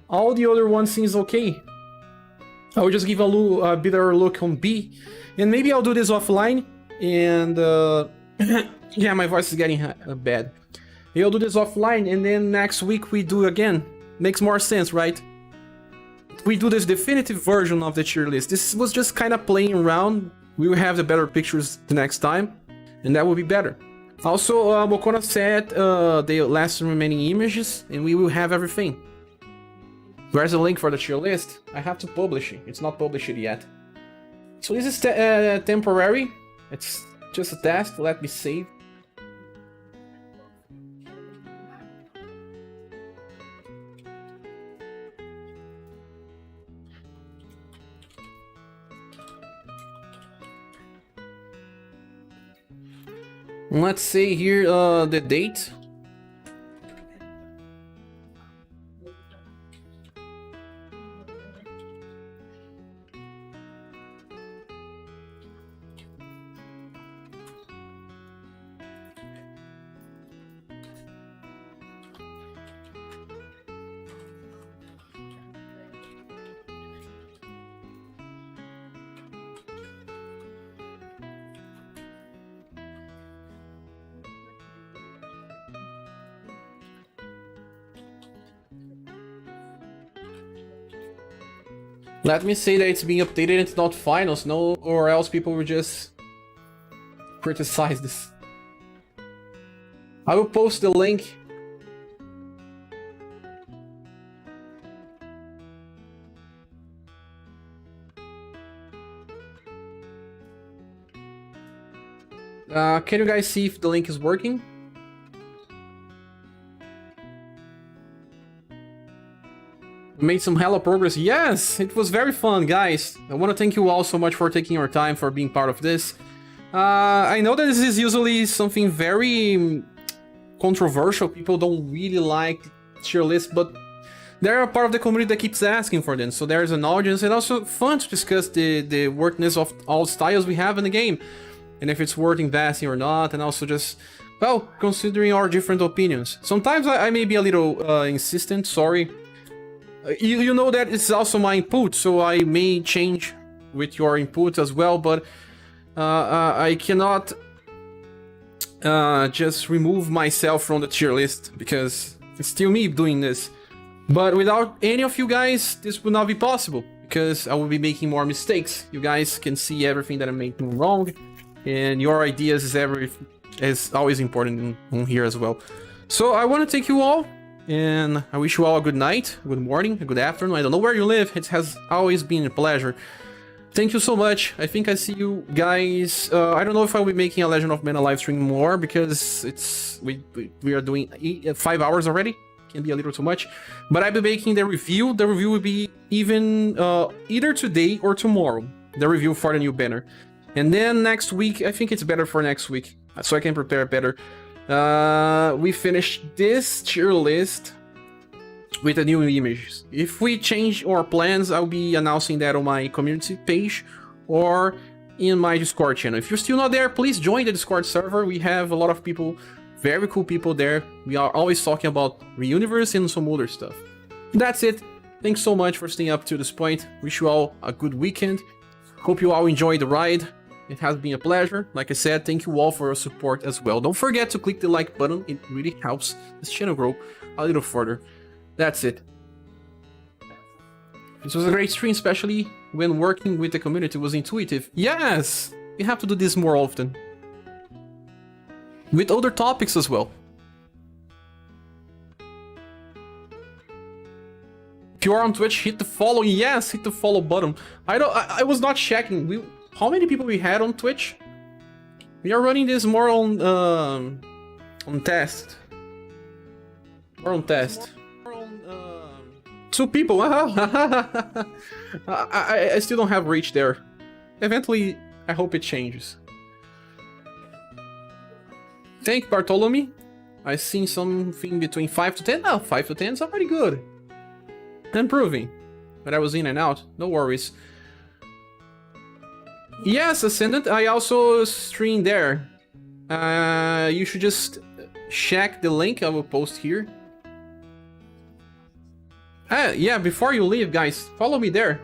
Speaker 1: All the other ones seems okay. I will just give a better look on B. And maybe I'll do this offline. And yeah, my voice is getting bad. Maybe I'll do this offline and then next week we do again. Makes more sense, right? We do this definitive version of the tier list. This was just kind of playing around. We will have the better pictures the next time. And that will be better. Also, Mokona said the last remaining images, and we will have everything. Where's the link for the tier list? I have to publish it. It's not published yet. So this is temporary. It's just a test. Let me save. Let's see here the date. Let me say that it's being updated, it's not finals, no, or else people will just criticize this. I will post the link. Can you guys see if the link is working? Made some hella progress. Yes, it was very fun, guys. I want to thank you all so much for taking your time, for being part of this. I know that this is usually something very controversial. People don't really like tier lists, but they're a part of the community that keeps asking for them. So there's an audience, and also fun to discuss the worthiness of all styles we have in the game, and if it's worth investing or not, and also just, well, considering our different opinions. Sometimes I may be a little insistent, sorry. You know that it's also my input, so I may change with your input as well, but I cannot just remove myself from the tier list, because it's still me doing this. But without any of you guys, this would not be possible, because I will be making more mistakes. You guys can see everything that I'm making wrong, and your ideas is always important in here as well. So I want to thank you all. And I wish you all a good night, good morning, a good afternoon. I don't know where you live. It has always been a pleasure. Thank you so much. I think I see you guys. I don't know if I'll be making a Legend of Mana live stream more, because it's we are doing 5 hours already. Can be a little too much. But I'll be making the review. The review will be even either today or tomorrow. The review for the new banner. And then next week, I think it's better for next week, so I can prepare better. We finished this tier list with the new images. If we change our plans, I'll be announcing that on my community page or in my Discord channel. If you're still not there, please join the Discord server. We have a lot of people, very cool people there. We are always talking about UniverSe and some other stuff. That's it. Thanks so much for staying up to this point. Wish you all a good weekend. Hope you all enjoyed the ride. It has been a pleasure. Like I said, thank you all for your support as well. Don't forget to click the like button. It really helps this channel grow a little further. That's it. This was a great stream, especially when working with the community was intuitive. Yes! We have to do this more often. With other topics as well. If you are on Twitch, hit the follow. Yes, hit the follow button. I was not checking. How many people we had on Twitch? We are running this more on test. More on test. 2 people. I still don't have reach there. Eventually, I hope it changes. Thank Bartholomew. I seen something between 5 to 10. Oh, 5 to 10 is already good. Improving. But I was in and out. No worries. Yes, Ascendant, I also stream there. You should just check the link I will post here. Yeah, before you leave, guys, follow me there.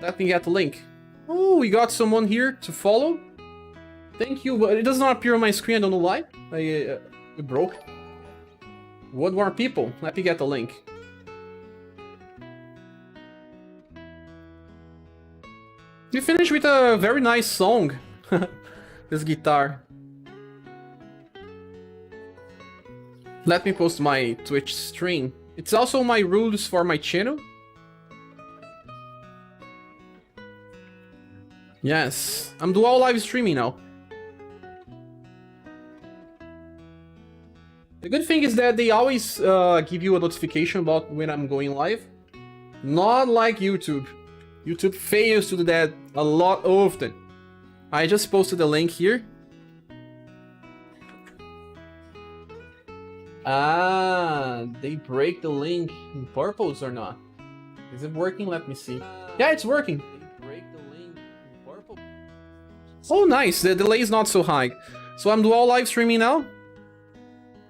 Speaker 1: Let me get the link. Oh, we got someone here to follow. Thank you, but it does not appear on my screen, I don't know why. It broke. One more people. Let me get the link. We finished with a very nice song. This guitar. Let me post my Twitch stream It's also my rules for my channel. Yes, I'm dual live streaming now. The good thing is that they always give you a notification about when I'm going live. Not like YouTube. YouTube fails to do that a lot often. I just posted a link here. Ah, they break the link in purples or not? Is it working? Let me see. Yeah, it's working. Oh, nice. The delay is not so high. So I'm dual live streaming now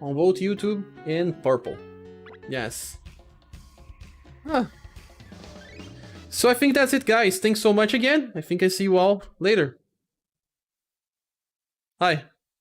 Speaker 1: on both YouTube and purple. Yes. Huh. So I think that's it, guys. Thanks so much again. I think I see you all later. Hi.